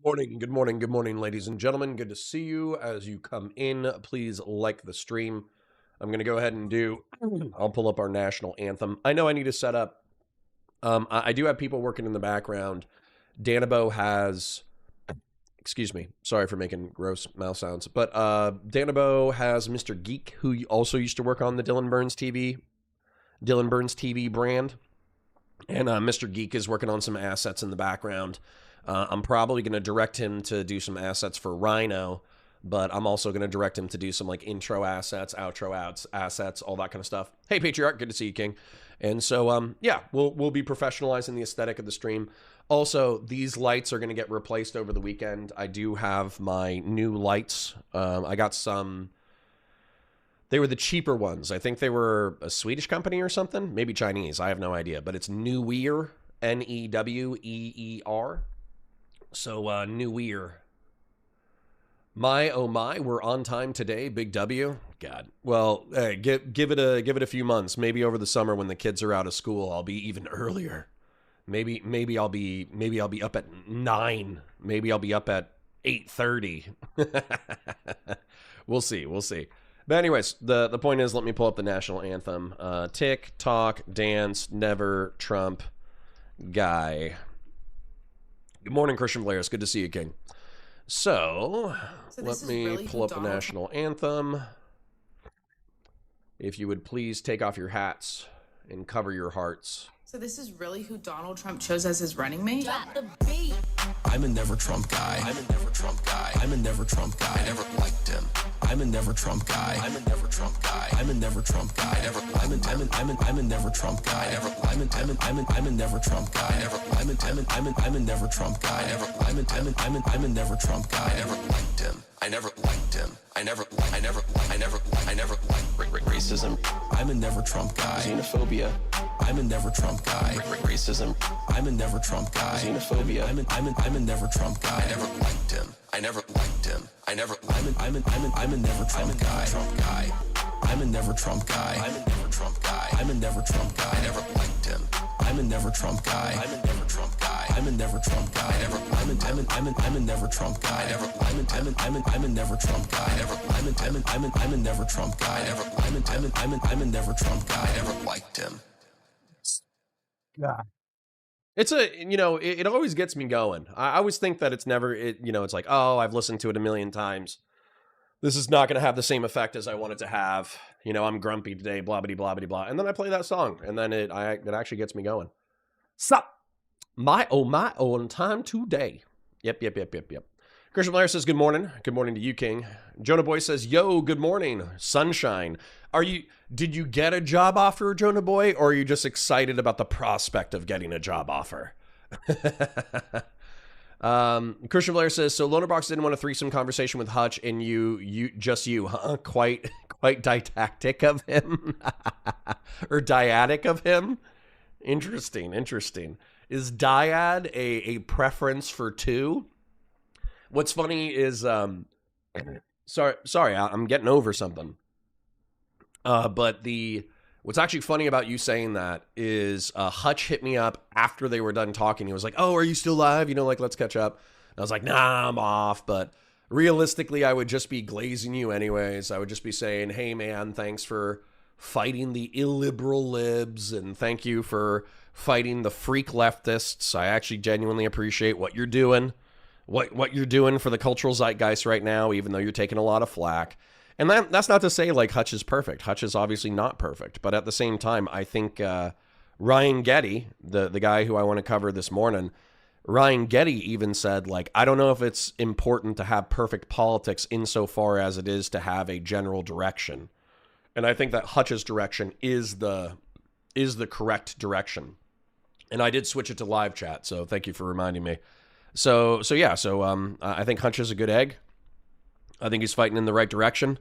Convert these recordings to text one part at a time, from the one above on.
Good morning, ladies and gentlemen. Good to see you. As you come in, please like the stream. I'm going to go ahead and I'll pull up our national anthem. I know I need to set up, I do have people working in the background. Danabo has, excuse me, sorry for making gross mouth sounds, but Danabo has Mr. Geek, who also used to work on the Dylan Burns TV brand. And Mr. Geek is working on some assets in the background. I'm probably going to direct him to do some assets for Rhino, but I'm also going to direct him to do some like intro assets, outro assets, all that kind of stuff. Hey, Patriarch, good to see you, King. And so, yeah, we'll be professionalizing the aesthetic of the stream. Also, these lights are going to get replaced over the weekend. I do have my new lights. I got some. They were the cheaper ones. I think they were a Swedish company or something, maybe Chinese. I have no idea, but it's Neweer, Neweer. So, Neweer. My, oh my, we're on time today. Big W. God. Well, hey, give it a few months. Maybe over the summer when the kids are out of school, I'll be even earlier. Maybe I'll be up at 9. Maybe I'll be up at 8:30. We'll see. But anyways, the point is, let me pull up the national anthem. Tick, talk, dance, never, Trump, guy. Good morning, Christian Blair's. Good to see you, King. So let me really pull up the national anthem. If you would please take off your hats and cover your hearts. So this is really who Donald Trump chose as his running mate? Drop the beat. I'm a never Trump guy. I'm a never Trump guy. I'm a never Trump guy. I never liked him. I'm a never Trump guy. I'm a never Trump guy. I'm a never Trump guy. I'm a never Trump guy. I'm a never Trump guy. I'm a never Trump guy. I'm a never Trump guy. I never liked him. I never liked him. I never liked racism. I'm a never Trump guy. Xenophobia. I'm a never Trump guy. Racism. I'm a never Trump guy. Xenophobia. I'm a never Trump guy. I never liked him. I never liked him. I'm a never Trump guy. I'm a never Trump guy. I'm a never Trump guy. I'm a never Trump guy. I never liked him. I'm a never Trump guy. I'm a never Trump guy. I'm a never Trump guy. I never. I'm a never Trump guy. I never. I'm a never Trump guy. I never. I'm a never Trump guy. I never. I'm a never Trump guy. I never liked him. Yeah. It's it always gets me going. I always think that it's like, oh, I've listened to it a million times. This is not going to have the same effect as I want it to have. I'm grumpy today, blah, blah, blah, blah, blah. And then I play that song, and then it actually gets me going. Sup? My, on time today. Yep. Christian Blair says, good morning. Good morning to you, King. Jonah Boy says, yo, good morning, sunshine. Did you get a job offer, Jonah Boy, or are you just excited about the prospect of getting a job offer? Christian Blair says, so Lonerbox didn't want a threesome conversation with Hutch, and you, huh? Quite didactic of him, or dyadic of him. Interesting. Is dyad a preference for two? What's funny is, sorry, I'm getting over something. But what's actually funny about you saying that is Hutch hit me up after they were done talking. He was like, oh, are you still live? Let's catch up. And I was like, nah, I'm off. But realistically, I would just be glazing you anyways. I would just be saying, hey, man, thanks for fighting the illiberal libs. And thank you for fighting the freak leftists. I actually genuinely appreciate what you're doing. What you're doing for the cultural zeitgeist right now, even though you're taking a lot of flack. And that's not to say like Hutch is perfect. Hutch is obviously not perfect. But at the same time, I think Ryan Geddie, the guy who I want to cover this morning, Ryan Geddie even said, like, I don't know if it's important to have perfect politics insofar as it is to have a general direction. And I think that Hutch's direction is the correct direction. And I did switch it to live chat, so thank you for reminding me. So I think Hutch is a good egg. I think he's fighting in the right direction.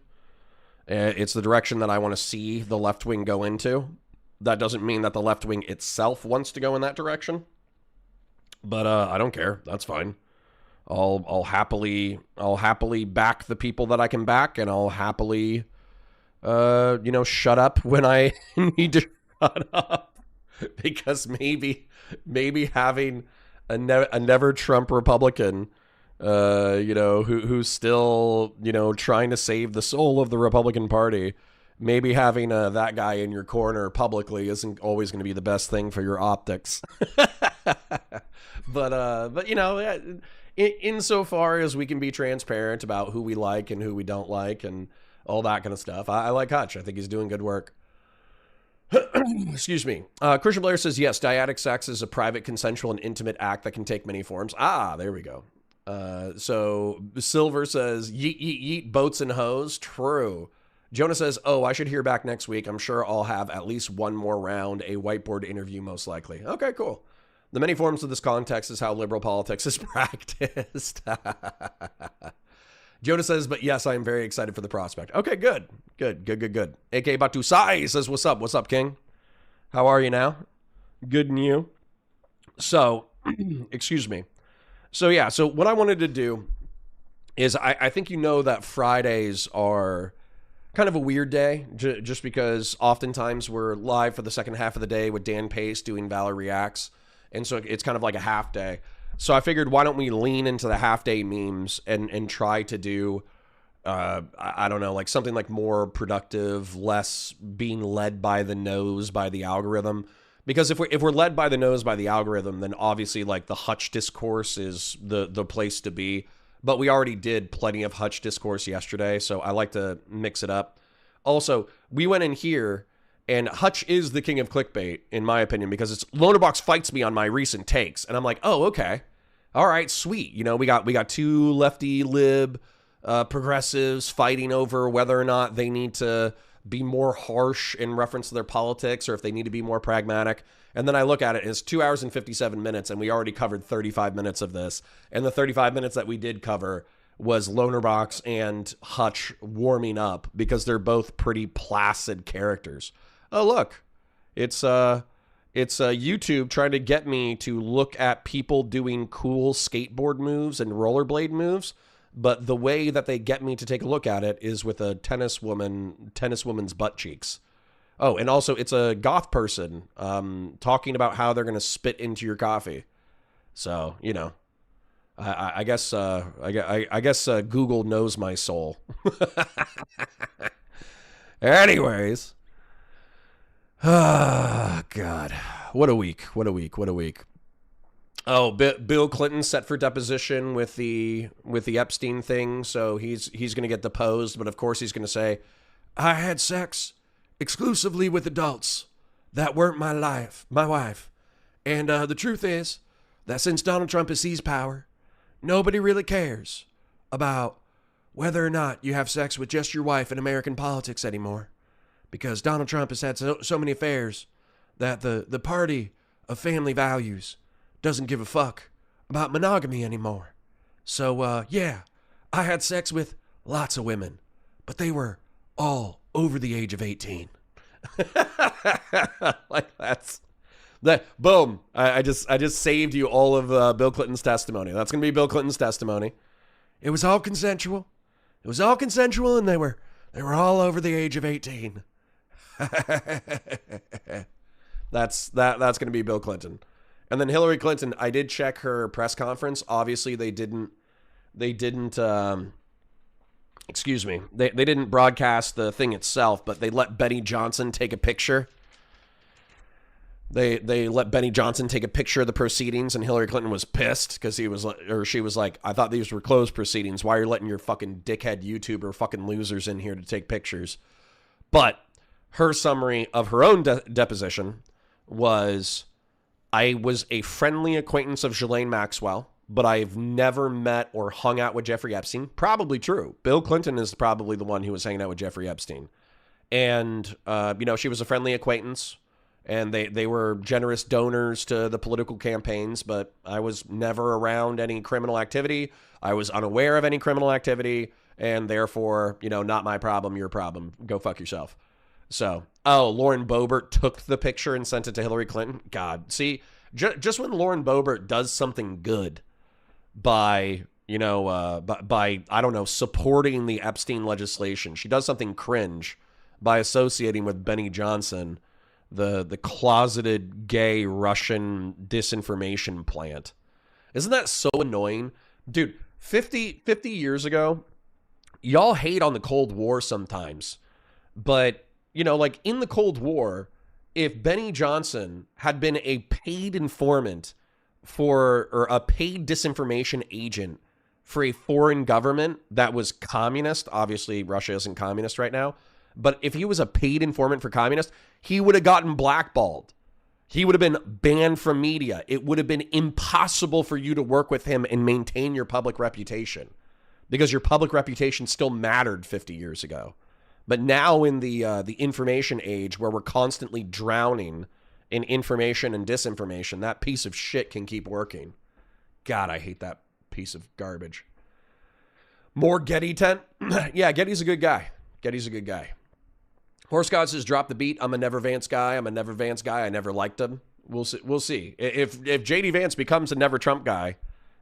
It's the direction that I want to see the left wing go into. That doesn't mean that the left wing itself wants to go in that direction. But I don't care. That's fine. I'll happily back the people that I can back, and I'll happily shut up when I need to shut up. Because maybe having a never Trump Republican who's still, trying to save the soul of the Republican Party. Maybe having that guy in your corner publicly isn't always going to be the best thing for your optics. But insofar as we can be transparent about who we like and who we don't like and all that kind of stuff, I like Hutch. I think he's doing good work. Excuse me. Christian Blair says, yes, dyadic sex is a private, consensual, and intimate act that can take many forms. There we go. So Silver says, yeet, yeet, yeet, boats and hoes. True. Jonah says, I should hear back next week. I'm sure I'll have at least one more round, a whiteboard interview most likely. Okay, cool. The many forms of this context is how liberal politics is practiced. Jonah says, but yes, I am very excited for the prospect. Okay, good. AK Batu Sai says, what's up? What's up, King? How are you now? Good and you? So, excuse me. So what I wanted to do is I think that Fridays are kind of a weird day, just because oftentimes we're live for the second half of the day with Dan Pace doing Valor Reacts, and so it's kind of like a half day. So I figured, why don't we lean into the half day memes and try to do, I don't know, like something like more productive, less being led by the nose by the algorithm. Because if we're led by the nose by the algorithm, then obviously like the Hutch discourse is the place to be. But we already did plenty of Hutch discourse yesterday, so I like to mix it up. Also, we went in here, and Hutch is the king of clickbait, in my opinion, because it's Lonerbox fights me on my recent takes. And I'm like, okay. All right, sweet. We got two lefty lib progressives fighting over whether or not they need to be more harsh in reference to their politics or if they need to be more pragmatic. And then I look at it, it's 2 hours and 57 minutes, and we already covered 35 minutes of this. And the 35 minutes that we did cover was Lonerbox and Hutch warming up, because they're both pretty placid characters. Oh, look, it's YouTube trying to get me to look at people doing cool skateboard moves and rollerblade moves. But the way that they get me to take a look at it is with a tennis woman's butt cheeks. Oh, and also it's a goth person talking about how they're going to spit into your coffee. So, I guess Google knows my soul. Anyways. Ah, God. What a week. Oh, Bill Clinton set for deposition with the Epstein thing, so he's going to get deposed, but of course he's going to say, I had sex exclusively with adults that weren't my wife. And the truth is that since Donald Trump has seized power, nobody really cares about whether or not you have sex with just your wife in American politics anymore. Because Donald Trump has had so many affairs that the party of family values doesn't give a fuck about monogamy anymore. So, yeah, I had sex with lots of women, but they were all over the age of 18. Like that. Boom. I just saved you all of Bill Clinton's testimony. That's going to be Bill Clinton's testimony. It was all consensual. And they were all over the age of 18. That's going to be Bill Clinton. And then Hillary Clinton, I did check her press conference. Obviously they didn't excuse me. They didn't broadcast the thing itself, but they let Benny Johnson take a picture. They let Benny Johnson take a picture of the proceedings, and Hillary Clinton was pissed because she was like, I thought these were closed proceedings. Why are you letting your fucking dickhead YouTuber fucking losers in here to take pictures? But her summary of her own deposition was, I was a friendly acquaintance of Ghislaine Maxwell, but I've never met or hung out with Jeffrey Epstein. Probably true. Bill Clinton is probably the one who was hanging out with Jeffrey Epstein. And, she was a friendly acquaintance, and they were generous donors to the political campaigns, but I was never around any criminal activity. I was unaware of any criminal activity, and therefore, not my problem, your problem. Go fuck yourself. So, Lauren Boebert took the picture and sent it to Hillary Clinton. God, see, just when Lauren Boebert does something good by I don't know, supporting the Epstein legislation, she does something cringe by associating with Benny Johnson, the closeted gay Russian disinformation plant. Isn't that so annoying? Dude, 50 years ago, y'all hate on the Cold War sometimes, but, you know, like in the Cold War, if Benny Johnson had been a paid informant or a paid disinformation agent for a foreign government that was communist, obviously Russia isn't communist right now, but if he was a paid informant for communists, he would have gotten blackballed. He would have been banned from media. It would have been impossible for you to work with him and maintain your public reputation because your public reputation still mattered 50 years ago. But now in the information age where we're constantly drowning in information and disinformation, that piece of shit can keep working. God, I hate that piece of garbage. More Geddie tent? Yeah, Geddie's a good guy. Geddie's a good guy. Horse God says, drop the beat. I'm a Never Vance guy. I'm a Never Vance guy. I never liked him. We'll see. We'll see. If JD Vance becomes a Never Trump guy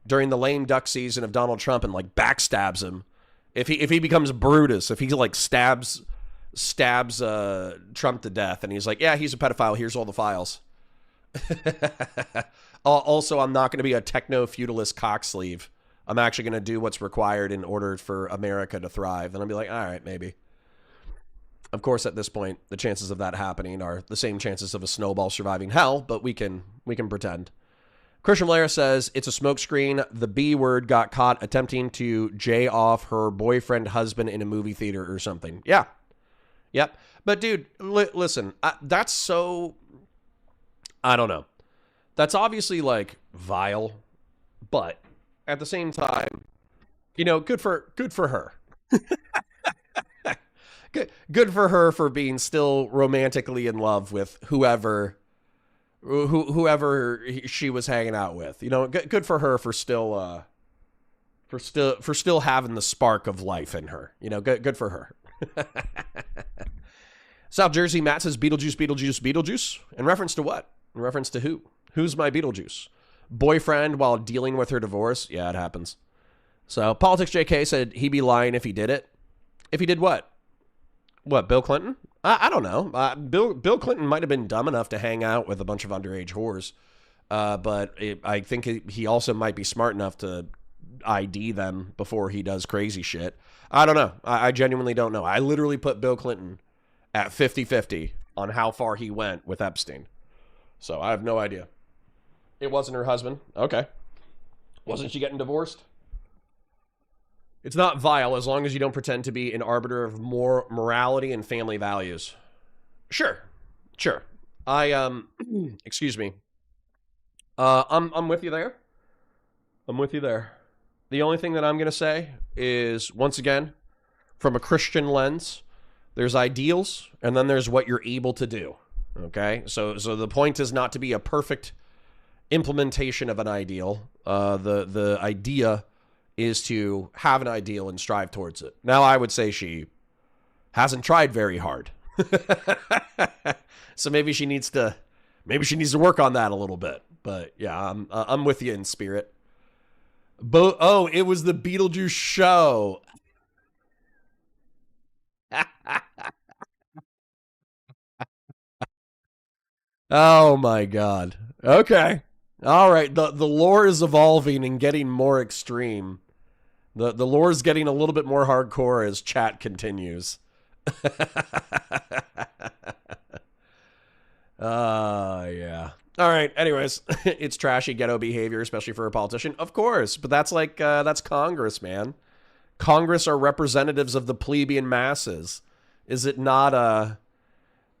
during the lame duck season of Donald Trump and like backstabs him, if he becomes Brutus, if he like stabs Trump to death and he's like, yeah, he's a pedophile. Here's all the files. Also, I'm not going to be a techno-feudalist cocksleeve. I'm actually going to do what's required in order for America to thrive. And I'll be like, all right, maybe. Of course, at this point, the chances of that happening are the same chances of a snowball surviving hell, but we can pretend. Christian Valera says, it's a smokescreen. The B word got caught attempting to jay off her boyfriend husband in a movie theater or something. Yeah. Yep. But dude, listen, that's so, I don't know. That's obviously like vile, but at the same time, you know, good for her. Good for her for being still romantically in love with whoever she was hanging out with. You know, good for her for still having the spark of life in her. You know, good for her. South Jersey Matt says Beetlejuice, Beetlejuice, Beetlejuice. In reference to what? In reference to who? Who's my Beetlejuice? Boyfriend while dealing with her divorce? Yeah, it happens. So Politics JK said he'd be lying if he did it. If he did what? What, Bill Clinton? I don't know. Bill Clinton might have been dumb enough to hang out with a bunch of underage whores. But I think he also might be smart enough to ID them before he does crazy shit. I don't know. I genuinely don't know. I literally put Bill Clinton at 50-50 on how far he went with Epstein. So I have no idea. It wasn't her husband. Okay. Wasn't she getting divorced? It's not vile as long as you don't pretend to be an arbiter of morality and family values. Sure. Excuse me. I'm with you there. I'm with you there. The only thing that I'm going to say is, once again, from a Christian lens, there's ideals and then there's what you're able to do. Okay? So the point is not to be a perfect implementation of an ideal. The idea is to have an ideal and strive towards it. Now, I would say she hasn't tried very hard. So maybe she needs to work on that a little bit. But yeah, I'm with you in spirit. Oh, it was the Beetlejuice show. Oh my God. Okay. All right. The lore is evolving and getting more extreme. The lore is getting a little bit more hardcore as chat continues. Yeah. All right. Anyways, it's trashy ghetto behavior, especially for a politician. Of course. But that's like, that's Congress, man. Congress are representatives of the plebeian masses. Is it not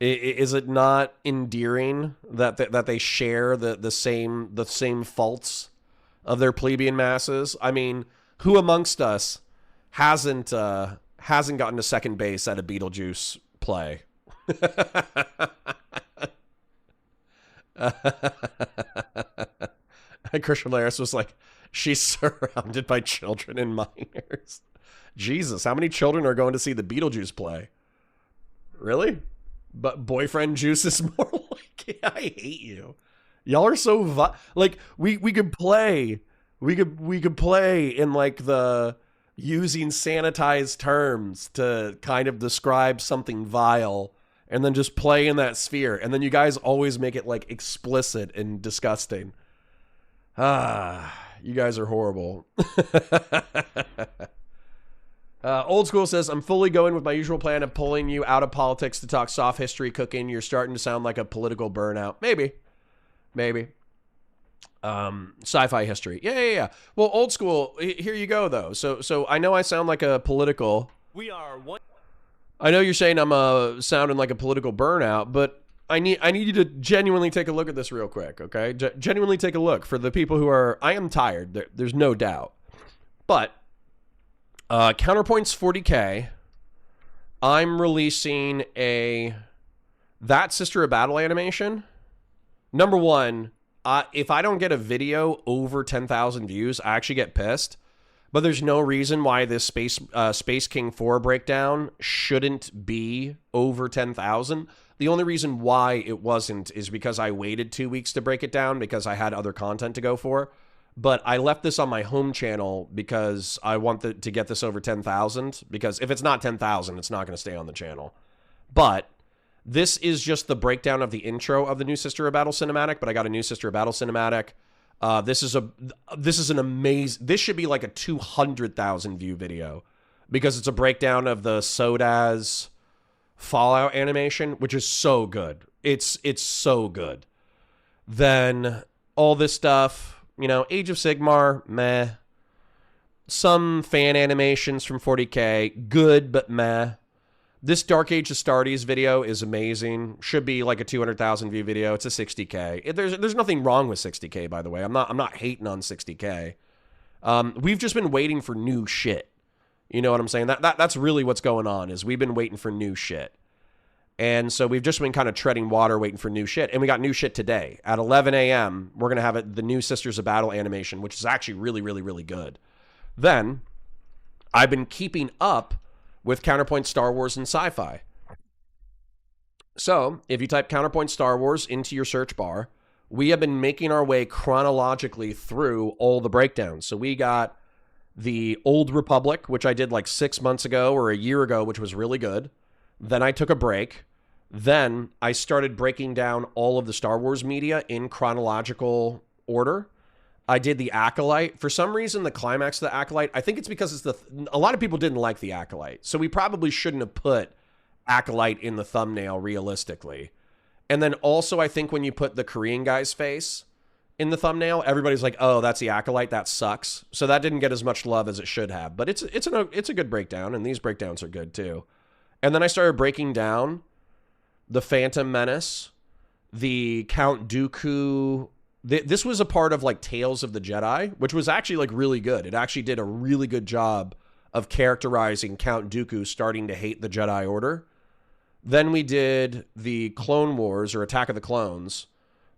endearing that they share the same faults of their plebeian masses? I mean, who amongst us hasn't gotten to second base at a Beetlejuice play? Christian Laris was like, she's surrounded by children and minors. Jesus, how many children are going to see the Beetlejuice play? Really? But boyfriend juice is more like, I hate you. Y'all are so like we could play in like the using sanitized terms to kind of describe something vile and then just play in that sphere, and then you guys always make it like explicit and disgusting. You guys are horrible. Old School says, I'm fully going with my usual plan of pulling you out of politics to talk soft history cooking. You're starting to sound like a political burnout. Maybe. Sci-fi history. Yeah. Well, Old School, here you go, though. So I know I sound like a political... I know you're saying I'm sounding like a political burnout, but I need you to genuinely take a look at this real quick, okay? Genuinely take a look. For the people who are... I am tired. There's no doubt. But... Counterpoint's 40K. I'm releasing a That Sister of Battle animation. Number one, if I don't get a video over 10,000 views, I actually get pissed. But there's no reason why this Space King 4 breakdown shouldn't be over 10,000. The only reason why it wasn't is because I waited 2 weeks to break it down because I had other content to go for. But I left this on my home channel because I want to get this over 10,000. Because if it's not 10,000, it's not going to stay on the channel. But this is just the breakdown of the intro of the new Sister of Battle cinematic. But I got a new Sister of Battle cinematic. This is an amazing... This should be like a 200,000 view video. Because it's a breakdown of the Sodaz Fallout animation, which is so good. It's so good. Then all this stuff... You know, Age of Sigmar, meh. Some fan animations from 40K, good, but meh. This Dark Age Astartes video is amazing. Should be like a 200,000 view video. It's a 60K. There's nothing wrong with 60K, by the way. I'm not hating on 60K. We've just been waiting for new shit. You know what I'm saying? That's really what's going on, is we've been waiting for new shit. And so we've just been kind of treading water, waiting for new shit. And we got new shit today. At 11 a.m., we're going to have the new Sisters of Battle animation, which is actually really, really, really good. Then, I've been keeping up with Counterpoint Star Wars and Sci-Fi. So, if you type Counterpoint Star Wars into your search bar, we have been making our way chronologically through all the breakdowns. So we got the Old Republic, which I did like 6 months ago or a year ago, which was really good. Then I took a break. Then I started breaking down all of the Star Wars media in chronological order. I did the Acolyte. For some reason, the climax of the Acolyte, I think it's because a lot of people didn't like the Acolyte. So we probably shouldn't have put Acolyte in the thumbnail realistically. And then also, I think when you put the Korean guy's face in the thumbnail, everybody's like, oh, that's the Acolyte. That sucks. So that didn't get as much love as it should have. But it's a good breakdown, and these breakdowns are good too. And then I started breaking down the Phantom Menace, the Count Dooku. This was a part of like Tales of the Jedi, which was actually like really good. It actually did a really good job of characterizing Count Dooku starting to hate the Jedi Order. Then we did the Clone Wars, or Attack of the Clones.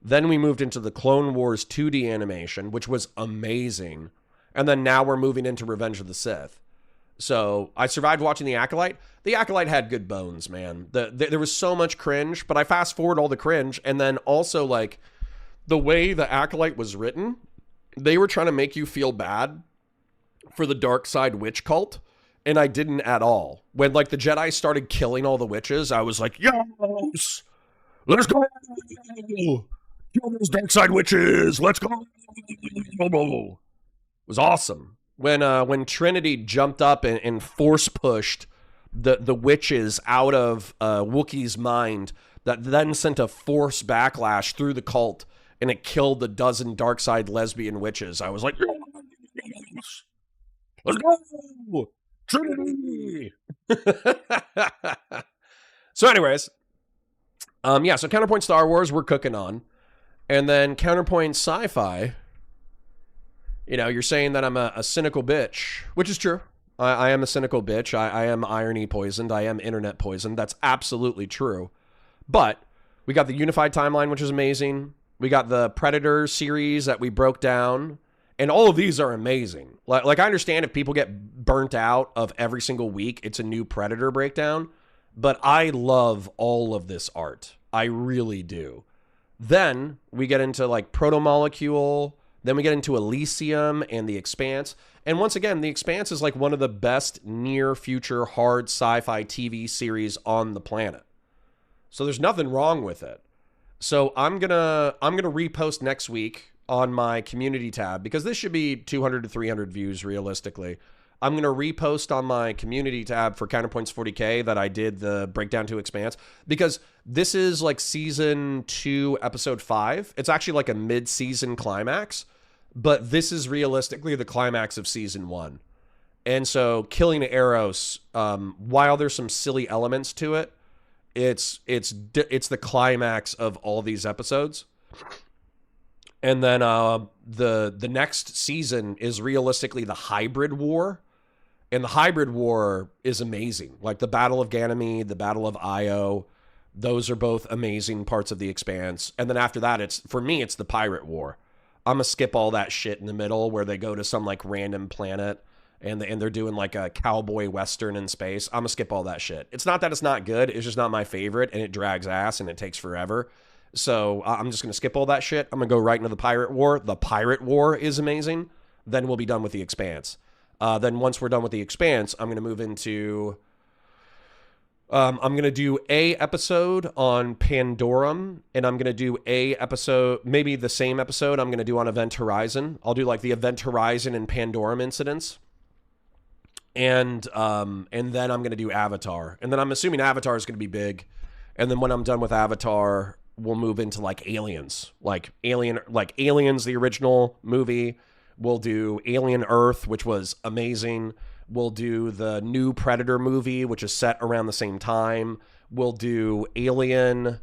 Then we moved into the Clone Wars 2D animation, which was amazing. And then now we're moving into Revenge of the Sith. So I survived watching The Acolyte. The Acolyte had good bones, man. There was so much cringe, but I fast forward all the cringe. And then also, like, the way The Acolyte was written, they were trying to make you feel bad for the dark side witch cult. And I didn't at all. When, like, the Jedi started killing all the witches, I was like, yes, let's go. Kill those dark side witches. Let's go. It was awesome. When Trinity jumped up and force pushed the witches out of Wookiee's mind, that then sent a force backlash through the cult, and it killed the dozen dark side lesbian witches. I was like, yes, let's go, Trinity. So anyways, so Counterpoint Star Wars we're cooking on, and then Counterpoint Sci-Fi. You know, you're saying that I'm a cynical bitch, which is true. I am a cynical bitch. I am irony poisoned. I am internet poisoned. That's absolutely true. But we got the Unified Timeline, which is amazing. We got the Predator series that we broke down. And all of these are amazing. Like I understand if people get burnt out of every single week, it's a new Predator breakdown. But I love all of this art. I really do. Then we get into like Proto-Molecule. Then we get into Elysium and The Expanse. And once again, The Expanse is like one of the best near-future hard sci-fi TV series on the planet. So there's nothing wrong with it. So I'm gonna repost next week on my community tab, because this should be 200 to 300 views realistically. I'm going to repost on my community tab for Counterpoints 40K that I did the breakdown to Expanse, because this is like season 2, episode 5. It's actually like a mid-season climax, but this is realistically the climax of season 1. And so killing Eros, while there's some silly elements to it, it's the climax of all these episodes. And then the next season is realistically the hybrid war. And the hybrid war is amazing. Like the Battle of Ganymede, the Battle of Io, those are both amazing parts of the Expanse. And then after that, for me, it's the pirate war. I'm going to skip all that shit in the middle where they go to some like random planet and they're doing like a cowboy western in space. I'm going to skip all that shit. It's not that it's not good. It's just not my favorite, and it drags ass and it takes forever. So I'm just going to skip all that shit. I'm going to go right into the pirate war. The pirate war is amazing. Then we'll be done with the Expanse. Then once we're done with the Expanse, I'm going to move into... I'm going to do a episode on Pandorum, and I'm going to do a episode, maybe the same episode I'm going to do on Event Horizon. I'll do like the Event Horizon and Pandorum incidents. And then I'm going to do Avatar. And then I'm assuming Avatar is going to be big. And then when I'm done with Avatar, we'll move into like Aliens. Like Aliens, the original movie. We'll do Alien Earth, which was amazing. We'll do the new Predator movie, which is set around the same time. We'll do Alien.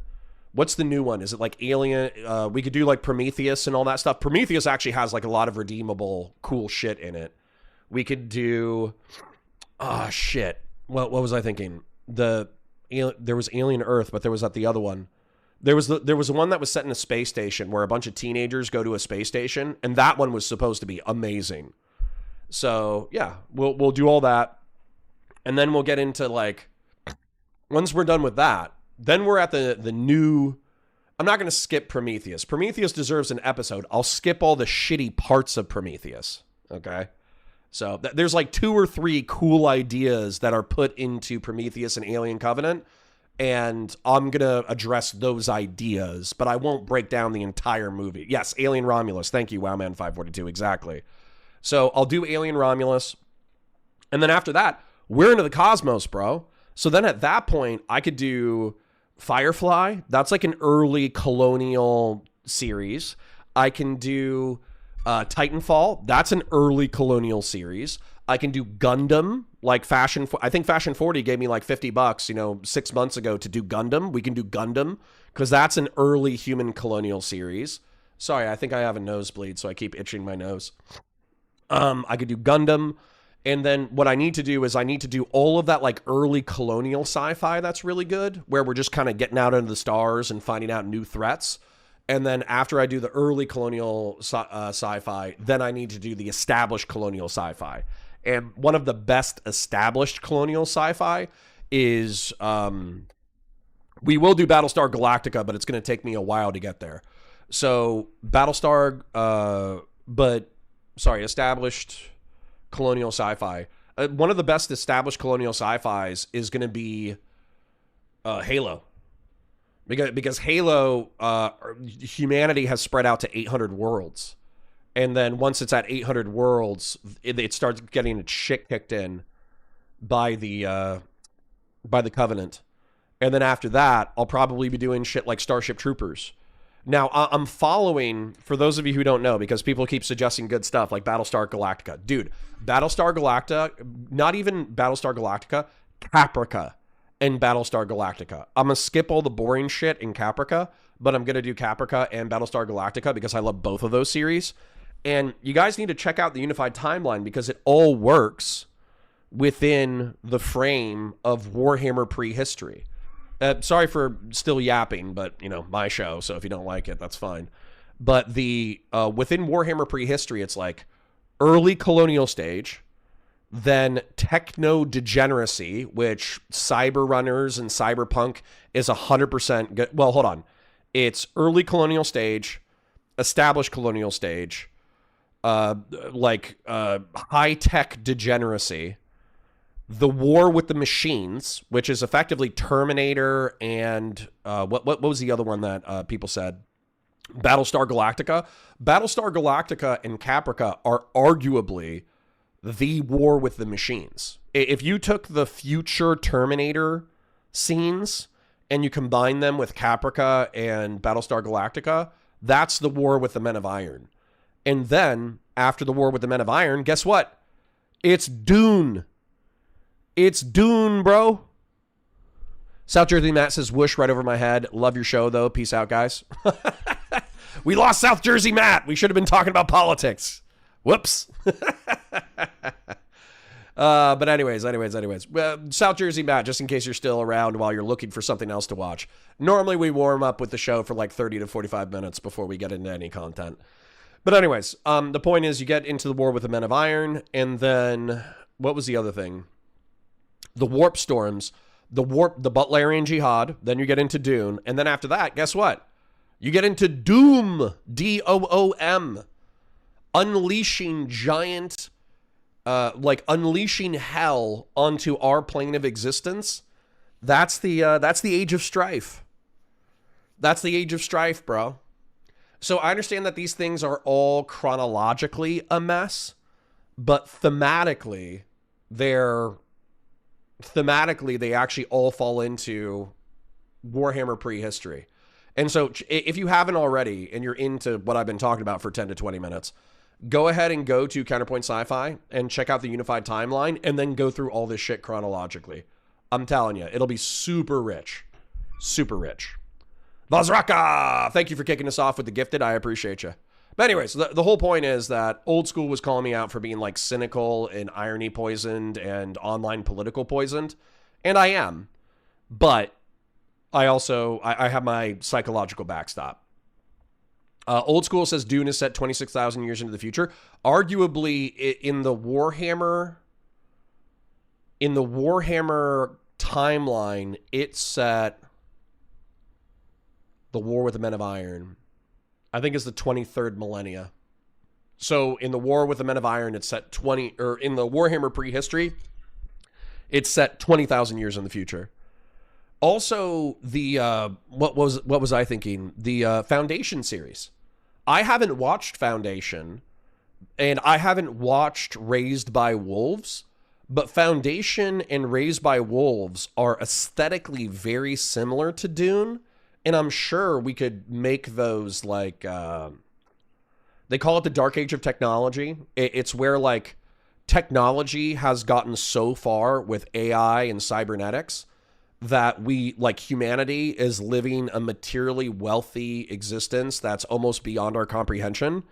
What's the new one? Is it like Alien? We could do like Prometheus and all that stuff. Prometheus actually has like a lot of redeemable, cool shit in it. We could do... shit. What was I thinking? There was Alien Earth, but there was the other one. There was one that was set in a space station where a bunch of teenagers go to a space station, and that one was supposed to be amazing. So yeah, we'll do all that, and then we'll get into like, once we're done with that, then we're at the new. I'm not going to skip Prometheus. Prometheus deserves an episode. I'll skip all the shitty parts of Prometheus. Okay, so there's like 2 or 3 cool ideas that are put into Prometheus and Alien Covenant. And I'm going to address those ideas, but I won't break down the entire movie. Yes, Alien Romulus. Thank you, Wowman542. Exactly. So I'll do Alien Romulus. And then after that, we're into the cosmos, bro. So then at that point, I could do Firefly. That's like an early colonial series. I can do Titanfall. That's an early colonial series. I can do Gundam, like I think Fashion 40 gave me like $50, 6 months ago to do Gundam. We can do Gundam because that's an early human colonial series. Sorry, I think I have a nosebleed, so I keep itching my nose. I could do Gundam. And then what I need to do is I need to do all of that like early colonial sci-fi that's really good, where we're just kind of getting out into the stars and finding out new threats. And then after I do the early colonial sci-fi, then I need to do the established colonial sci-fi. And one of the best established colonial sci-fi is, we will do Battlestar Galactica, but it's going to take me a while to get there. So established colonial sci-fi. One of the best established colonial sci-fis is going to be Halo. Because Halo, humanity has spread out to 800 worlds. And then once it's at 800 worlds, it starts getting its shit kicked in by the Covenant. And then after that, I'll probably be doing shit like Starship Troopers. Now, I'm following, for those of you who don't know, because people keep suggesting good stuff like Battlestar Galactica. Dude, Battlestar Galactica, not even Battlestar Galactica, Caprica and Battlestar Galactica. I'm going to skip all the boring shit in Caprica, but I'm going to do Caprica and Battlestar Galactica because I love both of those series. And you guys need to check out the Unified Timeline because it all works within the frame of Warhammer prehistory. Sorry for still yapping, but, my show, so if you don't like it, that's fine. But the within Warhammer prehistory, it's like early colonial stage, then techno-degeneracy, which cyber runners and cyberpunk is 100% good. Well, hold on. It's early colonial stage, established colonial stage, high-tech degeneracy, the war with the machines, which is effectively Terminator and what was the other one that people said? Battlestar Galactica. Battlestar Galactica and Caprica are arguably the war with the machines. If you took the future Terminator scenes and you combine them with Caprica and Battlestar Galactica, that's the war with the Men of Iron. And then, after the war with the Men of Iron, guess what? It's Dune. It's Dune, bro. South Jersey Matt says, whoosh right over my head. Love your show, though. Peace out, guys. We lost South Jersey Matt. We should have been talking about politics. Whoops. But anyways. South Jersey Matt, just in case you're still around while you're looking for something else to watch. Normally, we warm up with the show for like 30 to 45 minutes before we get into any content. But anyways, the point is you get into the war with the Men of Iron, and then what was the other thing? The warp storms, the Butlerian Jihad, then you get into Dune, and then after that, guess what? You get into Doom, D-O-O-M, unleashing giant, unleashing hell onto our plane of existence. That's the age of strife. That's the age of strife, bro. So I understand that these things are all chronologically a mess, but thematically they actually all fall into Warhammer prehistory. And so if you haven't already and you're into what I've been talking about for 10 to 20 minutes, go ahead and go to Counterpoint Sci-Fi and check out the unified timeline and then go through all this shit chronologically. I'm telling you, it'll be super rich. Super rich. Vazraka! Thank you for kicking us off with the gifted. I appreciate you. But anyways, the whole point is that old school was calling me out for being like cynical and irony poisoned and online political poisoned. And I am. But I also, I have my psychological backstop. Old school says Dune is set 26,000 years into the future. Arguably, in the Warhammer timeline, it's set the war with the Men of Iron. I think it's the 23rd millennia. So in the war with the Men of Iron, it's set in the Warhammer prehistory, it's set 20,000 years in the future. Also, the what was I thinking? The Foundation series. I haven't watched Foundation, and I haven't watched Raised by Wolves, but Foundation and Raised by Wolves are aesthetically very similar to Dune, and I'm sure we could make those like they call it the Dark Age of technology. It's where like technology has gotten so far with AI and cybernetics that we, like, humanity is living a materially wealthy existence that's almost beyond our comprehension.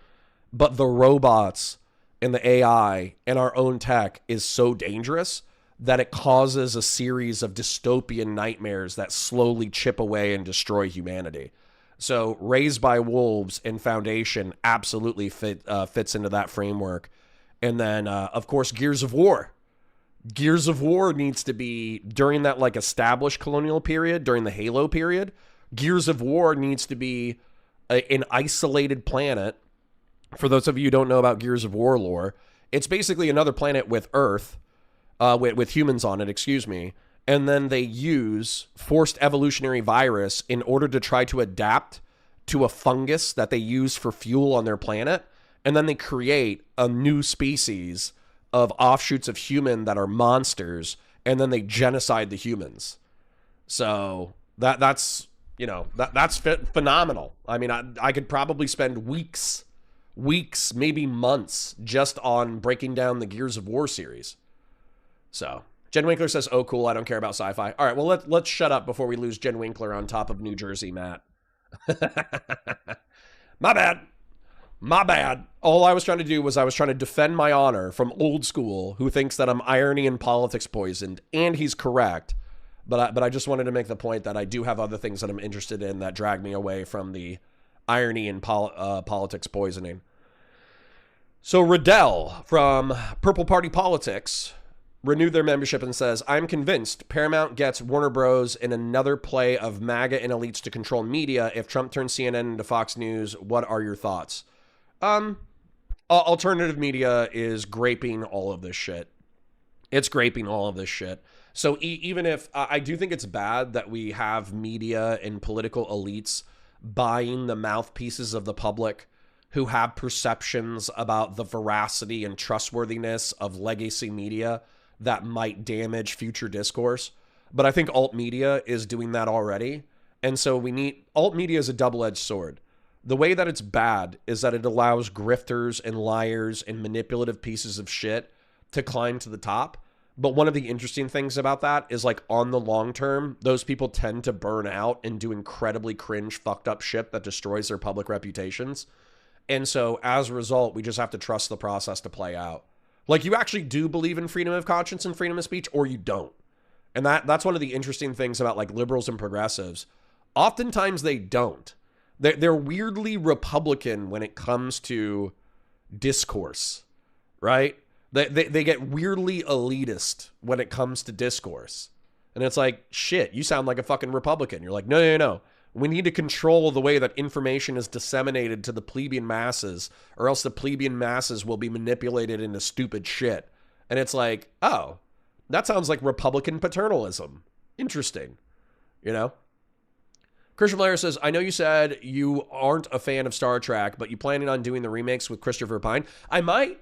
But the robots and the AI and our own tech is so dangerous that it causes a series of dystopian nightmares that slowly chip away and destroy humanity. So Raised by Wolves and Foundation absolutely fits into that framework. And then, of course, Gears of War. Gears of War needs to be during that like established colonial period, during the Halo period. Gears of War needs to be an isolated planet. For those of you who don't know about Gears of War lore, it's basically another planet with Earth, with humans on it, excuse me. And then they use forced evolutionary virus in order to try to adapt to a fungus that they use for fuel on their planet. And then they create a new species of offshoots of human that are monsters, and then they genocide the humans. So that's phenomenal. I mean, I could probably spend weeks, maybe months just on breaking down the Gears of War series. So Jen Winkler says, oh, cool, I don't care about sci-fi. All right, well, let's shut up before we lose Jen Winkler on top of New Jersey Matt. My bad. All I was trying to do was I was trying to defend my honor from old school who thinks that I'm irony and politics poisoned, and he's correct. But I just wanted to make the point that I do have other things that I'm interested in that drag me away from the irony and politics poisoning. So Riddell from Purple Party Politics renewed their membership and says, I'm convinced Paramount gets Warner Bros. In another play of MAGA and elites to control media. If Trump turns CNN into Fox News, what are your thoughts? Alternative media is graping all of this shit. It's graping all of this shit. So even if I do think it's bad that we have media and political elites buying the mouthpieces of the public who have perceptions about the veracity and trustworthiness of legacy media that might damage future discourse. But I think alt media is doing that already. And so alt media is a double-edged sword. The way that it's bad is that it allows grifters and liars and manipulative pieces of shit to climb to the top. But one of the interesting things about that is, like, on the long term, those people tend to burn out and do incredibly cringe, fucked up shit that destroys their public reputations. And so as a result, we just have to trust the process to play out. Like, you actually do believe in freedom of conscience and freedom of speech, or you don't. And that's one of the interesting things about, like, liberals and progressives. Oftentimes they don't. They're weirdly Republican when it comes to discourse, right? They get weirdly elitist when it comes to discourse. And it's like, shit, you sound like a fucking Republican. You're like, no. We need to control the way that information is disseminated to the plebeian masses, or else the plebeian masses will be manipulated into stupid shit. And it's like, oh, that sounds like Republican paternalism. Interesting. You know? Christian Blair says, I know you said you aren't a fan of Star Trek, but you planning on doing the remakes with Christopher Pine? I might.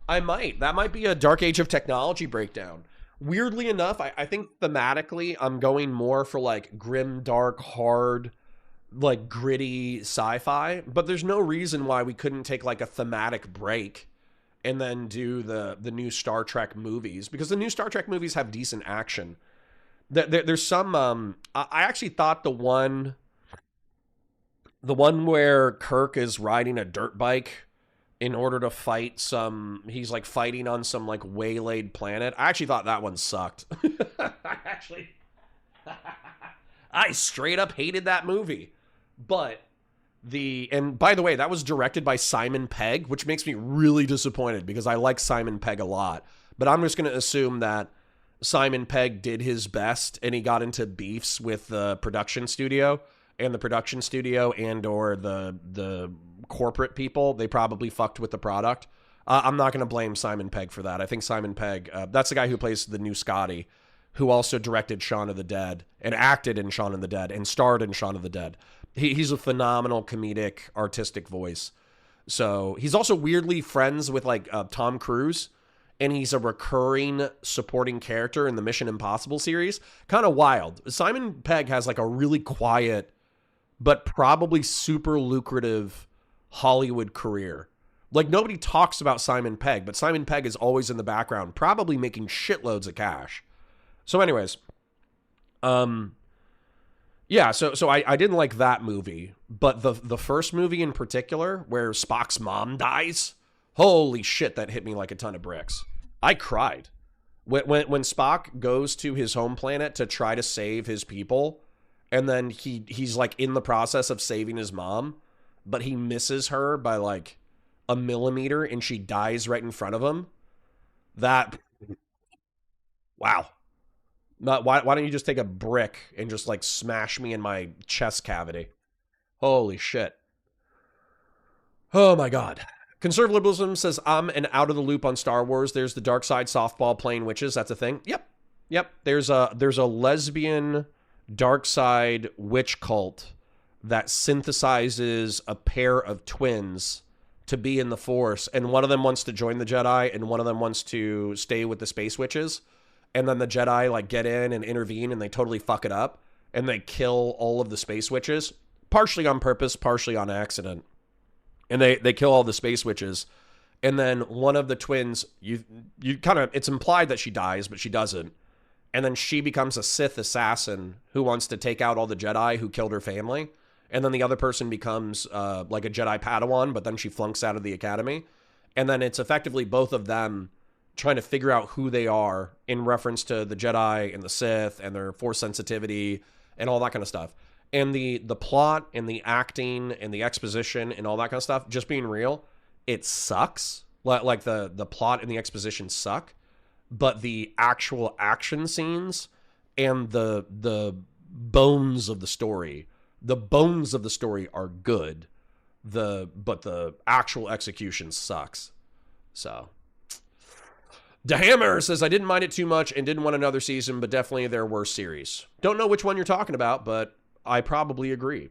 That might be a Dark Age of Technology breakdown. Weirdly enough, I think thematically I'm going more for, like, grim, dark, hard, like, gritty sci-fi. But there's no reason why we couldn't take, like, a thematic break and then do the new Star Trek movies. Because the new Star Trek movies have decent action. There's some, I actually thought the one where Kirk is riding a dirt bike in order to fight he's like fighting on some like waylaid planet. I actually thought that one sucked. I straight up hated that movie. But and by the way, that was directed by Simon Pegg, which makes me really disappointed because I like Simon Pegg a lot. But I'm just going to assume that Simon Pegg did his best and he got into beefs with the production studio, and the production studio and or the corporate people, they probably fucked with the product. I'm not going to blame Simon Pegg for that. I think Simon Pegg, that's the guy who plays the new Scotty, who also directed Shaun of the Dead and acted in Shaun of the Dead and starred in Shaun of the Dead. He's a phenomenal comedic, artistic voice. So he's also weirdly friends with like Tom Cruise, and he's a recurring supporting character in the Mission Impossible series. Kind of wild. Simon Pegg has like a really quiet, but probably super lucrative Hollywood career. Like, nobody talks about Simon Pegg, but Simon Pegg is always in the background, probably making shitloads of cash. So anyways, yeah, so I didn't like that movie, but the first movie in particular, where Spock's mom dies, holy shit, that hit me like a ton of bricks. I cried. When Spock goes to his home planet to try to save his people, and then he's like in the process of saving his mom, but he misses her by like a millimeter and she dies right in front of him. That, wow. Why don't you just take a brick and just like smash me in my chest cavity? Holy shit. Oh my God. Conservative liberalism says, I'm an out of the loop on Star Wars. There's the dark side softball playing witches. That's a thing. Yep. There's a lesbian dark side witch cult that synthesizes a pair of twins to be in the Force, and one of them wants to join the Jedi and one of them wants to stay with the space witches, and then the Jedi like get in and intervene and they totally fuck it up and they kill all of the space witches, partially on purpose, partially on accident. And they kill all the space witches, and then one of the twins, you kind of, it's implied that she dies, but she doesn't. And then she becomes a Sith assassin who wants to take out all the Jedi who killed her family. And then the other person becomes like a Jedi Padawan, but then she flunks out of the academy. And then it's effectively both of them trying to figure out who they are in reference to the Jedi and the Sith and their Force sensitivity and all that kind of stuff. And the plot and the acting and the exposition and all that kind of stuff, just being real, it sucks. Like the plot and the exposition suck. But the actual action scenes and the bones of the story are good. But the actual execution sucks. So DeHammer says, I didn't mind it too much and didn't want another season, but definitely there were series. Don't know which one you're talking about, but I probably agree.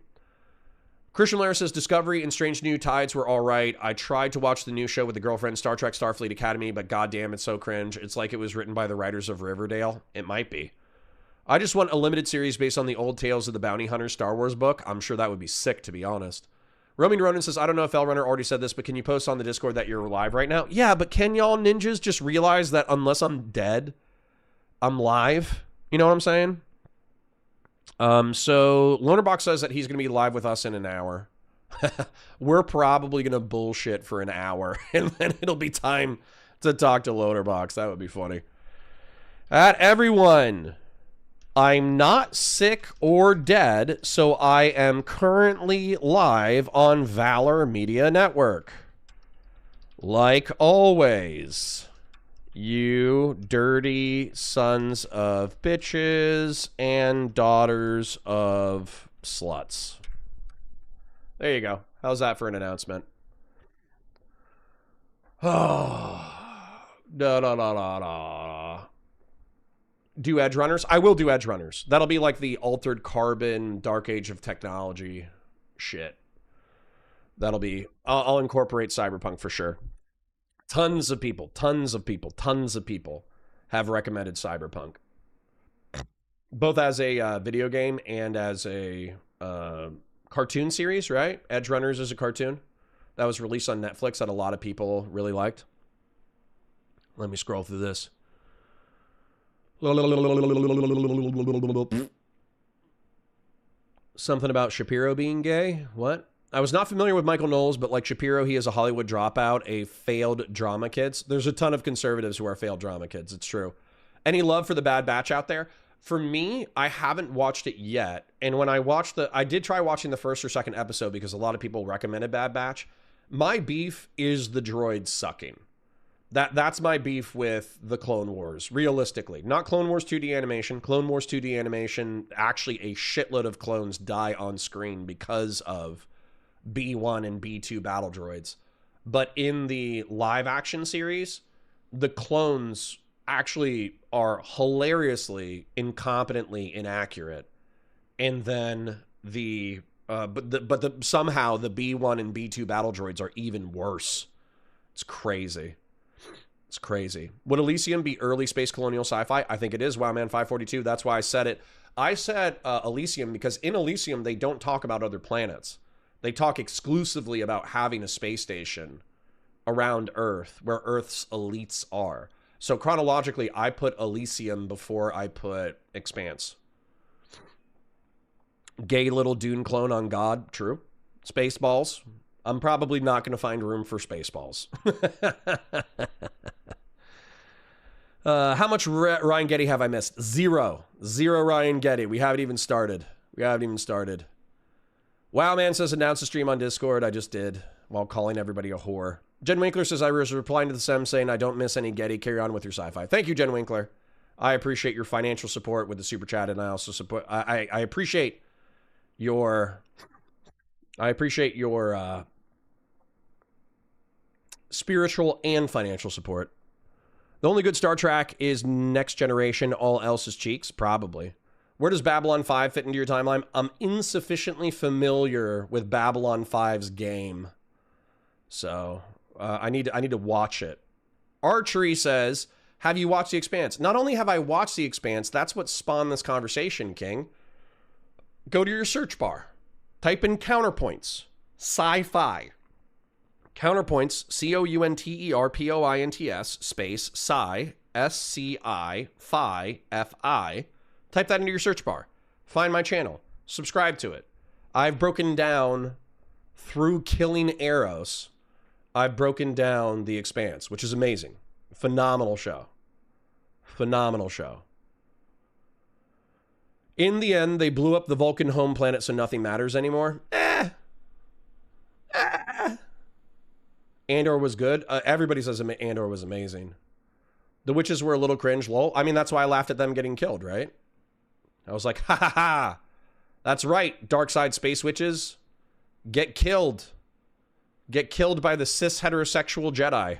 Christian Lara says Discovery and Strange New Tides were all right. I tried to watch the new show with the girlfriend, Star Trek Starfleet Academy, but goddamn, it's so cringe. It's like it was written by the writers of Riverdale. It might be. I just want a limited series based on the old Tales of the Bounty Hunter Star Wars book. I'm sure that would be sick, to be honest. Roaming Ronan says, I don't know if L Runner already said this, but can you post on the Discord that you're live right now? Yeah, but can y'all ninjas just realize that unless I'm dead, I'm live? You know what I'm saying? So Lonerbox says that he's going to be live with us in an hour. We're probably going to bullshit for an hour, and then it'll be time to talk to Lonerbox. That would be funny. Everyone, I'm not sick or dead, so I am currently live on Valor Media Network. Like always, you dirty sons of bitches and daughters of sluts. There you go. How's that for an announcement? Oh, do Edge Runners? I will do Edge Runners. That'll be like the Altered Carbon, Dark Age of Technology shit. That'll be... I'll incorporate Cyberpunk for sure. Tons of people have recommended Cyberpunk. Both as a video game and as a cartoon series, right? Edge Runners is a cartoon that was released on Netflix that a lot of people really liked. Let me scroll through this. Something about Shapiro being gay? What? I was not familiar with Michael Knowles, but like Shapiro, he is a Hollywood dropout, a failed drama kids. There's a ton of conservatives who are failed drama kids. It's true. Any love for The Bad Batch out there? For me, I haven't watched it yet. And when I watched I did try watching the first or second episode because a lot of people recommended Bad Batch. My beef is the droid sucking. That's my beef with the Clone Wars, realistically. Not Clone Wars 2D animation. Clone Wars 2D animation, actually a shitload of clones die on screen because of B1 and B2 battle droids. But in the live action series, the clones actually are hilariously, incompetently inaccurate. And then somehow the B1 and B2 battle droids are even worse. It's crazy. It's crazy. Would Elysium be early space colonial sci-fi? I think it is. Wowman 542. That's why I said it. I said Elysium because in Elysium, they don't talk about other planets. They talk exclusively about having a space station around Earth where Earth's elites are. So chronologically, I put Elysium before I put Expanse. Gay little Dune clone on God. True. Spaceballs. I'm probably not going to find room for Spaceballs. How much Ryan Geddie have I missed? Zero Ryan Geddie. We haven't even started. Wow Man says announce a stream on Discord. I just did while calling everybody a whore. Jen Winkler says I was replying to the SEM saying I don't miss any Geddie. Carry on with your sci-fi. Thank you, Jen Winkler. I appreciate your financial support with the super chat, and I also support. I appreciate your. Spiritual and financial support. The only good Star Trek is Next Generation. All else is cheeks. Probably. Where does Babylon 5 fit into your timeline? I'm insufficiently familiar with Babylon 5's game. So I need to watch it. Archery says, have you watched The Expanse? Not only have I watched The Expanse, that's what spawned this conversation, King. Go to your search bar. Type in counterpoints. Sci-fi. Counterpoints, COUNTERPOINTS, space, sci, SCI, phi, FI. Type that into your search bar. Find my channel. Subscribe to it. I've broken down, through killing Eros, I've broken down The Expanse, which is amazing. Phenomenal show. Phenomenal show. In the end, they blew up the Vulcan home planet so nothing matters anymore. Andor was good. Everybody says Andor was amazing. The witches were a little cringe. Lol. I mean, that's why I laughed at them getting killed, right? I was like, ha ha ha. That's right. Dark side space witches. Get killed. Get killed by the cis heterosexual Jedi.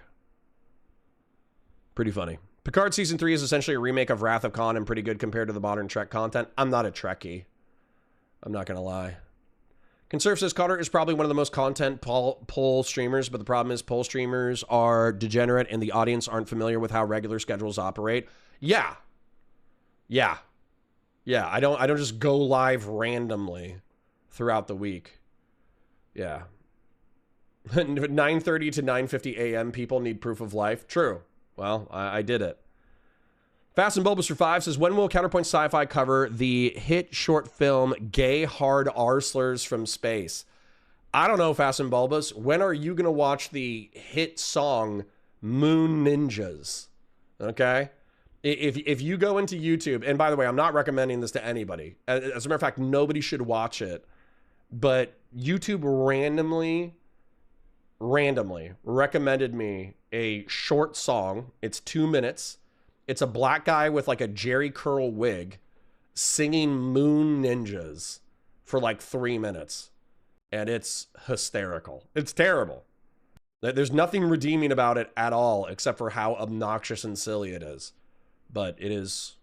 Pretty funny. Picard Season 3 is essentially a remake of Wrath of Khan and pretty good compared to the modern Trek content. I'm not a Trekkie. I'm not going to lie. Conserve says Carter is probably one of the most content poll streamers, but the problem is poll streamers are degenerate and the audience aren't familiar with how regular schedules operate. Yeah. I don't just go live randomly throughout the week. Yeah. 9:30 to 9:50 a.m. people need proof of life. True. Well, I did it. Fast and Bulbous for 5 says, when will Counterpoint Sci-Fi cover the hit short film Gay Hard Arslers from Space? I don't know, Fast and Bulbous. When are you going to watch the hit song Moon Ninjas? Okay? If you go into YouTube, and by the way, I'm not recommending this to anybody. As a matter of fact, nobody should watch it. But YouTube randomly recommended me a short song. It's 2 minutes. It's a black guy with like a Jerry curl wig singing Moon Ninjas for like 3 minutes. And it's hysterical. It's terrible. There's nothing redeeming about it at all, except for how obnoxious and silly it is. But it is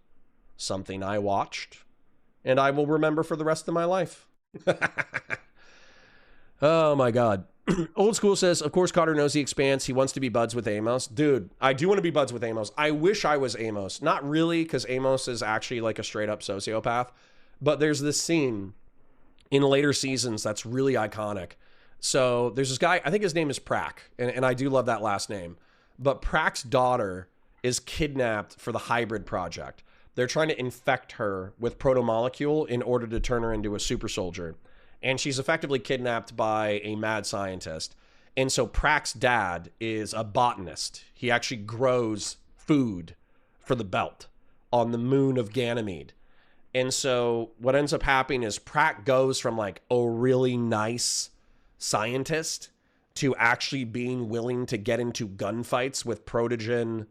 something I watched and I will remember for the rest of my life. Oh my God. Old School says, of course, Carter knows The Expanse. He wants to be buds with Amos. Dude, I do want to be buds with Amos. I wish I was Amos. Not really, because Amos is actually like a straight up sociopath. But there's this scene in later seasons that's really iconic. So there's this guy, I think his name is Prack, and I do love that last name. But Prack's daughter is kidnapped for the hybrid project. They're trying to infect her with protomolecule in order to turn her into a super soldier. And she's effectively kidnapped by a mad scientist. And so Prack's dad is a botanist. He actually grows food for the belt on the moon of Ganymede. And so what ends up happening is Prack goes from like a really nice scientist to actually being willing to get into gunfights with protogen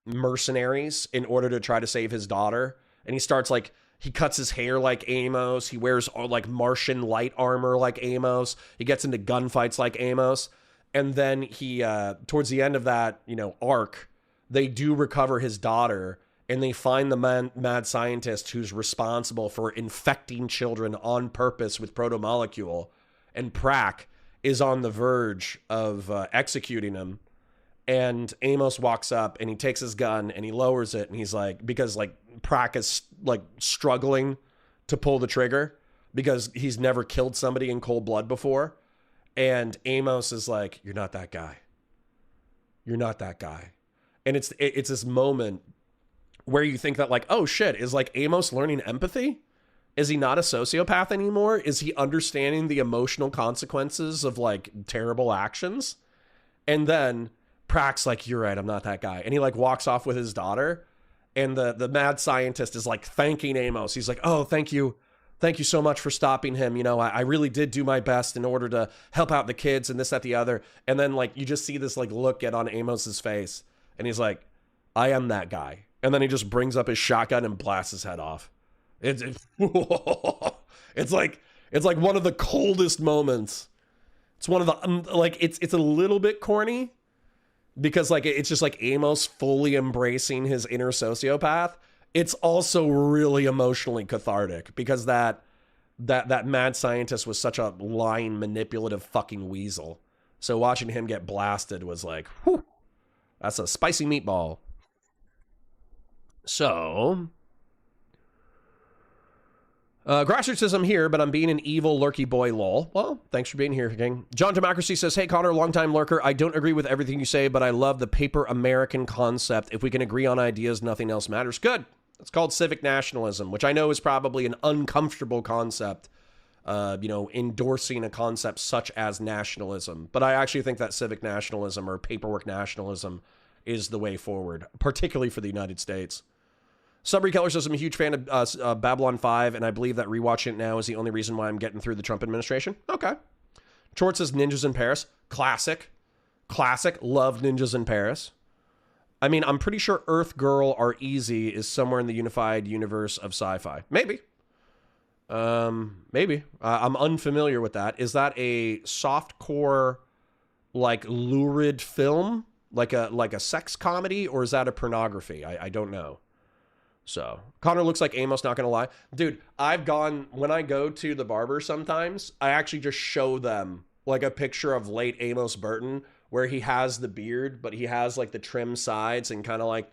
mercenaries in order to try to save his daughter. And he starts like, he cuts his hair like Amos. He wears like Martian light armor like Amos. He gets into gunfights like Amos. And then he, towards the end of that, arc, they do recover his daughter and they find the mad scientist who's responsible for infecting children on purpose with protomolecule. And Prack is on the verge of executing him. And Amos walks up and he takes his gun and he lowers it. And he's like, because like Prack is like struggling to pull the trigger because he's never killed somebody in cold blood before. And Amos is like, you're not that guy. You're not that guy. And it's this moment where you think that like, oh shit, is like Amos learning empathy? Is he not a sociopath anymore? Is he understanding the emotional consequences of like terrible actions? And then Prack's like, you're right, I'm not that guy. And he like walks off with his daughter. And the mad scientist is like thanking Amos. He's like, oh, thank you. Thank you so much for stopping him. I really did do my best in order to help out the kids and this, that, the other. And then like, you just see this like look get on Amos's face. And he's like, I am that guy. And then he just brings up his shotgun and blasts his head off. It's like one of the coldest moments. It's one of the, like, it's a little bit corny. Because like it's just like Amos fully embracing his inner sociopath. It's also really emotionally cathartic because that mad scientist was such a lying, manipulative fucking weasel. So watching him get blasted was like, whew, that's a spicy meatball. So Grassroots says, I'm here, but I'm being an evil lurky boy, lol. Well, thanks for being here, King. John Democracy says, hey, Connor, longtime lurker. I don't agree with everything you say, but I love the paper American concept. If we can agree on ideas, nothing else matters. Good. It's called civic nationalism, which I know is probably an uncomfortable concept, endorsing a concept such as nationalism. But I actually think that civic nationalism or paperwork nationalism is the way forward, particularly for the United States. Subry Keller says, I'm a huge fan of Babylon 5, and I believe that rewatching it now is the only reason why I'm getting through the Trump administration. Okay. Chort says, Ninjas in Paris. Classic. Love Ninjas in Paris. I mean, I'm pretty sure Earth Girl Are Easy is somewhere in the unified universe of sci-fi. Maybe. Maybe. I'm unfamiliar with that. Is that a softcore, like, lurid film? Like a sex comedy? Or is that a pornography? I don't know. So Connor looks like Amos, not gonna lie. Dude, when I go to the barber sometimes, I actually just show them like a picture of late Amos Burton where he has the beard, but he has like the trim sides and kind of like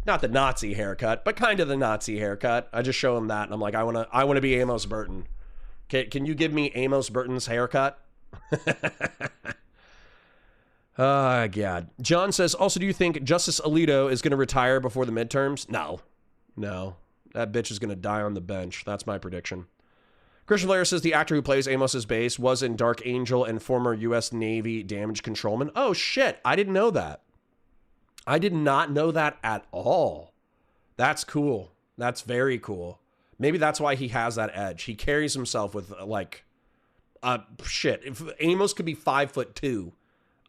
not the Nazi haircut, but kind of the Nazi haircut. I just show him that and I'm like, I wanna be Amos Burton. Can you give me Amos Burton's haircut? Oh, God. John says, also, do you think Justice Alito is going to retire before the midterms? No. That bitch is going to die on the bench. That's my prediction. Christian Blair says the actor who plays Amos's base was in Dark Angel and former U.S. Navy damage controlman. Oh, shit. I didn't know that. I did not know that at all. That's cool. That's very cool. Maybe that's why he has that edge. He carries himself with, like, shit. If Amos could be 5'2",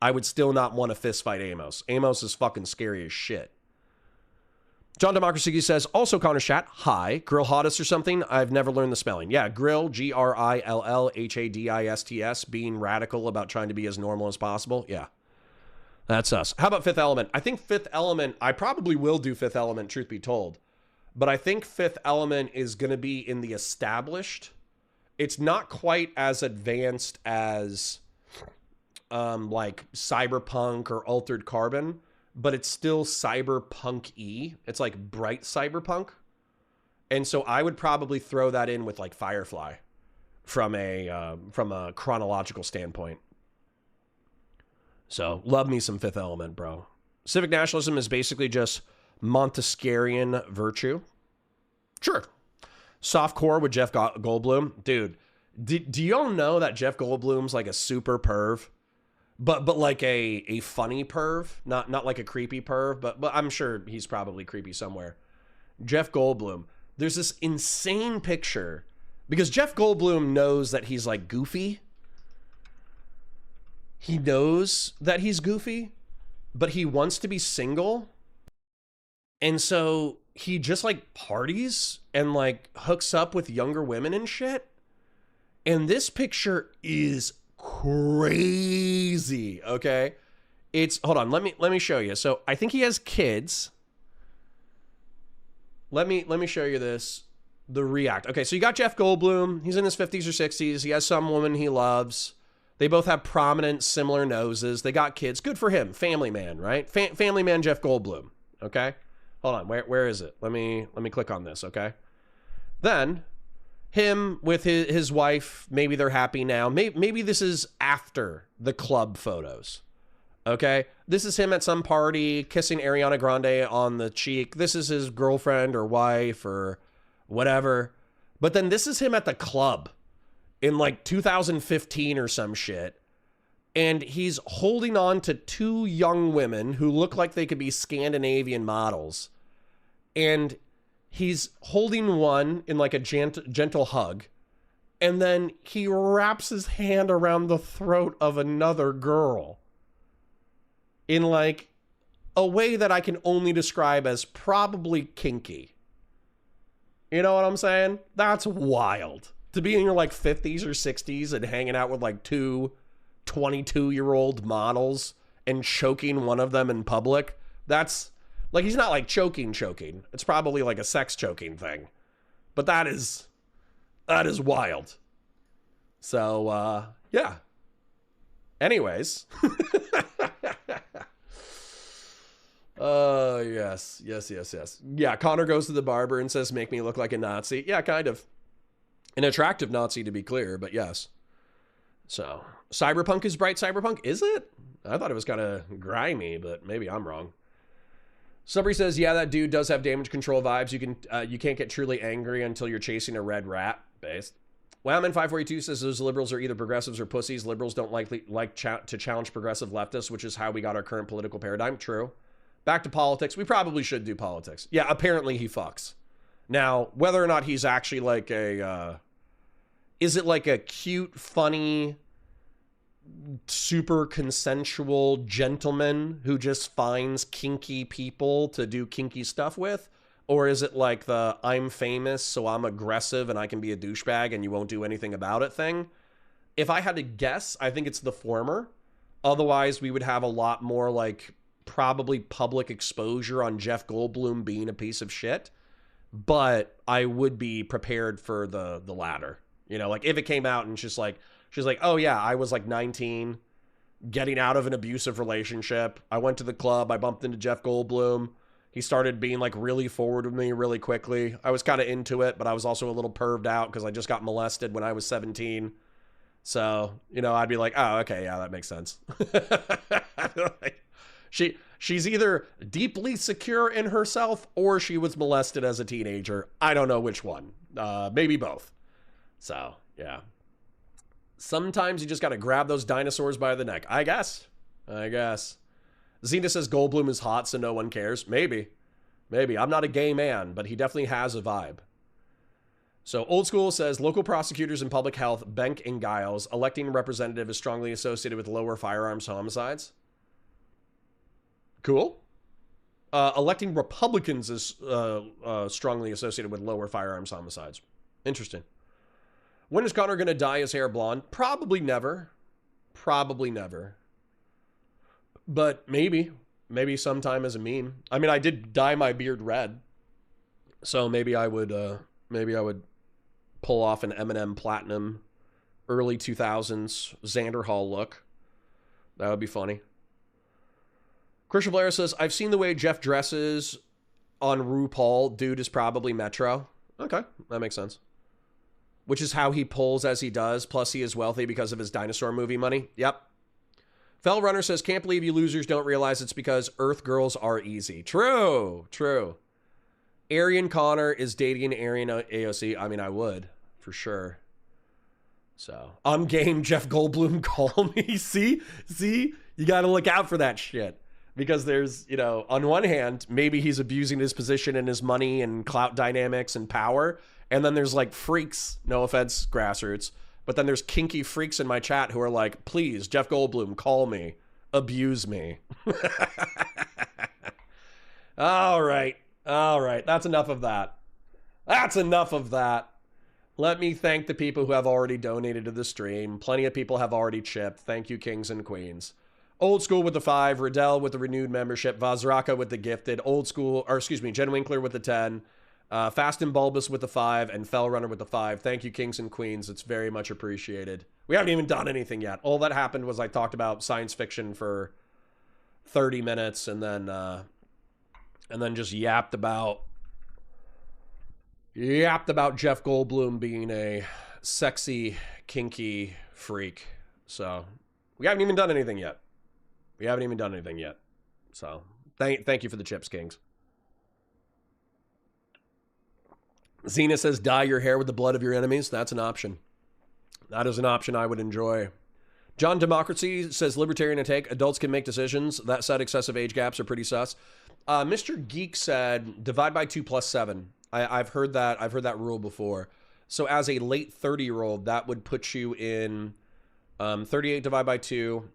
I would still not want to fist fight Amos. Amos is fucking scary as shit. John Democracy says, also Connor chat, hi, grill hottest or something? I've never learned the spelling. Yeah, grill, GRILLHADISTS, being radical about trying to be as normal as possible. Yeah, that's us. How about Fifth Element? I think Fifth Element, I probably will do Fifth Element, truth be told. But I think Fifth Element is going to be in the established. It's not quite as advanced as like Cyberpunk or Altered Carbon, but it's still cyberpunk-y. It's like bright cyberpunk. And so I would probably throw that in with like Firefly from a chronological standpoint. So love me some Fifth Element, bro. Civic nationalism is basically just Montesquieuian virtue. Sure. Softcore with Jeff Goldblum. Dude, do y'all know that Jeff Goldblum's like a super perv? But like a funny perv, not like a creepy perv, but I'm sure he's probably creepy somewhere. Jeff Goldblum. There's this insane picture because Jeff Goldblum knows that he's like goofy. He knows that he's goofy, but he wants to be single. And so he just like parties and like hooks up with younger women and shit. And this picture is crazy. Okay. Hold on. Let me show you. So I think he has kids. Let me show you this. The React. Okay. So you got Jeff Goldblum. He's in his 50s or 60s. He has some woman he loves. They both have prominent, similar noses. They got kids. Good for him. Family man, right? Family man Jeff Goldblum. Okay. Hold on. Where is it? Let me click on this. Okay. Then him with his wife, maybe they're happy now. Maybe this is after the club photos. Okay? This is him at some party kissing Ariana Grande on the cheek. This is his girlfriend or wife or whatever. But then this is him at the club in like 2015 or some shit. And he's holding on to two young women who look like they could be Scandinavian models. And he's holding one in like a gentle hug. And then he wraps his hand around the throat of another girl in like a way that I can only describe as probably kinky. You know what I'm saying? That's wild. To be in your like 50s or 60s and hanging out with like two 22-year-old models and choking one of them in public. That's like, he's not like choking. It's probably like a sex choking thing. But that is wild. So, yeah. Anyways. Yes. Yeah, Connor goes to the barber and says, make me look like a Nazi. Yeah, kind of. An attractive Nazi, to be clear, but yes. So, cyberpunk is bright cyberpunk? Is it? I thought it was kind of grimy, but maybe I'm wrong. Somebody says, yeah, that dude does have damage control vibes. You can't get truly angry until you're chasing a red rat. Based. Wowman542 says those liberals are either progressives or pussies. Liberals don't like to challenge progressive leftists, which is how we got our current political paradigm. True. Back to politics. We probably should do politics. Yeah, apparently he fucks. Now, whether or not he's actually like is it like a cute, funny, super consensual gentleman who just finds kinky people to do kinky stuff with? Or is it like the I'm famous, so I'm aggressive and I can be a douchebag and you won't do anything about it thing? If I had to guess, I think it's the former. Otherwise, we would have a lot more like probably public exposure on Jeff Goldblum being a piece of shit. but I would be prepared for the latter. You know, like if it came out and she's like, oh yeah, I was like 19, getting out of an abusive relationship. I went to the club. I bumped into Jeff Goldblum. He started being like really forward with me really quickly. I was kind of into it, but I was also a little perved out because I just got molested when I was 17. So, you know, I'd be like, oh, okay, yeah, that makes sense. She's either deeply secure in herself or she was molested as a teenager. I don't know which one. Maybe both. So, yeah. Sometimes you just got to grab those dinosaurs by the neck. I guess. Xena says Goldblum is hot, so no one cares. Maybe. I'm not a gay man, but he definitely has a vibe. So Old School says local prosecutors in public health, Benk and Giles, electing a representative is strongly associated with lower firearms homicides. Cool. Electing Republicans is strongly associated with lower firearms homicides. Interesting. When is Connor going to dye his hair blonde? Probably never. But maybe sometime as a meme. I mean, I did dye my beard red, so maybe I would pull off an Eminem Platinum early 2000s Xander Hall look. That would be funny. Christian Blair says, I've seen the way Jeff dresses on RuPaul. Dude is probably Metro. Okay, that makes sense. Which is how he pulls as he does. Plus, he is wealthy because of his dinosaur movie money. Yep. Fell Runner says, can't believe you losers don't realize it's because Earth girls are easy. True. Arian Connor is dating Arian AOC. I mean, I would, for sure. So, I'm game Jeff Goldblum, call me. See? You got to look out for that shit. Because there's, you know, on one hand, maybe he's abusing his position and his money and clout dynamics and power. And then there's like freaks, no offense, grassroots. But then there's kinky freaks in my chat who are like, please, Jeff Goldblum, call me. Abuse me. All right. That's enough of that. Let me thank the people who have already donated to the stream. Plenty of people have already chipped. Thank you, kings and queens. Old School with the 5, Riddell with the renewed membership, Vazraka with the gifted, Jen Winkler with the 10, Fast and Bulbous with the 5, and Fell Runner with the 5. Thank you, kings and queens. It's very much appreciated. We haven't even done anything yet. All that happened was I talked about science fiction for 30 minutes and then just yapped about Jeff Goldblum being a sexy, kinky freak. So we haven't even done anything yet. So thank you for the chips, kings. Xena says, dye your hair with the blood of your enemies. That's an option. That is an option I would enjoy. John Democracy says, libertarian take. Adults can make decisions. That said, excessive age gaps are pretty sus. Mr. Geek said, divide by 2 plus 7. I've heard that rule before. So as a late 30-year-old, that would put you in 38 divided by 2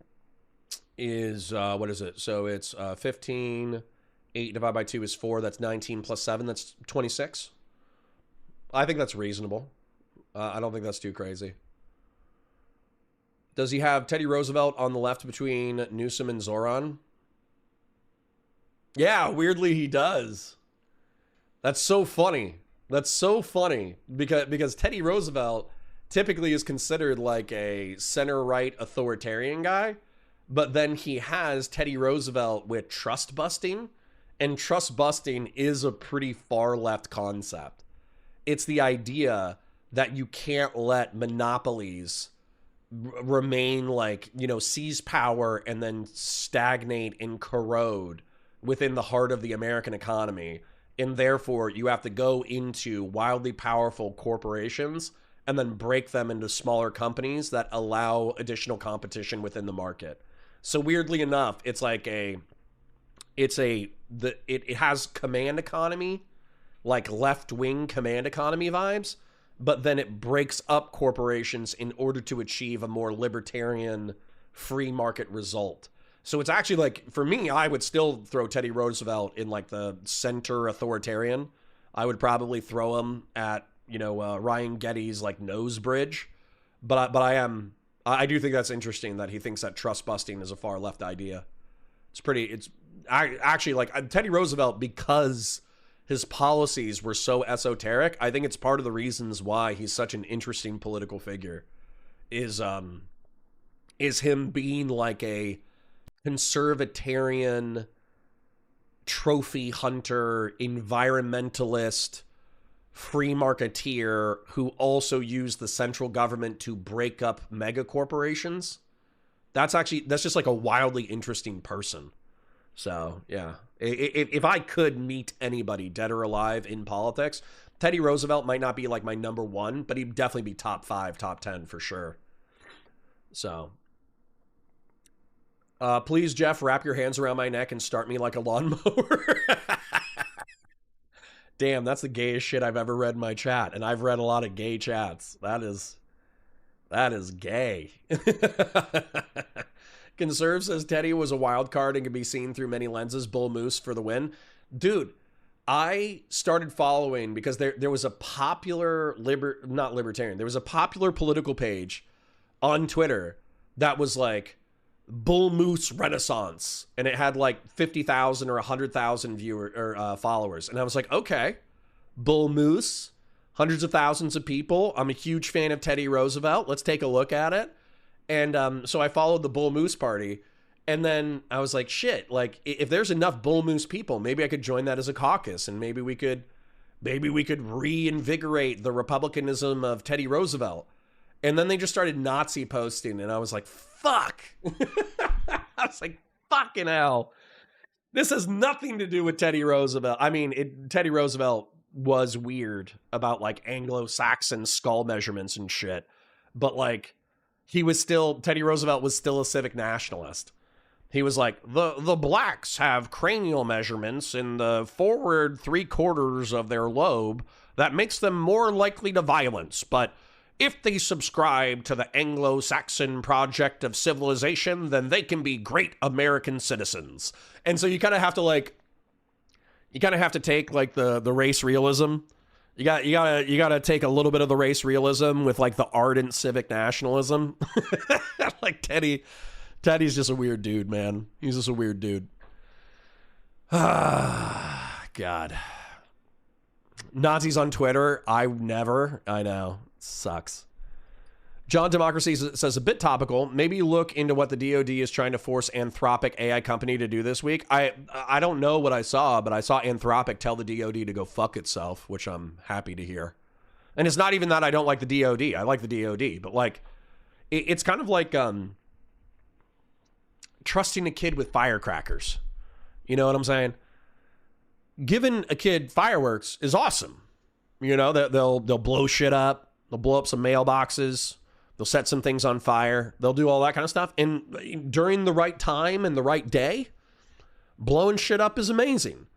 is, what is it? So it's 15. 8 divided by 2 is 4. That's 19 plus 7. That's 26. I think that's reasonable. I don't think that's too crazy. Does he have Teddy Roosevelt on the left between Newsom and Zoran? Yeah, weirdly he does. That's so funny. Because Teddy Roosevelt typically is considered like a center-right authoritarian guy, but then he has Teddy Roosevelt with trust busting, and trust busting is a pretty far-left concept. It's the idea that you can't let monopolies remain like, you know, seize power and then stagnate and corrode within the heart of the American economy. And therefore, you have to go into wildly powerful corporations and then break them into smaller companies that allow additional competition within the market. So weirdly enough, it's like it has command economy, like left-wing command economy vibes, but then it breaks up corporations in order to achieve a more libertarian free market result. So it's actually like, for me, I would still throw Teddy Roosevelt in like the center authoritarian. I would probably throw him at, you know, Ryan Geddie's like nose bridge. But I do think that's interesting that he thinks that trust busting is a far left idea. It's actually like Teddy Roosevelt, because his policies were so esoteric. I think it's part of the reasons why he's such an interesting political figure is him being like a conservatarian, trophy hunter, environmentalist, free marketeer who also used the central government to break up mega corporations. That's just like a wildly interesting person. So, yeah. If I could meet anybody, dead or alive, in politics, Teddy Roosevelt might not be like my number one, but he'd definitely be top 5, top 10 for sure. So, please, Jeff, wrap your hands around my neck and start me like a lawnmower. Damn, that's the gayest shit I've ever read in my chat, and I've read a lot of gay chats. That is gay. Conserve says Teddy was a wild card and can be seen through many lenses. Bull Moose for the win. Dude, I started following because there was a popular not libertarian. There was a popular political page on Twitter that was like Bull Moose Renaissance, and it had like 50,000 or 100,000 viewers or followers. And I was like, okay, Bull Moose, hundreds of thousands of people. I'm a huge fan of Teddy Roosevelt. Let's take a look at it. And so I followed the Bull Moose party, and then I was like, shit, like if there's enough Bull Moose people, maybe I could join that as a caucus, and maybe we could reinvigorate the republicanism of Teddy Roosevelt. And then they just started Nazi posting, and I was like, fuck. I was like, fucking hell. This has nothing to do with Teddy Roosevelt. I mean, Teddy Roosevelt was weird about like Anglo-Saxon skull measurements and shit, but like, Teddy Roosevelt was still a civic nationalist. He was like, the blacks have cranial measurements in the forward 3/4 of their lobe that makes them more likely to violence. But if they subscribe to the Anglo-Saxon project of civilization, then they can be great American citizens. And so you kind of have to take like the race realism. You gotta take a little bit of the race realism with like the ardent civic nationalism. Like Teddy's just a weird dude, man. He's just a weird dude. Ah, God. Nazis on Twitter. I know. Sucks. John Democracy says, a bit topical. Maybe look into what the DoD is trying to force Anthropic AI company to do this week. I don't know what I saw, but I saw Anthropic tell the DoD to go fuck itself, which I'm happy to hear. And it's not even that I don't like the DoD. I like the DoD, but like, it's kind of like trusting a kid with firecrackers. You know what I'm saying? Giving a kid fireworks is awesome. You know, they'll blow shit up. They'll blow up some mailboxes. They'll set some things on fire. They'll do all that kind of stuff. And during the right time and the right day, blowing shit up is amazing.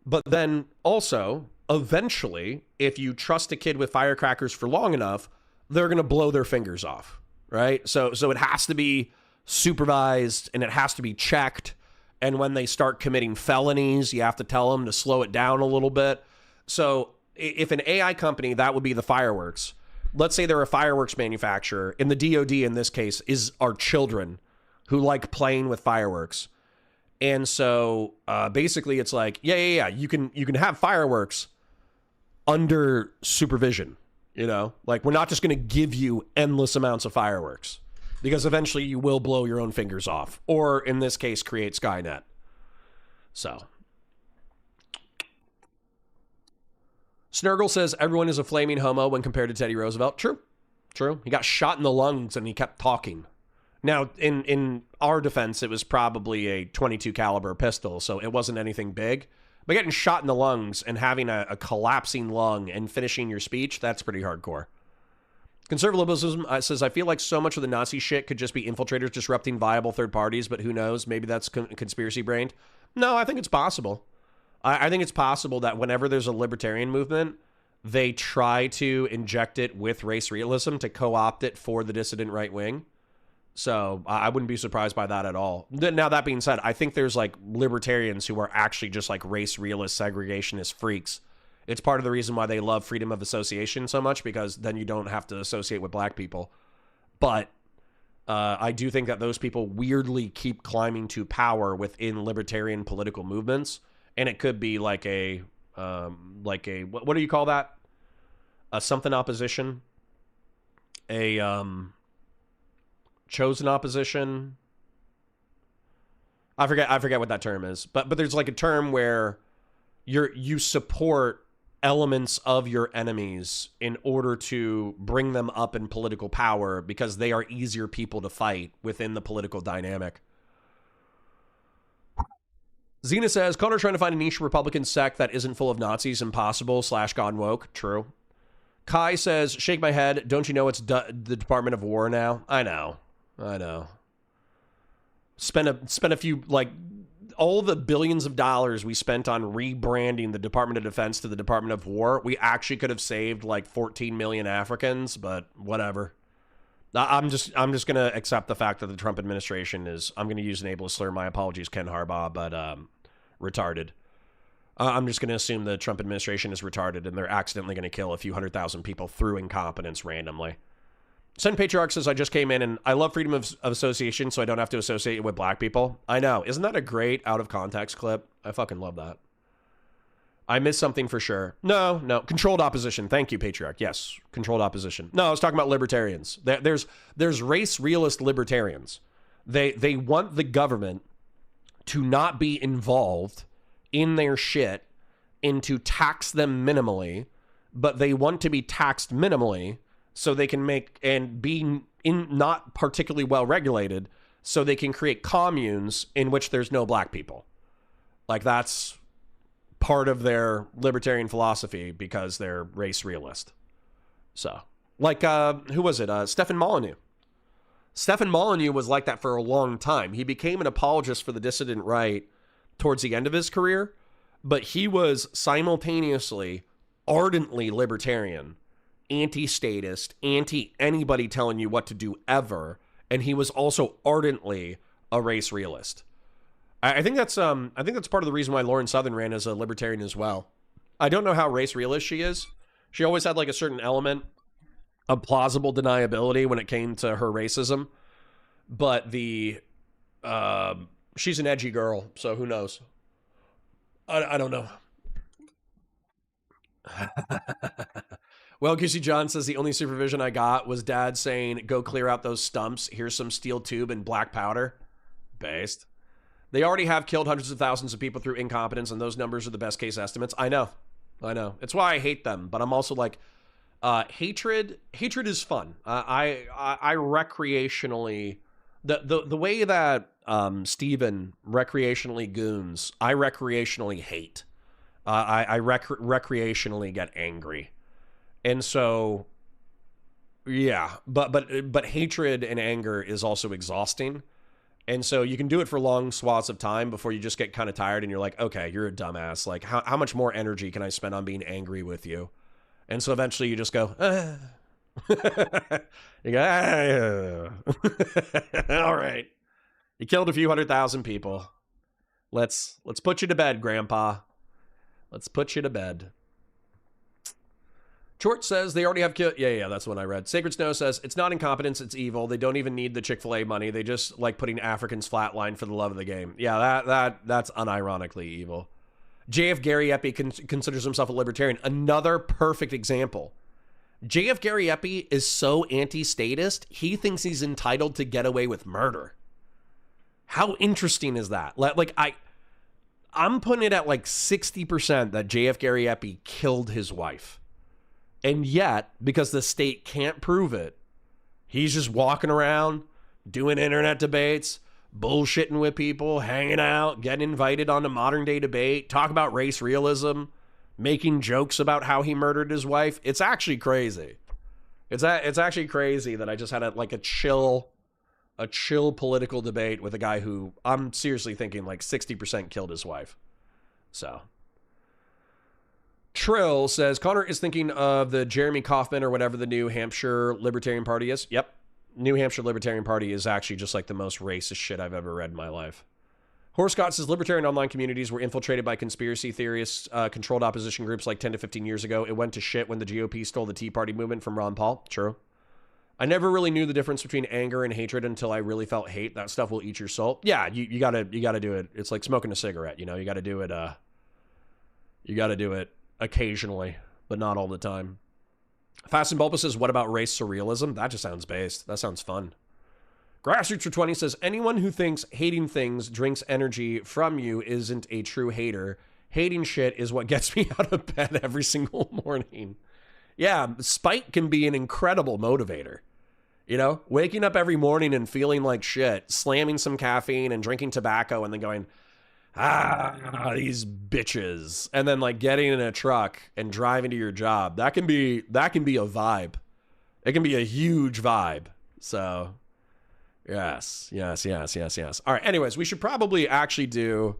But then also, eventually, if you trust a kid with firecrackers for long enough, they're going to blow their fingers off, right? So it has to be supervised and it has to be checked. And when they start committing felonies, you have to tell them to slow it down a little bit. So if an AI company, that would be the fireworks. Let's say they're a fireworks manufacturer, and the DoD in this case are children who like playing with fireworks. And so basically it's like, yeah, you can have fireworks under supervision, you know? Like, we're not just going to give you endless amounts of fireworks, because eventually you will blow your own fingers off, or in this case, create Skynet. So Snurgle says everyone is a flaming homo when compared to Teddy Roosevelt. True. He got shot in the lungs and he kept talking. Now, in our defense, it was probably a .22 caliber pistol, so it wasn't anything big. But getting shot in the lungs and having a collapsing lung and finishing your speech, that's pretty hardcore. Conservatism says, I feel like so much of the Nazi shit could just be infiltrators disrupting viable third parties, but who knows? Maybe that's conspiracy brained. No, I think it's possible. I think it's possible that whenever there's a libertarian movement, they try to inject it with race realism to co-opt it for the dissident right wing. So I wouldn't be surprised by that at all. Now, that being said, I think there's like libertarians who are actually just like race realist segregationist freaks. It's part of the reason why they love freedom of association so much, because then you don't have to associate with black people. But I do think that those people weirdly keep climbing to power within libertarian political movements. And it could be like a like a, what do you call that? A something opposition, a chosen opposition. I forget what that term is, but there's like a term where you support elements of your enemies in order to bring them up in political power because they are easier people to fight within the political dynamic. Xena says, Connor trying to find a niche Republican sect that isn't full of Nazis. Impossible / gone woke. True. Kai says, shake my head. Don't you know it's the Department of War now? I know. Spent a few, like, all the billions of dollars we spent on rebranding the Department of Defense to the Department of War. We actually could have saved like 14 million Africans, but whatever. I'm just going to accept the fact that the Trump administration is, I'm going to use an ableist slur. My apologies, Ken Harbaugh, but retarded. I'm just going to assume the Trump administration is retarded and they're accidentally going to kill a few 100,000 people through incompetence randomly. Sun Patriarch says, I just came in and I love freedom of association, so I don't have to associate it with black people. I know. Isn't that a great out of context clip? I fucking love that. I missed something for sure. No. Controlled opposition. Thank you, Patriarch. Yes. Controlled opposition. No, I was talking about libertarians. There's race realist libertarians. They want the government to not be involved in their shit and to tax them minimally, but they want to be taxed minimally so they can make and be not particularly well regulated so they can create communes in which there's no black people. Like, that's part of their libertarian philosophy because they're race realist. So, like, who was it? Stefan Molyneux. Stefan Molyneux was like that for a long time. He became an apologist for the dissident right towards the end of his career, but he was simultaneously ardently libertarian, anti-statist, anti-anybody telling you what to do ever, and he was also ardently a race realist. I think that's part of the reason why Lauren Southern ran as a libertarian as well. I don't know how race realist she is. She always had like a certain element of plausible deniability when it came to her racism, but she's an edgy girl, so who knows? I don't know. Well, Kissy John says the only supervision I got was dad saying, go clear out those stumps. Here's some steel tube and black powder. Based. They already have killed hundreds of thousands of people through incompetence, and those numbers are the best case estimates. I know. It's why I hate them, but I'm also like, hatred is fun. I recreationally, the way that Steven recreationally goons, I recreationally hate. I recreationally get angry. And so, yeah, but hatred and anger is also exhausting. And so you can do it for long swaths of time before you just get kind of tired and you're like, okay, you're a dumbass. Like, how much more energy can I spend on being angry with you? And so eventually you just go, you go, all right. You killed a few 100,000 people. Let's put you to bed, Grandpa. Let's put you to bed. Chort says they already have killed. Yeah, that's the one I read. Sacred Snow says it's not incompetence, it's evil. They don't even need the Chick-fil-A money. They just like putting Africans flatline for the love of the game. Yeah, that's unironically evil. JF Gary Epi considers himself a libertarian. Another perfect example. JF Gary Epi is so anti-statist, he thinks he's entitled to get away with murder. How interesting is that? Like, I'm putting it at like 60% that JF Gary Epi killed his wife. And yet, because the state can't prove it, he's just walking around, doing internet debates, bullshitting with people, hanging out, getting invited on a modern day debate, talk about race realism, making jokes about how he murdered his wife. It's actually crazy. It's actually crazy that I just had a chill political debate with a guy who I'm seriously thinking like 60% killed his wife. So Trill says, Connor is thinking of the Jeremy Kauffman or whatever the New Hampshire Libertarian Party is. Yep. New Hampshire Libertarian Party is actually just like the most racist shit I've ever read in my life. Horst Scott says, libertarian online communities were infiltrated by conspiracy theorists, controlled opposition groups like 10 to 15 years ago. It went to shit when the GOP stole the Tea Party movement from Ron Paul. True. I never really knew the difference between anger and hatred until I really felt hate. That stuff will eat your soul. Yeah, you gotta do it. It's like smoking a cigarette, you know, you gotta do it You got to do it occasionally, but not all the time. Fast and Bulbous says, what about race surrealism? That just sounds based. That sounds fun. Grassroots for 20 says, anyone who thinks hating things drinks energy from you isn't a true hater. Hating shit is what gets me out of bed every single morning. Yeah, spite can be an incredible motivator. You know, waking up every morning and feeling like shit, slamming some caffeine and drinking tobacco and then going, these bitches. And then like getting in a truck and driving to your job. That can be a vibe. It can be a huge vibe. So yes. All right. Anyways, we should probably actually do,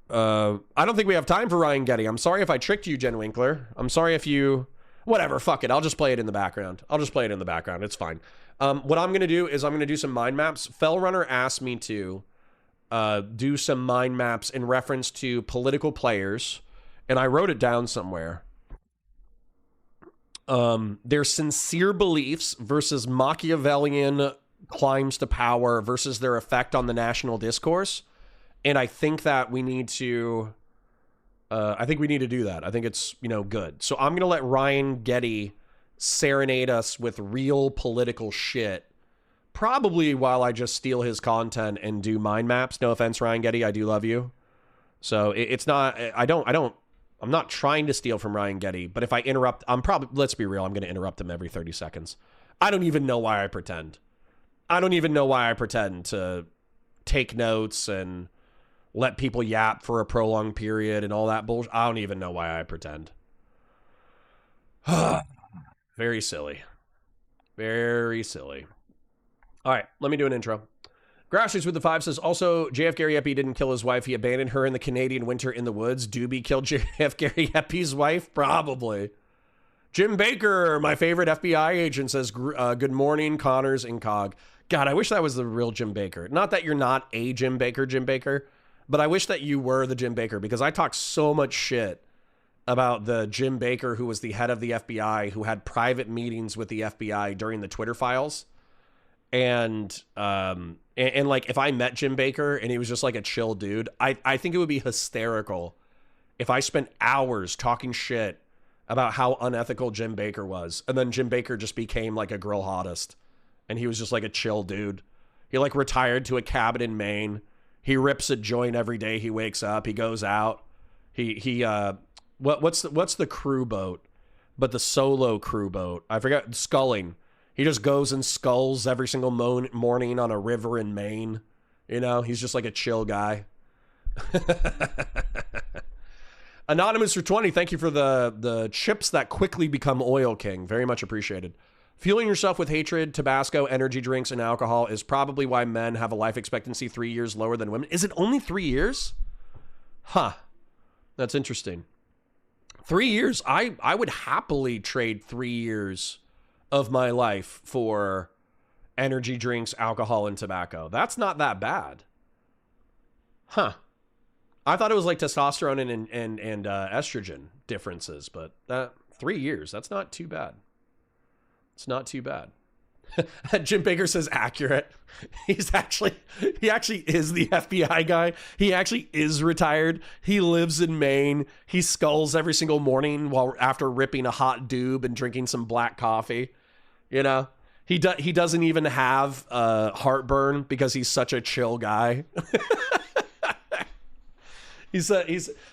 I don't think we have time for Ryan Geddie. I'm sorry if I tricked you, Jen Winkler. I'm sorry if you, whatever, fuck it. I'll just play it in the background. It's fine. What I'm going to do is I'm going to do some mind maps. Fellrunner asked me to do some mind maps in reference to political players, and I wrote it down somewhere. Their sincere beliefs versus Machiavellian climbs to power versus their effect on the national discourse. And I think that we need to do that. I think it's, good. So I'm going to let Ryan Geddie serenade us with real political shit, probably while I just steal his content and do mind maps. No offense, Ryan Geddie. I do love you. So it's not, I'm not trying to steal from Ryan Geddie, but if I interrupt, let's be real, I'm going to interrupt him every 30 seconds. I don't even know why I pretend to take notes and let people yap for a prolonged period and all that bullshit. I don't even know why I pretend. Very silly. Very silly. All right, let me do an intro. Grassroots with the 5 says, also, JF Gary Epi didn't kill his wife. He abandoned her in the Canadian winter in the woods. Doobie killed JF Gary Epi's wife? Probably. Jim Baker, my favorite FBI agent, says, good morning, Connors and Cog. God, I wish that was the real Jim Baker. Not that you're not a Jim Baker, but I wish that you were the Jim Baker, because I talk so much shit about the Jim Baker who was the head of the FBI, who had private meetings with the FBI during the Twitter files. And like, if I met Jim Baker and he was just like a chill dude, I think it would be hysterical if I spent hours talking shit about how unethical Jim Baker was. And then Jim Baker just became like a girl hottest. And he was just like a chill dude. He like retired to a cabin in Maine. He rips a joint every day he wakes up. He goes out. What's the crew boat? But the solo crew boat. I forgot. Sculling. He just goes and sculls every single morning on a river in Maine. He's just like a chill guy. Anonymous for 20, thank you for the chips that quickly become oil, King. Very much appreciated. Fueling yourself with hatred, Tabasco, energy drinks, and alcohol is probably why men have a life expectancy 3 years lower than women. Is it only 3 years? Huh. That's interesting. 3 years. I would happily trade 3 years of my life for energy drinks, alcohol, and tobacco. That's not that bad. Huh. I thought it was like testosterone and estrogen differences, but 3 years, that's not too bad. It's not too bad. Jim Baker says accurate. He actually is the FBI guy. He actually is retired. He lives in Maine. He sculls every single morning after ripping a hot doob and drinking some black coffee. He doesn't even have heartburn because he's such a chill guy.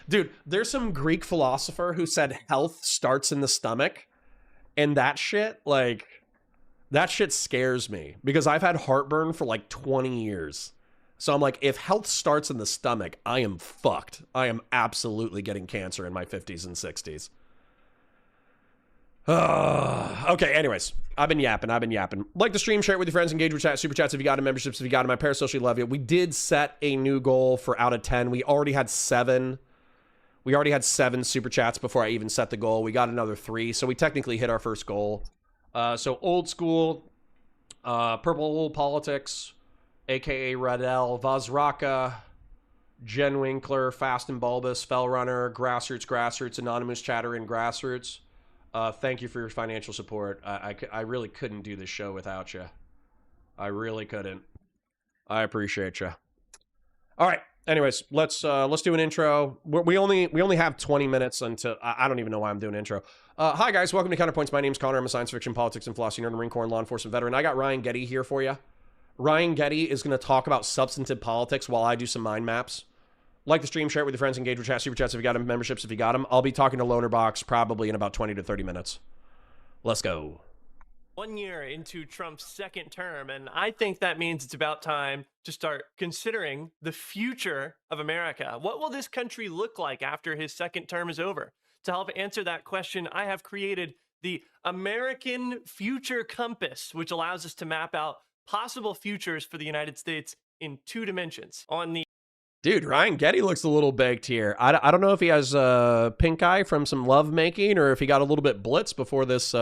Dude, there's some Greek philosopher who said health starts in the stomach. And that shit scares me because I've had heartburn for like 20 years. So I'm like, if health starts in the stomach, I am fucked. I am absolutely getting cancer in my 50s and 60s. Okay, anyways, I've been yapping. Like the stream, share it with your friends, engage with chat, super chats if you got it, memberships if you got it, my parasocially love you. We did set a new goal for out of 10. We already had 7 super chats before I even set the goal. We got another 3, so we technically hit our first goal. So old school, Purple Politics, aka Radel, Vazraka, Jen Winkler, Fast and Bulbous, Fellrunner, Grassroots, Anonymous Chatter, and Grassroots. Thank you for your financial support. I really couldn't do this show without you. I really couldn't. I appreciate you. All right. Anyways, let's do an intro. We only have 20 minutes until I don't even know why I'm doing an intro. Hi guys, welcome to Counterpoints. My name's Connor. I'm a science fiction, politics, and philosophy nerd, Marine Corps, and law enforcement veteran. I got Ryan Geddie here for you. Ryan Geddie is going to talk about substantive politics while I do some mind maps. Like the stream, share it with your friends, engage with chat, super chats if you got them, memberships if you got them. I'll be talking to Lonerbox probably in about 20 to 30 minutes. Let's go. 1 year into Trump's second term, and I think that means it's about time to start considering the future of America. What will this country look like after his second term is over? To help answer that question, I have created the American Future Compass, which allows us to map out possible futures for the United States in 2 dimensions. On the Dude, Ryan Geddie looks a little baked here. I don't know if he has pink eye from some love making or if he got a little bit blitzed before this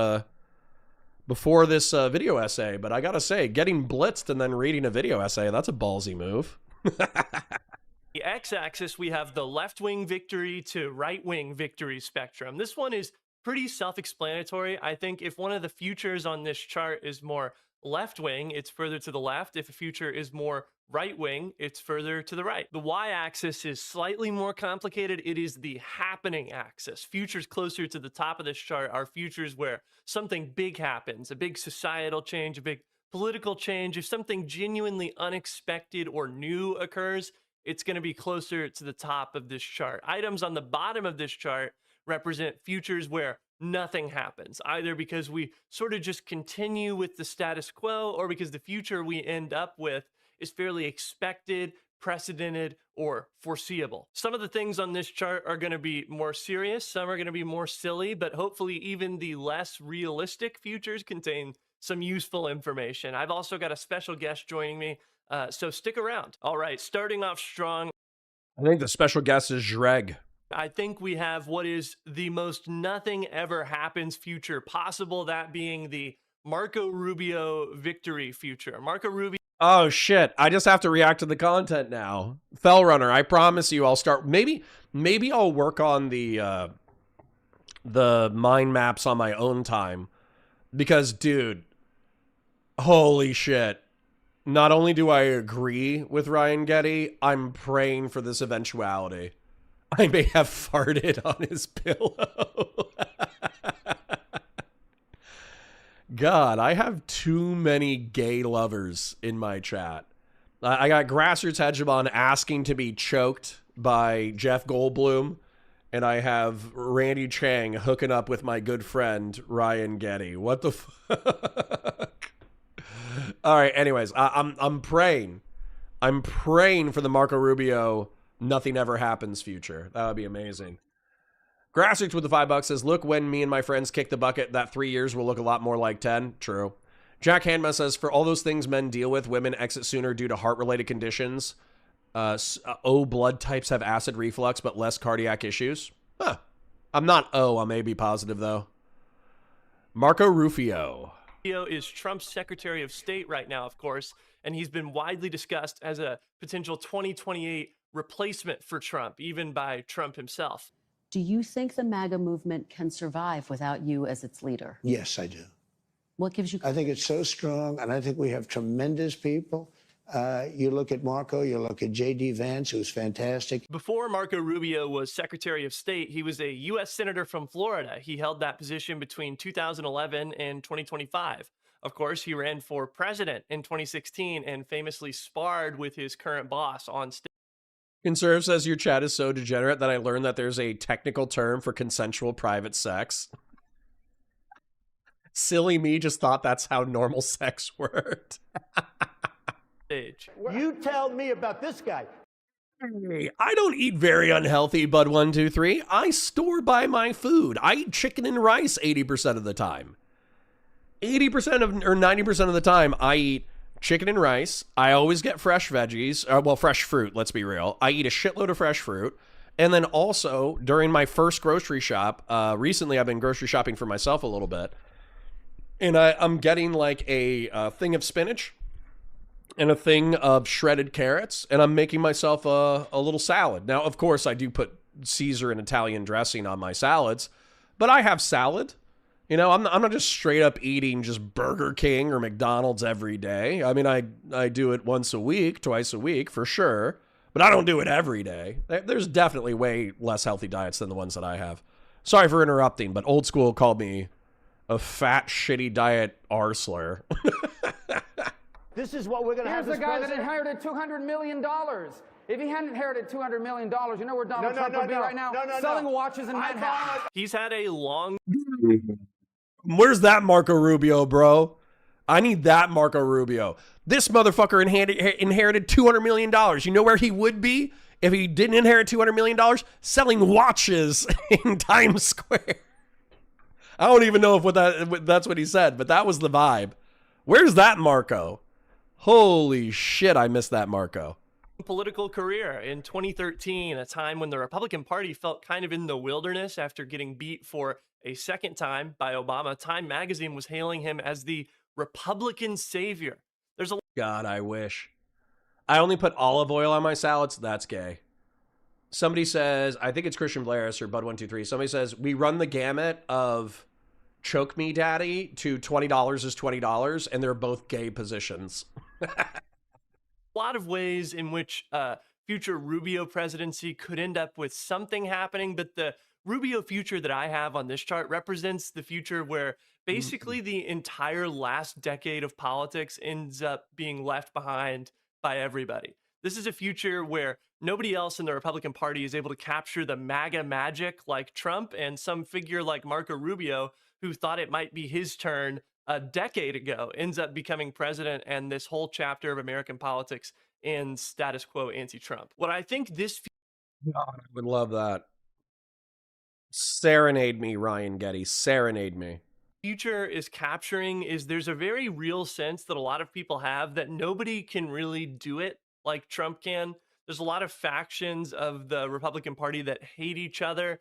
video essay. But I gotta say, getting blitzed and then reading a video essay, that's a ballsy move. The x-axis, we have the left-wing victory to right-wing victory spectrum. This one is pretty self-explanatory. I think if one of the futures on this chart is more left-wing, it's further to the left. If a future is more right-wing, it's further to the right. The y-axis is slightly more complicated. It is the happening axis. Futures closer to the top of this chart are futures where something big happens, a big societal change, a big political change. If something genuinely unexpected or new occurs, it's going to be closer to the top of this chart. Items on the bottom of this chart represent futures where nothing happens, either because we sort of just continue with the status quo or because the future we end up with is fairly expected, precedented, or foreseeable. Some of the things on this chart are going to be more serious, some are going to be more silly, but hopefully even the less realistic futures contain some useful information. I've also got a special guest joining me, so stick around. All right, starting off strong. I think the special guest is Dreg. I think we have what is the most nothing ever happens future possible, that being the Marco Rubio victory future. Marco Rubio. Oh shit, I just have to react to the content now. Fellrunner, I promise you I'll start, maybe I'll work on the mind maps on my own time. Because dude, holy shit. Not only do I agree with Ryan Geddie, I'm praying for this eventuality. I may have farted on his pillow. God, I have too many gay lovers in my chat. I got Grassroots Hegemon asking to be choked by Jeff Goldblum, and I have Randy Chang hooking up with my good friend Ryan Geddie. What the fuck? All right, anyways, I'm praying. I'm praying for the Marco Rubio nothing ever happens future. That would be amazing. Grassroots with the $5 says, look, when me and my friends kick the bucket, that 3 years will look a lot more like 10. True. Jack Hanma says, for all those things men deal with, women exit sooner due to heart-related conditions. O blood types have acid reflux, but less cardiac issues. Huh. I'm not O. I'm AB positive, though. Marco Rufio. Rubio is Trump's Secretary of State right now, of course, and he's been widely discussed as a potential 2028 replacement for Trump, even by Trump himself. Do you think the MAGA movement can survive without you as its leader? Yes, I do. What gives you? I think it's so strong, and I think we have tremendous people. You look at Marco, you look at J.D. Vance, who's fantastic. Before Marco Rubio was Secretary of State, he was a U.S. Senator from Florida. He held that position between 2011 and 2025. Of course, he ran for president in 2016 and famously sparred with his current boss on stage. Conserve says your chat is so degenerate that I learned that there's a technical term for consensual private sex. Silly me just thought that's how normal sex worked. You tell me about this guy. Hey, I don't eat very unhealthy, Bud123. I store by my food. I eat chicken and rice 80% of the time. 80% of, or 90% of the time, I eat chicken and rice. I always get fresh veggies. Well, fresh fruit, let's be real. I eat a shitload of fresh fruit. And then also, during my first grocery shop, recently I've been grocery shopping for myself a little bit. And I'm getting like a thing of spinach and a thing of shredded carrots. And I'm making myself a little salad. Now, of course, I do put Caesar and Italian dressing on my salads. But I have salad. You know, I'm not just straight up eating just Burger King or McDonald's every day. I mean, I do it once a week, twice a week for sure. But I don't do it every day. There's definitely way less healthy diets than the ones that I have. Sorry for interrupting, but old school called me a fat, shitty diet arsler. This is what we're going to have. Here's the guy that inherited $200 million. If he hadn't inherited $200 million, you know where Donald Trump would be right now? Selling watches in Manhattan. He's had a long... Where's that Marco Rubio, bro? I need that Marco Rubio. This motherfucker inherited $200 million. You know where he would be if he didn't inherit $200 million? Selling watches in Times Square. I don't even know if that's what he said, but that was the vibe. Where's that Marco? Holy shit, I missed that Marco. Political career in 2013, a time when the Republican Party felt kind of in the wilderness after getting beat for a second time by Obama. Time magazine was hailing him as the Republican savior. There's a God, I wish. I only put olive oil on my salads. That's gay. Somebody says, I think it's Christian Blairis or Bud123. Somebody says, we run the gamut of choke me daddy to $20 is $20, and they're both gay positions. lot of ways in which future Rubio presidency could end up with something happening, but the Rubio future that I have on this chart represents the future where basically the entire last decade of politics ends up being left behind by everybody. This is a future where nobody else in the Republican Party is able to capture the MAGA magic like Trump, and some figure like Marco Rubio, who thought it might be his turn a decade ago, ends up becoming president, and this whole chapter of American politics in status quo anti-Trump. What I think this... God, I would love that. Serenade me, Ryan Geddie. Serenade me. Future is capturing is there's a very real sense that a lot of people have that nobody can really do it like Trump can. There's a lot of factions of the Republican Party that hate each other.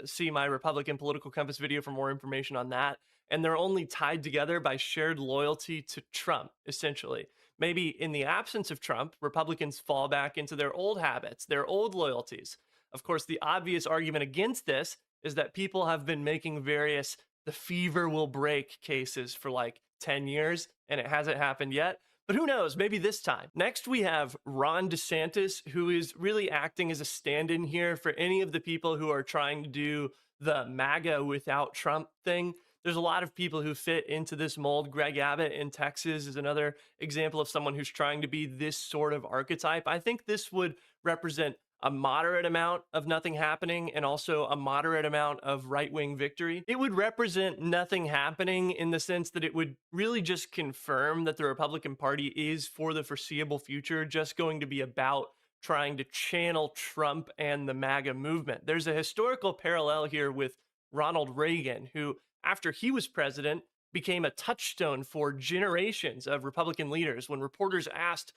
See my Republican Political Compass video for more information on that. And they're only tied together by shared loyalty to Trump, essentially. Maybe in the absence of Trump, Republicans fall back into their old habits, their old loyalties. Of course, the obvious argument against this is that people have been making various the fever will break cases for like 10 years, and it hasn't happened yet. But who knows, maybe this time. Next, we have Ron DeSantis, who is really acting as a stand-in here for any of the people who are trying to do the MAGA without Trump thing. There's a lot of people who fit into this mold. Greg Abbott in Texas is another example of someone who's trying to be this sort of archetype. I think this would represent a moderate amount of nothing happening and also a moderate amount of right-wing victory. It would represent nothing happening in the sense that it would really just confirm that the Republican Party is, for the foreseeable future, just going to be about trying to channel Trump and the MAGA movement. There's a historical parallel here with Ronald Reagan, who, after he was president, became a touchstone for generations of Republican leaders. When reporters asked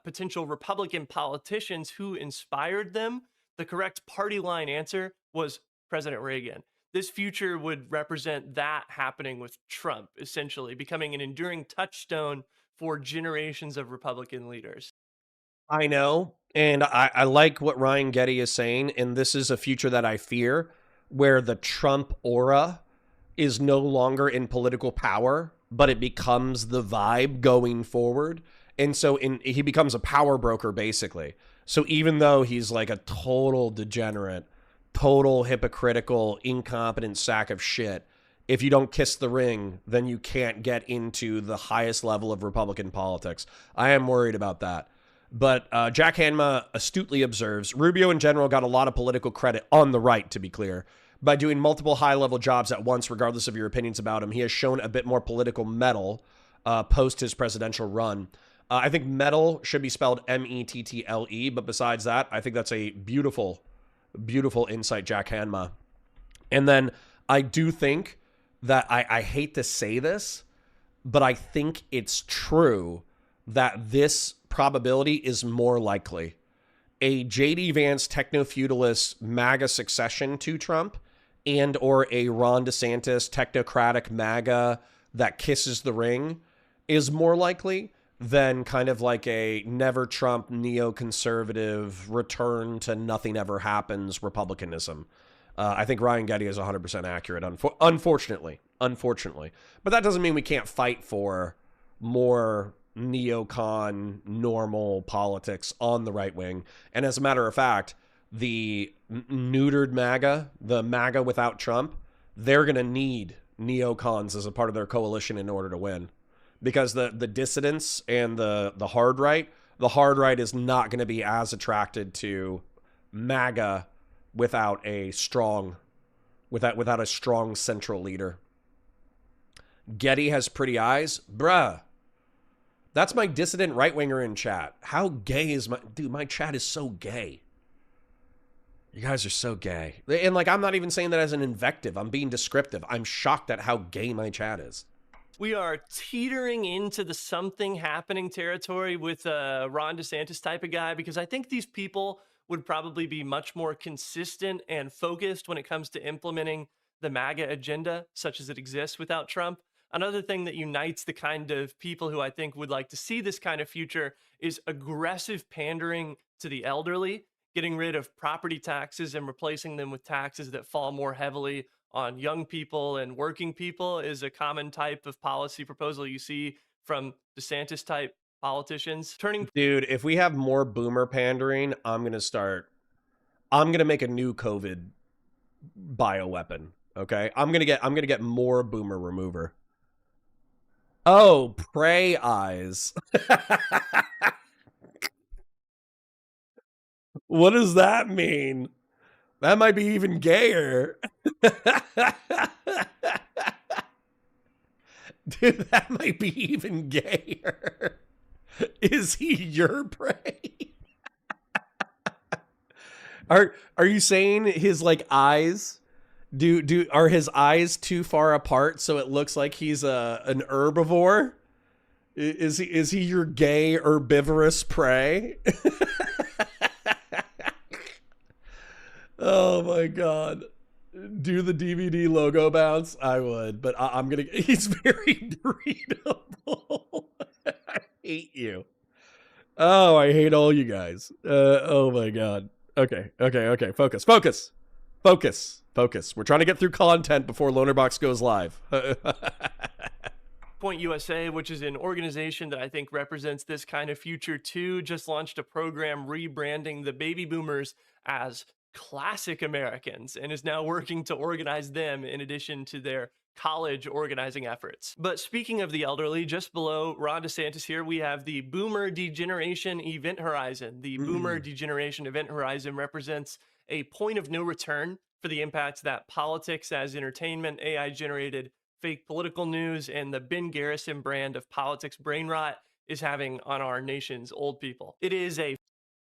potential Republican politicians who inspired them, the correct party line answer was President Reagan. This future would represent that happening with Trump, essentially becoming an enduring touchstone for generations of Republican leaders. I know, and I like what Ryan Geddie is saying, and this is a future that I fear, where the Trump aura is no longer in political power, but it becomes the vibe going forward. And so he becomes a power broker, basically. So even though he's like a total degenerate, total hypocritical, incompetent sack of shit, if you don't kiss the ring, then you can't get into the highest level of Republican politics. I am worried about that. But Jack Hanma astutely observes, Rubio in general got a lot of political credit on the right, to be clear, by doing multiple high-level jobs at once, regardless of your opinions about him. He has shown a bit more political mettle post his presidential run. I think metal should be spelled M-E-T-T-L-E, but besides that, I think that's a beautiful, beautiful insight, Jack Hanma. And then I do think that, I hate to say this, but I think it's true that this probability is more likely. A J.D. Vance techno-feudalist MAGA succession to Trump and or a Ron DeSantis technocratic MAGA that kisses the ring is more likely than kind of like a never Trump neoconservative return to nothing ever happens republicanism. I think Ryan Geddie is 100% accurate, unfortunately. But that doesn't mean we can't fight for more neocon normal politics on the right wing. And as a matter of fact, the neutered MAGA, the MAGA without Trump, they're going to need neocons as a part of their coalition in order to win. Because the dissidents and the hard right is not going to be as attracted to MAGA without a strong central leader. Geddie has pretty eyes. Bruh. That's my dissident right-winger in chat. How gay is my... Dude, my chat is so gay. You guys are so gay. And, like, I'm not even saying that as an invective. I'm being descriptive. I'm shocked at how gay my chat is. We are teetering into the something happening territory with a Ron DeSantis type of guy, because I think these people would probably be much more consistent and focused when it comes to implementing the MAGA agenda, such as it exists without Trump. Another thing that unites the kind of people who I think would like to see this kind of future is aggressive pandering to the elderly, getting rid of property taxes and replacing them with taxes that fall more heavily on young people and working people is a common type of policy proposal you see from DeSantis type politicians. Dude, if we have more boomer pandering, I'm going to make a new COVID bioweapon. Okay. I'm going to get more boomer remover. Oh, prey eyes. What does that mean? That might be even gayer. Dude, that might be even gayer. Is he your prey? Are you saying his like eyes are his eyes too far apart so it looks like he's an herbivore? Is he your gay herbivorous prey? Oh my god. Do the DVD logo bounce? I would, but I'm gonna... He's very readable. I hate you. Oh, I hate all you guys. Oh my god. Okay. Focus. We're trying to get through content before Lonerbox goes live. Point USA, which is an organization that I think represents this kind of future too, just launched a program rebranding the baby boomers as classic Americans and is now working to organize them in addition to their college organizing efforts. But speaking of the elderly, just below Ron DeSantis here, we have the Boomer Degeneration Event Horizon. The Boomer Degeneration Event Horizon represents a point of no return for the impact that politics as entertainment, AI-generated fake political news, and the Ben Garrison brand of politics brain rot is having on our nation's old people. It is a...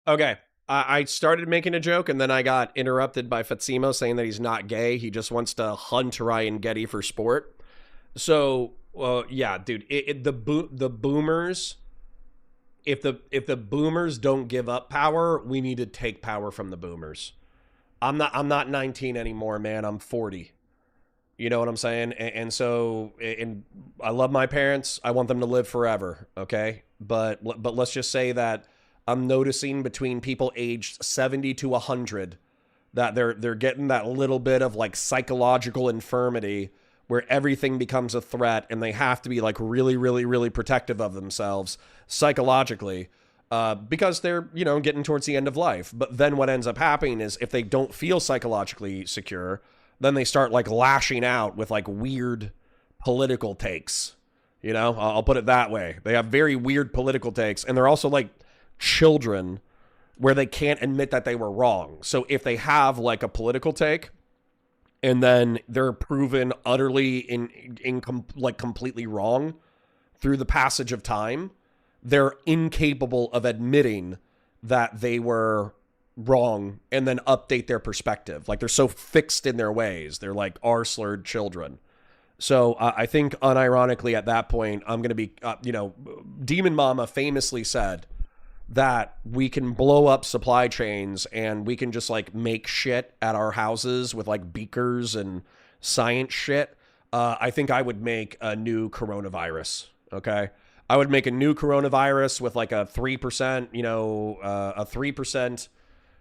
Okay. I started making a joke, and then I got interrupted by Fatsimo saying that he's not gay. He just wants to hunt Ryan Geddie for sport. So, yeah, dude, the boomers, if the boomers don't give up power, we need to take power from the boomers. I'm not 19 anymore, man. I'm 40. You know what I'm saying? And so I love my parents. I want them to live forever. Okay. But let's just say that I'm noticing between people aged 70 to 100 that they're getting that little bit of like psychological infirmity where everything becomes a threat and they have to be like really, really, really protective of themselves psychologically because they're, you know, getting towards the end of life. But then what ends up happening is if they don't feel psychologically secure, then they start like lashing out with like weird political takes. You know, I'll put it that way. They have very weird political takes, and they're also like children where they can't admit that they were wrong. So if they have like a political take and then they're proven utterly completely wrong through the passage of time, they're incapable of admitting that they were wrong and then update their perspective. Like they're so fixed in their ways. They're like R-slurred children. So I think unironically at that point, I'm going to be, Demon Mama famously said that we can blow up supply chains and we can just like make shit at our houses with like beakers and science shit. I think I would make a new coronavirus. Okay. I would make a new coronavirus with like a 3%, a 3%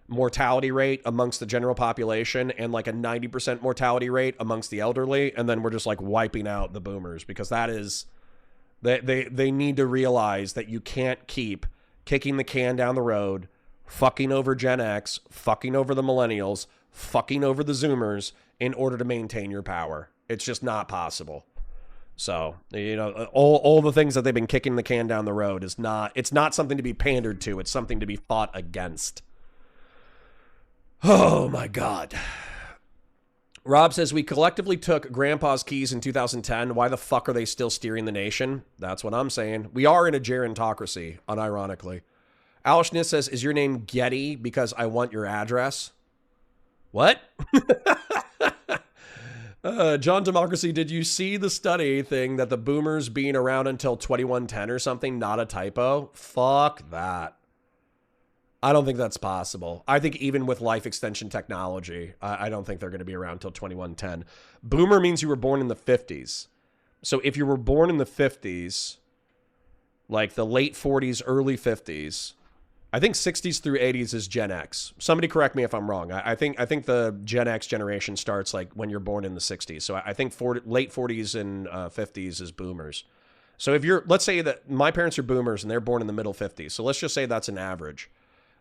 mortality rate amongst the general population and like a 90% mortality rate amongst the elderly. And then we're just like wiping out the boomers because that is They need to realize that you can't keep kicking the can down the road, fucking over Gen X, fucking over the millennials, fucking over the Zoomers in order to maintain your power. It's just not possible. So, you know, all the things that they've been kicking the can down the road it's not something to be pandered to. It's something to be fought against. Oh my God. Rob says, we collectively took Grandpa's keys in 2010. Why the fuck are they still steering the nation? That's what I'm saying. We are in a gerontocracy, unironically. Alishnis says, is your name Geddie because I want your address? What? John Democracy, did you see the study thing that the boomers being around until 2110 or something, not a typo? Fuck that. I don't think that's possible. I think even with life extension technology, I don't think they're going to be around until 2110. Boomer means you were born in the 50s. So if you were born in the 50s, like the late 40s, early 50s, I think 60s through 80s is Gen X. Somebody correct me if I'm wrong. I think the Gen X generation starts like when you're born in the 60s. So I think late 40s and 50s is boomers. So if you're, let's say that my parents are boomers and they're born in the middle 50s. So let's just say that's an average.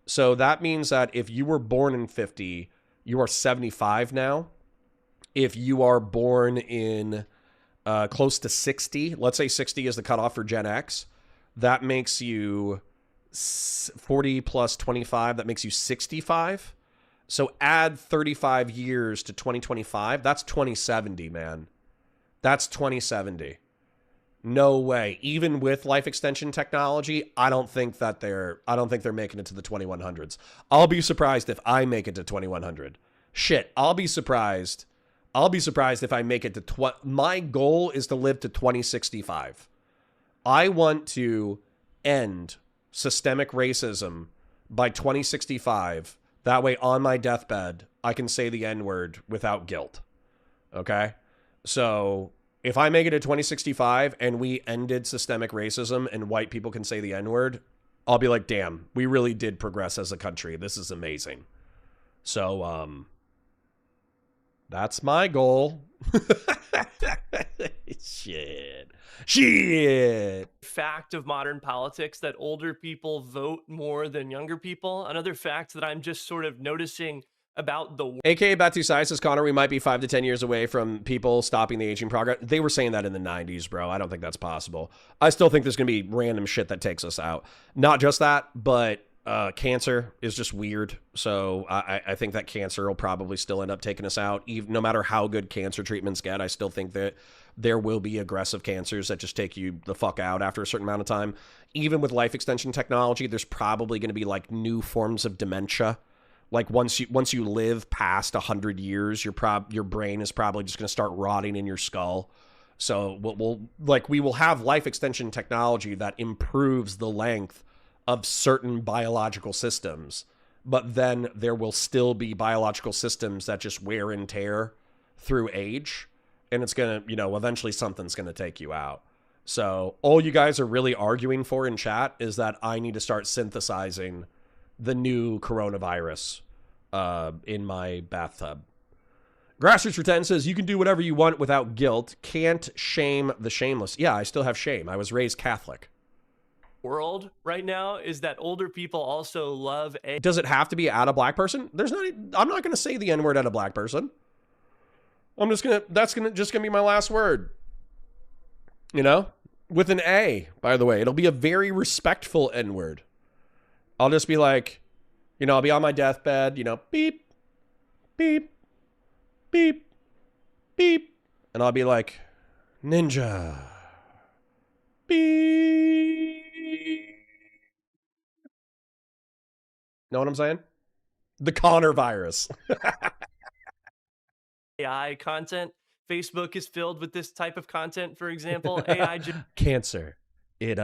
So that means that if you were born in 50, you are 75 now. If you are born in close to 60, let's say 60 is the cutoff for Gen X, that makes you 40 plus 25, that makes you 65. So add 35 years to 2025, that's 2070, man. That's 2070. No way. Even with life extension technology, I don't think they're making it to the 2100s. I'll be surprised if I make it to 2100. Shit, I'll be surprised if I make it to my goal is to live to 2065. I want to end systemic racism by 2065. That way on my deathbed, I can say the N-word without guilt. Okay? So if I make it to 2065 and we ended systemic racism and white people can say the N-word, I'll be like, damn, we really did progress as a country. This is amazing. So, that's my goal. Shit. Fact of modern politics that older people vote more than younger people. Another fact that I'm just sort of noticing about the AKA Batu Sai says, Connor, we might be 5 to 10 years away from people stopping the aging progress. They were saying that in the 90s, bro. I don't think that's possible. I still think there's going to be random shit that takes us out. Not just that, but cancer is just weird. So I think that cancer will probably still end up taking us out. Even, no matter how good cancer treatments get, I still think that there will be aggressive cancers that just take you the fuck out after a certain amount of time. Even with life extension technology, there's probably going to be like new forms of dementia. Like once you live past 100 years, your brain is probably just going to start rotting in your skull. So we will have life extension technology that improves the length of certain biological systems, but then there will still be biological systems that just wear and tear through age, and it's going to, eventually something's going to take you out. So all you guys are really arguing for in chat is that I need to start synthesizing the new coronavirus in my bathtub. Grassroots for 10 says, you can do whatever you want without guilt. Can't shame the shameless. Yeah, I still have shame. I was raised Catholic. World right now is that older people also love Does it have to be at a black person? I'm not going to say the N-word at a black person. That's going to be my last word. With an A, by the way. It'll be a very respectful N-word. I'll just be like, I'll be on my deathbed, beep, beep, beep, beep. And I'll be like, ninja, beep. Know what I'm saying? The Connor virus. AI content. Facebook is filled with this type of content, for example. AI Cancer. It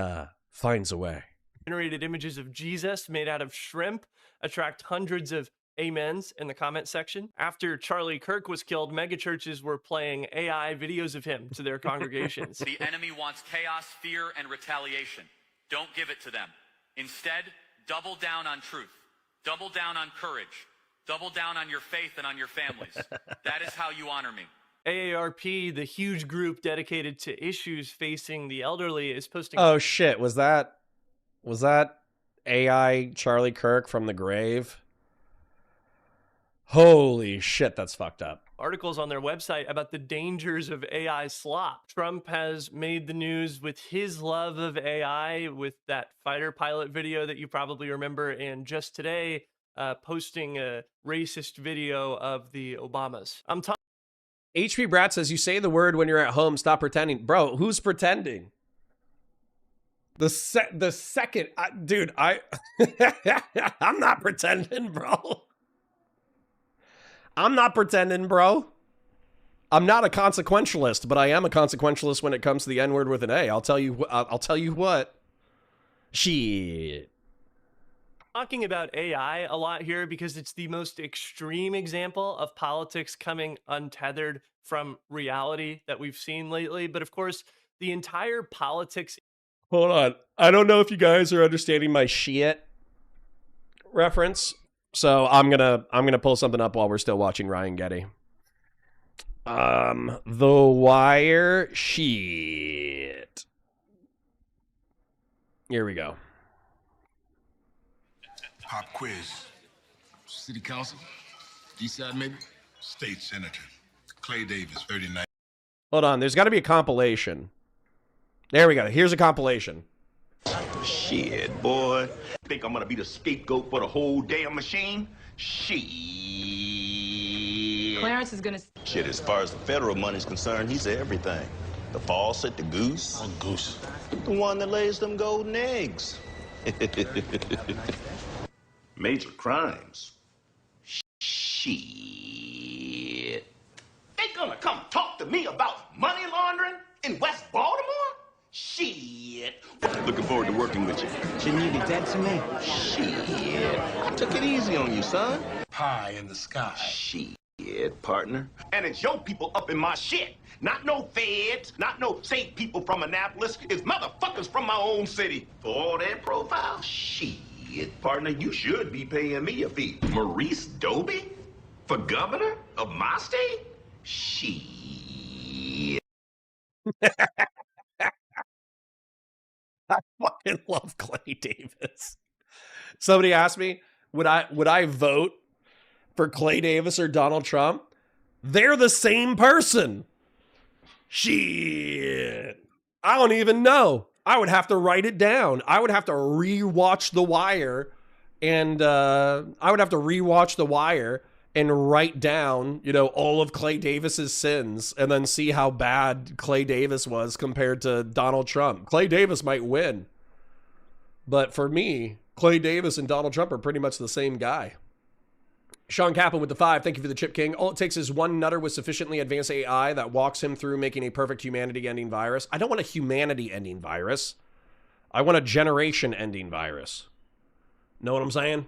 finds a way. Generated images of Jesus made out of shrimp attract hundreds of amens in the comment section. After Charlie Kirk was killed, megachurches were playing AI videos of him to their congregations. The enemy wants chaos, fear, and retaliation. Don't give it to them. Instead, double down on truth. Double down on courage. Double down on your faith and on your families. That is how you honor me. AARP, the huge group dedicated to issues facing the elderly, is posting. Oh shit, was that AI Charlie Kirk from the grave? Holy shit, that's fucked up. Articles on their website about the dangers of AI slop. Trump has made the news with his love of AI with that fighter pilot video that you probably remember, and just today posting a racist video of the Obamas. I'm talking. HP Brat says, you say the word when you're at home, stop pretending. Bro, who's pretending? The second, dude, I'm not pretending, bro. I'm not pretending, bro. I'm not a consequentialist, but I am a consequentialist when it comes to the N-word with an A. I'll tell you what. Shit. Talking about AI a lot here because it's the most extreme example of politics coming untethered from reality that we've seen lately. But of course, the entire politics. Hold on. I don't know if you guys are understanding my shit reference. So I'm gonna pull something up while we're still watching Ryan Geddie. The Wire shit. Here we go. Pop quiz. City Council? Eastside maybe? State Senator. Clay Davis, 39. Hold on, there's got to be a compilation. There we go. Here's a compilation. Shit, boy. Think I'm gonna be the scapegoat for the whole damn machine? Shit. Clarence is gonna. Shit, as far as the federal money's concerned, he's everything. The faucet, the goose. Oh, goose. The one that lays them golden eggs. Major crimes. Shit. They gonna come talk to me about money laundering in West Baltimore? Shit. Looking forward to working with you. Shouldn't you be dead to me? Shit. I took it easy on you, son. Pie in the sky. Shit, partner. And it's your people up in my shit. Not no feds, not no safe people from Annapolis. It's motherfuckers from my own city. For all that profile? Shit, partner, you should be paying me a fee. Maurice Doby? For governor of my state? Shit. I fucking love Clay Davis. Somebody asked me, would I vote for Clay Davis or Donald Trump? They're the same person. Shit. I don't even know. I would have to write it down. I would have to rewatch The Wire and write down, all of Clay Davis's sins and then see how bad Clay Davis was compared to Donald Trump. Clay Davis might win. But for me, Clay Davis and Donald Trump are pretty much the same guy. Sean Kaplan with the 5. Thank you for the Chip King. All it takes is one nutter with sufficiently advanced AI that walks him through making a perfect humanity-ending virus. I don't want a humanity-ending virus. I want a generation-ending virus. Know what I'm saying?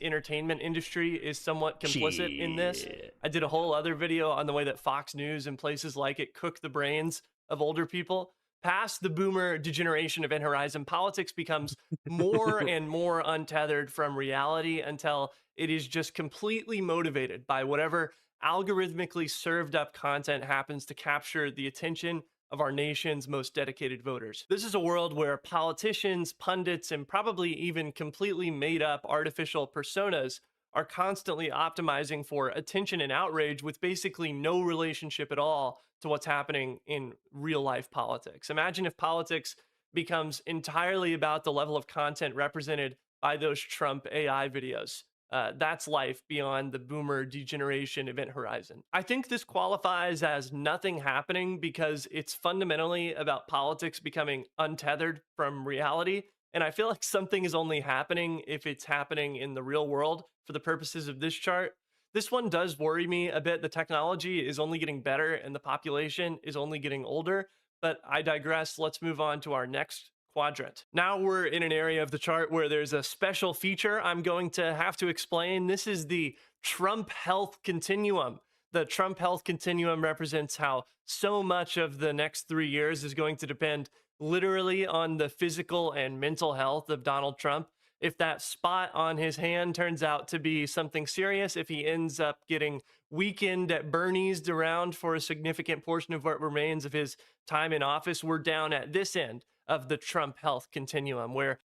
Entertainment industry is somewhat complicit in this. I did a whole other video on the way that Fox News and places like it cook the brains of older people. Past the boomer degeneration event horizon, politics becomes more and more untethered from reality until it is just completely motivated by whatever algorithmically served up content happens to capture the attention of our nation's most dedicated voters. This is a world where politicians, pundits, and probably even completely made up artificial personas are constantly optimizing for attention and outrage with basically no relationship at all to what's happening in real life politics. Imagine if politics becomes entirely about the level of content represented by those Trump AI videos. That's life beyond the boomer degeneration event horizon. I think this qualifies as nothing happening because it's fundamentally about politics becoming untethered from reality. And I feel like something is only happening if it's happening in the real world for the purposes of this chart. This one does worry me a bit. The technology is only getting better and the population is only getting older, but I digress. Let's move on to our next quadrant. Now we're in an area of the chart where there's a special feature I'm going to have to explain. This is the Trump health continuum. The Trump health continuum represents how so much of the next 3 years is going to depend literally on the physical and mental health of Donald Trump. if that spot on his hand turns out to be something serious, if he ends up getting weakened at Bernie's around for a significant portion of what remains of his time in office, we're down at this end of the Trump health continuum, where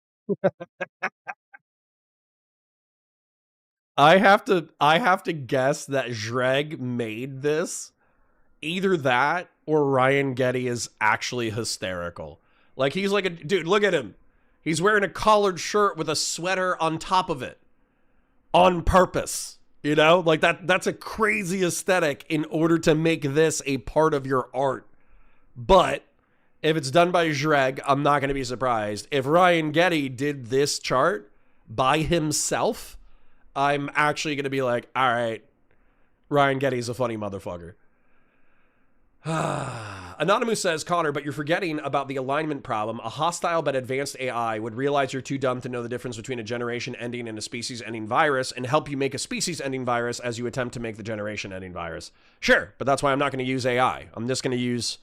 I have to guess that Dreg made this. Either that or Ryan Geddie is actually hysterical. Like, he's like a dude, look at him. He's wearing a collared shirt with a sweater on top of it on purpose. You know, like that's a crazy aesthetic in order to make this a part of your art. But if it's done by Dreg, I'm not going to be surprised. If Ryan Geddie did this chart by himself, I'm actually going to be like, all right, Ryan Geddie's a funny motherfucker. Anonymous says, Connor, but you're forgetting about the alignment problem. A hostile but advanced AI would realize you're too dumb to know the difference between a generation ending and a species ending virus and help you make a species ending virus as you attempt to make the generation ending virus. Sure, but that's why I'm not going to use AI. I'm just going to use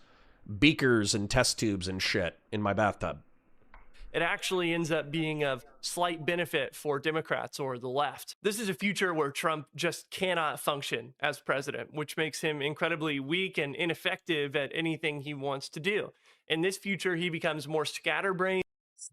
beakers and test tubes and shit in my bathtub. it actually ends up being of slight benefit for Democrats or the left. This is a future where Trump just cannot function as president, which makes him incredibly weak and ineffective at anything he wants to do. In this future, he becomes more scatterbrained.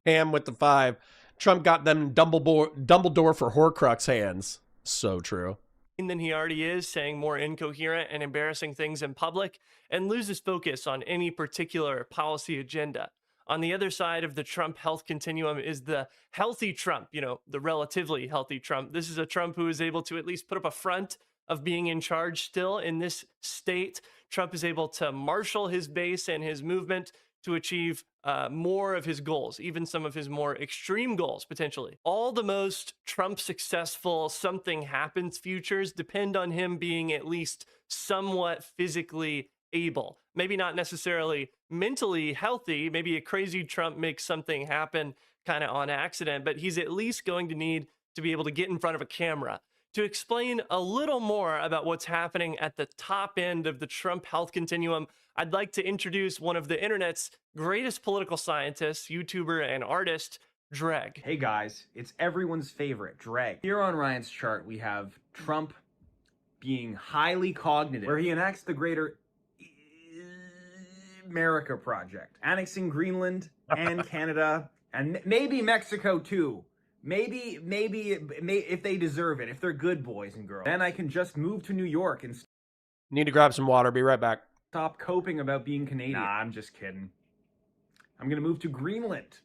Sam with the 5. Trump got them Dumbledore for Horcrux hands. So true. Than he already is, saying more incoherent and embarrassing things in public, and loses focus on any particular policy agenda. On the other side of the Trump health continuum is the healthy Trump, you know, the relatively healthy Trump. This is a Trump who is able to at least put up a front of being in charge still in this state. Trump is able to marshal his base and his movement to achieve more of his goals, even some of his more extreme goals, potentially. All the most Trump successful something happens futures depend on him being at least somewhat physically able. Maybe not necessarily mentally healthy. Maybe a crazy Trump makes something happen kind of on accident, but he's at least going to need to be able to get in front of a camera. To explain a little more about what's happening at the top end of the Trump health continuum, I'd like to introduce one of the internet's greatest political scientists, YouTuber, and artist, Dreg. Hey guys, it's everyone's favorite, Dreg. Here on Ryan's chart, we have Trump being highly cognitive, where he enacts the greater America project, annexing Greenland and Canada, and maybe Mexico too. Maybe if they deserve it, if they're good boys and girls, then I can just move to New York and need to grab some water. Be right back. Stop coping about being Canadian. Nah, I'm just kidding. I'm gonna move to Greenland.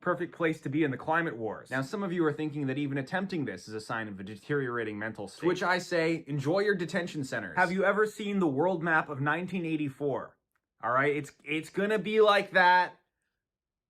Perfect place to be in the climate wars. Now, some of you are thinking that even attempting this is a sign of a deteriorating mental state. To which I say, enjoy your detention centers. Have you ever seen the world map of 1984? All right, it's gonna be like that,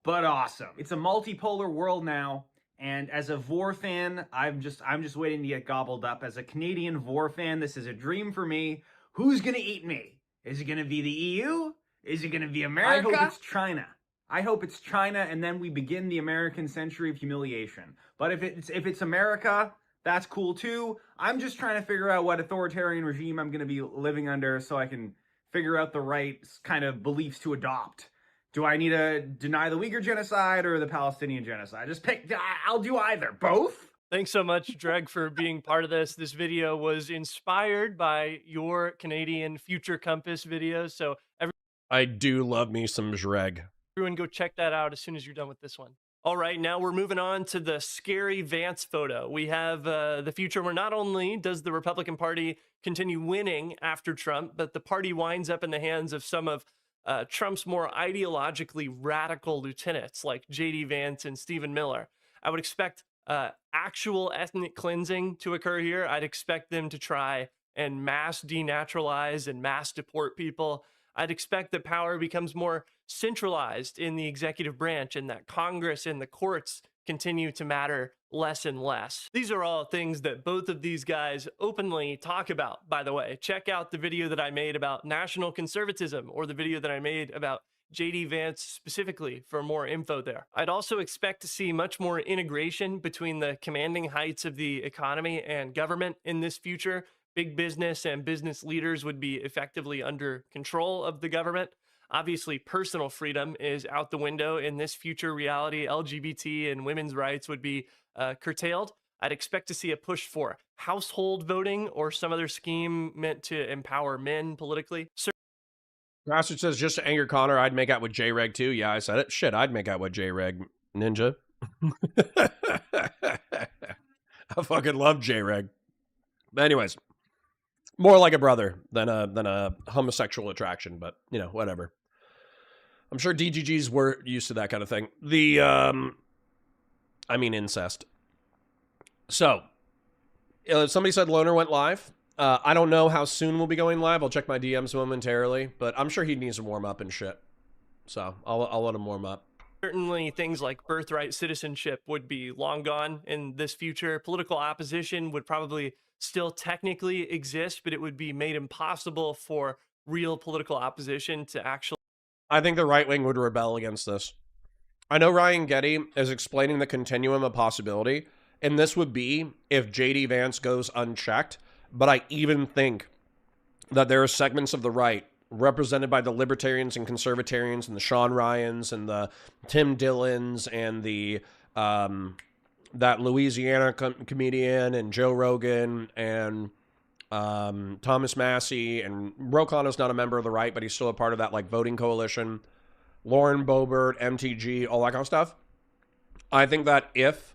but awesome. It's a multipolar world now, and as a Vor fan, I'm just waiting to get gobbled up. As a Canadian Vor fan, this is a dream for me. Who's gonna eat me? Is it gonna be the EU? Is it gonna be America? I hope it's China. I hope it's China, and then we begin the American century of humiliation. But if it's America, that's cool too. I'm just trying to figure out what authoritarian regime I'm gonna be living under so I can figure out the right kind of beliefs to adopt. Do I need to deny the Uyghur genocide or the Palestinian genocide? Just pick, I'll do either. Both? Thanks so much, Dreg, for being part of this. This video was inspired by your Canadian Future Compass videos. So I do love me some Dreg. Everyone go check that out as soon as you're done with this one. All right, now we're moving on to the scary Vance photo. We have the future where not only does the Republican Party continue winning after Trump, but the party winds up in the hands of some of Trump's more ideologically radical lieutenants like J.D. Vance and Stephen Miller. I would expect actual ethnic cleansing to occur here. I'd expect them to try and mass denaturalize and mass deport people. I'd expect that power becomes more centralized in the executive branch and that Congress and the courts continue to matter less and less. These are all things that both of these guys openly talk about, by the way. Check out the video that I made about national conservatism or the video that I made about J.D. Vance specifically for more info there. I'd also expect to see much more integration between the commanding heights of the economy and government in this future. Big business and business leaders would be effectively under control of the government. Obviously, personal freedom is out the window in this future reality. LGBT and women's rights would be curtailed. I'd expect to see a push for household voting or some other scheme meant to empower men politically. Bastard says, just to anger Connor, I'd make out with J-Reg too. Yeah, I said it. Shit, I'd make out with J-Reg, Ninja. I fucking love J-Reg. But anyways, more like a brother than a homosexual attraction, but, you know, whatever. I'm sure DGGs were used to that kind of thing. I mean incest. So, somebody said Loner went live. I don't know how soon we'll be going live. I'll check my DMs momentarily, but I'm sure he needs to warm up and shit. So I'll let him warm up. Certainly things like birthright citizenship would be long gone in this future. Political opposition would probably still technically exist, but it would be made impossible for real political opposition to actually... I think the right wing would rebel against this. I know Ryan Geddie is explaining the continuum of possibility, and this would be if J.D. Vance goes unchecked. But I even think that there are segments of the right represented by the libertarians and conservatarians and the Sean Ryans and the Tim Dillons and the that Louisiana comedian and Joe Rogan and Thomas Massey, and Rokon is not a member of the right, but he's still a part of that like voting coalition. Lauren Boebert, MTG, all that kind of stuff. I think that if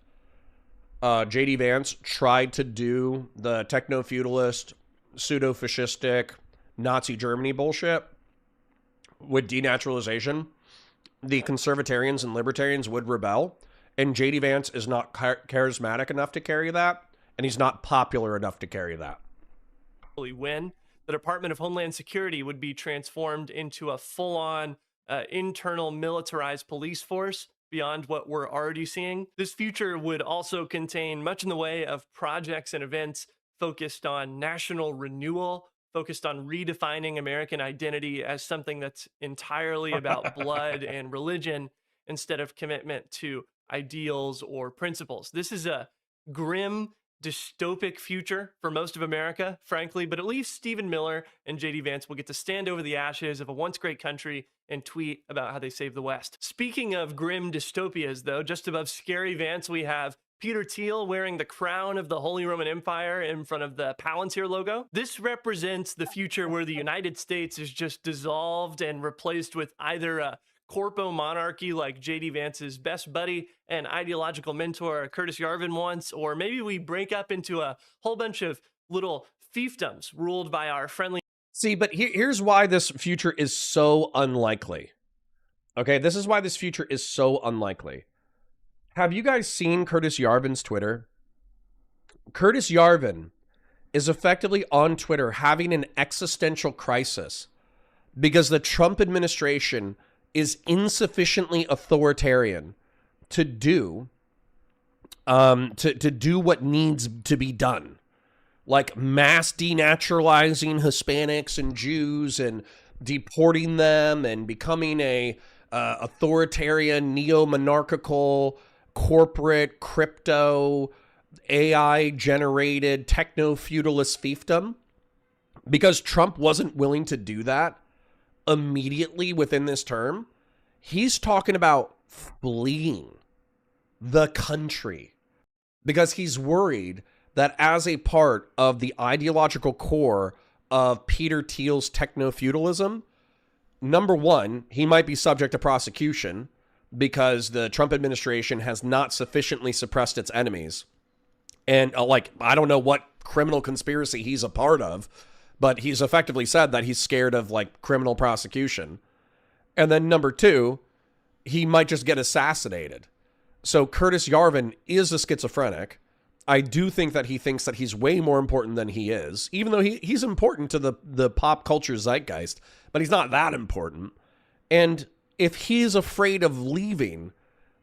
J.D. Vance tried to do the techno-feudalist, pseudo-fascistic, Nazi Germany bullshit with denaturalization, the conservatarians and libertarians would rebel, and J.D. Vance is not charismatic enough to carry that, and he's not popular enough to carry that. Win. The Department of Homeland Security would be transformed into a full-on internal militarized police force beyond what we're already seeing. This future would also contain much in the way of projects and events focused on national renewal, focused on redefining American identity as something that's entirely about blood and religion instead of commitment to ideals or principles. This is a grim, dystopic future for most of America, frankly, but at least Stephen Miller and J.D. Vance will get to stand over the ashes of a once great country and tweet about how they saved the West. Speaking of grim dystopias, though, just above Scary Vance, we have Peter Thiel wearing the crown of the Holy Roman Empire in front of the Palantir logo. This represents the future where the United States is just dissolved and replaced with either a corpo monarchy like J.D. Vance's best buddy and ideological mentor Curtis Yarvin wants, or maybe we break up into a whole bunch of little fiefdoms ruled by our friendly... See, but here's why this future is so unlikely. Okay, this is why this future is so unlikely. Have you guys seen Curtis Yarvin's Twitter? Curtis Yarvin is effectively on Twitter having an existential crisis because the Trump administration is insufficiently authoritarian to do what needs to be done, like mass denaturalizing Hispanics and Jews and deporting them and becoming a authoritarian, neo-monarchical, corporate, crypto, AI-generated, techno-feudalist fiefdom. Because Trump wasn't willing to do that immediately within this term, he's talking about fleeing the country because he's worried that as a part of the ideological core of Peter Thiel's techno-feudalism, number one, he might be subject to prosecution because the Trump administration has not sufficiently suppressed its enemies. And I don't know what criminal conspiracy he's a part of, but he's effectively said that he's scared of criminal prosecution. And then number two, he might just get assassinated. So Curtis Yarvin is a schizophrenic. I do think that he thinks that he's way more important than he is, even though he's important to the pop culture zeitgeist, but he's not that important. And if he's afraid of leaving,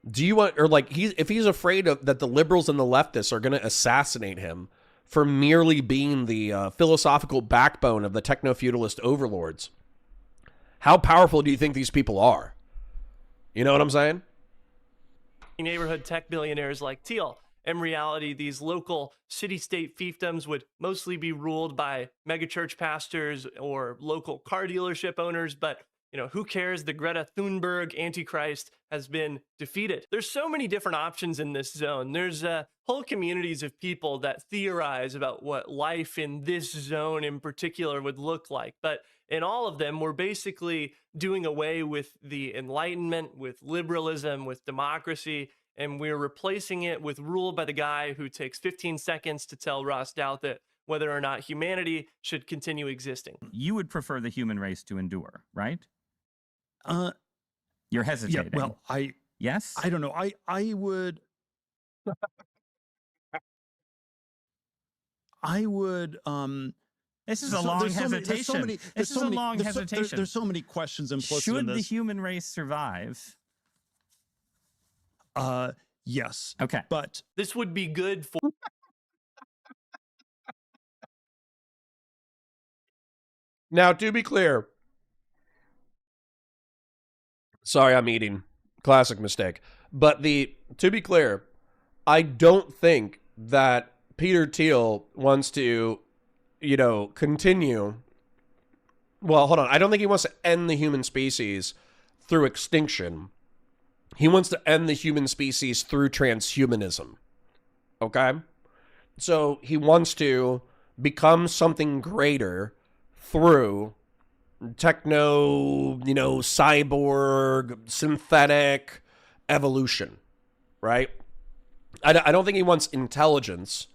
if he's afraid of that the liberals and the leftists are going to assassinate him for merely being the philosophical backbone of the techno-feudalist overlords, how powerful do you think these people are? You know what I'm saying? Neighborhood tech billionaires like Thiel. In reality, these local city-state fiefdoms would mostly be ruled by megachurch pastors or local car dealership owners, but who cares? The Greta Thunberg Antichrist has been defeated. There's so many different options in this zone. There's whole communities of people that theorize about what life in this zone in particular would look like. But in all of them, we're basically doing away with the Enlightenment, with liberalism, with democracy, and we're replacing it with rule by the guy who takes 15 seconds to tell Ross Douthat whether or not humanity should continue existing. You would prefer the human race to endure, right? You're hesitating. Yeah, well, yes? I don't know. I would this is a long hesitation. This is a long hesitation. There's so many questions implicit in Should this. the human race survive? Yes. Okay. But this would be good for Now, to be clear, sorry, I'm eating. Classic mistake. But to be clear, I don't think that Peter Thiel wants to, continue. Well, hold on. I don't think he wants to end the human species through extinction. He wants to end the human species through transhumanism. Okay? So he wants to become something greater through techno, cyborg, synthetic evolution, right? I don't think he wants intelligence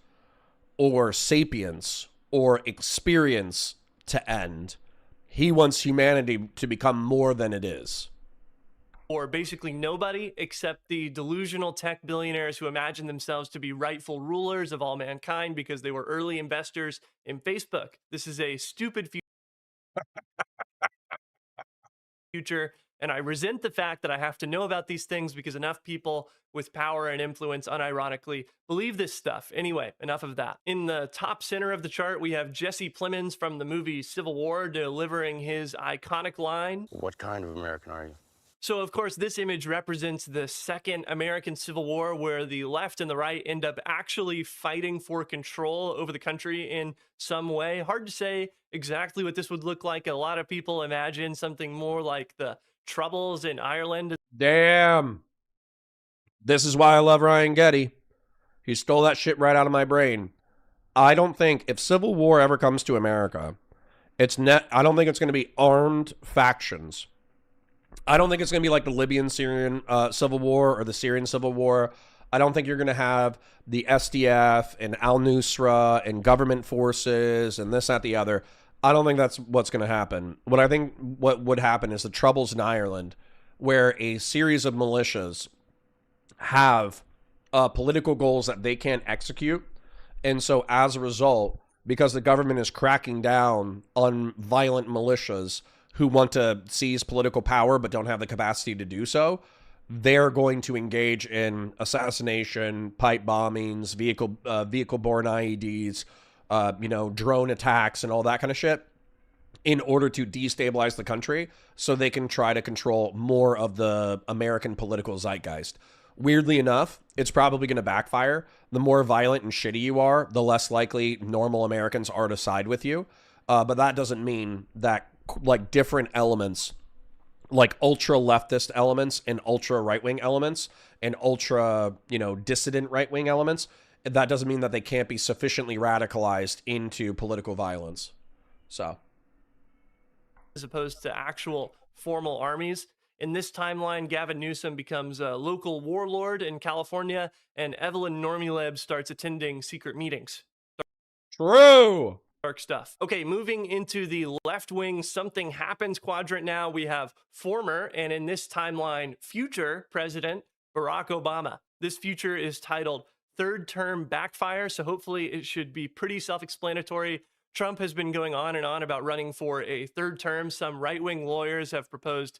or sapience or experience to end. He wants humanity to become more than it is. Or basically nobody except the delusional tech billionaires who imagine themselves to be rightful rulers of all mankind because they were early investors in Facebook. This is a stupid future, and I resent the fact that I have to know about these things because enough people with power and influence unironically believe this stuff. Anyway, enough of that. In the top center of the chart, we have Jesse Plemons from the movie Civil War delivering his iconic line. What kind of American are you? So, of course, this image represents the Second American Civil War, where the left and the right end up actually fighting for control over the country in some way. Hard to say exactly what this would look like. A lot of people imagine something more like the Troubles in Ireland. Damn. This is why I love Ryan Geddie. He stole that shit right out of my brain. I don't think if Civil War ever comes to America, I don't think it's going to be armed factions. I don't think it's going to be like the Libyan-Syrian Civil War or the Syrian Civil War. I don't think you're going to have the SDF and al-Nusra and government forces and this, that, the other. I don't think that's what's going to happen. What I think what would happen is the Troubles in Ireland, where a series of militias have political goals that they can't execute. And so as a result, because the government is cracking down on violent militias who want to seize political power but don't have the capacity to do so, they're going to engage in assassination, pipe bombings, vehicle-borne IEDs, drone attacks and all that kind of shit in order to destabilize the country so they can try to control more of the American political zeitgeist. Weirdly enough, it's probably going to backfire. The more violent and shitty you are, the less likely normal Americans are to side with you. But that doesn't mean that like different elements, like ultra leftist elements and ultra right-wing elements and ultra, dissident right-wing elements, that doesn't mean that they can't be sufficiently radicalized into political violence. So, as opposed to actual formal armies. In this timeline, Gavin Newsom becomes a local warlord in California, and Evelyn Normuleb starts attending secret meetings. True. Dark stuff. Okay, moving into the left-wing something happens quadrant now, we have former, and in this timeline, future President Barack Obama. This future is titled Third Term Backfire, so hopefully it should be pretty self-explanatory. Trump has been going on and on about running for a third term. Some right-wing lawyers have proposed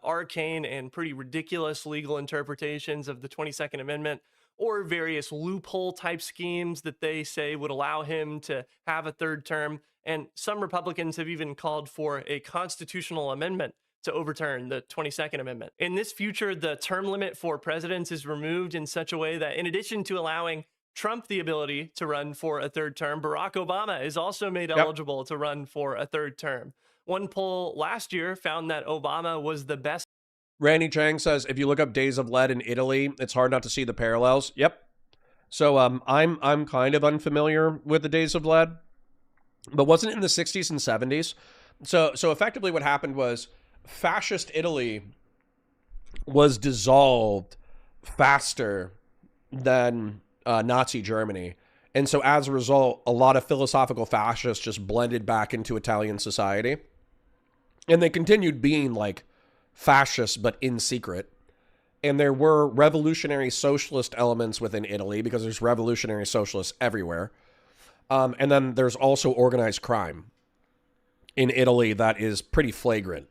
arcane and pretty ridiculous legal interpretations of the 22nd Amendment, or various loophole type schemes that they say would allow him to have a third term. And some Republicans have even called for a constitutional amendment to overturn the 22nd Amendment. In this future, the term limit for presidents is removed in such a way that in addition to allowing Trump the ability to run for a third term, Barack Obama is also made eligible to run for a third term. One poll last year found that Obama was the best. Randy Chang says, if you look up Days of Lead in Italy, it's hard not to see the parallels. Yep. So I'm kind of unfamiliar with the Days of Lead, but wasn't it in the 60s and 70s? So effectively what happened was fascist Italy was dissolved faster than Nazi Germany. And so as a result, a lot of philosophical fascists just blended back into Italian society. And they continued being like fascists, but in secret. And there were revolutionary socialist elements within Italy because there's revolutionary socialists everywhere. And then there's also organized crime in Italy that is pretty flagrant.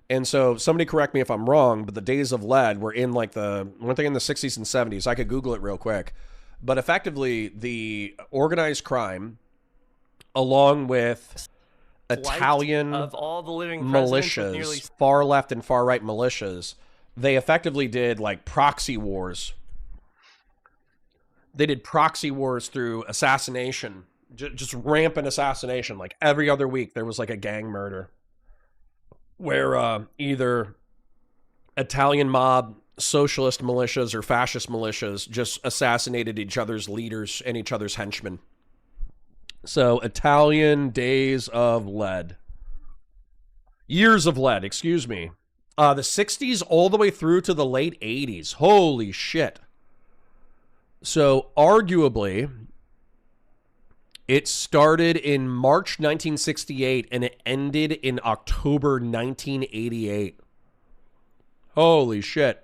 And so somebody correct me if I'm wrong, but the Days of Lead were in like weren't they in the 60s and 70s? I could Google it real quick. But effectively, the organized crime, along with Italian of all the living militias, far left and far right militias, they effectively did like proxy wars. They did proxy wars through assassination, just rampant assassination. Like every other week, there was like a gang murder where either Italian mob, socialist militias, or fascist militias just assassinated each other's leaders and each other's henchmen. So Italian Days of Lead. Years of Lead, excuse me. The 60s all the way through to the late 80s. Holy shit. So arguably, it started in March 1968 and it ended in October 1988. Holy shit.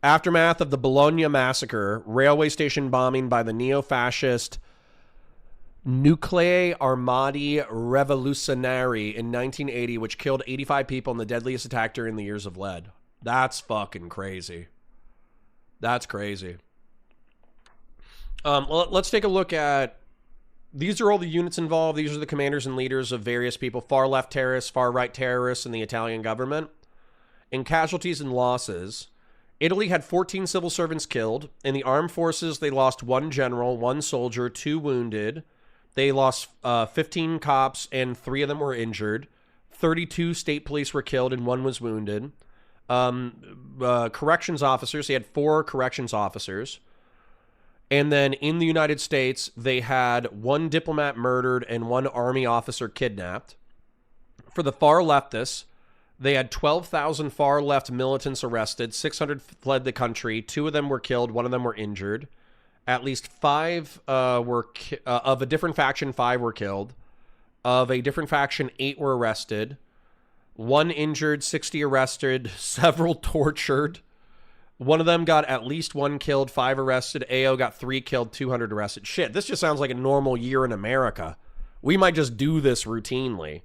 Aftermath of the Bologna massacre, railway station bombing by the neo-fascist Nuclei Armati Rivoluzionari in 1980, which killed 85 people in the deadliest attack during the Years of Lead. That's fucking crazy. That's crazy. Let's take a look at... These are all the units involved. These are the commanders and leaders of various people. Far-left terrorists, far-right terrorists, and the Italian government. In casualties and losses, Italy had 14 civil servants killed. In the armed forces, they lost 1 general, 1 soldier, 2 wounded. They lost 15 cops, and 3 of them were injured. 32 state police were killed, and 1 was wounded. Corrections officers, they had 4 corrections officers. And then in the United States, they had 1 diplomat murdered and 1 army officer kidnapped. For the far leftists, they had 12,000 far left militants arrested. 600 fled the country. 2 of them were killed. 1 of them were injured. At least 5 were of a different faction. 5 were killed. Of a different faction, 8 were arrested. 1 injured, 60 arrested, several tortured. 1 of them got at least 1 killed, 5 arrested. AO got 3 killed, 200 arrested. Shit, this just sounds like a normal year in America. We might just do this routinely.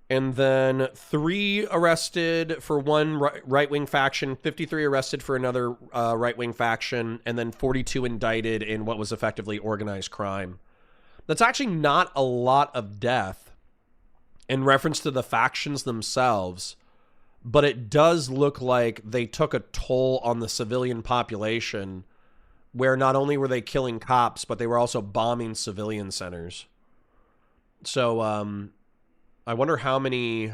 And then 3 arrested for 1 right-wing faction, 53 arrested for another right-wing faction, and then 42 indicted in what was effectively organized crime. That's actually not a lot of death in reference to the factions themselves, but it does look like they took a toll on the civilian population, where not only were they killing cops, but they were also bombing civilian centers. So, I wonder how many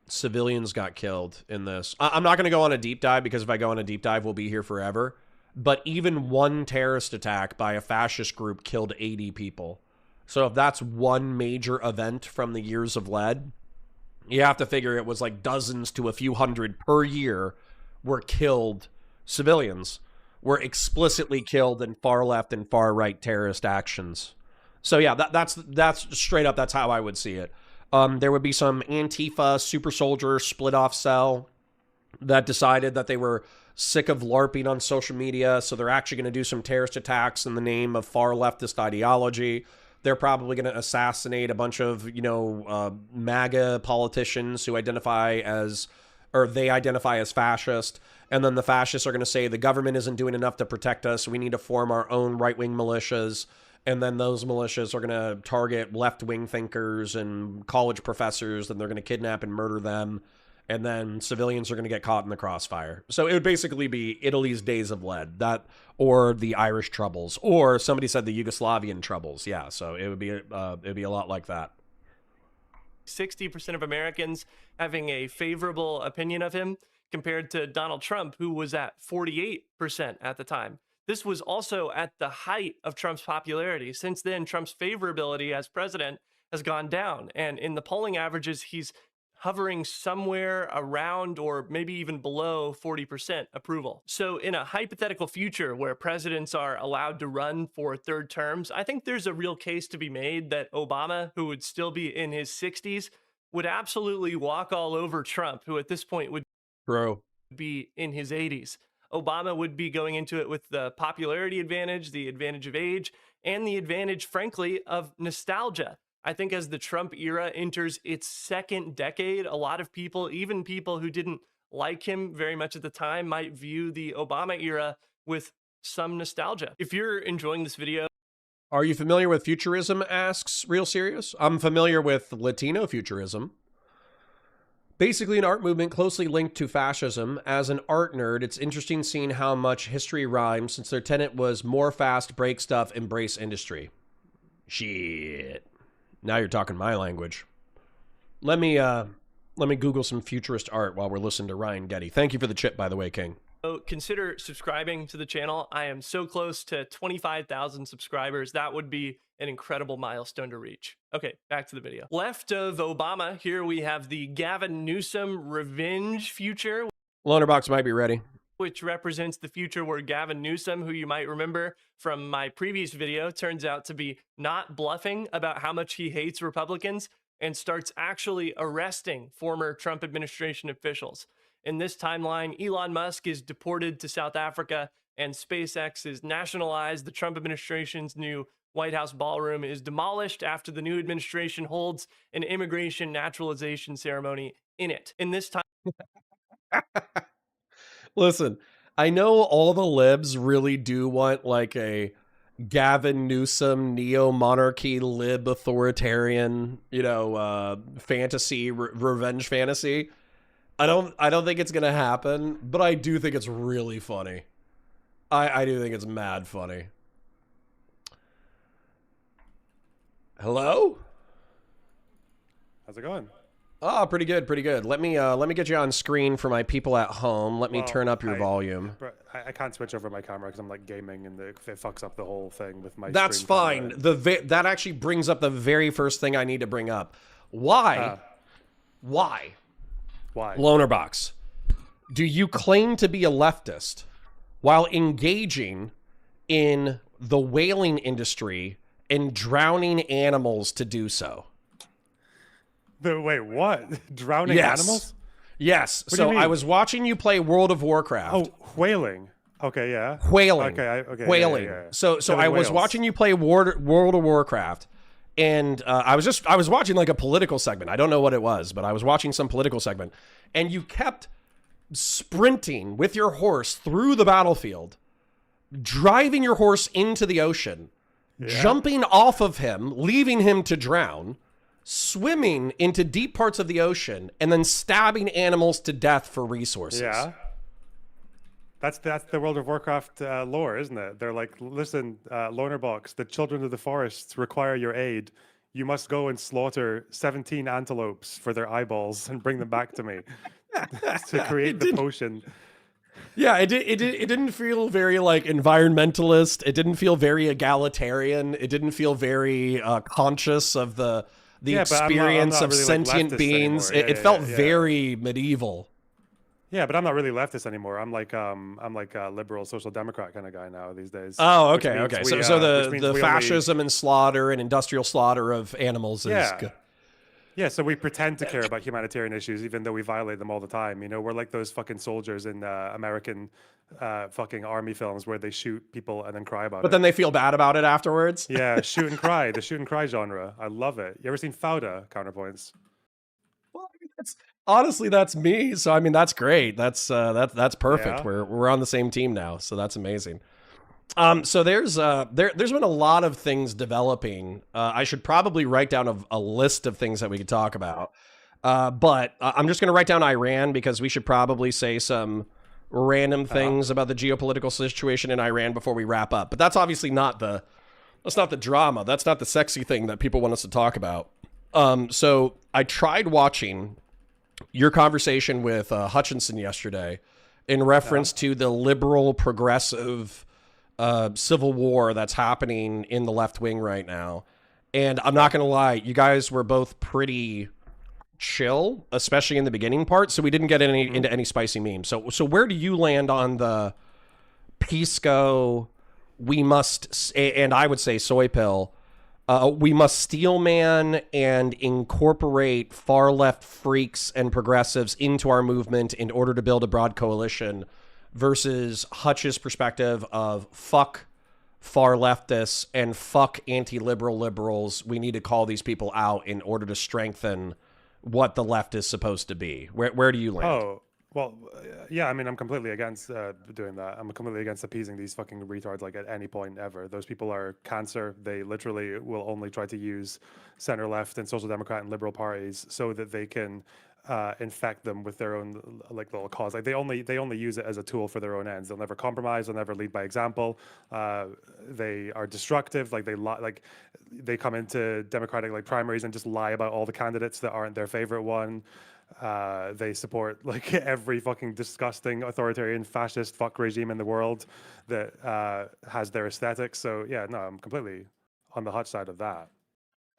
civilians got killed in this. I'm not going to go on a deep dive, because if I go on a deep dive, we'll be here forever. But even 1 terrorist attack by a fascist group killed 80 people. So if that's 1 major event from the Years of Lead, you have to figure it was like dozens to a few hundred per year were killed. Civilians were explicitly killed in far left and far right terrorist actions. So yeah, that's straight up, that's how I would see it. There would be some Antifa super soldier split off cell that decided that they were sick of LARPing on social media, so they're actually going to do some terrorist attacks in the name of far leftist ideology. They're probably going to assassinate a bunch of, MAGA politicians who identify as fascist. And then the fascists are going to say the government isn't doing enough to protect us. We need to form our own right-wing militias. And then those militias are going to target left-wing thinkers and college professors, and they're going to kidnap and murder them. And then civilians are going to get caught in the crossfire. So it would basically be Italy's Days of Lead, that, or the Irish Troubles, or somebody said the Yugoslavian Troubles. Yeah, so it would be a lot like that. 60% of Americans having a favorable opinion of him, compared to Donald Trump, who was at 48% at the time. This was also at the height of Trump's popularity. Since then, Trump's favorability as president has gone down. And in the polling averages, he's hovering somewhere around or maybe even below 40% approval. So in a hypothetical future where presidents are allowed to run for third terms, I think there's a real case to be made that Obama, who would still be in his 60s, would absolutely walk all over Trump, who at this point would be in his 80s. Obama would be going into it with the popularity advantage, the advantage of age, and the advantage, frankly, of nostalgia. I think as the Trump era enters its second decade, a lot of people, even people who didn't like him very much at the time, might view the Obama era with some nostalgia. If you're enjoying this video... Are you familiar with futurism, asks Real Serious? I'm familiar with Latino futurism. Basically an art movement closely linked to fascism. As an art nerd, it's interesting seeing how much history rhymes since their tenet was more fast, break stuff, embrace industry. Shit. Now you're talking my language. Let me Google some futurist art while we're listening to Ryan Geddie. Thank you for the chip, by the way, King. So consider subscribing to the channel. I am so close to 25,000 subscribers. That would be an incredible milestone to reach. Okay, back to the video. Left of Obama, here we have the Gavin Newsom revenge future. Lonerbox might be ready. Which represents the future where Gavin Newsom, who you might remember from my previous video, turns out to be not bluffing about how much he hates Republicans and starts actually arresting former Trump administration officials. In this timeline, Elon Musk is deported to South Africa and SpaceX is nationalized. The Trump administration's new White House ballroom is demolished after the new administration holds an immigration naturalization ceremony in it. In this time... Listen, I know all the libs really do want like a Gavin Newsom neo-monarchy lib authoritarian, fantasy, revenge fantasy. I don't think it's gonna happen, but I do think it's really funny. I do think it's mad funny. Hello? How's it going? Oh, pretty good, pretty good. Let me get you on screen for my people at home. Let me turn up your volume. I can't switch over my camera because I'm like gaming and it fucks up the whole thing with my. That's fine. That actually brings up the very first thing I need to bring up. Why? Why? Lonerbox, do you claim to be a leftist while engaging in the whaling industry and drowning animals to do so? Wait, what? Drowning animals? Yes. So I was watching you play World of Warcraft. Oh, whaling. Okay, yeah. Whaling. Okay, whaling. Yeah. So I was watching you play World of Warcraft, and I was watching like a political segment. I don't know what it was, but I was watching some political segment, and you kept sprinting with your horse through the battlefield, driving your horse into the ocean, jumping off of him, leaving him to drown, swimming into deep parts of the ocean, and then stabbing animals to death for resources. Yeah. That's the World of Warcraft lore, isn't it? They're like, listen, Lonerbox, the children of the forests require your aid. You must go and slaughter 17 antelopes for their eyeballs and bring them back to me to create the potion. Yeah, it didn't feel very like environmentalist. It didn't feel very egalitarian. It didn't feel very conscious of the experience of really sentient beings. It felt very medieval. Yeah, but I'm not really leftist anymore. I'm like a liberal social democrat kind of guy now these days. Oh, okay, okay. So the fascism and slaughter and industrial slaughter of animals is good. Yeah, so we pretend to care about humanitarian issues even though we violate them all the time. You know, we're like those fucking soldiers in American fucking army films where they shoot people and then cry about it. But then they feel bad about it afterwards. Yeah, shoot and cry. The shoot and cry genre. I love it. You ever seen Fauda, Counterpoints? Well, I mean, honestly, that's me. So I mean, that's great. That's perfect. Yeah. We're on the same team now. So that's amazing. So there's been a lot of things developing. I should probably write down a list of things that we could talk about. But I'm just going to write down Iran because we should probably say some random things about the geopolitical situation in Iran before we wrap up. But that's obviously not the drama. That's not the sexy thing that people want us to talk about. So I tried watching your conversation with Hutchinson yesterday in reference to the liberal progressive civil war that's happening in the left wing right now. And I'm not going to lie, you guys were both pretty chill, especially in the beginning part. So we didn't get into any spicy memes. So where do you land on the Pisco, we must, and I would say soy pill, we must steel man and incorporate far left freaks and progressives into our movement in order to build a broad coalition, versus Hutch's perspective of fuck far leftists and fuck anti-liberal liberals. We need to call these people out in order to strengthen what the left is supposed to be. Where do you land? Oh, well, yeah, I mean, I'm completely against doing that. I'm completely against appeasing these fucking retards, like, at any point ever. Those people are cancer. They literally will only try to use center left and social democrat and liberal parties so that they can infect them with their own, like, little cause. Like, they only use it as a tool for their own ends. They'll never compromise. They'll never lead by example. They are destructive. Like, they come into democratic, like, primaries and just lie about all the candidates that aren't their favorite one. They support, like, every fucking disgusting authoritarian fascist fuck regime in the world that has their aesthetics. So yeah, no, I'm completely on the Hutch side of that.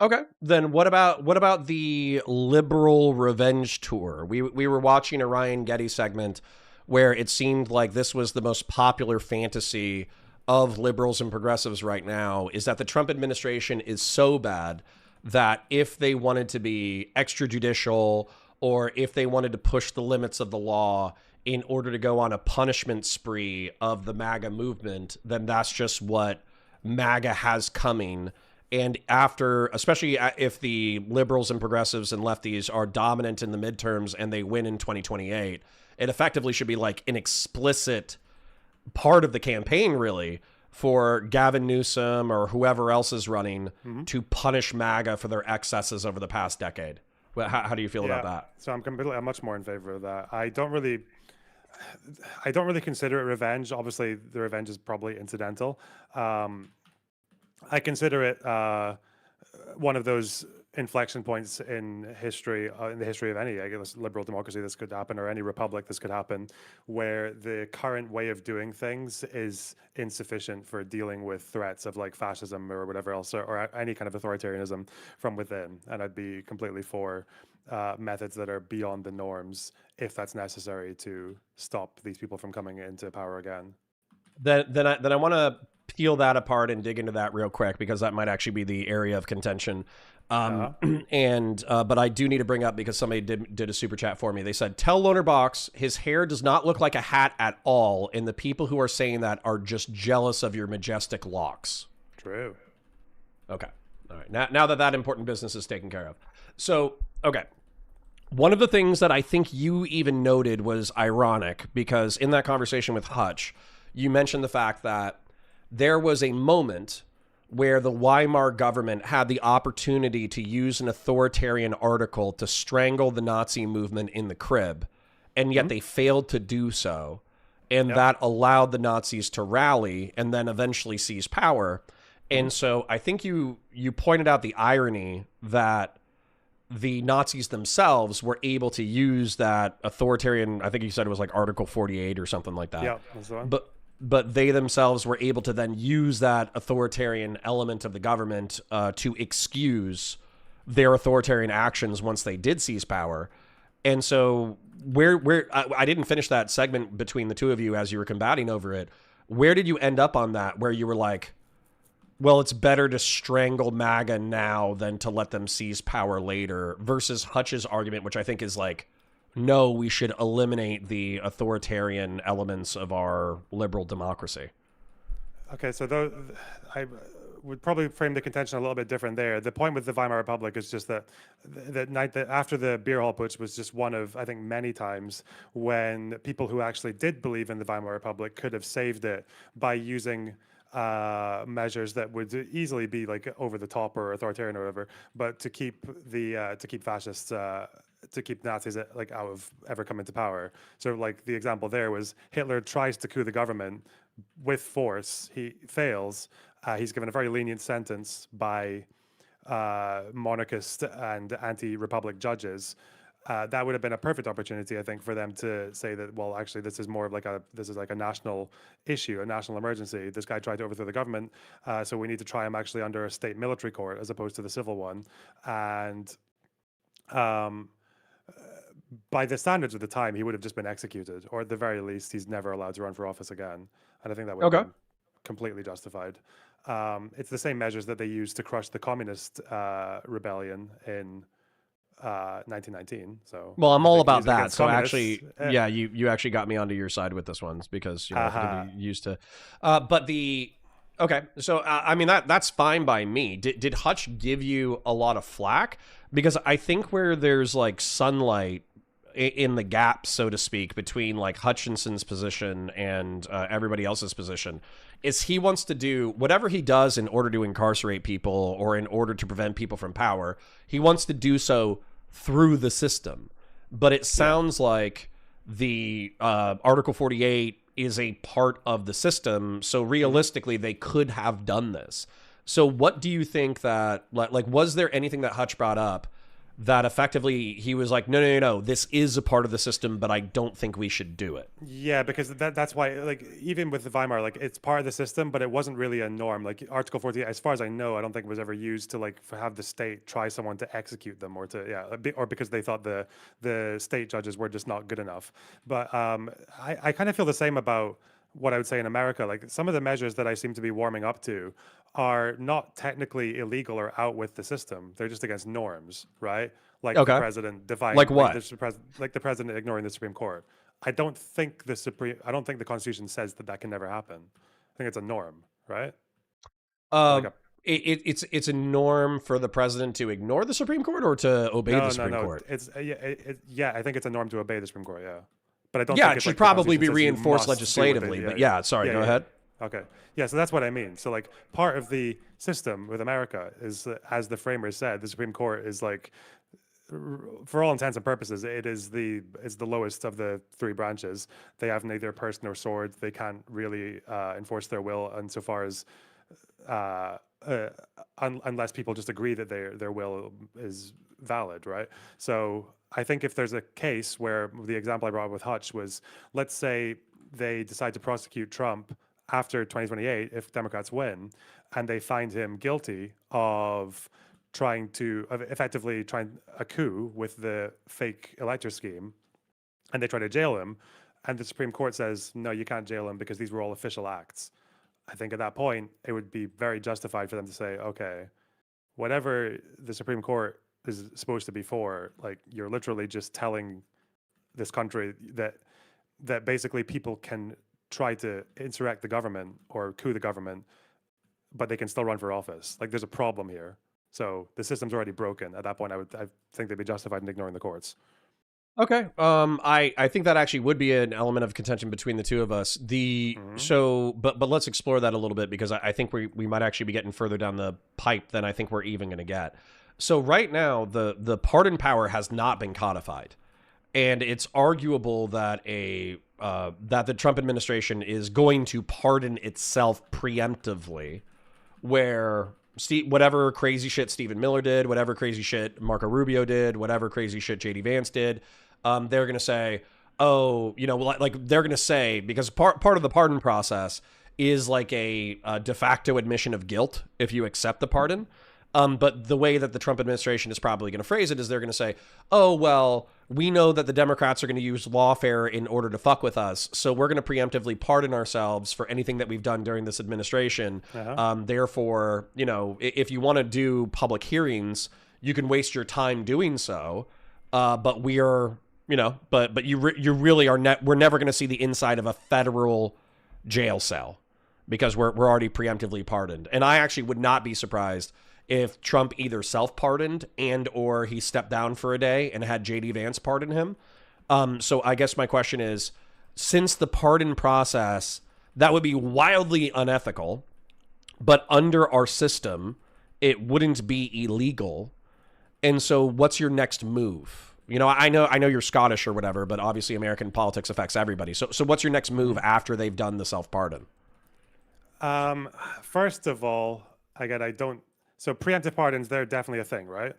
Okay, then what about the liberal revenge tour? We were watching a Ryan Geddie segment where it seemed like this was the most popular fantasy of liberals and progressives right now, is that the Trump administration is so bad that if they wanted to be extrajudicial, or if they wanted to push the limits of the law in order to go on a punishment spree of the MAGA movement, then that's just what MAGA has coming. And after, especially if the liberals and progressives and lefties are dominant in the midterms and they win in 2028, it effectively should be like an explicit part of the campaign, really, for Gavin Newsom or whoever else is running to punish MAGA for their excesses over the past decade. Well, how do you feel about that? So I'm much more in favor of that. I don't really consider it revenge. Obviously, the revenge is probably incidental. I consider it one of those inflection points in history, in the history of any, I guess, liberal democracy, this could happen, or any republic, this could happen, where the current way of doing things is insufficient for dealing with threats of, like, fascism or whatever else, or any kind of authoritarianism from within. And I'd be completely for methods that are beyond the norms if that's necessary to stop these people from coming into power again. Then I want to peel that apart and dig into that real quick, because that might actually be the area of contention. But I do need to bring up, because somebody did a super chat for me. They said, tell Lonerbox his hair does not look like a hat at all, and the people who are saying that are just jealous of your majestic locks. True. Okay. All right. Now that important business is taken care of. So, okay. One of the things that I think you even noted was ironic, because in that conversation with Hutch, you mentioned the fact that there was a moment where the Weimar government had the opportunity to use an authoritarian article to strangle the Nazi movement in the crib, and yet they failed to do so. And that allowed the Nazis to rally and then eventually seize power. And so I think you pointed out the irony that the Nazis themselves were able to use that authoritarian, I think you said it was like Article 48 or something like that. Yeah, that's the one. But they themselves were able to then use that authoritarian element of the government to excuse their authoritarian actions once they did seize power. And so I didn't finish that segment between the two of you as you were combating over it. Where did you end up on that, where you were like, well, it's better to strangle MAGA now than to let them seize power later, versus Hutch's argument, which I think is like, no, we should eliminate the authoritarian elements of our liberal democracy. Okay, so I would probably frame the contention a little bit different there. The point with the Weimar Republic is just that night that after the beer hall putsch was just one of, I think, many times when people who actually did believe in the Weimar Republic could have saved it by using measures that would easily be like over the top or authoritarian or whatever, but to keep fascists, to keep Nazis like out of ever coming to power. So like the example there was Hitler tries to coup the government with force. He fails. He's given a very lenient sentence by monarchist and anti-republic judges, that would have been a perfect opportunity, I think, for them to say that, well, actually, this is more of like a national issue, a national emergency. This guy tried to overthrow the government, so we need to try him actually under a state military court as opposed to the civil one. And by the standards of the time, he would have just been executed, or at the very least, he's never allowed to run for office again. And I think that would have been completely justified. It's the same measures that they used to crush the communist rebellion in 1919. So well, I'm all about that. So actually, yeah, you actually got me onto your side with this one because you know I think we used to. But okay, so I mean that's fine by me. Did Hutch give you a lot of flack? Because I think where there's like sunlight in the gap, so to speak, between like Hutchinson's position and everybody else's position, is he wants to do whatever he does in order to incarcerate people or in order to prevent people from power. He wants to do so through the system. But it sounds like the Article 48 is a part of the system. So realistically, they could have done this. So what do you think that, like, was there anything that Hutch brought up that effectively he was like, no, this is a part of the system, but I don't think we should do it? Yeah, because that's why, like, even with the Weimar, like, it's part of the system, but it wasn't really a norm. Like, Article 48, as far as I know, I don't think it was ever used to, like, have the state try someone to execute them or to, or because they thought the state judges were just not good enough. But I kind of feel the same about what I would say in America. Like, some of the measures that I seem to be warming up to are not technically illegal or out with the system. They're just against norms, right? Like the president defying, like what? Like the president ignoring the Supreme Court. I don't think the Constitution says that can never happen. I think it's a norm, right? It's a norm for the president to ignore the Supreme Court or to obey the Supreme Court. It's I think it's a norm to obey the Supreme Court. Yeah, but I don't. Yeah, think it should probably be reinforced legislatively. But yeah, sorry, go ahead. Okay. Yeah, so that's what I mean. So like part of the system with America is, as the framers said, the Supreme Court is like, for all intents and purposes, it's the lowest of the three branches. They have neither purse nor sword. They can't really enforce their will insofar as unless people just agree that their will is valid, right? So I think if there's a case where the example I brought up with Hutch was, let's say they decide to prosecute Trump after 2028, if Democrats win, and they find him guilty of effectively trying a coup with the fake elector scheme, and they try to jail him, and the Supreme Court says, no, you can't jail him because these were all official acts. I think at that point, it would be very justified for them to say, okay, whatever the Supreme Court is supposed to be for, like, you're literally just telling this country that basically people can try to insurrect the government or coup the government, but they can still run for office. Like, there's a problem here. So the system's already broken. At that point, I think they'd be justified in ignoring the courts. Okay. I think that actually would be an element of contention between the two of us. But let's explore that a little bit, because I think we might actually be getting further down the pipe than I think we're even going to get. So right now, the pardon power has not been codified, and it's arguable that that the Trump administration is going to pardon itself preemptively, where whatever crazy shit Stephen Miller did, whatever crazy shit Marco Rubio did, whatever crazy shit J.D. Vance did, they're going to say, oh, like they're going to say, because part of the pardon process is like a de facto admission of guilt if you accept the pardon. But the way that the Trump administration is probably going to phrase it is they're going to say, oh, well, we know that the Democrats are going to use lawfare in order to fuck with us, so we're going to preemptively pardon ourselves for anything that we've done during this administration. Therefore, if you want to do public hearings, you can waste your time doing so. But we are, but you really are we're never going to see the inside of a federal jail cell because we're already preemptively pardoned. And I actually would not be surprised if Trump either self-pardoned and or he stepped down for a day and had J.D. Vance pardon him. So I guess my question is, since the pardon process, that would be wildly unethical, but under our system, it wouldn't be illegal. And so what's your next move? I know you're Scottish or whatever, but obviously American politics affects everybody. So what's your next move after they've done the self-pardon? First of all, again, So preemptive pardons, they're definitely a thing, right?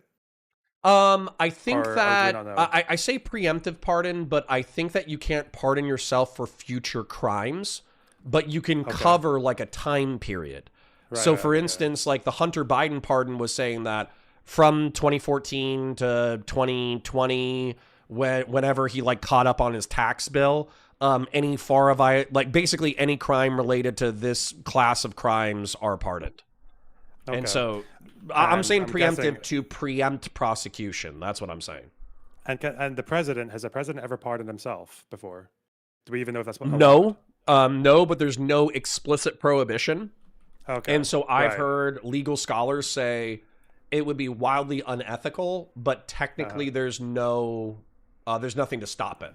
I think Or that do we not know? I say preemptive pardon, but I think that you can't pardon yourself for future crimes, but you can cover like a time period. So for instance, like the Hunter Biden pardon was saying that from 2014 to 2020, whenever he like caught up on his tax bill, any like basically any crime related to this class of crimes are pardoned. And so I'm saying preemptive to preempt prosecution. That's what I'm saying. And the president, has a president ever pardoned himself before? Do we even know if that's what? No, no, but there's no explicit prohibition. Okay. And so I've heard legal scholars say it would be wildly unethical, but technically there's nothing to stop it.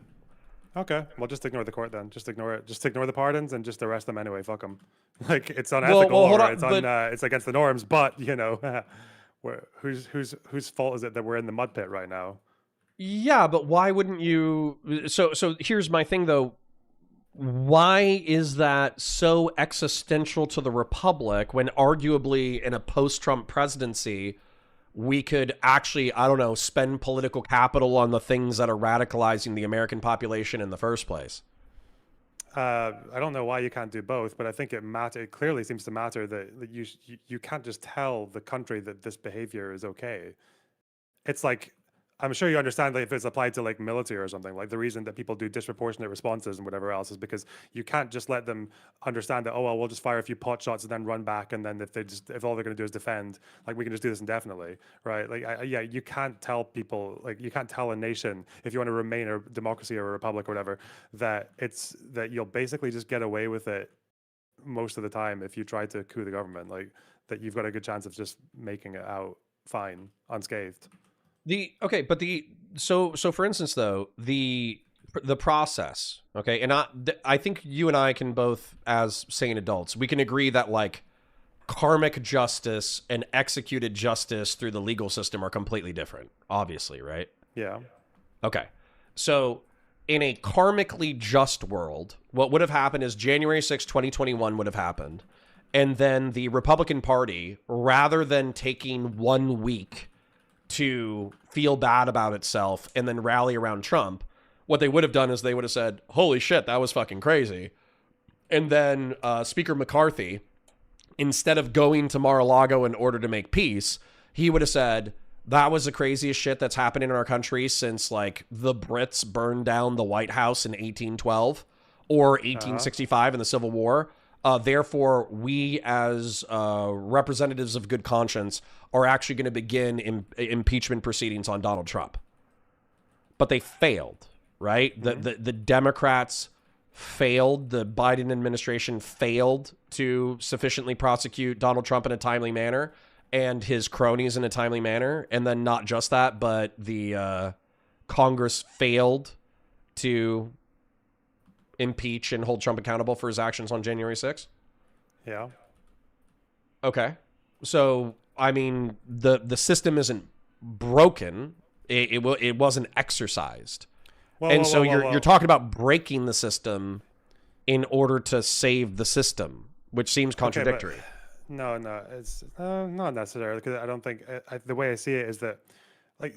Okay, well, just ignore the court then. Just ignore it. Just ignore the pardons and just arrest them anyway. Fuck them. Like, it's unethical hold or on, it's against the norms. But you know, whose fault is it that we're in the mud pit right now? Yeah, but why wouldn't you? So here's my thing though. Why is that so existential to the Republic when arguably in a post-Trump presidency, we could actually, I don't know, spend political capital on the things that are radicalizing the American population in the first place? I don't know why you can't do both, but I think it clearly seems to matter that you can't just tell the country that this behavior is okay. It's like, I'm sure you understand that if it's applied to like military or something, like the reason that people do disproportionate responses and whatever else is because you can't just let them understand that, oh, well, we'll just fire a few pot shots and then run back. And then if all they're going to do is defend, like we can just do this indefinitely, right? Like, you can't tell people, like you can't tell a nation if you want to remain a democracy or a republic or whatever, that you'll basically just get away with it most of the time if you try to coup the government, like that you've got a good chance of just making it out fine, unscathed. So for instance though, the process, okay, and I think you and I can both, as sane adults, we can agree that like karmic justice and executed justice through the legal system are completely different, obviously, right? Yeah. Okay. So in a karmically just world, what would have happened is January 6, 2021 would have happened. And then the Republican Party, rather than taking 1 week to feel bad about itself and then rally around Trump, what they would have done is they would have said, holy shit, that was fucking crazy. And then Speaker McCarthy, instead of going to Mar-a-Lago in order to make peace, he would have said, that was the craziest shit that's happened in our country since like the Brits burned down the White House in 1812 or 1865 in the Civil War. Therefore, we as representatives of good conscience are actually going to begin impeachment proceedings on Donald Trump. But they failed, right? Mm-hmm. The Democrats failed. The Biden administration failed to sufficiently prosecute Donald Trump in a timely manner and his cronies in a timely manner. And then not just that, but the Congress failed to impeach and hold Trump accountable for his actions on January 6th? Yeah. Okay. So, I mean, the system isn't broken. It wasn't exercised. You're talking about breaking the system in order to save the system, which seems contradictory. Okay, no, it's not necessarily, because I don't think the way I see it is that, like,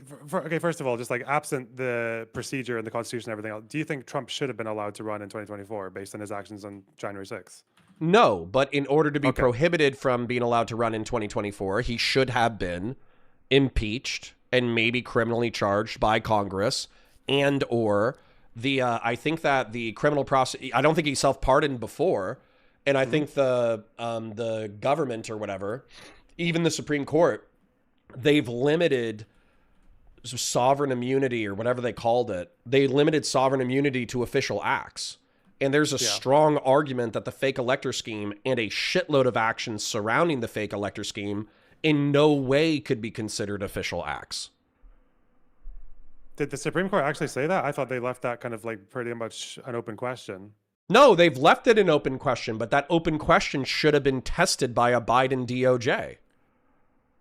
first of all, just like absent the procedure and the Constitution and everything else, do you think Trump should have been allowed to run in 2024 based on his actions on January 6th? No, but in order to be prohibited from being allowed to run in 2024, he should have been impeached and maybe criminally charged by Congress, and or I think that the criminal process, I don't think he self-pardoned before, and I think the government or whatever, even the Supreme Court, they've limited sovereign immunity or whatever they called it. They limited sovereign immunity to official acts. And there's a strong argument that the fake elector scheme and a shitload of actions surrounding the fake elector scheme in no way could be considered official acts. Did the Supreme Court actually say that? I thought they left that kind of like pretty much an open question. No, they've left it an open question, but that open question should have been tested by a Biden DOJ.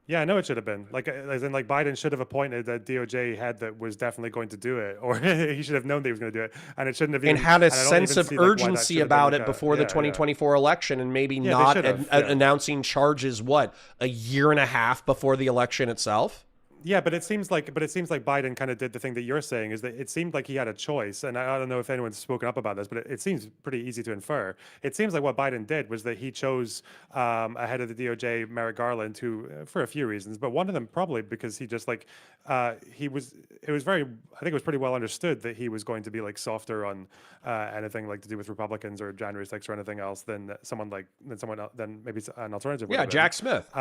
Yeah, I know it should have been. Like, as in, like, Biden should have appointed a DOJ head that was definitely going to do it, or he should have known that he was going to do it, and it shouldn't have even. And had a and I don't sense even of see, like, why that urgency should have been, about like, it before the 2024 election, and maybe Yeah, they not should have, yeah. announcing charges, what, a year and a half before the election itself? Yeah, but it seems like Biden kind of did the thing that you're saying, is that it seemed like he had a choice, and I don't know if anyone's spoken up about this, but it seems pretty easy to infer. It seems like what Biden did was that he chose ahead of the DOJ Merrick Garland, who for a few reasons, but one of them probably because he just like I think it was pretty well understood that he was going to be like softer on anything like to do with Republicans or January 6th or anything else than maybe an alternative. Yeah, Jack Smith.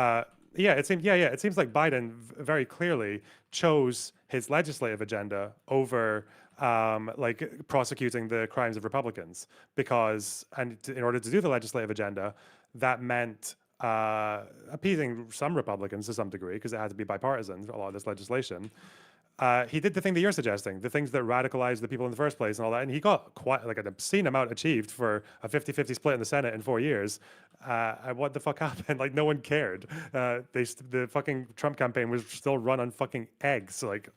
It seems like Biden very clearly chose his legislative agenda over like prosecuting the crimes of Republicans, because in order to do the legislative agenda, that meant appeasing some Republicans to some degree, because it had to be bipartisan, a lot of this legislation. He did the thing that you're suggesting, the things that radicalized the people in the first place and all that, and he got quite like an obscene amount achieved for a 50-50 split in the Senate in 4 years. And what the fuck happened? Like, no one cared. The fucking Trump campaign was still run on fucking eggs. Like,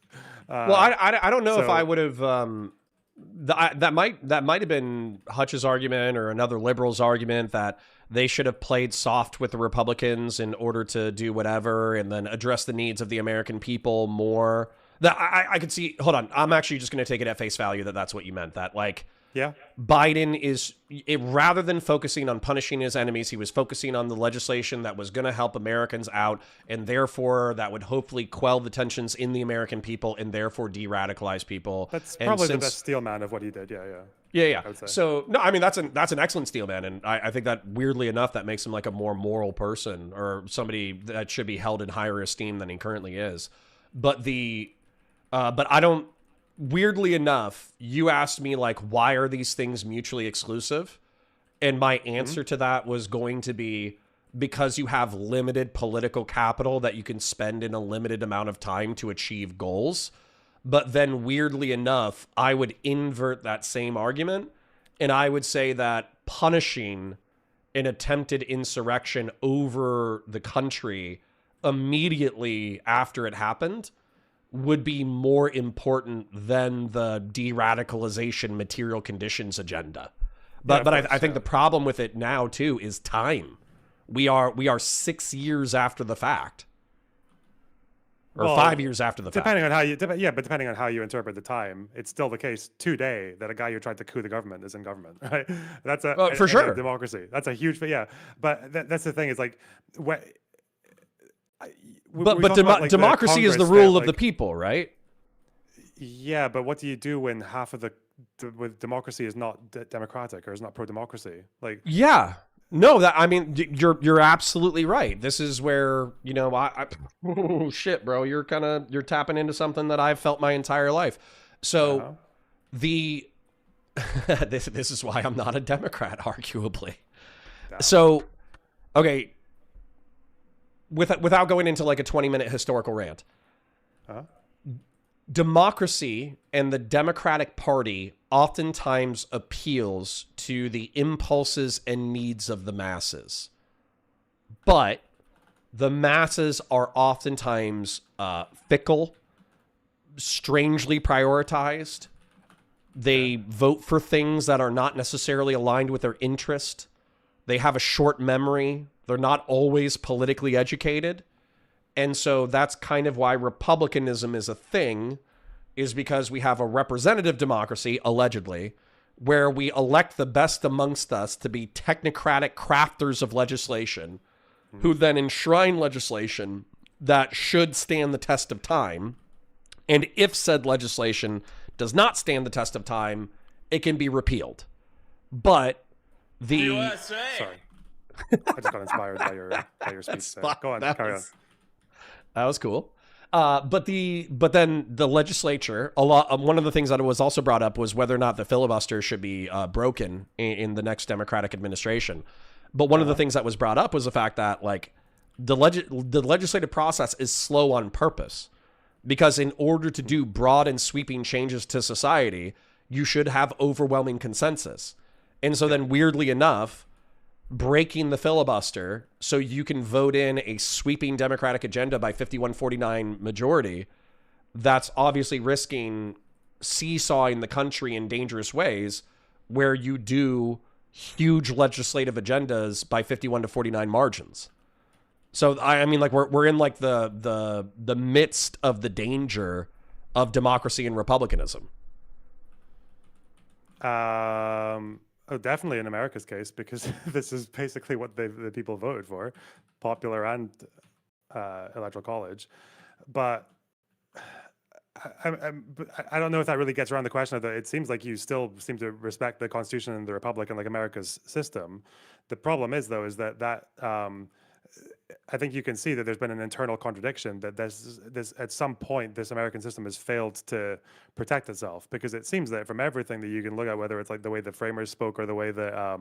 well, I don't know if I would have. That might have been Hutch's argument or another liberal's argument that they should have played soft with the Republicans in order to do whatever and then address the needs of the American people more. That I could see. Hold on, I'm actually just going to take it at face value that that's what you meant. That like. Yeah. Biden rather than focusing on punishing his enemies, he was focusing on the legislation that was going to help Americans out, and therefore that would hopefully quell the tensions in the American people and therefore de-radicalize people. That's probably the best steelman of what he did. Yeah. So no, I mean that's an excellent steelman, and I think that weirdly enough that makes him like a more moral person or somebody that should be held in higher esteem than he currently is. But I don't. Weirdly enough, you asked me like, why are these things mutually exclusive? And my answer to that was going to be because you have limited political capital that you can spend in a limited amount of time to achieve goals. But then weirdly enough, I would invert that same argument. And I would say that punishing an attempted insurrection over the country immediately after it happened would be more important than the de-radicalization material conditions agenda. But I think the problem with it now too is time. We are 6 years after the fact. Or 5 years after the fact. Depending on how you interpret the time, it's still the case today that a guy who tried to coup the government is in government, right? That's for sure. Democracy. That's a huge, But that's the thing is like, democracy is the rule of the people, right? Yeah, but what do you do when half of with democracy is not democratic or is not pro-democracy? Like, yeah, no, I mean, you're absolutely right. This is where oh shit, bro, you're tapping into something that I've felt my entire life. So this is why I'm not a Democrat, arguably. So, okay. Without going into like a 20-minute historical rant, democracy and the Democratic Party oftentimes appeals to the impulses and needs of the masses. But the masses are oftentimes fickle, strangely prioritized. They vote for things that are not necessarily aligned with their interest. They have a short memory. They're not always politically educated. And so that's kind of why republicanism is a thing, is because we have a representative democracy, allegedly, where we elect the best amongst us to be technocratic crafters of legislation, who then enshrine legislation that should stand the test of time. And if said legislation does not stand the test of time, it can be repealed. But the... USA. Sorry. I just got inspired by your speech. Go on, carry on. That was cool. But then the legislature, one of the things that was also brought up was whether or not the filibuster should be broken in the next Democratic administration. But one of the things that was brought up was the fact that like the legislative process is slow on purpose, because in order to do broad and sweeping changes to society, you should have overwhelming consensus. And so then weirdly enough, breaking the filibuster so you can vote in a sweeping Democratic agenda by 51-49 majority, that's obviously risking seesawing the country in dangerous ways where you do huge legislative agendas by 51-49 margins. So I mean, like we're in like the midst of the danger of democracy and republicanism. Oh, definitely in America's case, because this is basically what the people voted for, popular and electoral college. But I don't know if that really gets around the question of that. It seems like you still seem to respect the Constitution and the Republic and like America's system. The problem is, though, is that I think you can see that there's been an internal contradiction, that this at some point this American system has failed to protect itself, because it seems that from everything that you can look at, whether it's like the way the framers spoke or the way that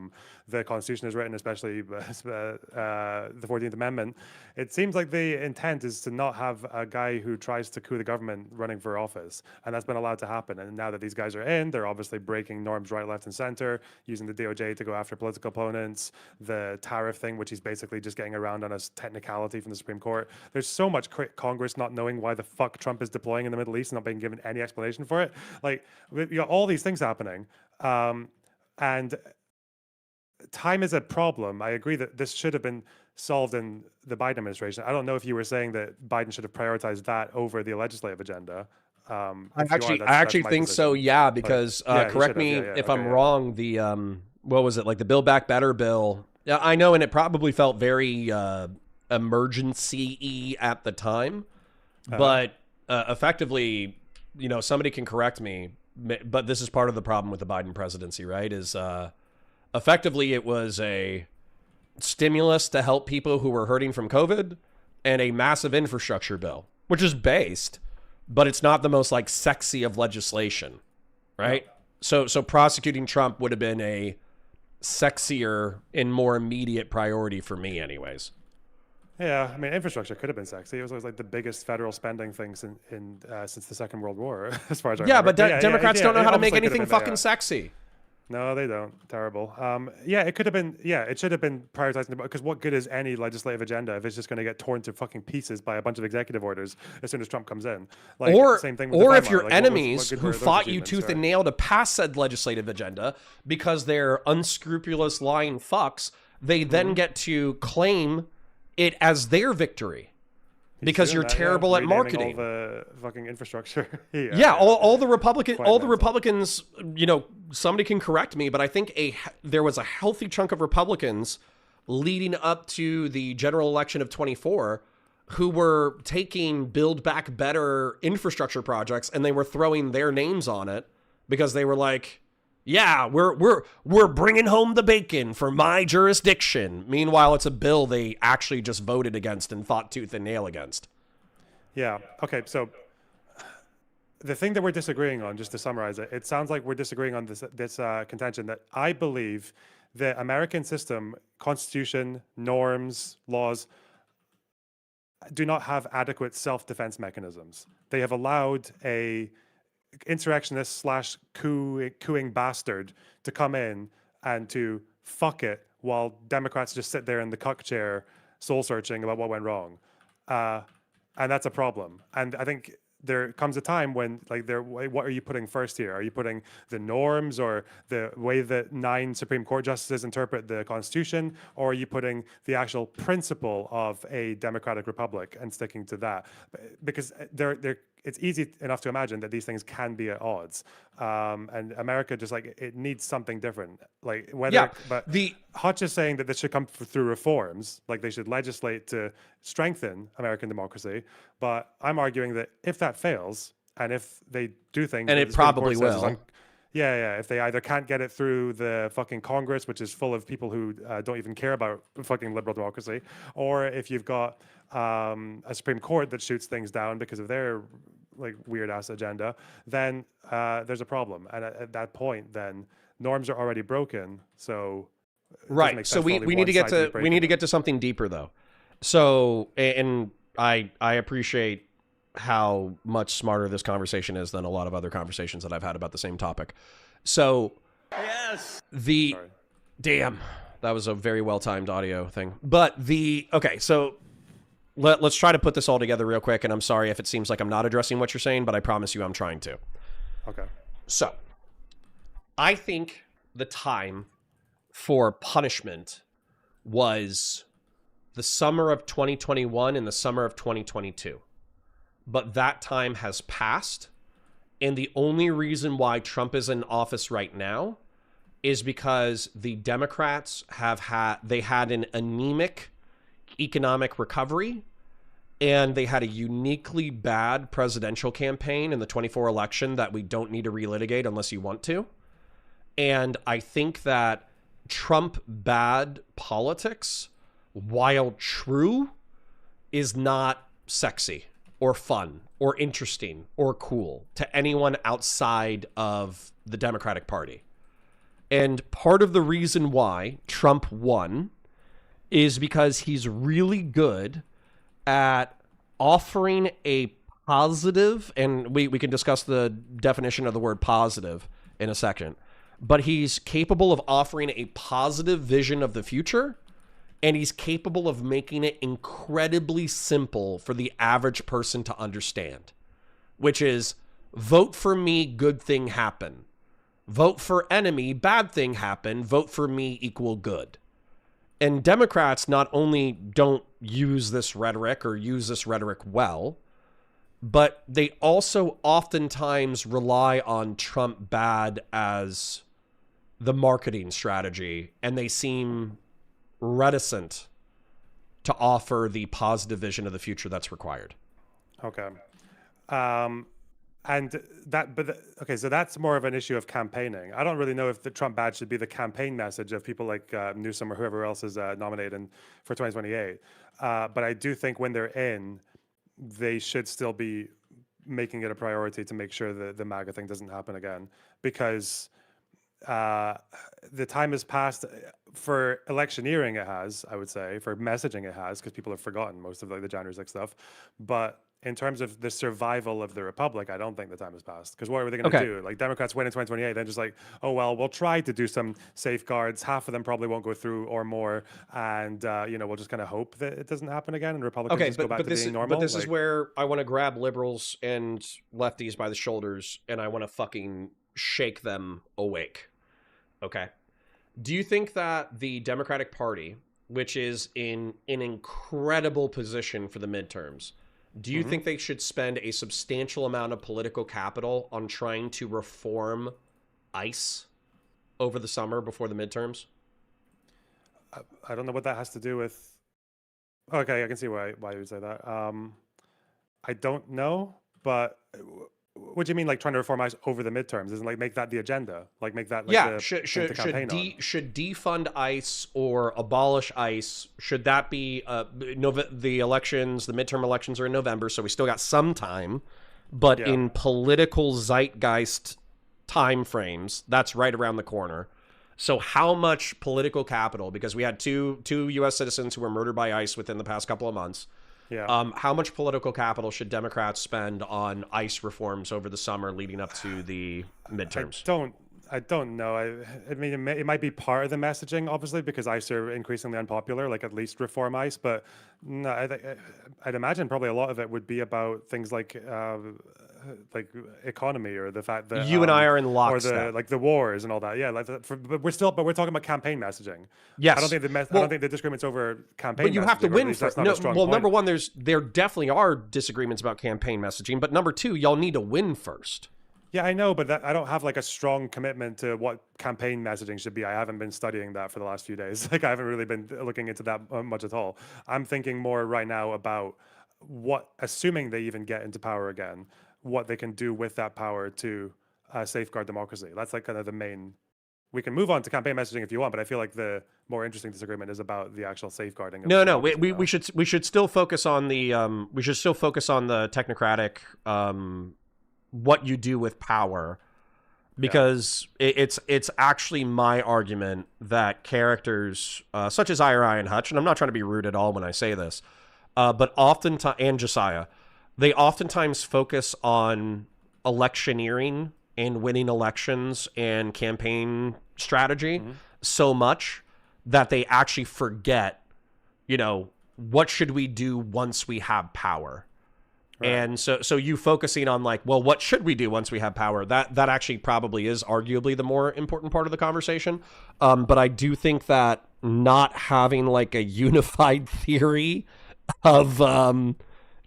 the Constitution is written, especially the 14th Amendment, it seems like the intent is to not have a guy who tries to coup the government running for office, and that's been allowed to happen. And now that these guys are in, they're obviously breaking norms right, left, and center, using the DOJ to go after political opponents, the tariff thing, which he's basically just getting around on a technicality from the Supreme Court. There's so much Congress not knowing why the fuck Trump is deploying in the Middle East and not being given any explanation for it. Like, you got all these things happening, and time is a problem. I agree that this should have been solved in the Biden administration. I don't know if you were saying that Biden should have prioritized that over the legislative agenda. I actually think so. Yeah, because correct me if I'm wrong. The what was it, like the Build Back Better bill? Yeah, I know, and it probably felt very emergency-y at the time, but effectively, you know, somebody can correct me, but this is part of the problem with the Biden presidency, right? Is effectively it was a stimulus to help people who were hurting from COVID and a massive infrastructure bill, which is based, but it's not the most like sexy of legislation, right? No. So prosecuting Trump would have been a sexier and more immediate priority for me anyways. Yeah, I mean, infrastructure could have been sexy. It was always like the biggest federal spending thing since the Second World War, as far as I remember. But Democrats don't know how to make anything fucking sexy. No, they don't. Terrible. It could have been. Yeah, it should have been prioritizing, because what good is any legislative agenda if it's just going to get torn to fucking pieces by a bunch of executive orders as soon as Trump comes in? Like, same thing with or the if your like, enemies what who fought you tooth and nail to pass said legislative agenda because they're unscrupulous lying fucks, they then get to claim it as their victory. Because you're terrible at marketing. All the fucking infrastructure. all the Republicans, you know, somebody can correct me, but I think there was a healthy chunk of Republicans leading up to the general election of 24 who were taking Build Back Better infrastructure projects and they were throwing their names on it because they were like, yeah, we're bringing home the bacon for my jurisdiction. Meanwhile, it's a bill they actually just voted against and fought tooth and nail against. Yeah. Okay. So the thing that we're disagreeing on, just to summarize it, it sounds like we're disagreeing on this contention that I believe the American system, constitution, norms, laws, do not have adequate self-defense mechanisms. They have allowed a insurrectionist / cooing bastard to come in and to fuck it while Democrats just sit there in the cuck chair soul searching about what went wrong. And that's a problem. And I think there comes a time when, like, what are you putting first here? Are you putting the norms or the way that 9 Supreme Court justices interpret the Constitution, or are you putting the actual principle of a democratic republic and sticking to that? Because it's easy enough to imagine that these things can be at odds. And America just, like, it needs something different. Like, Hutch is saying that this should come through reforms, like they should legislate to strengthen American democracy. But I'm arguing that if that fails, and if they do things, and it probably will. If they either can't get it through the fucking Congress, which is full of people who don't even care about fucking liberal democracy, or if you've got a Supreme Court that shoots things down because of their like weird ass agenda, then there's a problem. And at that point, then norms are already broken. So right. So we need to get to something deeper though. So and I appreciate how much smarter this conversation is than a lot of other conversations that I've had about the same topic. So yes, damn, that was a very well-timed audio thing. But okay, so let's try to put this all together real quick, and I'm sorry if it seems like I'm not addressing what you're saying, but I promise you I'm trying to. Okay. So, I think the time for punishment was the summer of 2021 and the summer of 2022. But that time has passed, and the only reason why Trump is in office right now is because the Democrats had an anemic economic recovery, and they had a uniquely bad presidential campaign in the 24 election that we don't need to relitigate unless you want to. And I think that Trump bad politics, while true, is not sexy or fun or interesting or cool to anyone outside of the Democratic Party. And part of the reason why Trump won is because he's really good at offering a positive, and we can discuss the definition of the word positive in a second, but he's capable of offering a positive vision of the future, and he's capable of making it incredibly simple for the average person to understand, which is vote for me, good thing happen. Vote for enemy, bad thing happen. Vote for me equal good. And Democrats not only don't use this rhetoric or use this rhetoric well, but they also oftentimes rely on Trump bad as the marketing strategy, and they seem reticent to offer the positive vision of the future that's required. Okay. Okay, so that's more of an issue of campaigning. I don't really know if the Trump badge should be the campaign message of people like Newsom or whoever else is nominated for 2028. But I do think when they're in, they should still be making it a priority to make sure that the MAGA thing doesn't happen again, because the time has passed for electioneering. It has, I would say, for messaging it has, because people have forgotten most of the January 6th stuff. But in terms of the survival of the republic, I don't think the time has passed. Because what are they going to do? Like, Democrats win in 2028, then just like, oh, well, we'll try to do some safeguards. Half of them probably won't go through or more. And, we'll just kind of hope that it doesn't happen again. And Republicans just go back to being normal. But this is where I want to grab liberals and lefties by the shoulders, and I want to fucking shake them awake. Okay. Do you think that the Democratic Party, which is in an incredible position for the midterms, do you think they should spend a substantial amount of political capital on trying to reform ICE over the summer before the midterms? I don't know what that has to do with... Okay, I can see why you would say that. I don't know, but... What do you mean, like trying to reform ICE over the midterms? Isn't like make that the agenda? Like make that like should defund ICE or abolish ICE? Should that be the elections? The midterm elections are in November, so we still got some time. But in political zeitgeist time frames, that's right around the corner. So how much political capital? Because we had two U.S. citizens who were murdered by ICE within the past couple of months. Yeah. How much political capital should Democrats spend on ICE reforms over the summer leading up to the midterms? I don't know. I mean, it might be part of the messaging, obviously, because ICE are increasingly unpopular. Like, at least reform ICE. But no, I'd imagine probably a lot of it would be about things like economy, or the fact that you and I are in lockstep, or the wars and all that. Yeah, but we're talking about campaign messaging. Yes, I don't think the disagreements over campaign. But you have to win first. Number one, there definitely are disagreements about campaign messaging. But number two, y'all need to win first. Yeah, I know, but I don't have like a strong commitment to what campaign messaging should be. I haven't been studying that for the last few days. Like, I haven't really been looking into that much at all. I'm thinking more right now about what, assuming they even get into power again, what they can do with that power to safeguard democracy. That's like kind of the main. We can move on to campaign messaging if you want, but I feel like the more interesting disagreement is about the actual safeguarding. No, we should still focus on the technocratic. What you do with power, because it's actually my argument that characters such as Ira and Hutch, and I'm not trying to be rude at all when I say this, but oftentimes, and Josiah, they oftentimes focus on electioneering and winning elections and campaign strategy so much that they actually forget, you know, what should we do once we have power? Right. And so you focusing on like, well, what should we do once we have power? That actually probably is arguably the more important part of the conversation. But I do think that not having like a unified theory of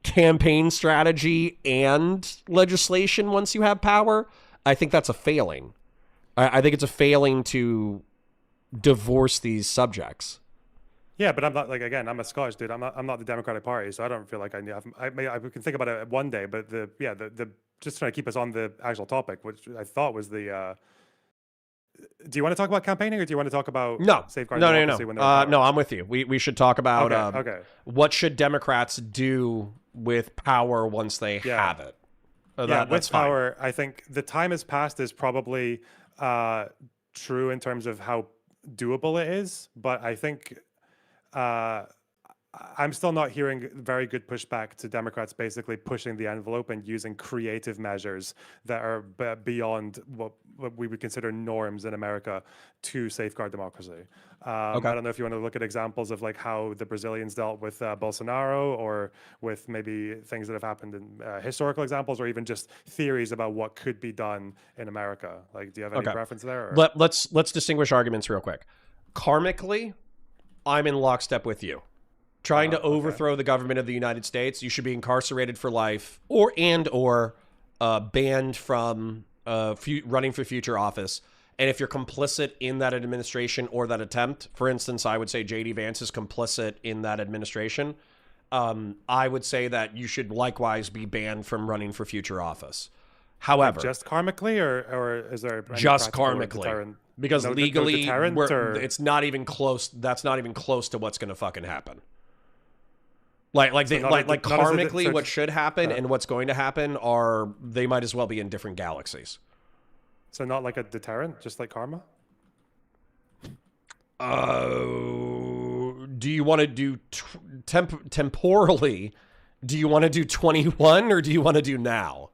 campaign strategy and legislation once you have power, I think that's a failing. I think it's a failing to divorce these subjects. Yeah, but I'm not, like, again, I'm a Scottish dude. I'm not the Democratic Party, so I don't feel like I can think about it one day. But the just trying to keep us on the actual topic, which I thought was the. Do you want to talk about campaigning, or do you want to talk about safeguarding democracy? No, I'm with you. We should talk about okay. What should Democrats do with power once they have it. With power, I think the time has passed is probably true in terms of how doable it is, but I think I'm still not hearing very good pushback to Democrats basically pushing the envelope and using creative measures that are beyond what we would consider norms in America to safeguard democracy. I don't know if you want to look at examples of like how the Brazilians dealt with Bolsonaro, or with maybe things that have happened in historical examples, or even just theories about what could be done in America. Like, do you have any preference there? Or? Let's distinguish arguments real quick. Karmically, I'm in lockstep with you. Trying to overthrow the government of the United States, you should be incarcerated for life, or banned from running for future office. And if you're complicit in that administration or that attempt, for instance, I would say J.D. Vance is complicit in that administration. I would say that you should likewise be banned from running for future office. However, like just karmically, or is there just karmically? Because legally, it's not even close. That's not even close to what's going to fucking happen. Karmically, what should happen and what's going to happen they might as well be in different galaxies. So not like a deterrent, just like karma? Do you want to do temporally? Do you want to do 21 or do you want to do now?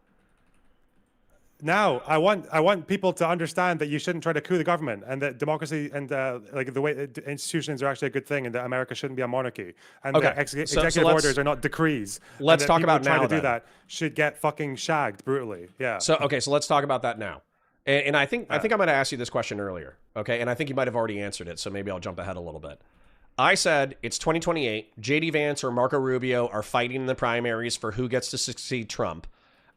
Now, I want people to understand that you shouldn't try to coup the government, and that democracy and like the way institutions are actually a good thing, and that America shouldn't be a monarchy, and that executive orders are not decrees. Let's talk about now. Trying to do that should get fucking shagged brutally. Yeah. So let's talk about that now. And I think I might have asked you this question earlier. Okay, and I think you might have already answered it. So maybe I'll jump ahead a little bit. I said it's 2028. J.D. Vance or Marco Rubio are fighting in the primaries for who gets to succeed Trump.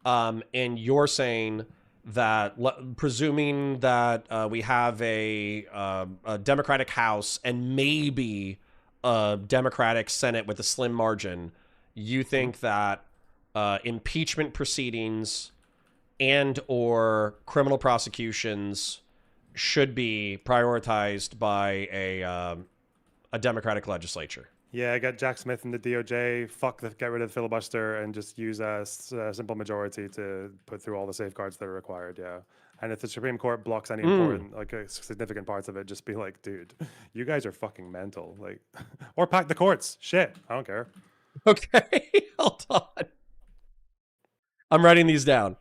And you're saying that, presuming that we have a Democratic House and maybe a Democratic Senate with a slim margin, you think that impeachment proceedings and or criminal prosecutions should be prioritized by a Democratic legislature? Yeah, I got Jack Smith and the DOJ. Get rid of the filibuster and just use a simple majority to put through all the safeguards that are required. Yeah, and if the Supreme Court blocks any important, significant parts of it, just be like, dude, you guys are fucking mental. Like, or pack the courts. Shit, I don't care. Okay, hold on. I'm writing these down.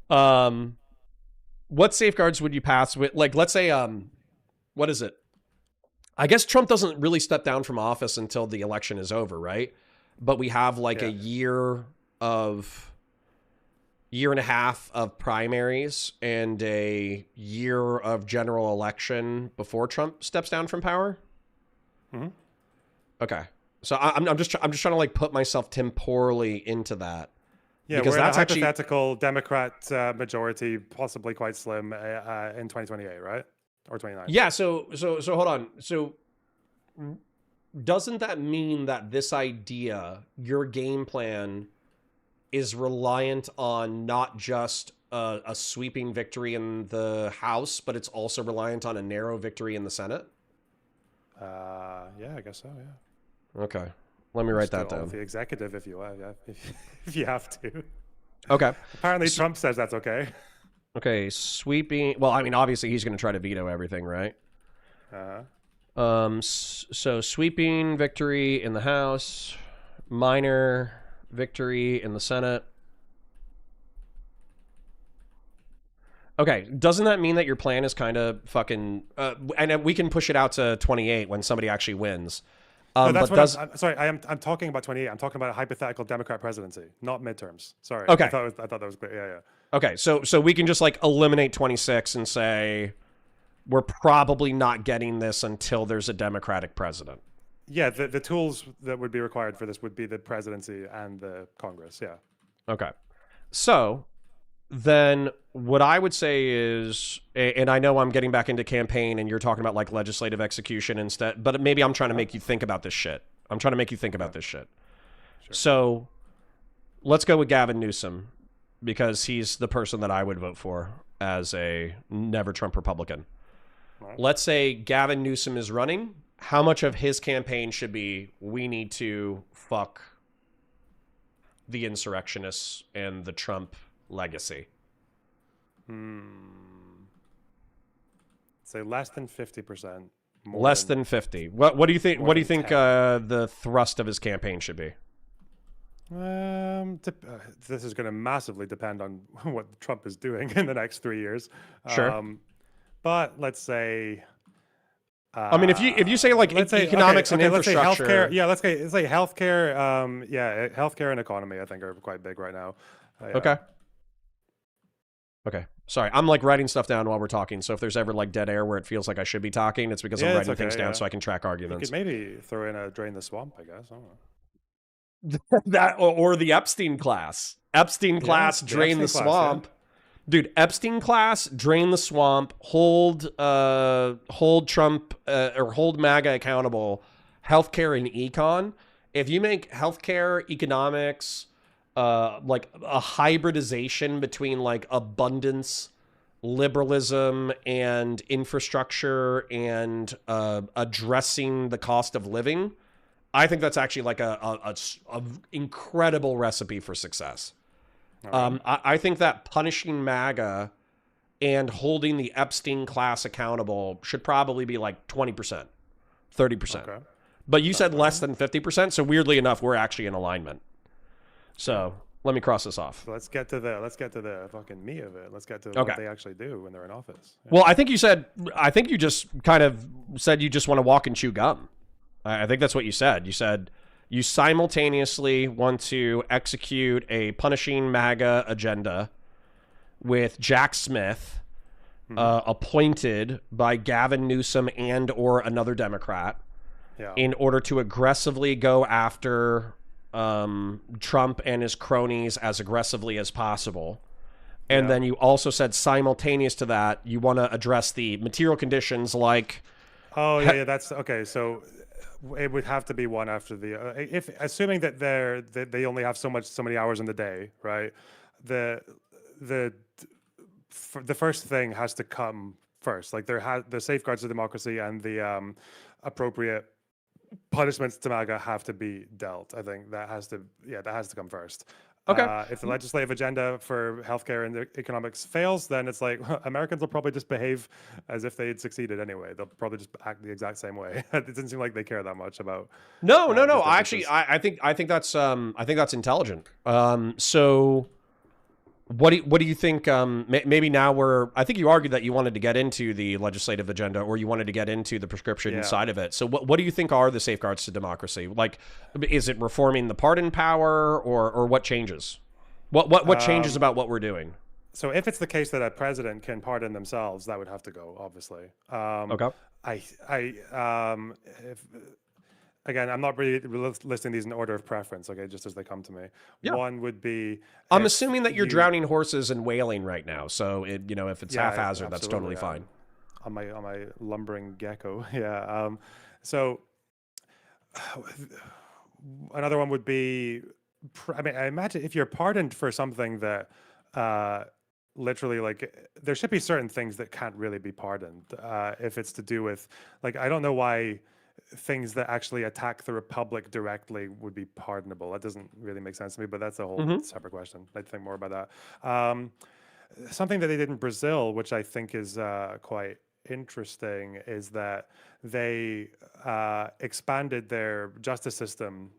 What safeguards would you pass with? Like, let's say, what is it? I guess Trump doesn't really step down from office until the election is over, right? But we have a year and a half of primaries and a year of general election before Trump steps down from power. Mm-hmm. Okay, so I'm just trying to like put myself temporally into that. Yeah, because that's a hypothetical Democrat majority, possibly quite slim in 2028, right? Or 29. Yeah, so hold on. So doesn't that mean that this idea, your game plan, is reliant on not just a sweeping victory in the House, but it's also reliant on a narrow victory in the Senate? Yeah, I guess so, yeah. Okay. Let me write that down. The executive, if you if you have to. Okay. Apparently Trump says that's okay. Okay, sweeping. Well, I mean, obviously he's going to try to veto everything, right? So sweeping victory in the House, minor victory in the Senate. Okay, doesn't that mean that your plan is kind of fucking... and we can push it out to 28 when somebody actually wins. No, that's but what I'm sorry, I'm talking about 28. I'm talking about a hypothetical Democrat presidency, not midterms. Sorry. Okay. I thought that was clear. Yeah, yeah. Okay, so we can just like eliminate 26 and say we're probably not getting this until there's a Democratic president. Yeah, the tools that would be required for this would be the presidency and the Congress, yeah. Okay. So then what I would say is, and I know I'm getting back into campaign and you're talking about like legislative execution instead, but maybe I'm trying to make you think about this shit. I'm trying to make you think about this shit. Sure. So let's go with Gavin Newsom because he's the person that I would vote for as a never Trump Republican. Right. Let's say Gavin Newsom is running. How much of his campaign should be, we need to fuck the insurrectionists and the Trump legacy? Say less than 50%. Less than 50. What do you think? What do you think the thrust of his campaign should be? This is going to massively depend on what Trump is doing in the next 3 years. Sure. But let's say. I mean, if you say like economics and infrastructure, let's say healthcare. Yeah, let's say healthcare. Yeah, healthcare and economy, I think, are quite big right now. Okay. Okay. Sorry, I'm like writing stuff down while we're talking. So if there's ever like dead air where it feels like I should be talking, it's because I'm writing things down so I can track arguments. You could maybe throw in a drain the swamp, I guess. I don't know. That or the Epstein class. Epstein class, drain the swamp. Yeah. Dude, Epstein class, drain the swamp, hold Trump or hold MAGA accountable, healthcare and econ. If you make healthcare, economics, like a hybridization between like abundance, liberalism, and infrastructure and addressing the cost of living, I think that's actually like a incredible recipe for success. Right. I think that punishing MAGA and holding the Epstein class accountable should probably be like 20%, 30%. Okay. But you said less than 50%, so weirdly enough, we're actually in alignment. So let me cross this off. So let's get to the fucking meat of it. Let's get to what they actually do when they're in office. Yeah. Well, I think you just kind of said you just want to walk and chew gum. I think that's what you said. You said you simultaneously want to execute a punishing MAGA agenda with Jack Smith, appointed by Gavin Newsom and or another Democrat, in order to aggressively go after Trump and his cronies as aggressively as possible. And then you also said simultaneous to that, you want to address the material conditions like... Oh, yeah, that's... Okay, so... It would have to be one after the assuming that they only have so many hours in the day, right? The first thing has to come first. Like the safeguards of democracy and the appropriate punishments to MAGA have to be dealt. I think that has to come first. Okay. If the legislative agenda for healthcare and economics fails, then it's like Americans will probably just behave as if they had succeeded anyway. They'll probably just act the exact same way. It doesn't seem like they care that much about. No. Actually, I think that's intelligent. So, what do you think? Maybe now I think you argued that you wanted to get into the legislative agenda or you wanted to get into the prescription side of it. So what do you think are the safeguards to democracy? Like, is it reforming the pardon power or what changes? What changes about what we're doing? So if it's the case that a president can pardon themselves, that would have to go, obviously. Okay. Again, I'm not really listing these in order of preference, okay, just as they come to me. Yeah. One would be... I'm assuming that you're drowning horses and wailing right now, so if it's haphazard, that's totally fine. On my lumbering gecko, yeah. So another one would be... I imagine if you're pardoned for something that... literally, like, there should be certain things that can't really be pardoned. If it's to do with... Like, I don't know why... things that actually attack the Republic directly would be pardonable. That doesn't really make sense to me, but that's a whole separate question. I'd think more about that. Something that they did in Brazil, which I think is quite interesting, is that they expanded their justice system,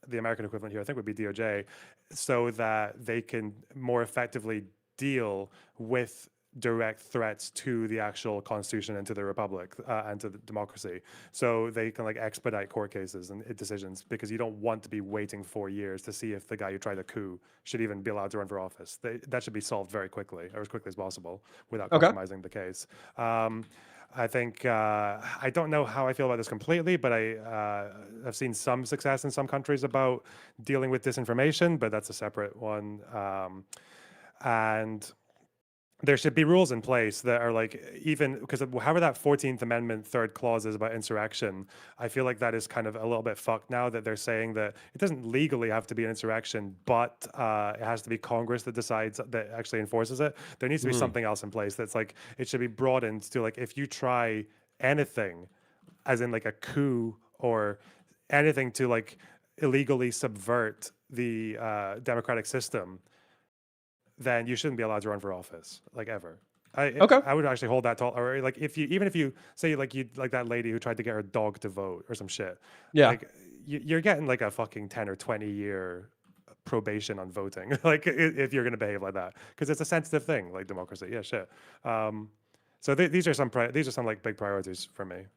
the American equivalent here, I think would be DOJ, so that they can more effectively deal with direct threats to the actual constitution and to the republic and to the democracy. So they can like expedite court cases and decisions because you don't want to be waiting 4 years to see if the guy who tried a coup should even be allowed to run for office. That should be solved very quickly, or as quickly as possible, without compromising the case. I think I don't know how I feel about this completely, but I've seen some success in some countries about dealing with disinformation, but that's a separate one. And there should be rules in place that are like, even because however that 14th Amendment third clause is about insurrection, I feel like that is kind of a little bit fucked now, that they're saying that it doesn't legally have to be an insurrection, but it has to be Congress that decides, that actually enforces it. There needs to be something else in place that's like, it should be broadened to like, if you try anything, as in like a coup or anything to like illegally subvert the democratic system, then you shouldn't be allowed to run for office, like ever. I would actually hold that tall. Or like even if you say like that lady who tried to get her dog to vote or some shit. Yeah. Like you're getting like a fucking 10 or 20 year probation on voting. Like if you're gonna behave like that, because it's a sensitive thing, like democracy. Yeah, shit. So these are some like big priorities for me.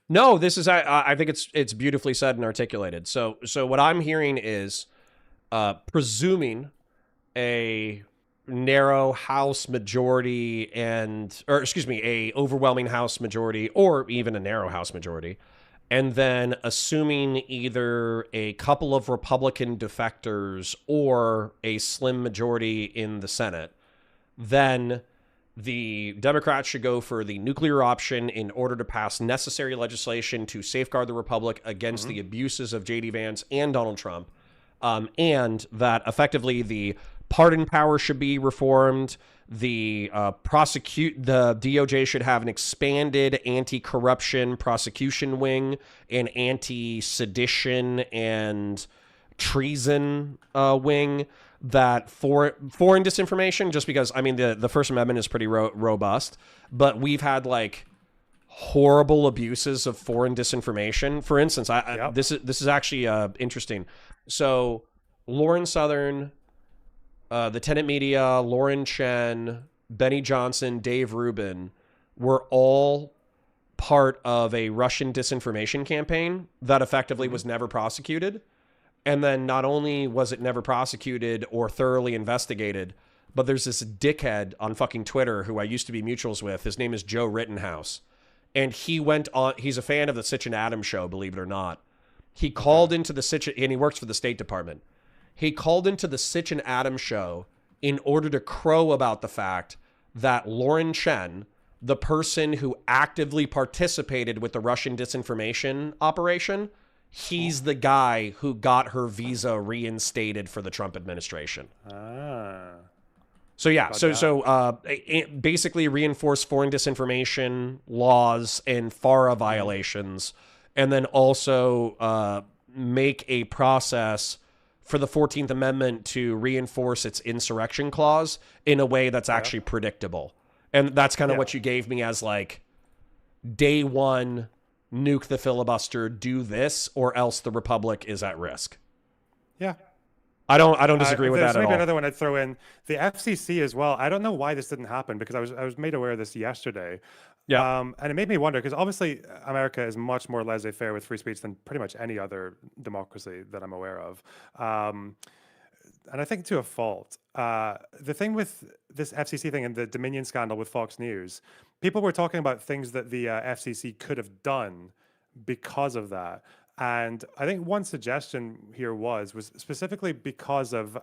No, this is I think it's beautifully said and articulated. So what I'm hearing is presuming a narrow House majority a overwhelming House majority, or even a narrow House majority, and then assuming either a couple of Republican defectors or a slim majority in the Senate, then the Democrats should go for the nuclear option in order to pass necessary legislation to safeguard the Republic against the abuses of J.D. Vance and Donald Trump, and that effectively the pardon power should be reformed. The DOJ should have an expanded anti-corruption prosecution wing, an anti-sedition and treason wing. That foreign disinformation, just because I mean the First Amendment is pretty robust, but we've had like horrible abuses of foreign disinformation. For instance, this is actually interesting. So Lauren Southern, the Tenant Media, Lauren Chen, Benny Johnson, Dave Rubin were all part of a Russian disinformation campaign that effectively was never prosecuted. And then not only was it never prosecuted or thoroughly investigated, but there's this dickhead on fucking Twitter who I used to be mutuals with. His name is Joe Rittenhouse. And he went on, he's a fan of the Sitch and Adams show, believe it or not. He called into the Sitch, and he works for the State Department. He called into the Sitch and Adams show in order to crow about the fact that Lauren Chen, the person who actively participated with the Russian disinformation operation, he's the guy who got her visa reinstated for the Trump administration. So yeah, basically reinforce foreign disinformation laws and FARA violations, and then also make a process for the 14th Amendment to reinforce its insurrection clause in a way that's actually predictable. And that's kind of what you gave me as like day one, nuke the filibuster, do this, or else the Republic is at risk. Yeah. I don't disagree with that at all. Maybe another one I'd throw in, the FCC as well. I don't know why this didn't happen, because I was made aware of this yesterday. Yeah. And it made me wonder, because obviously America is much more laissez-faire with free speech than pretty much any other democracy that I'm aware of. And I think to a fault. The thing with this FCC thing and the Dominion scandal with Fox News, people were talking about things that the FCC could have done because of that. And I think one suggestion here was specifically because of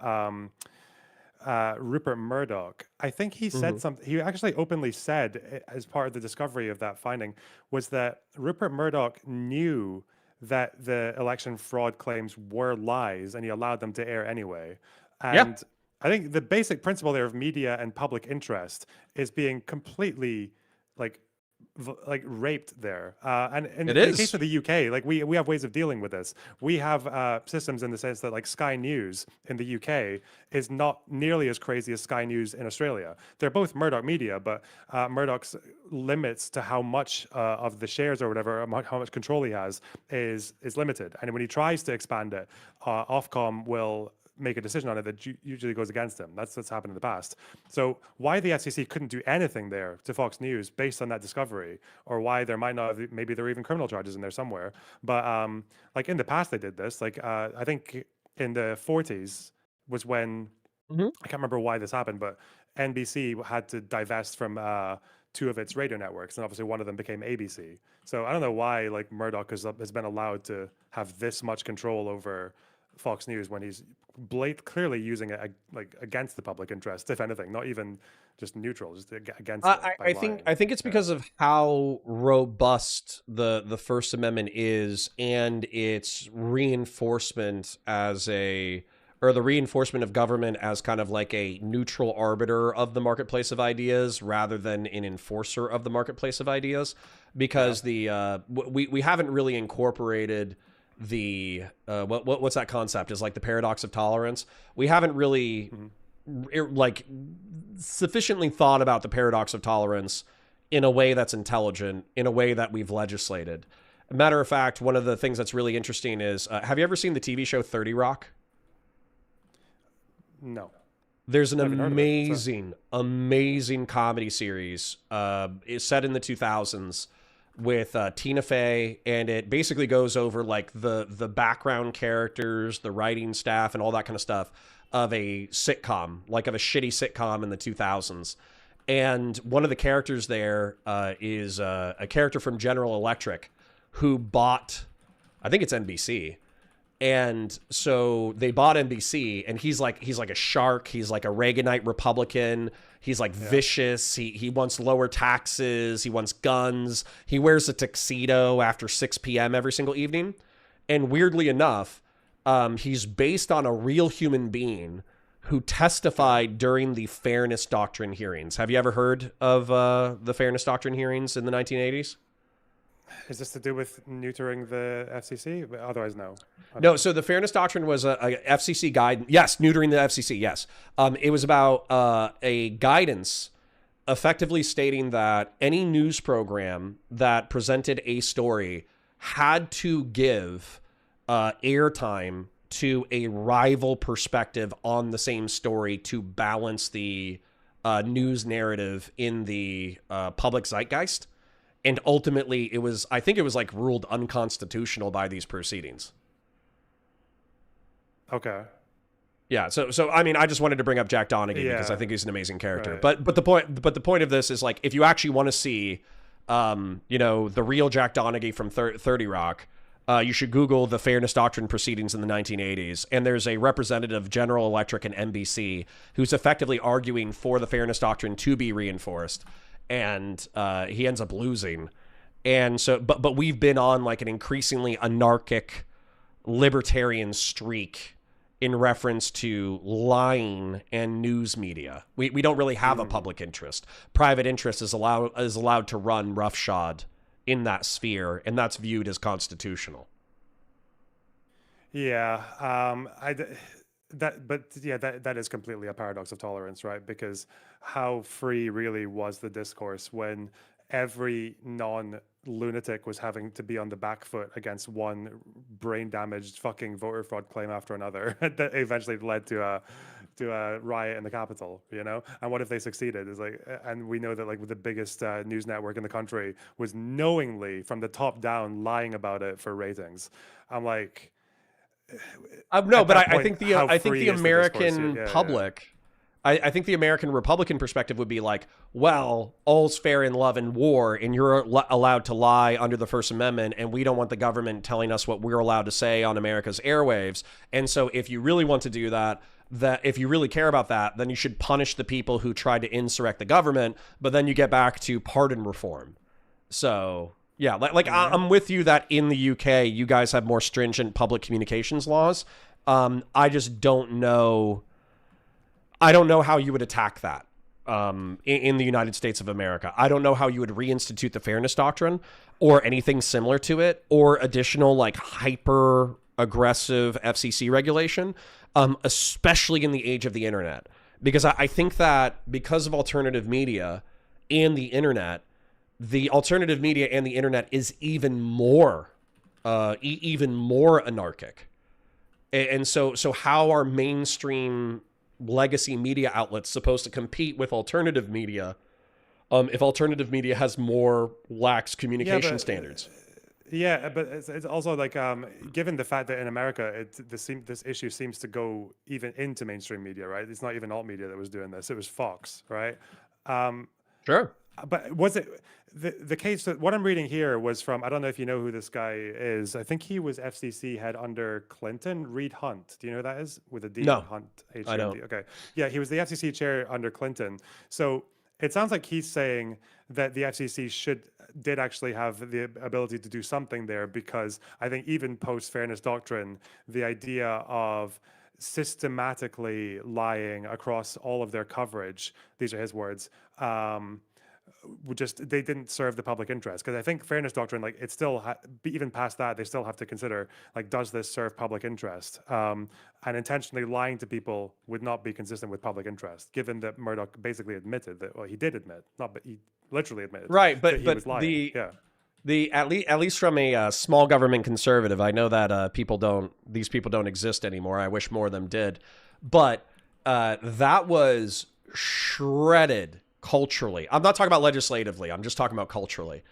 Rupert Murdoch. I think he said something, he actually openly said as part of the discovery of that finding, was that Rupert Murdoch knew that the election fraud claims were lies and he allowed them to air anyway. And I think the basic principle there of media and public interest is being completely like raped there. And in the case of the UK, like we have ways of dealing with this. We have systems in the sense that like Sky News in the UK is not nearly as crazy as Sky News in Australia. They're both Murdoch media, but Murdoch's limits to how much of the shares or whatever, how much control he has is limited. And when he tries to expand it, Ofcom will make a decision on it that usually goes against them. That's what's happened in the past. So why the FCC couldn't do anything there to Fox News based on that discovery, or why there might not have, maybe there are even criminal charges in there somewhere. But like in the past they did this. Like I think in the 40s was when, I can't remember why this happened, but NBC had to divest from 2 of its radio networks, and obviously one of them became ABC. So I don't know why like Murdoch has been allowed to have this much control over Fox News when he's clearly using it like against the public interest, if anything, not even just neutral, just against it. I think it's because of how robust the First Amendment is, and its reinforcement the reinforcement of government as kind of like a neutral arbiter of the marketplace of ideas rather than an enforcer of the marketplace of ideas, because we haven't really incorporated the what's that concept is like the paradox of tolerance. We haven't really like sufficiently thought about the paradox of tolerance in a way that's intelligent, in a way that we've legislated. Matter of fact, one of the things that's really interesting is have you ever seen the TV show 30 Rock? No. There's an amazing comedy series. It's set in the 2000s with Tina Fey, and it basically goes over like the background characters, the writing staff, and all that kind of stuff of a sitcom, like of a shitty sitcom in the 2000s. And one of the characters there is a character from General Electric who bought, I think it's NBC. And so they bought NBC, and he's like a shark. He's like a Reaganite Republican. He's like vicious. He wants lower taxes. He wants guns. He wears a tuxedo after 6 p.m. every single evening. And weirdly enough, he's based on a real human being who testified during the Fairness Doctrine hearings. Have you ever heard of the Fairness Doctrine hearings in the 1980s? Is this to do with neutering the FCC? Otherwise, no. No, so the Fairness Doctrine was a FCC guide. Yes, neutering the FCC, yes. It was about a guidance effectively stating that any news program that presented a story had to give airtime to a rival perspective on the same story to balance the news narrative in the public zeitgeist. And ultimately, I think it was like ruled unconstitutional by these proceedings. Okay. Yeah. So I mean, I just wanted to bring up Jack Donaghy because I think he's an amazing character. Right. But the point of this is like, if you actually want to see, the real Jack Donaghy from 30 Rock, you should Google the Fairness Doctrine proceedings in the 1980s. And there's a representative of General Electric and NBC who's effectively arguing for the Fairness Doctrine to be reinforced. And he ends up losing. And so, but we've been on like an increasingly anarchic libertarian streak in reference to lying and news media. We don't really have a public interest. Private interest is allowed to run roughshod in that sphere, and that's viewed as constitutional. Yeah, that is completely a paradox of tolerance, right? Because how free really was the discourse when every non-lunatic was having to be on the back foot against one brain-damaged fucking voter fraud claim after another that eventually led to a riot in the Capitol, you know? And what if they succeeded? It's like, and we know that like the biggest news network in the country was knowingly from the top down lying about it for ratings. I'm like, no, but I think the American public, I think the American Republican perspective would be like, well, all's fair in love and war, and you're allowed to lie under the First Amendment, and we don't want the government telling us what we're allowed to say on America's airwaves. And so if you really want to do that if you really care about that, then you should punish the people who tried to insurrect the government, but then you get back to pardon reform. So yeah, I'm with you that in the UK, you guys have more stringent public communications laws. I just don't know. I don't know how you would attack that in the United States of America. I don't know how you would reinstitute the Fairness Doctrine or anything similar to it, or additional like hyper aggressive FCC regulation, especially in the age of the internet. Because I think that because of alternative media and the internet, the alternative media and the internet is even more anarchic. And so how are mainstream legacy media outlets supposed to compete with alternative media if alternative media has more lax communication standards? Yeah, but it's also like, given the fact that in America, this issue seems to go even into mainstream media, right? It's not even alt media that was doing this; it was Fox, right? Sure. But was it the case that what I'm reading here was from, I don't know if you know who this guy is. I think he was FCC head under Clinton. Reed Hunt. Do you know who that is? With a D. No, Hunt. I don't. Okay. Yeah, he was the FCC chair under Clinton. So it sounds like he's saying that the FCC did actually have the ability to do something there, because I think even post fairness doctrine, the idea of systematically lying across all of their coverage, these are his words, they didn't serve the public interest. Because I think fairness doctrine, like, it still even past that, they still have to consider, like, does this serve public interest? And intentionally lying to people would not be consistent with public interest, given that Murdoch basically admitted that, well, he did admit, not, but he literally admitted, right? But that he was lying. at least from a small government conservative, I know that these people don't exist anymore. I wish more of them did, but that was shredded culturally. I'm not talking about legislatively. I'm just talking about culturally.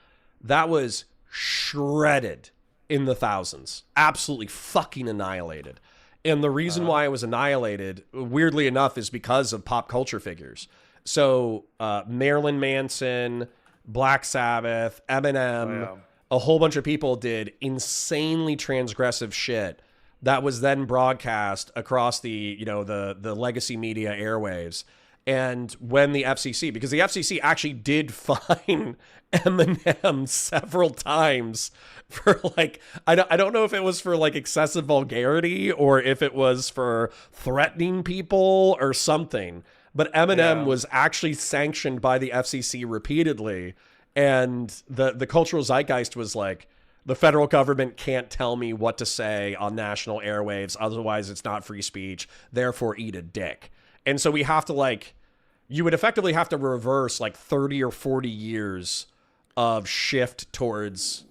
That was shredded in the thousands. Absolutely fucking annihilated. And the reason why it was annihilated, weirdly enough, is because of pop culture figures. So Marilyn Manson, Black Sabbath, Eminem, a whole bunch of people did insanely transgressive shit that was then broadcast across the legacy media airwaves. And when the FCC, because the FCC actually did fine Eminem several times for, like, I don't know if it was for, like, excessive vulgarity or if it was for threatening people or something. But Eminem was actually sanctioned by the FCC repeatedly. And the cultural zeitgeist was like, the federal government can't tell me what to say on national airwaves. Otherwise, it's not free speech. Therefore, eat a dick. And so we have to, like, you would effectively have to reverse like 30 or 40 years of shift towards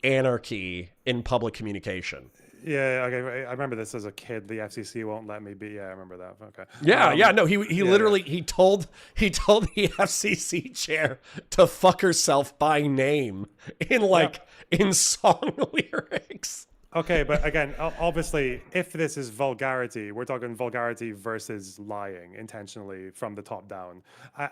anarchy in public communication. Yeah, okay. I remember this as a kid. The FCC won't let me be. Yeah, I remember that. Okay. Yeah. No, he literally he told the FCC chair to fuck herself by name in song lyrics. Okay, but again, obviously, if this is vulgarity, we're talking vulgarity versus lying intentionally from the top down.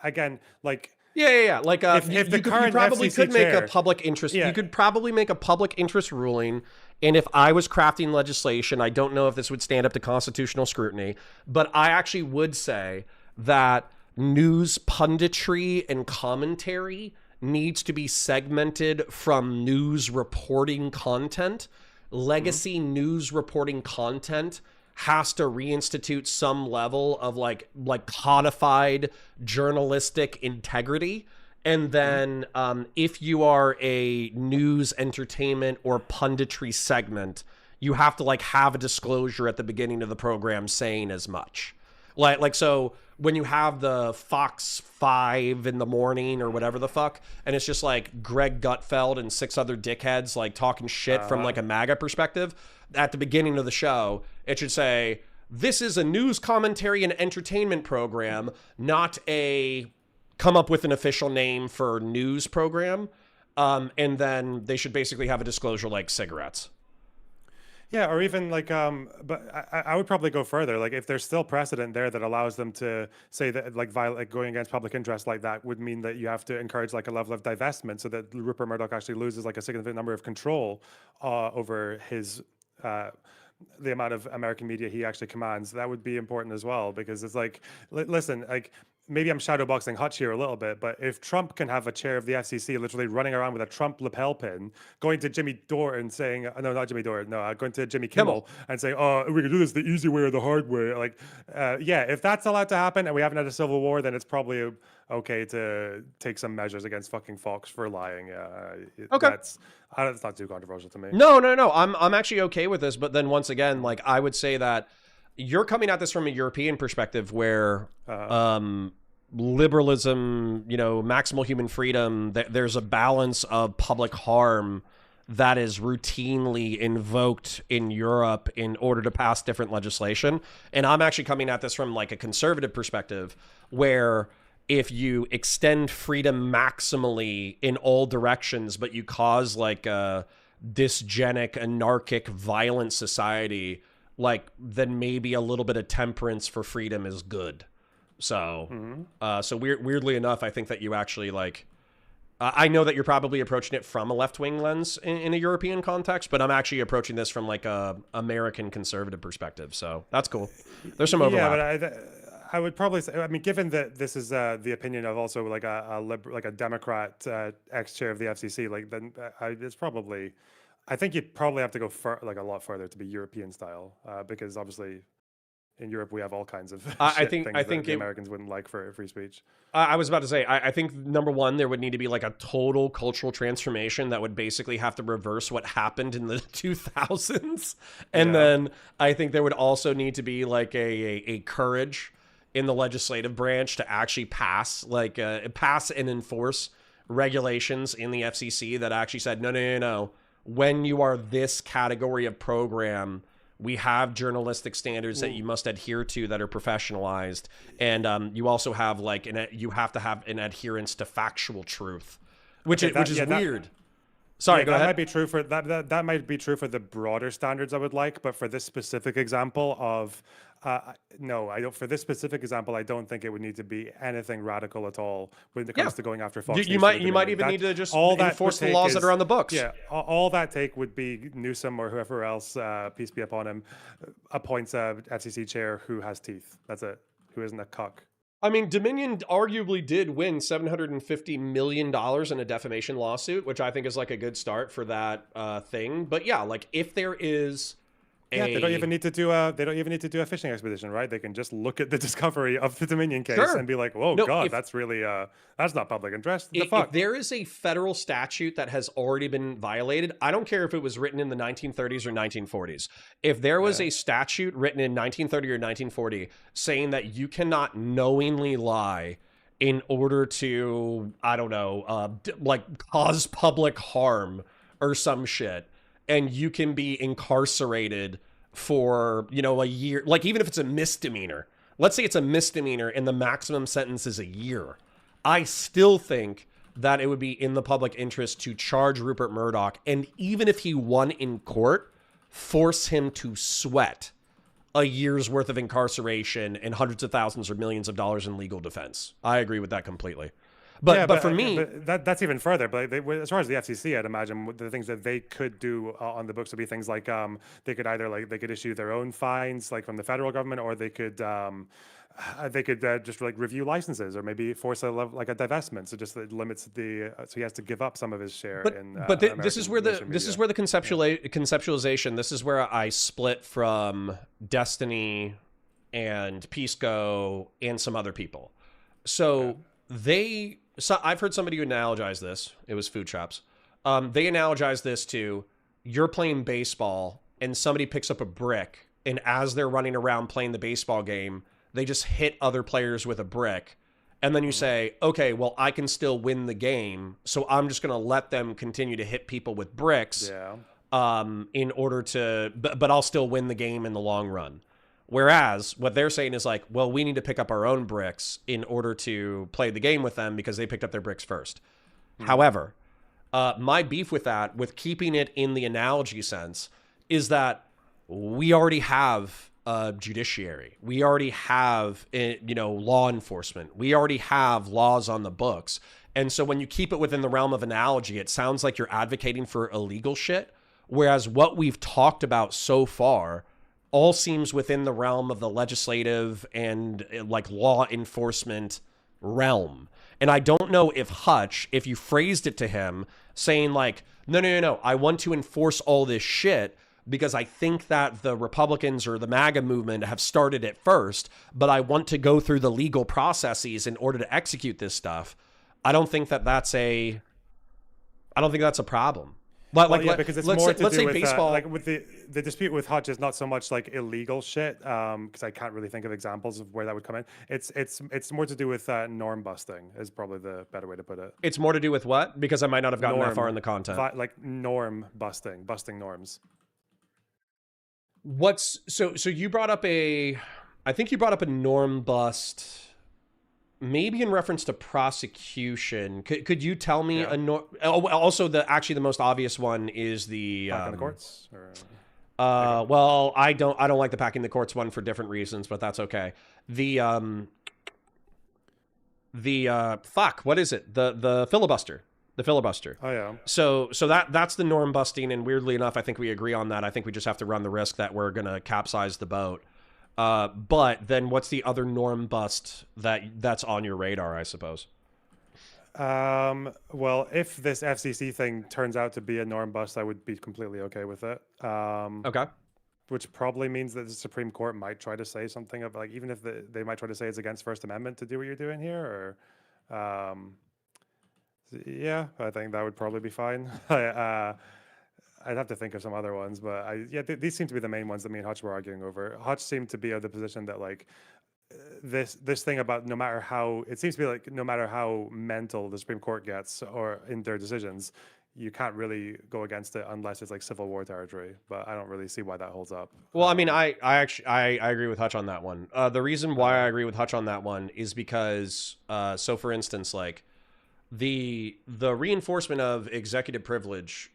Again, like... Yeah. Like, if the current you probably FCC could make chair, a public interest... Yeah. You could probably make a public interest ruling, and if I was crafting legislation, I don't know if this would stand up to constitutional scrutiny, but I actually would say that news punditry and commentary needs to be segmented from news reporting content. Legacy news reporting content has to reinstitute some level of like codified journalistic integrity. And then if you are a news, entertainment, or punditry segment, you have to like have a disclosure at the beginning of the program saying as much. Like so when you have the Fox 5 in the morning or whatever the fuck, and it's just like Greg Gutfeld and 6 other dickheads like talking shit from like a MAGA perspective, at the beginning of the show, it should say, this is a news commentary and entertainment program, not a come up with an official name for news program. And then they should basically have a disclosure like cigarettes. Yeah, or even like, but I would probably go further. Like, if there's still precedent there that allows them to say that, like, going against public interest like that would mean that you have to encourage like a level of divestment, so that Rupert Murdoch actually loses like a significant number of control over his the amount of American media he actually commands. That would be important as well, because it's like, listen, like, maybe I'm shadowboxing Hutch here a little bit, but if Trump can have a chair of the FCC literally running around with a Trump lapel pin, going to Jimmy Dore saying, no, not Jimmy Dore, no, going to Jimmy Kimmel and saying, oh, we can do this the easy way or the hard way. Like, yeah, if that's allowed to happen and we haven't had a civil war, then it's probably okay to take some measures against fucking Fox for lying. Okay. That's not too controversial to me. No. I'm actually okay with this, but then once again, like, I would say that you're coming at this from a European perspective where liberalism, maximal human freedom, there's a balance of public harm that is routinely invoked in Europe in order to pass different legislation. And I'm actually coming at this from like a conservative perspective, where if you extend freedom maximally in all directions, but you cause like a dysgenic, anarchic, violent society, like then maybe a little bit of temperance for freedom is good. So, weirdly enough, I think that you actually like, I know that you're probably approaching it from a left-wing lens in a European context, but I'm actually approaching this from like a American conservative perspective. So that's cool. There's some overlap. Yeah, but I would probably say, I mean, given that this is the opinion of also like a Democrat ex-chair of the FCC, like then it's probably, I think you'd probably have to go like a lot further to be European style, because obviously in Europe we have all kinds of I things think that the Americans wouldn't like for free speech. I was about to say, I think number one, there would need to be like a total cultural transformation that would basically have to reverse what happened in the 2000s. And then I think there would also need to be like a courage in the legislative branch to actually pass and enforce regulations in the FCC that actually said, no. When you are this category of program, we have journalistic standards that you must adhere to that are professionalized, and you also have like you have to have an adherence to factual truth, which is weird. Sorry, go ahead. Might be true for that might be true for the broader standards I would like, but for this specific example of no, I don't. For this specific example, I don't think it would need to be anything radical at all when it comes to going after Fox News. You might even need to just enforce the laws that are on the books. Yeah, all that take would be Newsom or whoever else, peace be upon him, appoints a FCC chair who has teeth. That's it. Who isn't a cuck. I mean, Dominion arguably did win $750 million in a defamation lawsuit, which I think is like a good start for that thing. But yeah, like if there is they don't even need to do a fishing expedition, right? They can just look at the discovery of the Dominion case and be like, "Whoa, God, that's really that's not public interest." The fuck? If there is a federal statute that has already been violated, I don't care if it was written in the 1930s or 1940s. If there was a statute written in 1930 or 1940 saying that you cannot knowingly lie in order to, I don't know, like cause public harm or some shit, and you can be incarcerated for, a year, like even if it's a misdemeanor, let's say it's a misdemeanor and the maximum sentence is a year, I still think that it would be in the public interest to charge Rupert Murdoch, and even if he won in court, force him to sweat a year's worth of incarceration and hundreds of thousands or millions of dollars in legal defense. I agree with that completely. But for me, that's even further. But as far as the FCC, I'd imagine the things that they could do on the books would be things like they could either they could issue their own fines, like from the federal government, or they could just like review licenses, or maybe force a divestment, so just it limits so he has to give up some of his share. This is where the conceptualization. This is where I split from Destiny and Pisco and some other people. So I've heard somebody analogize this. It was Food Chops. They analogize this to, you're playing baseball and somebody picks up a brick, and as they're running around playing the baseball game, they just hit other players with a brick. And then you say, okay, well, I can still win the game, so I'm just going to let them continue to hit people with bricks in order to, but I'll still win the game in the long run. Whereas what they're saying is like, well, we need to pick up our own bricks in order to play the game with them because they picked up their bricks first. However, my beef with that, with keeping it in the analogy sense, is that we already have a judiciary. We already have, law enforcement. We already have laws on the books. And so when you keep it within the realm of analogy, it sounds like you're advocating for illegal shit. Whereas what we've talked about so far all seems within the realm of the legislative and like law enforcement realm. And I don't know if Hutch, if you phrased it to him saying like, no, I want to enforce all this shit because I think that the Republicans or the MAGA movement have started it first, but I want to go through the legal processes in order to execute this stuff. I don't think that's a problem. Because it's more to do with baseball. Like with the dispute with Hutch is not so much like illegal shit, because I can't really think of examples of where that would come in. It's more to do with norm busting is probably the better way to put it. It's more to do with what? Because I might not have gotten that far in the content. Like norm busting norms. So you brought up I think you brought up a norm bust. Maybe in reference to prosecution. Could you tell me also the most obvious one is the Packing the courts? Well, I don't like the packing the courts one for different reasons, but that's okay. What is it? The filibuster. The filibuster. Oh yeah. So that's the norm busting, and weirdly enough, I think we agree on that. I think we just have to run the risk that we're gonna capsize the boat. But then what's the other norm bust that's on your radar, I suppose? Well, if this FCC thing turns out to be a norm bust, I would be completely okay with it. Okay. Which probably means that the Supreme Court might try to say something about, like, even if they might try to say it's against First Amendment to do what you're doing here, or yeah, I think that would probably be fine. I'd have to think of some other ones, but these seem to be the main ones that me and Hutch were arguing over. Hutch seemed to be of the position that, like, this thing about no matter how mental the Supreme Court gets or in their decisions, you can't really go against it unless it's like Civil War territory. But I don't really see why that holds up. Well, I mean, I agree with Hutch on that one. The reason why I agree with Hutch on that one is because, so for instance, like the reinforcement of executive privilege.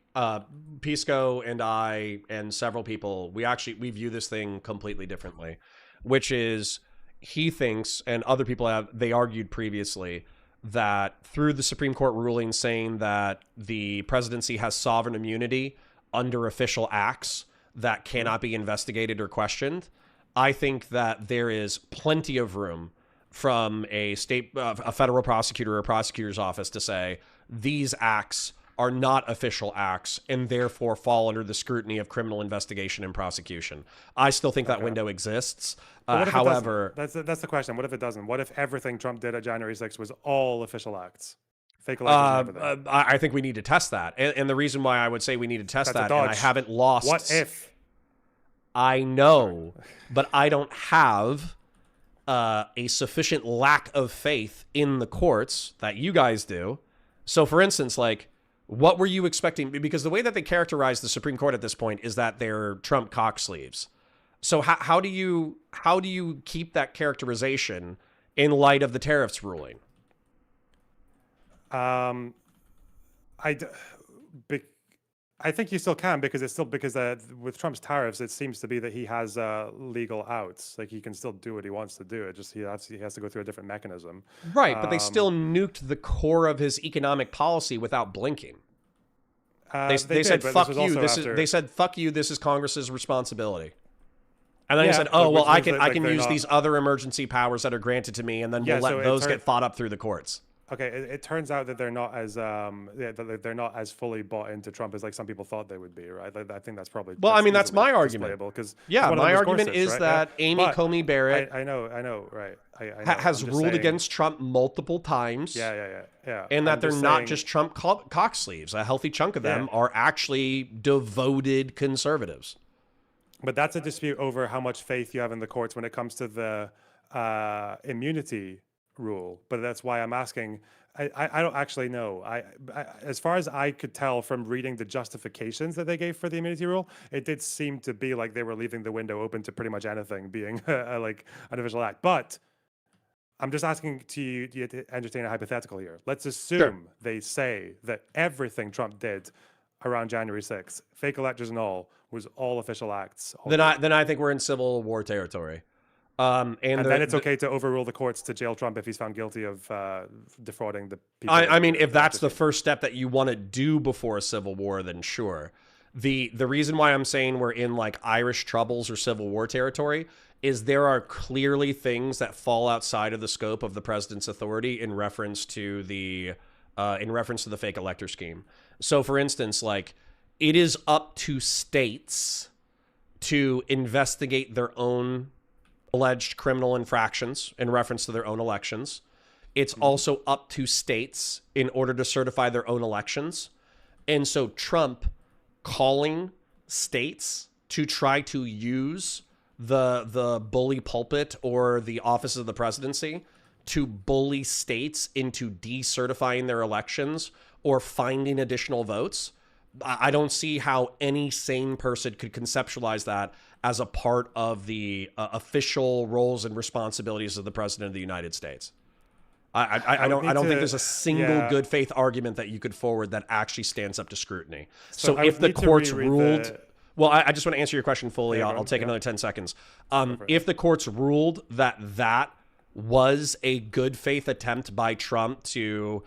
Pisco and I and several people, we view this thing completely differently, which is he thinks, and other people they argued previously, that through the Supreme Court ruling saying that the presidency has sovereign immunity under official acts that cannot be investigated or questioned, I think that there is plenty of room from a federal prosecutor or prosecutor's office to say these acts are not official acts and therefore fall under the scrutiny of criminal investigation and prosecution. I still think that window exists. However, that's the question. What if it doesn't? What if everything Trump did at January 6th was all official acts? Fake elections and everything. I think we need to test that. And the reason why I would say we need to test That's that, and I haven't lost... What if? I know, but I don't have a sufficient lack of faith in the courts that you guys do. So for instance, like, what were you expecting? Because the way that they characterize the Supreme Court at this point is that they're Trump cock sleeves. So how do you keep that characterization in light of the tariffs ruling? I think you still can, because with Trump's tariffs, it seems to be that he has legal outs. Like, he can still do what he wants to do. It just he has to go through a different mechanism. Right, but they still nuked the core of his economic policy without blinking. They said fuck you. They said fuck you. This is Congress's responsibility. And then he said, "Oh well, I can use these other emergency powers that are granted to me, and then we'll let those get fought up through the courts." Okay, it turns out that they're not as they're not as fully bought into Trump as like some people thought they would be, right? Like, I think that's probably that's my argument. Because my argument is that Amy Comey Barrett, I know, right? has ruled against Trump multiple times. Yeah. And that they're not just Trump cock sleeves. A healthy chunk of them are actually devoted conservatives. But that's a dispute over how much faith you have in the courts when it comes to the immunity rule. But that's why I'm asking. I don't actually know. I as far as I could tell from reading the justifications that they gave for the immunity rule, it did seem to be like they were leaving the window open to pretty much anything being like an official act. But I'm just asking you to entertain a hypothetical here. Let's assume they say that everything Trump did around January 6th, fake electors and all, was all official acts. Then I think we're in Civil War territory. And then it's okay to overrule the courts to jail Trump if he's found guilty of defrauding the people. I mean, if that's the first step that you want to do before a civil war, then sure. The reason why I'm saying we're in like Irish Troubles or Civil War territory is there are clearly things that fall outside of the scope of the president's authority in reference to the fake elector scheme. So, for instance, like, it is up to states to investigate their own alleged criminal infractions in reference to their own elections. It's also up to states in order to certify their own elections. And so Trump calling states to try to use the bully pulpit or the office of the presidency to bully states into decertifying their elections or finding additional votes. I don't see how any sane person could conceptualize that as a part of the official roles and responsibilities of the president of the United States. I don't think there's a single good faith argument that you could forward that actually stands up to scrutiny. So if the courts ruled, well, I just want to answer your question fully. I'll take another 10 seconds. If the courts ruled that that was a good faith attempt by Trump to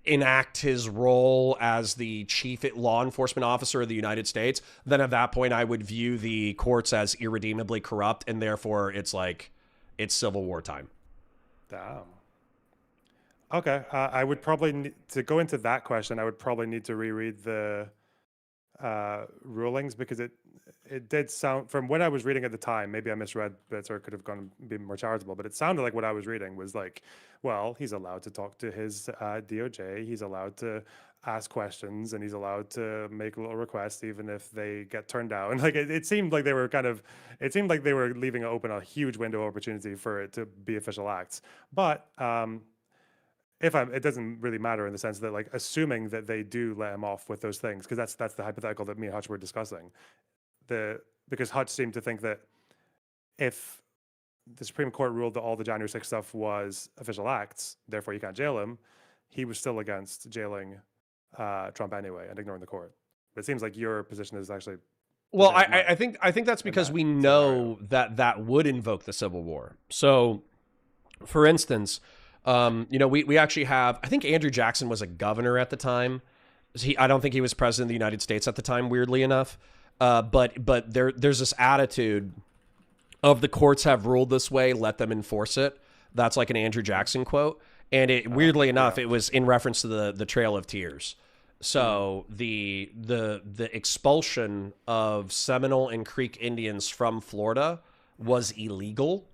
enact his role as the chief law enforcement officer of the United States, then at that point I would view the courts as irredeemably corrupt, and therefore it's Civil War time. Damn. Okay, I would probably need to go into that question. I would probably need to reread the rulings, because it did sound, from what I was reading at the time, maybe I misread bits or could have gone been more charitable, but it sounded like what I was reading was like, well, he's allowed to talk to his DOJ, he's allowed to ask questions, and he's allowed to make little requests even if they get turned down. Like it seemed like they were leaving open a huge window of opportunity for it to be official acts. But it doesn't really matter in the sense that, like, assuming that they do let him off with those things, because that's the hypothetical that me and Hutch were discussing. Because Hutch seemed to think that if the Supreme Court ruled that all the January 6th stuff was official acts, therefore you can't jail him, he was still against jailing Trump anyway and ignoring the court. But it seems like your position is actually... Well, I think that's because we know that would invoke the Civil War. So, for instance... we actually have, I think Andrew Jackson was a governor at the time. I don't think he was president of the United States at the time, weirdly enough. But there's this attitude of the courts have ruled this way, let them enforce it. That's like an Andrew Jackson quote. And weirdly enough, it was in reference to the Trail of Tears. So the expulsion of Seminole and Creek Indians from Florida was illegal.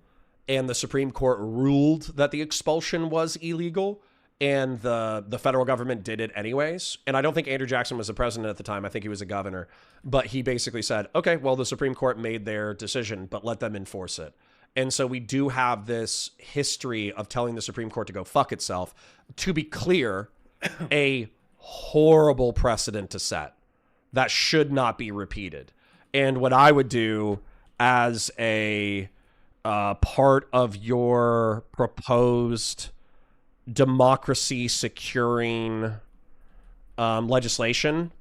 And the Supreme Court ruled that the expulsion was illegal, and the federal government did it anyways. And I don't think Andrew Jackson was the president at the time. I think he was a governor. But he basically said, okay, well, the Supreme Court made their decision, but let them enforce it. And so we do have this history of telling the Supreme Court to go fuck itself. To be clear, a horrible precedent to set that should not be repeated. And what I would do as a... part of your proposed democracy securing legislation,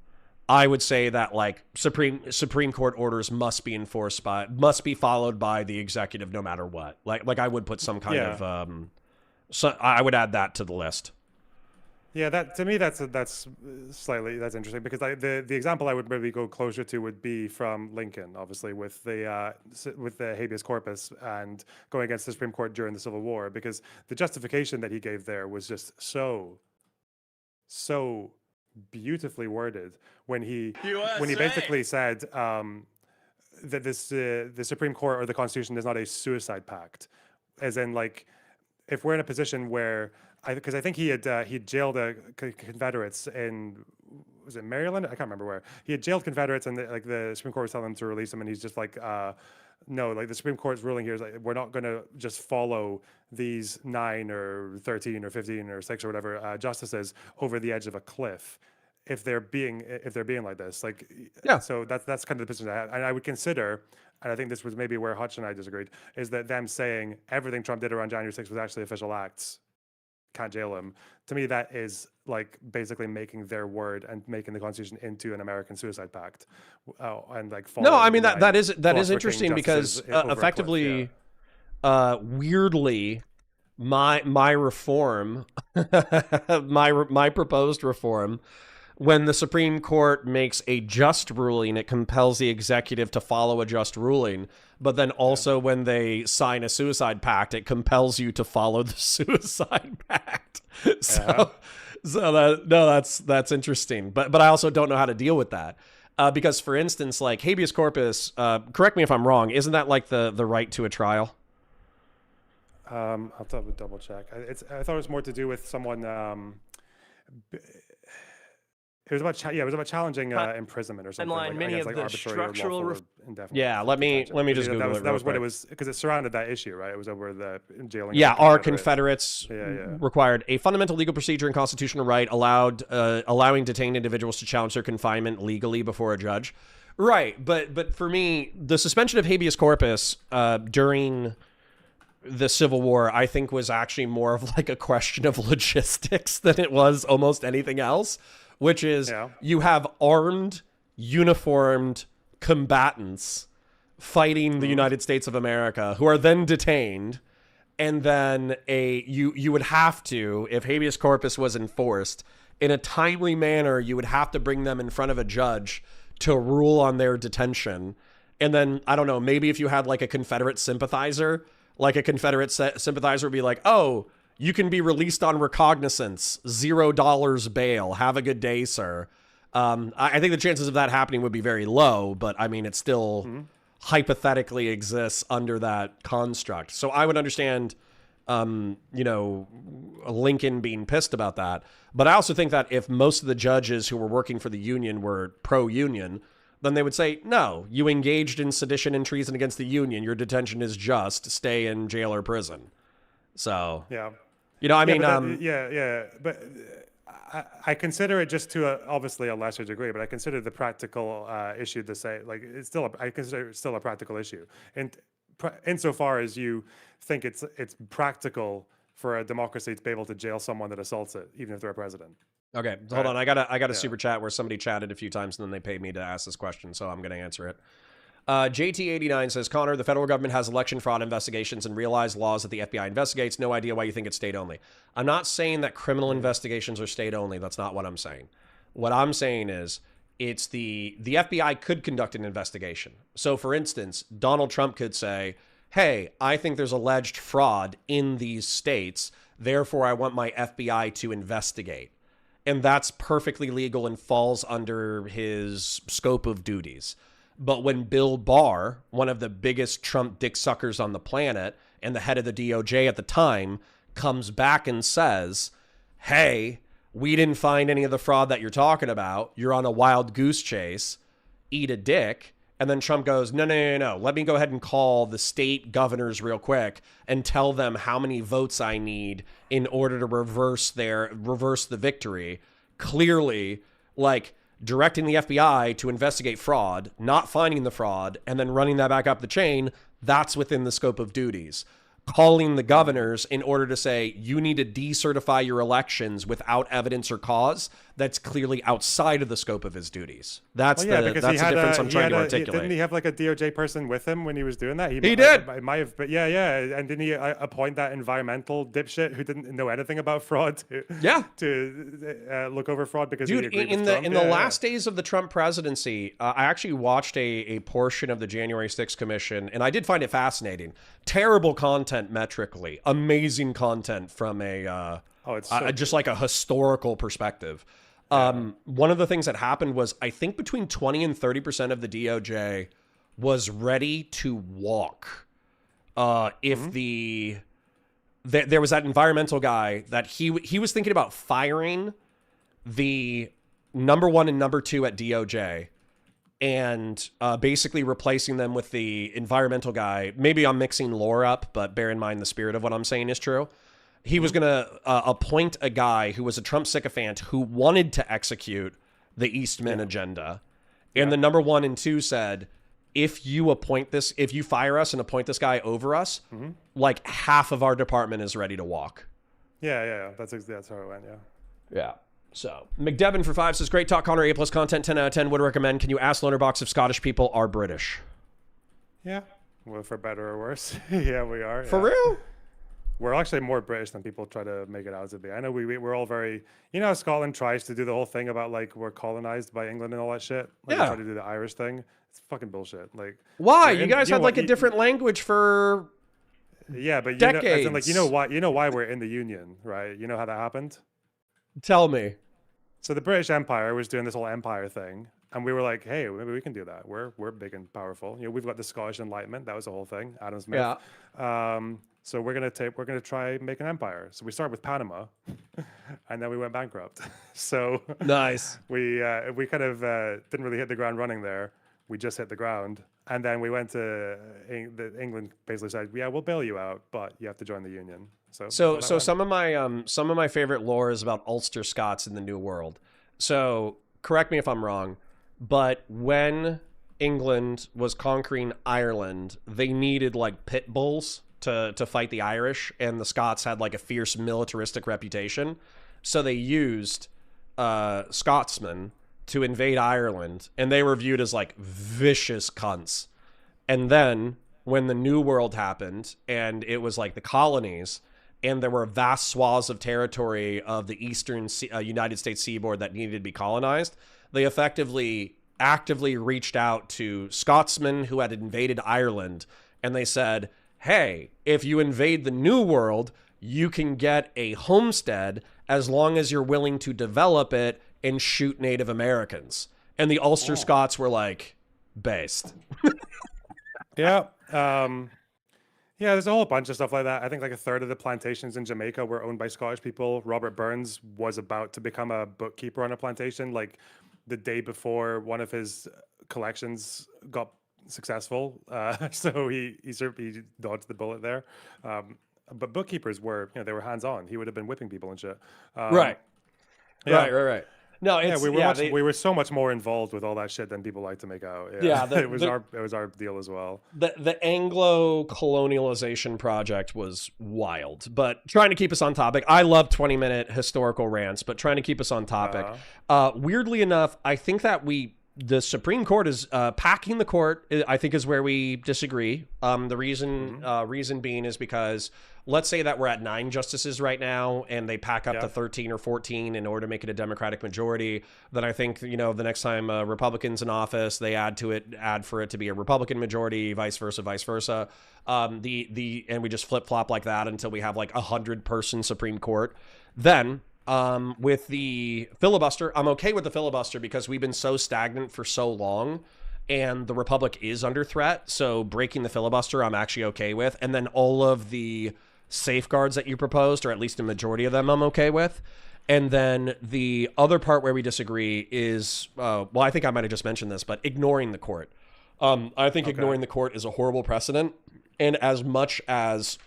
I would say that, like, Supreme Court orders must be followed by the executive no matter what. Like I would put some kind of so I would add that to the list. Yeah, that to me that's interesting, because the example I would maybe go closer to would be from Lincoln, obviously with the habeas corpus and going against the Supreme Court during the Civil War, because the justification that he gave there was just so beautifully worded when he basically said that the Supreme Court or the Constitution is not a suicide pact, as in, like, if we're in a position where, because I think he jailed Confederates in, was it Maryland? I can't remember where. He had jailed Confederates, and the Supreme Court was telling him to release them, and he's just like, no, like, the Supreme Court's ruling here is like, we're not going to just follow these 9 or 13 or 15 or 6 or whatever justices over the edge of a cliff if they're being like this. Like, yeah. So that's kind of the position I had, and I would consider. And I think this was maybe where Hutch and I disagreed, is that them saying everything Trump did around January 6th was actually official acts, can't jail him. To me, that is like basically making their word and making the Constitution into an American suicide pact. And like, no, I mean that is interesting, because effectively, weirdly, my reform, my proposed reform, when the Supreme Court makes a just ruling, it compels the executive to follow a just ruling. But then also when they sign a suicide pact, it compels you to follow the suicide pact. That's interesting. But I also don't know how to deal with that. Because, for instance, like habeas corpus, correct me if I'm wrong, isn't that like the right to a trial? I'll double check. I thought it was more to do with someone... It was about challenging imprisonment or something. Line, many of the structural indefinite. Yeah, let me just Google it. That was what it was, because it surrounded that issue, right? It was over the jailing. Yeah, our Confederates required a fundamental legal procedure and constitutional right allowing detained individuals to challenge their confinement legally before a judge. Right, but for me, the suspension of habeas corpus during the Civil War, I think, was actually more of like a question of logistics than it was almost anything else, which is you have armed, uniformed combatants fighting the United States of America who are then detained, and then you would have to, if habeas corpus was enforced, in a timely manner, you would have to bring them in front of a judge to rule on their detention. And then, I don't know, maybe if you had like a Confederate sympathizer, sympathizer would be like, oh, you can be released on recognizance, $0 bail. Have a good day, sir. I think the chances of that happening would be very low, but I mean, it still hypothetically exists under that construct. So I would understand, Lincoln being pissed about that. But I also think that if most of the judges who were working for the Union were pro-Union, then they would say, no, you engaged in sedition and treason against the Union. Your detention is just. Stay in jail or prison. So, but I consider it just to obviously a lesser degree, but I consider the practical issue to say, like, I consider it still a practical issue. And insofar as you think it's practical for a democracy to be able to jail someone that assaults it, even if they're a president. Okay, hold on. I got a super chat where somebody chatted a few times and then they paid me to ask this question, so I'm going to answer it. JT89 says, Connor, the federal government has election fraud investigations and realized laws that the FBI investigates. No idea why you think it's state only. I'm not saying that criminal investigations are state only. That's not what I'm saying. What I'm saying is it's the FBI could conduct an investigation. So, for instance, Donald Trump could say, hey, I think there's alleged fraud in these states. Therefore, I want my FBI to investigate. And that's perfectly legal and falls under his scope of duties. But when Bill Barr, one of the biggest Trump dick suckers on the planet and the head of the DOJ at the time, comes back and says, hey, we didn't find any of the fraud that you're talking about. You're on a wild goose chase. Eat a dick. And then Trump goes, no. Let me go ahead and call the state governors real quick and tell them how many votes I need in order to reverse the victory. Clearly, like, directing the FBI to investigate fraud, not finding the fraud, and then running that back up the chain, that's within the scope of duties. Calling the governors in order to say, you need to decertify your elections without evidence or cause, that's clearly outside of the scope of his duties. That's the difference I'm trying to articulate. Didn't he have like a DOJ person with him when he was doing that? He did. It might have, but yeah. And didn't he appoint that environmental dipshit who didn't know anything about fraud to look over fraud because he agreed with Trump? In the last days of the Trump presidency, I actually watched a portion of the January 6th Commission, and I did find it fascinating. Terrible content metrically, amazing content from just like a historical perspective. One of the things that happened was I think between 20 and 30% of the DOJ was ready to walk. If there was that environmental guy that he was thinking about firing the number 1 and number 2 at DOJ and basically replacing them with the environmental guy. Maybe I'm mixing lore up, but bear in mind the spirit of what I'm saying is true. He was going to appoint a guy who was a Trump sycophant who wanted to execute the Eastman agenda. And the number 1 and 2 said, if you fire us and appoint this guy over us, like half of our department is ready to walk. Yeah. That's how it went, Yeah. So, McDevin for 5 says, great talk, Connor, A+ content, 10 out of 10, would recommend. Can you ask Lonerbox if Scottish people are British? Yeah. Well, for better or worse. Yeah, we are. For real? We're actually more British than people try to make it out to be. I know we're all very, how Scotland tries to do the whole thing about like we're colonized by England and all that shit. Like, they try to do the Irish thing. It's fucking bullshit. Like, why? You guys had like a different language for but decades. you know why we're in the Union, right? You know how that happened? Tell me. So the British Empire was doing this whole empire thing, and we were like, "Hey, maybe we can do that. We're big and powerful. We've got the Scottish Enlightenment. That was the whole thing. Adam Smith. Yeah. So we're gonna try make an empire. So we start with Panama, and then we went bankrupt. So nice. We kind of didn't really hit the ground running there. We just hit the ground, and then we went to England. Basically said, "Yeah, we'll bail you out, but you have to join the union." So some of my favorite lore is about Ulster Scots in the New World. So correct me if I'm wrong, but when England was conquering Ireland, they needed like pit bulls to fight the Irish, and the Scots had like a fierce militaristic reputation. So they used Scotsmen to invade Ireland, and they were viewed as like vicious cunts. And then when the New World happened, and it was like the colonies, and there were vast swaths of territory of the eastern United States seaboard that needed to be colonized, they effectively actively reached out to Scotsmen who had invaded Ireland, and they said, hey, if you invade the New World, you can get a homestead as long as you're willing to develop it and shoot Native Americans. And the Ulster Scots were like, based. Yeah. Yeah, there's a whole bunch of stuff like that. I think like a third of the plantations in Jamaica were owned by Scottish people. Robert Burns was about to become a bookkeeper on a plantation like the day before one of his collections got successful. So he dodged the bullet there. But bookkeepers were, they were hands-on. He would have been whipping people and shit. Right. Yeah. Right. No, it's, we were so much more involved with all that shit than people like to make out. Yeah, it was our deal as well. The Anglo colonialization project was wild, but trying to keep us on topic. I love 20-minute historical rants, but trying to keep us on topic. Weirdly enough, I think that the Supreme Court is packing the court, I think, is where we disagree. The reason being is because let's say that we're at 9 justices right now and they pack up to 13 or 14 in order to make it a Democratic majority. Then I think, the next time Republicans in office, they add for it to be a Republican majority, vice versa. And we just flip flop like that until we have like 100-person Supreme Court. Then with the filibuster, I'm okay with the filibuster because we've been so stagnant for so long and the Republic is under threat. So breaking the filibuster, I'm actually okay with. And then all of the safeguards that you proposed, or at least a majority of them, I'm okay with. And then the other part where we disagree is, I think I might have just mentioned this, but ignoring the court. I think ignoring the court is a horrible precedent. And as much as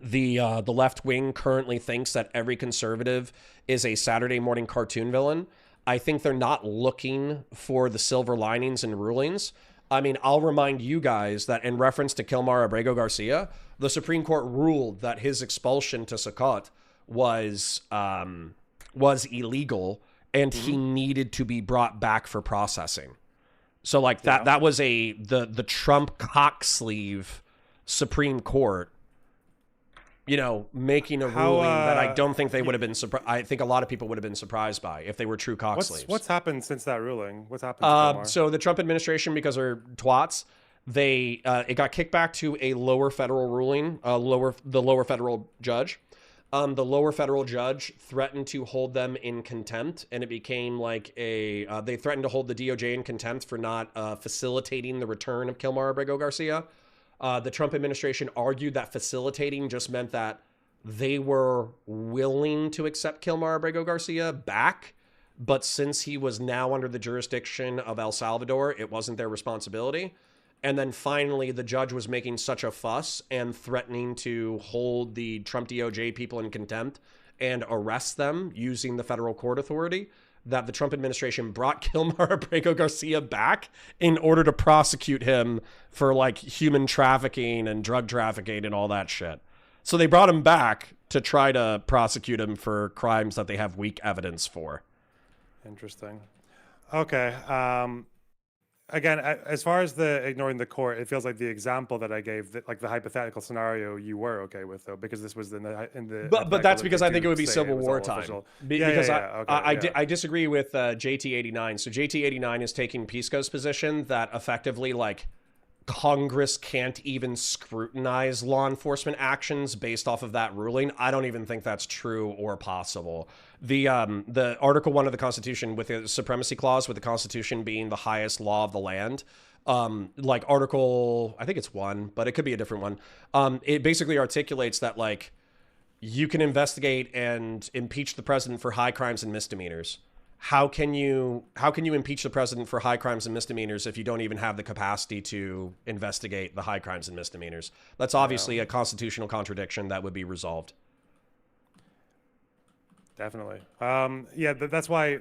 the left wing currently thinks that every conservative is a Saturday morning cartoon villain, I think they're not looking for the silver linings and rulings. I mean, I'll remind you guys that in reference to Kilmar Abrego Garcia, the Supreme Court ruled that his expulsion to Sukkot was illegal and he needed to be brought back for processing. So like that was the Trump cocksleeve Supreme Court, making a ruling that I don't think they would have been surprised. I think a lot of people would have been surprised by if they were true cocksleeves. What's happened since that ruling? What's happened? So the Trump administration, because they're twats, it got kicked back to a lower federal ruling, the lower federal judge. The lower federal judge threatened to hold them in contempt, and it became like they threatened to hold the DOJ in contempt for not facilitating the return of Kilmar Abrego Garcia. The Trump administration argued that facilitating just meant that they were willing to accept Kilmar Abrego Garcia back, but since he was now under the jurisdiction of El Salvador, it wasn't their responsibility. And then finally, the judge was making such a fuss and threatening to hold the Trump DOJ people in contempt and arrest them using the federal court authority that the Trump administration brought Kilmar Abrego Garcia back in order to prosecute him for like human trafficking and drug trafficking and all that shit. So they brought him back to try to prosecute him for crimes that they have weak evidence for. Interesting. Okay. Again, as far as the ignoring the court, it feels like the example that I gave, like the hypothetical scenario, you were okay with though, because this was in the. But that's because I think it would be Civil War time. Because I disagree with JT89. So JT89 is taking Pisco's position that effectively like Congress can't even scrutinize law enforcement actions based off of that ruling. I don't even think that's true or possible. The Article 1 of the Constitution with the supremacy clause, with the Constitution being the highest law of the land, like Article, I think it's 1, but it could be a different one. It basically articulates that like you can investigate and impeach the president for high crimes and misdemeanors. How can you impeach the president for high crimes and misdemeanors if you don't even have the capacity to investigate the high crimes and misdemeanors? That's obviously a constitutional contradiction that would be resolved. Definitely. Yeah, that's why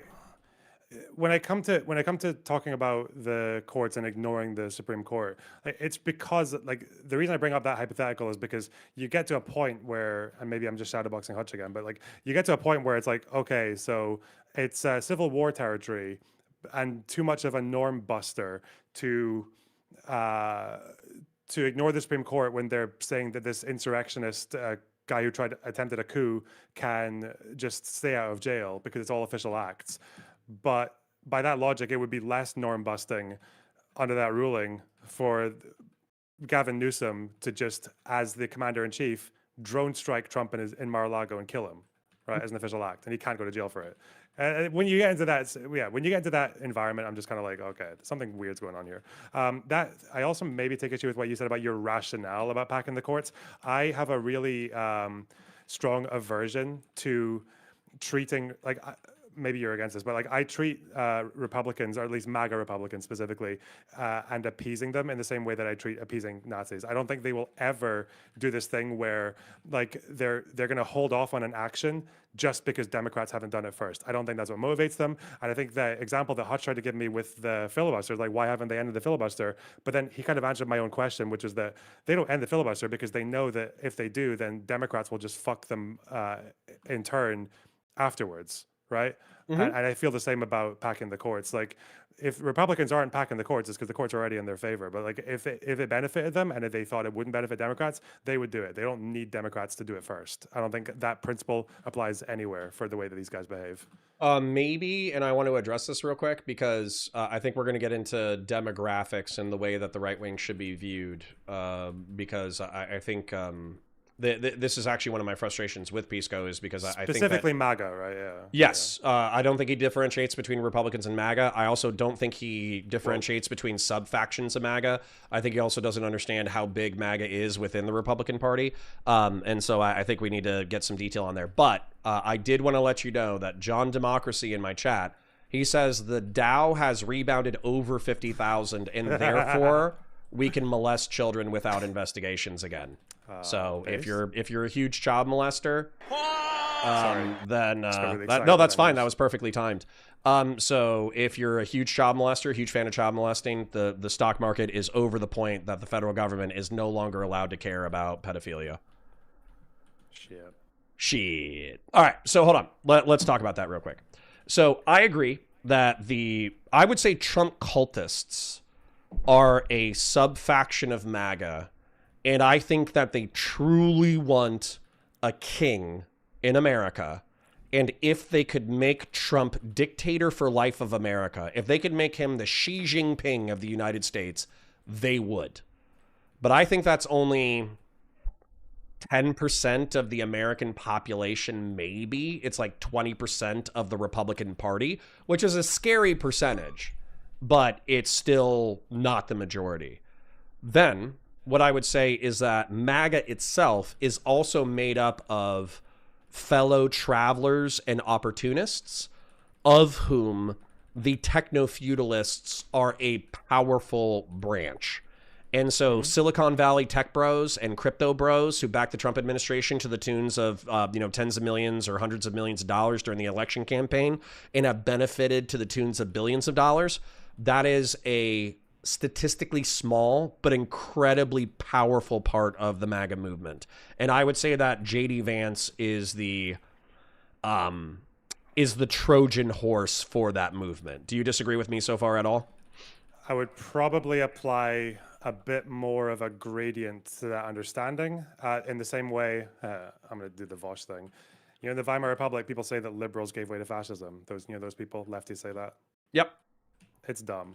when I come to talking about the courts and ignoring the Supreme Court, it's because like the reason I bring up that hypothetical is because you get to a point where, and maybe I'm just shadowboxing Hutch again, but like you get to a point where it's like, okay, so it's civil war territory and too much of a norm buster to ignore the Supreme Court when they're saying that this insurrectionist guy who attempted a coup can just stay out of jail because it's all official acts. But by that logic, it would be less norm busting under that ruling for Gavin Newsom to just, as the commander in chief, drone strike Trump in Mar-a-Lago and kill him, right, as an official act, and he can't go to jail for it. When you get into that, when you get into that environment, I'm just kind of like, okay, something weird's going on here. That I also maybe take issue with what you said about your rationale about packing the courts. I have a really strong aversion to treating like. Maybe you're against this, but like I treat Republicans, or at least MAGA Republicans specifically, and appeasing them in the same way that I treat appeasing Nazis. I don't think they will ever do this thing where like they're going to hold off on an action just because Democrats haven't done it first. I don't think that's what motivates them. And I think the example that Hutch tried to give me with the filibuster, like why haven't they ended the filibuster? But then he kind of answered my own question, which is that they don't end the filibuster because they know that if they do, then Democrats will just fuck them in turn afterwards. Right. Mm-hmm. And I feel the same about packing the courts. Like if Republicans aren't packing the courts, it's because the courts are already in their favor. But like if it benefited them and if they thought it wouldn't benefit Democrats, they would do it. They don't need Democrats to do it first. I don't think that principle applies anywhere for the way that these guys behave. Maybe, and I want to address this real quick because I think we're going to get into demographics and the way that the right wing should be viewed. Because I think this is actually one of my frustrations with Pisco is because I think specifically MAGA, right? Yeah. Yes, I don't think he differentiates between Republicans and MAGA. I also don't think he differentiates between sub factions of MAGA. I think he also doesn't understand how big MAGA is within the Republican Party, and so I think we need to get some detail on there. But I did want to let you know that John Democracy in my chat, he says the Dow has rebounded over 50,000, and therefore we can molest children without investigations again. So if you're a huge child molester, then no, that's fine. That was perfectly timed. So if you're a huge child molester, huge fan of child molesting, the stock market is over the point that the federal government is no longer allowed to care about pedophilia. Shit. All right. So hold on. Let's talk about that real quick. So I agree that I would say Trump cultists are a sub-faction of MAGA. And I think that they truly want a king in America. And if they could make Trump dictator for life of America, if they could make him the Xi Jinping of the United States, they would. But I think that's only 10% of the American population, maybe. It's like 20% of the Republican Party, which is a scary percentage, but it's still not the majority. Then what I would say is that MAGA itself is also made up of fellow travelers and opportunists, of whom the techno-feudalists are a powerful branch. And so Silicon Valley tech bros and crypto bros who backed the Trump administration to the tunes of tens of millions or hundreds of millions of dollars during the election campaign and have benefited to the tunes of billions of dollars, that is a statistically small but incredibly powerful part of the MAGA movement. And I would say that JD Vance is the Trojan horse for that movement. Do you disagree with me so far at all? I would probably apply a bit more of a gradient to that understanding in the same way. I'm going to do the Vosh thing. In the Weimar Republic, people say that liberals gave way to fascism. Those people, lefties say that. Yep. It's dumb.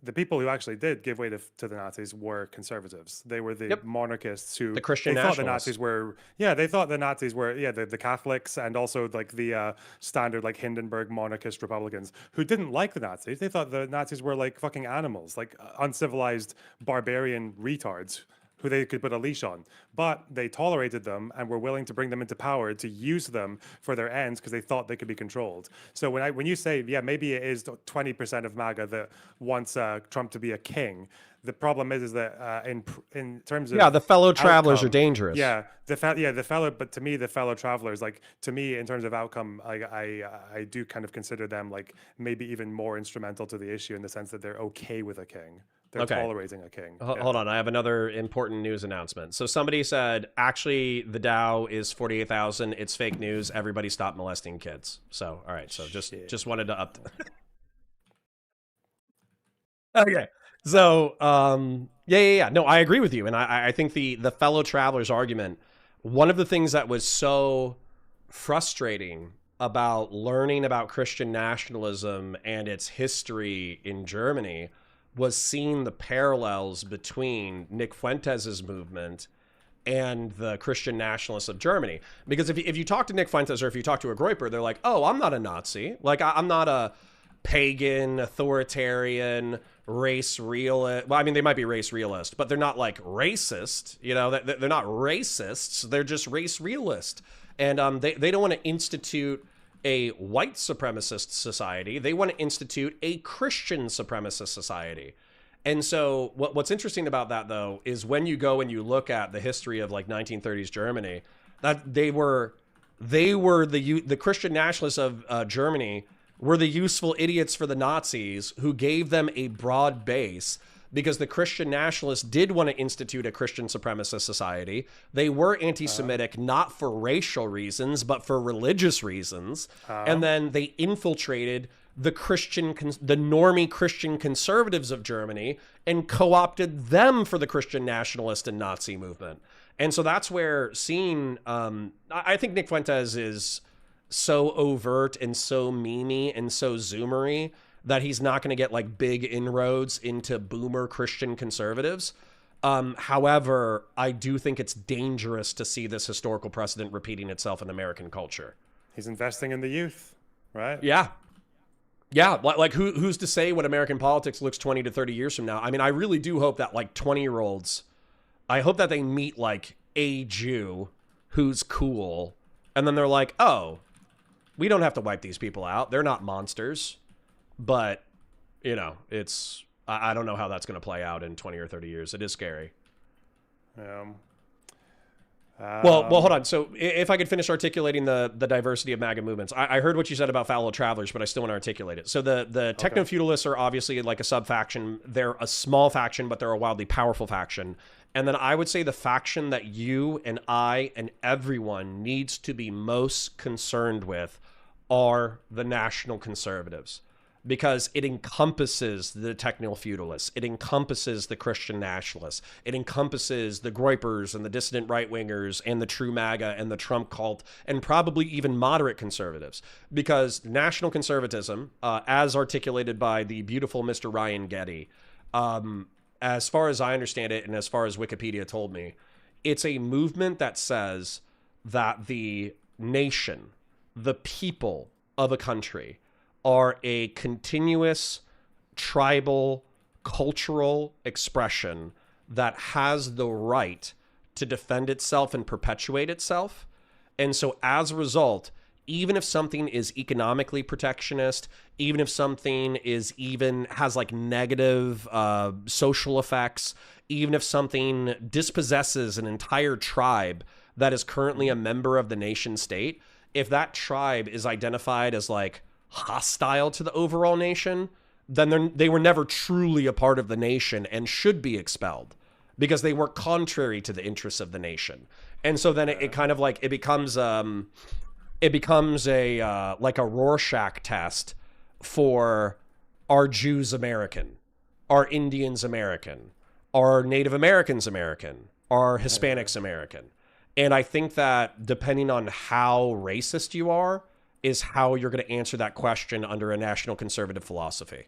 The people who actually did give way to the Nazis were conservatives. They were the monarchists who the Christian they nationalists. Thought the Nazis were they thought the Nazis were the Catholics and also like the standard like Hindenburg monarchist Republicans who didn't like the Nazis. They thought the Nazis were like fucking animals, like uncivilized barbarian retards who they could put a leash on. But they tolerated them and were willing to bring them into power to use them for their ends because they thought they could be controlled. So when you say, yeah, maybe it is 20% of MAGA that wants Trump to be a king, the problem is that in terms of the fellow travelers are outcome, dangerous. But to me, the fellow travelers, like to me, in terms of outcome, I do kind of consider them like maybe even more instrumental to the issue in the sense that they're okay with a king. They're tolerating a king. Hold on, I have another important news announcement. So somebody said, actually, the Dow is 48,000. It's fake news. Everybody stop molesting kids. So, all right. So just wanted to up. Okay. So, yeah. No, I agree with you. And I think the fellow travelers argument, one of the things that was so frustrating about learning about Christian nationalism and its history in Germany was seeing the parallels between Nick Fuentes' movement and the Christian nationalists of Germany. Because if you talk to Nick Fuentes or if you talk to a Groyper, they're like, oh, I'm not a Nazi. Like, I'm not a pagan, authoritarian, race realist. Well, I mean, they might be race realist, but they're not like racist. You know, they're not racists. They're just race realist. And they don't want to institute a white supremacist society. They want to institute a Christian supremacist society. And so what's interesting about that, though, is when you go and you look at the history of like 1930s Germany, that they were the Christian nationalists of Germany were the useful idiots for the Nazis who gave them a broad base because the Christian nationalists did want to institute a Christian supremacist society. They were anti-Semitic, not for racial reasons, but for religious reasons. And then they infiltrated the normie Christian conservatives of Germany and co-opted them for the Christian nationalist and Nazi movement. And so that's where seeing, I think Nick Fuentes is so overt and so memey and so zoomery that he's not going to get like big inroads into boomer Christian conservatives. However, I do think it's dangerous to see this historical precedent repeating itself in American culture. He's investing in the youth, right? Yeah. Like who's to say what American politics looks 20 to 30 years from now? I mean, I really do hope that like 20-year-olds, I hope that they meet like a Jew who's cool. And then they're like, oh, we don't have to wipe these people out. They're not monsters. But, you know, I don't know how that's going to play out in 20 or 30 years. It is scary. Well, hold on. So if I could finish articulating the diversity of MAGA movements, I heard what you said about fellow travelers, but I still want to articulate it. So the techno-feudalists are obviously like a sub-faction. They're a small faction, but they're a wildly powerful faction. And then I would say the faction that you and I and everyone needs to be most concerned with are the national conservatives. Because it encompasses the techno-feudalists. It encompasses the Christian nationalists. It encompasses the Groypers and the dissident right-wingers and the true MAGA and the Trump cult and probably even moderate conservatives. Because national conservatism, as articulated by the beautiful Mr. Ryan Geddie, as far as I understand it and as far as Wikipedia told me, it's a movement that says that the nation, the people of a country, are a continuous tribal cultural expression that has the right to defend itself and perpetuate itself. And so as a result, even if something is economically protectionist, even if something has like negative social effects, even if something dispossesses an entire tribe that is currently a member of the nation state, if that tribe is identified as like hostile to the overall nation, then they were never truly a part of the nation and should be expelled because they work contrary to the interests of the nation. And so then it kind of like it becomes a like a Rorschach test for are Jews American, are Indians American, are Native Americans American, are Hispanics American. And I think that depending on how racist you are is how you're going to answer that question under a national conservative philosophy.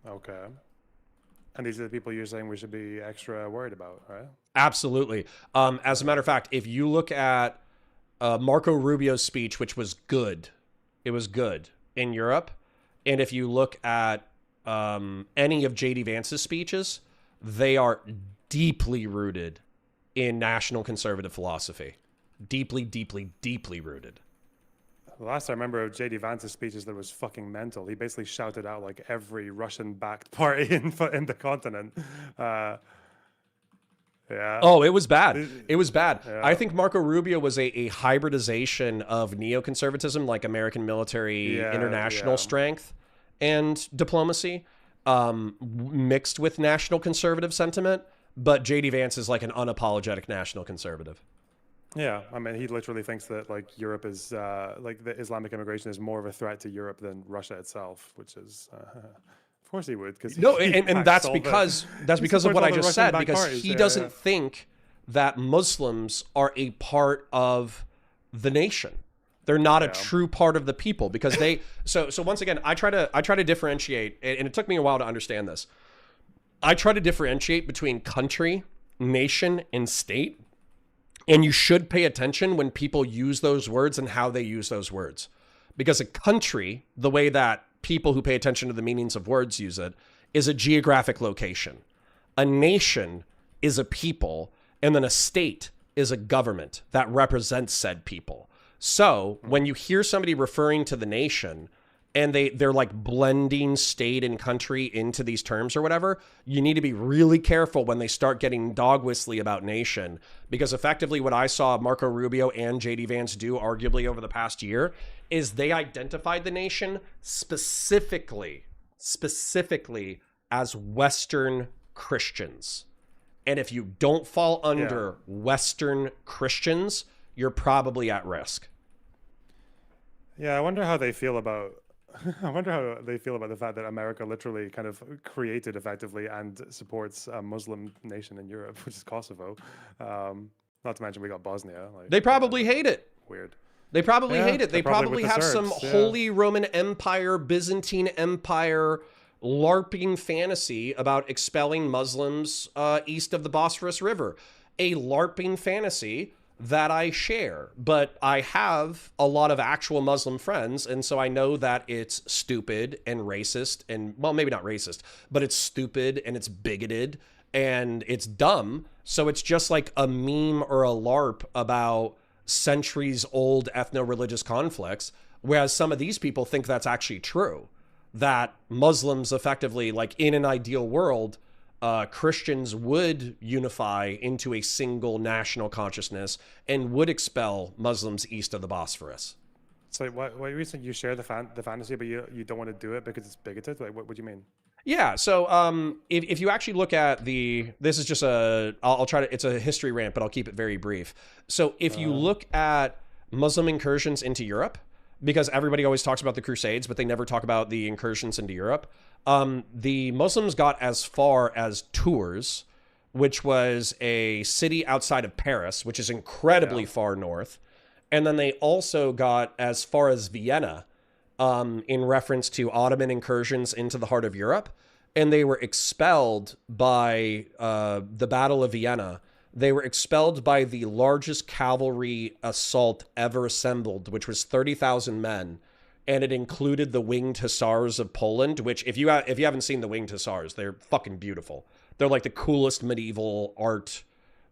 Okay. And these are the people you're saying we should be extra worried about, right? Absolutely. As a matter of fact, if you look at Marco Rubio's speech, which was good, it was good in Europe. And if you look at any of J.D. Vance's speeches, they are deeply rooted in national conservative philosophy. Deeply, deeply, deeply rooted. The last I remember of J.D. Vance's speeches that was fucking mental. He basically shouted out like every Russian-backed party in the continent. Yeah. Oh, it was bad. It was bad. Yeah. I think Marco Rubio was a hybridization of neoconservatism, like American military international strength and diplomacy, mixed with national conservative sentiment. But J.D. Vance is like an unapologetic national conservative. Yeah, I mean, he literally thinks that like Europe is like the Islamic immigration is more of a threat to Europe than Russia itself, which is, of course, he would. Because no, and that's because of what I just said. Because he doesn't think that Muslims are a part of the nation. They're not a true part of the people because they. So once again, I try to differentiate, and it took me a while to understand this. I try to differentiate between country, nation, and state. And you should pay attention when people use those words and how they use those words. Because a country, the way that people who pay attention to the meanings of words use it, is a geographic location. A nation is a people, and then a state is a government that represents said people. So when you hear somebody referring to the nation, and they're like blending state and country into these terms or whatever, you need to be really careful when they start getting dog whistly about nation, because effectively what I saw Marco Rubio and JD Vance do arguably over the past year is they identified the nation specifically as Western Christians. And if you don't fall under Western Christians, you're probably at risk. Yeah, I wonder how they feel about the fact that America literally kind of created effectively and supports a Muslim nation in Europe, which is Kosovo. Not to mention we got Bosnia. Like, they probably hate it. Weird. They probably hate it. They probably have Serbs, some Holy Roman Empire, Byzantine Empire LARPing fantasy about expelling Muslims east of the Bosphorus River. A LARPing fantasy that I share, but I have a lot of actual Muslim friends, and so I know that it's stupid and racist, and well, maybe not racist, but it's stupid and it's bigoted and it's dumb. So it's just like a meme or a LARP about centuries old ethno-religious conflicts, whereas some of these people think that's actually true, that Muslims effectively, like in an ideal world, Christians would unify into a single national consciousness and would expel Muslims east of the Bosphorus. So why reason you share the fantasy, but you don't want to do it because it's bigoted? Like, what do you mean? Yeah, so if you actually look at this is just I'll try to, it's a history rant, but I'll keep it very brief. So if you look at Muslim incursions into Europe, because everybody always talks about the Crusades, but they never talk about the incursions into Europe. The Muslims got as far as Tours, which was a city outside of Paris, which is incredibly far north. And then they also got as far as Vienna, in reference to Ottoman incursions into the heart of Europe. And they were expelled by the Battle of Vienna. They were expelled by the largest cavalry assault ever assembled, which was 30,000 men. And it included the winged hussars of Poland, which if you haven't seen the winged hussars, they're fucking beautiful. They're like the coolest medieval art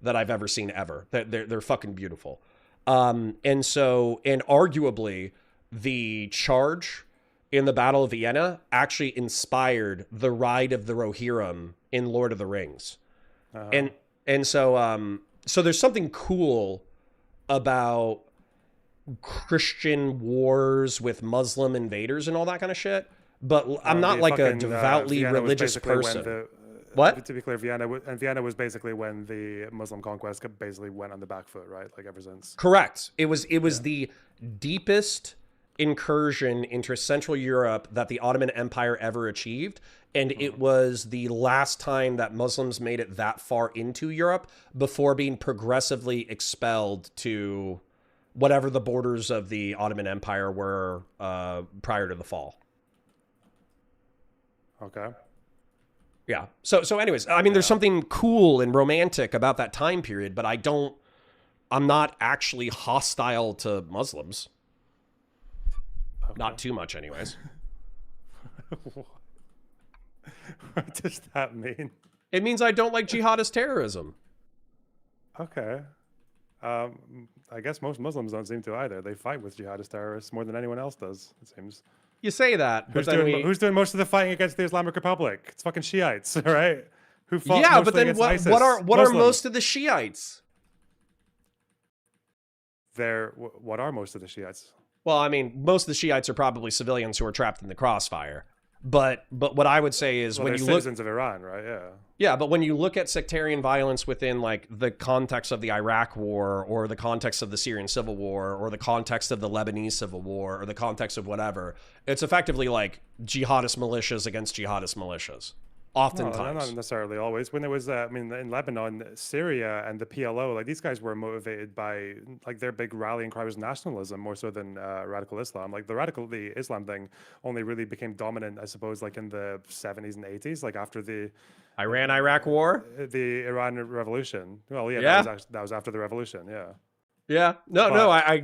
that I've ever seen ever. They're fucking beautiful. And arguably the charge in the Battle of Vienna actually inspired the Ride of the Rohirrim in Lord of the Rings. And so there's something cool about Christian wars with Muslim invaders and all that kind of shit, but I'm not like a devoutly religious person. What? To be clear, Vienna was basically when the Muslim conquest basically went on the back foot, right? Like ever since. Correct. It was the deepest incursion into Central Europe that the Ottoman Empire ever achieved. And it was the last time that Muslims made it that far into Europe before being progressively expelled to whatever the borders of the Ottoman Empire were prior to the fall. Okay. Yeah. So anyways, I mean, there's something cool and romantic about that time period, but I'm not actually hostile to Muslims. Okay. Not too much anyways. What does that mean? It means I don't like jihadist terrorism. Okay. I guess most Muslims don't seem to either. They fight with jihadist terrorists more than anyone else does, it seems. You say that, but who's doing most of the fighting against the Islamic Republic? It's fucking Shiites, right? Who fought yeah, but then against what ISIS? what are Muslims. most of the Shiites? What are most of the Shiites? Well, I mean, most of the Shiites are probably civilians who are trapped in the crossfire. But what I would say is when you look citizens of Iran, right? Yeah. Yeah, but when you look at sectarian violence within like the context of the Iraq War or the context of the Syrian Civil War or the context of the Lebanese Civil War or the context of whatever, it's effectively like jihadist militias against jihadist militias. Oftentimes. No, not necessarily always. When there was, in Lebanon, Syria, and the PLO, like these guys were motivated by like their big rallying cry was nationalism more so than radical Islam. Like the Islam thing only really became dominant, I suppose, like in the 70s and 80s, like after the Iran-Iraq War, the Iran Revolution. Well, yeah, yeah. That was after the revolution. Yeah. Yeah, no,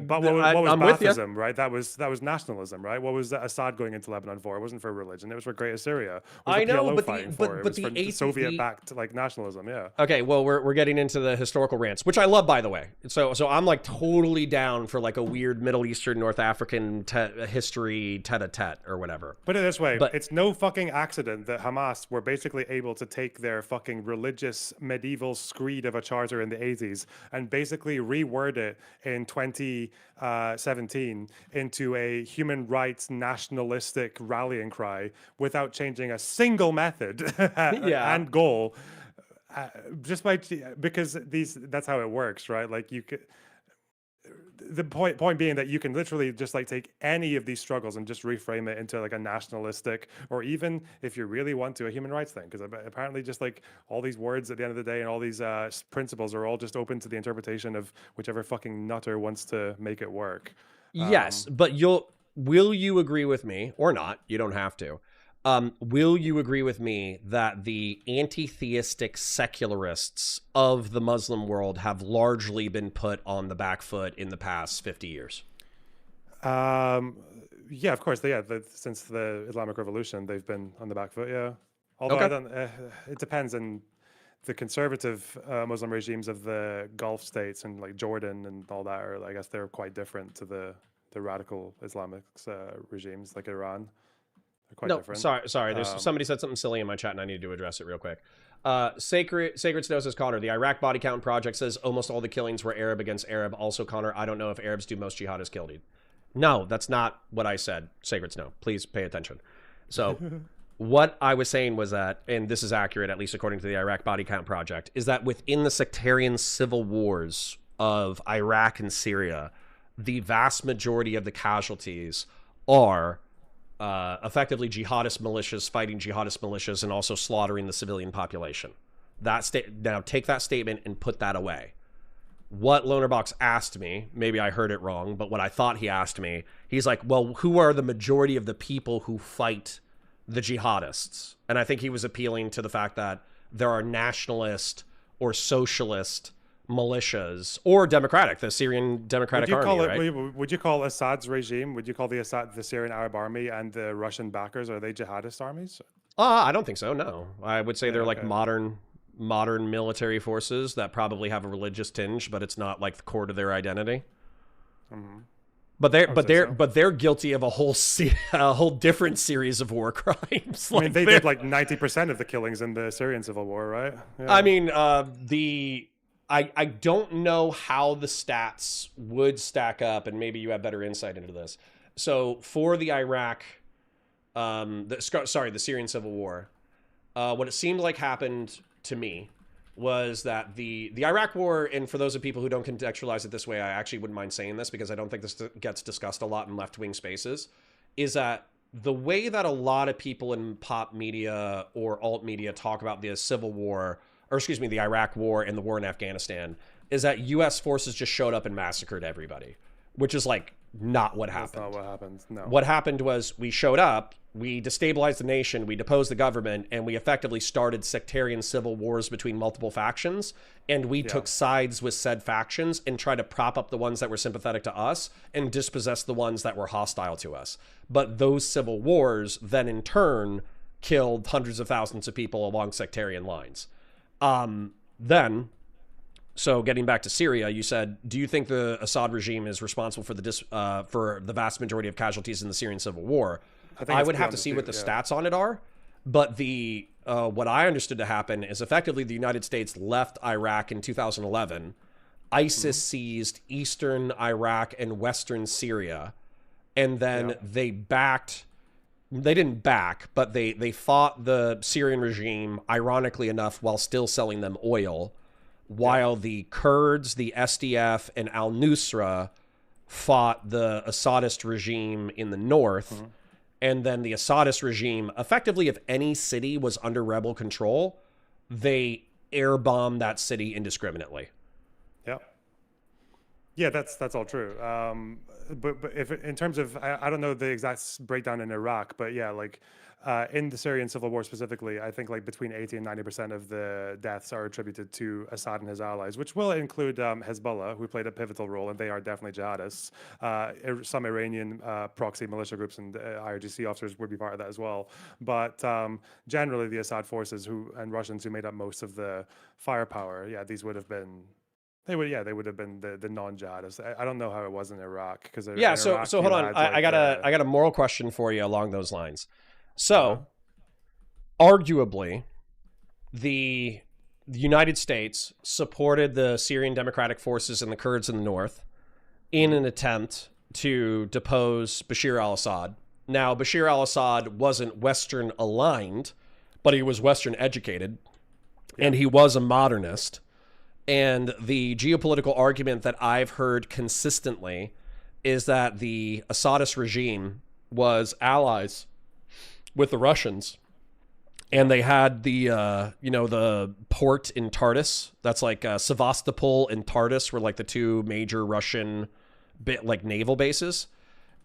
But what was I'm with you. Baathism, right? That was nationalism, right? What was Assad going into Lebanon for? It wasn't for religion. It was for Greater Syria. I know, but the Soviet-backed like nationalism, yeah. Okay, well, we're getting into the historical rants, which I love, by the way. So I'm like totally down for like a weird Middle Eastern, North African history tete-a-tete or whatever. Put it this way, it's no fucking accident that Hamas were basically able to take their fucking religious medieval screed of a charter in the 80s and basically reword it in 2017 into a human rights nationalistic rallying cry without changing a single method and goal, just because that's how it works, right? Like you could. The point being that you can literally just like take any of these struggles and just reframe it into like a nationalistic, or even if you really want to, a human rights thing. Because apparently just like all these words at the end of the day and all these principles are all just open to the interpretation of whichever fucking nutter wants to make it work. Yes, but will you agree with me or not? You don't have to. Will you agree with me that the anti-theistic secularists of the Muslim world have largely been put on the back foot in the past 50 years? Yeah, of course. Since the Islamic Revolution, they've been on the back foot, yeah. Although it depends on the conservative Muslim regimes of the Gulf states and like Jordan and all that, or I guess they're quite different to the radical Islamic regimes like Iran. Quite different. Sorry. There's somebody said something silly in my chat, and I need to address it real quick. Sacred Snow says, Connor, the Iraq Body Count Project says almost all the killings were Arab against Arab. Also, Connor, I don't know if Arabs do most jihadists killed. No, that's not what I said. Sacred Snow, please pay attention. So, what I was saying was that, and this is accurate, at least according to the Iraq Body Count Project, is that within the sectarian civil wars of Iraq and Syria, the vast majority of the casualties are effectively jihadist militias fighting jihadist militias and also slaughtering the civilian population. Now take that statement and put that away. What Lonerbox asked me, maybe I heard it wrong, but what I thought he asked me, he's like, well, who are the majority of the people who fight the jihadists? And I think he was appealing to the fact that there are nationalist or socialist militias or democratic, the Syrian Democratic Army, right? Would you call Assad's regime, would you call the Syrian Arab Army and the Russian backers, are they jihadist armies? I don't think so, no. I would say they're like modern military forces that probably have a religious tinge, but it's not like the core to their identity. Mm-hmm. But they're guilty of a whole different series of war crimes. I mean, they did like 90% of the killings in the Syrian civil war, right? Yeah. I mean, I don't know how the stats would stack up, and maybe you have better insight into this. So for the Iraq, the Syrian civil war, what it seemed like happened to me was that the Iraq war, and for those of people who don't contextualize it this way, I actually wouldn't mind saying this because I don't think this gets discussed a lot in left-wing spaces, is that the way that a lot of people in pop media or alt media talk about the civil war, or excuse me, the Iraq war and the war in Afghanistan, is that U.S. forces just showed up and massacred everybody, which is like not what happened. That's not what happened, no. What happened was we showed up, we destabilized the nation, we deposed the government, and we effectively started sectarian civil wars between multiple factions, and we took sides with said factions and tried to prop up the ones that were sympathetic to us and dispossess the ones that were hostile to us. But those civil wars then in turn killed hundreds of thousands of people along sectarian lines. Then, so getting back to Syria, you said, do you think the Assad regime is responsible for the vast majority of casualties in the Syrian civil war? I would have to see what the stats on it are, but what I understood to happen is effectively the United States left Iraq in 2011. ISIS seized eastern Iraq and western Syria, and then they didn't back, but they fought the Syrian regime, ironically enough, while still selling them oil, while the Kurds, the SDF, and al-Nusra fought the Assadist regime in the north. And then the Assadist regime, effectively, if any city was under rebel control, they air bombed that city indiscriminately. Yeah, that's all true. But if in terms of, I don't know the exact breakdown in Iraq, but yeah, like in the Syrian civil war specifically, I think like between 80 and 90% of the deaths are attributed to Assad and his allies, which will include Hezbollah, who played a pivotal role, and they are definitely jihadists. Some Iranian proxy militia groups and IRGC officers would be part of that as well. But generally, the Assad forces and Russians who made up most of the firepower, these would have been. They would have been the non-jihadists. I don't know how it was in Iraq because So hold on, I got a moral question for you along those lines. So, arguably, the United States supported the Syrian Democratic Forces and the Kurds in the north in an attempt to depose Bashar al-Assad. Now, Bashar al-Assad wasn't Western aligned, but he was Western educated, and he was a modernist. And the geopolitical argument that I've heard consistently is that the Assadist regime was allies with the Russians, and they had the the port in Tartus. That's like Sevastopol and Tartus were like the two major Russian naval bases.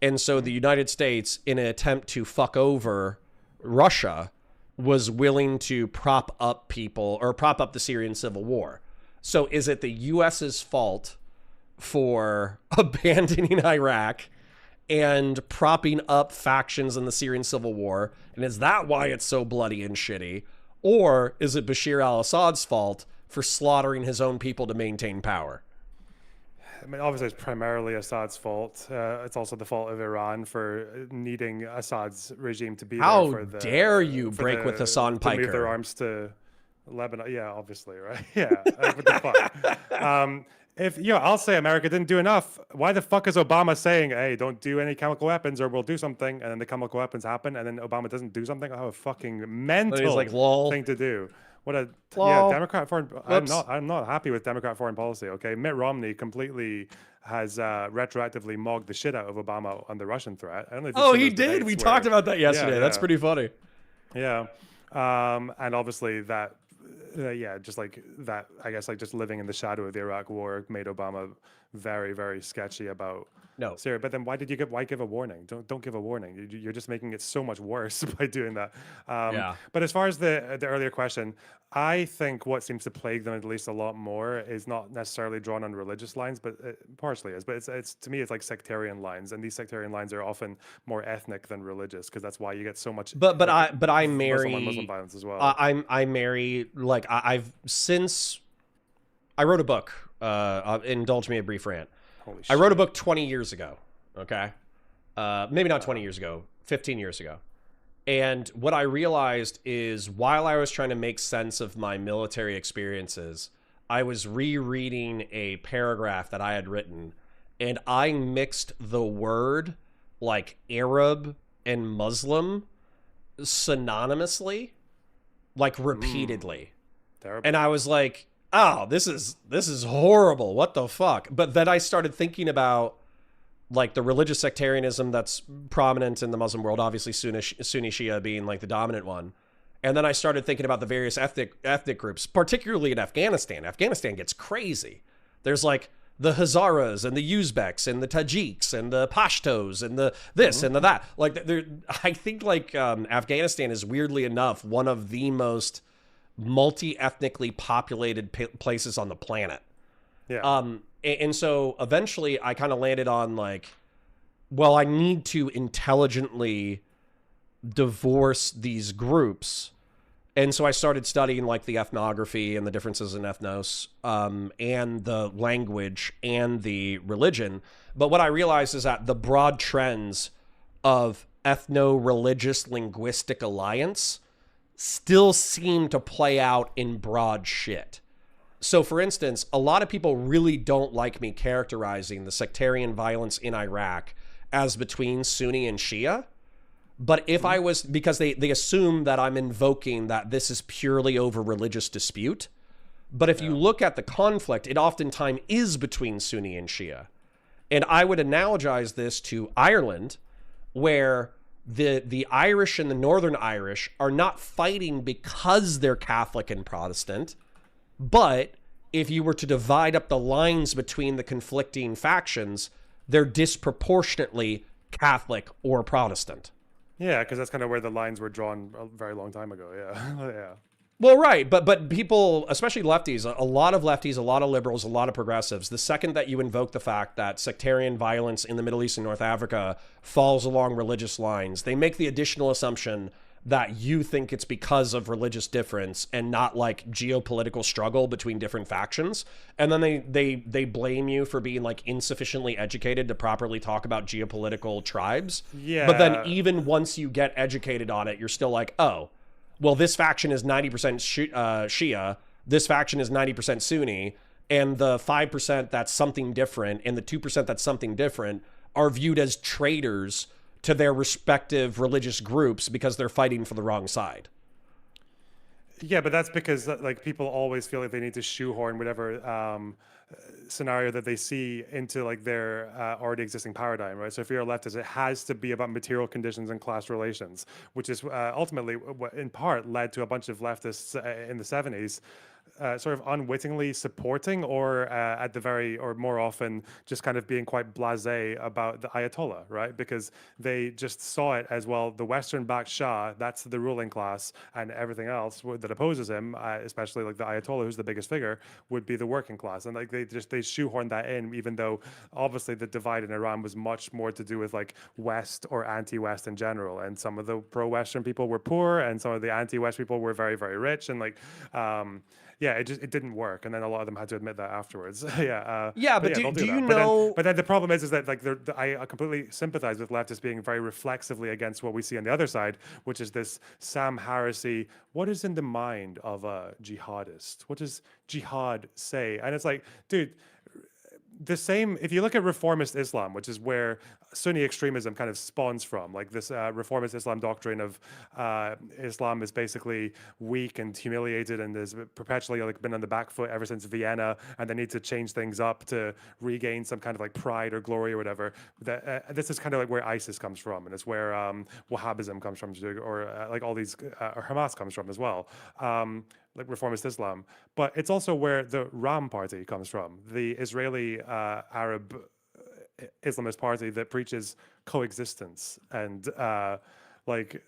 And so the United States, in an attempt to fuck over Russia, was willing to prop up the Syrian civil war. So is it the U.S.'s fault for abandoning Iraq and propping up factions in the Syrian civil war? And is that why it's so bloody and shitty? Or is it Bashar al-Assad's fault for slaughtering his own people to maintain power? I mean, obviously, it's primarily Assad's fault. It's also the fault of Iran for needing Assad's regime to be there. How dare you break with Hassan to move their Piker? arms to Lebanon. Yeah, obviously, right? Yeah. What the fuck? I'll say America didn't do enough. Why the fuck is Obama saying, hey, don't do any chemical weapons or we'll do something, and then the chemical weapons happen, and then Obama doesn't do something? Oh, a fucking mental thing to do. What a Democrat foreign. I'm not happy with Democrat foreign policy. Okay, Mitt Romney completely has retroactively mogged the shit out of Obama on the Russian threat. I don't know if he did. We talked about that yesterday. That's pretty funny. Yeah, and obviously that. Just like that, I guess, like just living in the shadow of the Iraq War made Obama very, very sketchy about Syria. But then why give a warning? Don't give a warning. You're just making it so much worse by doing that. But as far as the earlier question, I think what seems to plague them at least a lot more is not necessarily drawn on religious lines, but it partially is. But it's to me, it's like sectarian lines, and these sectarian lines are often more ethnic than religious, because that's why you get so much. But I marry Muslim violence as well. I marry I wrote a book. Indulge me a brief rant. Holy shit. I wrote a book 20 years ago. Okay, maybe not 20 years ago, 15 years ago. And what I realized is, while I was trying to make sense of my military experiences, I was rereading a paragraph that I had written, and I mixed the word like Arab and Muslim synonymously, like repeatedly. Terrible. And I was like, oh, this is horrible. What the fuck? But then I started thinking about like the religious sectarianism that's prominent in the Muslim world, obviously Sunni Shia being like the dominant one. And then I started thinking about the various ethnic groups, particularly in Afghanistan. Afghanistan gets crazy. There's like the Hazaras and the Uzbeks and the Tajiks and the Pashtos and the this and the that. Like, I think like Afghanistan is, weirdly enough, one of the most multi-ethnically populated places on the planet. Yeah. And so eventually I kind of landed on like, well, I need to intelligently divorce these groups And so I started studying like the ethnography and the differences in ethnos, and the language and the religion. But what I realized is that the broad trends of ethno-religious linguistic alliance still seem to play out in broad shit. So for instance, a lot of people really don't like me characterizing the sectarian violence in Iraq as between Sunni and Shia. But if I was, because they assume that I'm invoking that this is purely over religious dispute. But if you look at the conflict, it oftentimes is between Sunni and Shia. And I would analogize this to Ireland, where the Irish and the Northern Irish are not fighting because they're Catholic and Protestant. But if you were to divide up the lines between the conflicting factions, they're disproportionately Catholic or Protestant. Yeah, because that's kind of where the lines were drawn a very long time ago. Yeah, yeah. Well, right, but people, especially lefties, a lot of lefties, a lot of liberals, a lot of progressives, the second that you invoke the fact that sectarian violence in the Middle East and North Africa falls along religious lines, they make the additional assumption that you think it's because of religious difference and not like geopolitical struggle between different factions. And then they blame you for being like insufficiently educated to properly talk about geopolitical tribes. Yeah. But then even once you get educated on it, you're still like, oh, well, this faction is 90% Shia, this faction is 90% Sunni, and the 5% that's something different and the 2% that's something different are viewed as traitors to their respective religious groups because they're fighting for the wrong side. Yeah, but that's because like people always feel like they need to shoehorn whatever scenario that they see into like their already existing paradigm, right? So if you're a leftist, it has to be about material conditions and class relations, which is ultimately what in part led to a bunch of leftists in the 70s sort of unwittingly supporting or at the very, or more often just kind of being quite blasé about the Ayatollah, right? Because they just saw it as, well, the Western-backed Shah, that's the ruling class, and everything else that opposes him, especially like the Ayatollah, who's the biggest figure, would be the working class. And like they shoehorned that in, even though obviously the divide in Iran was much more to do with like West or anti-West in general. And some of the pro-Western people were poor, and some of the anti-West people were very, very rich. And like, yeah, it didn't work, and then a lot of them had to admit that afterwards. Yeah, but do you that. know? But then the problem is that like I completely sympathize with leftists being very reflexively against what we see on the other side, which is this Sam Harrisy. What is in the mind of a jihadist? What does jihad say? And it's like, dude, the same. If you look at reformist Islam, which is where Sunni extremism kind of spawns from, like this reformist Islam doctrine of Islam is basically weak and humiliated and has perpetually like been on the back foot ever since Vienna, and they need to change things up to regain some kind of like pride or glory or whatever. This is kind of like where ISIS comes from, and it's where Wahhabism comes from, or like all these, or Hamas comes from as well. Like reformist Islam, but it's also where the Ram party comes from, the Israeli Arab Islamist party that preaches coexistence and like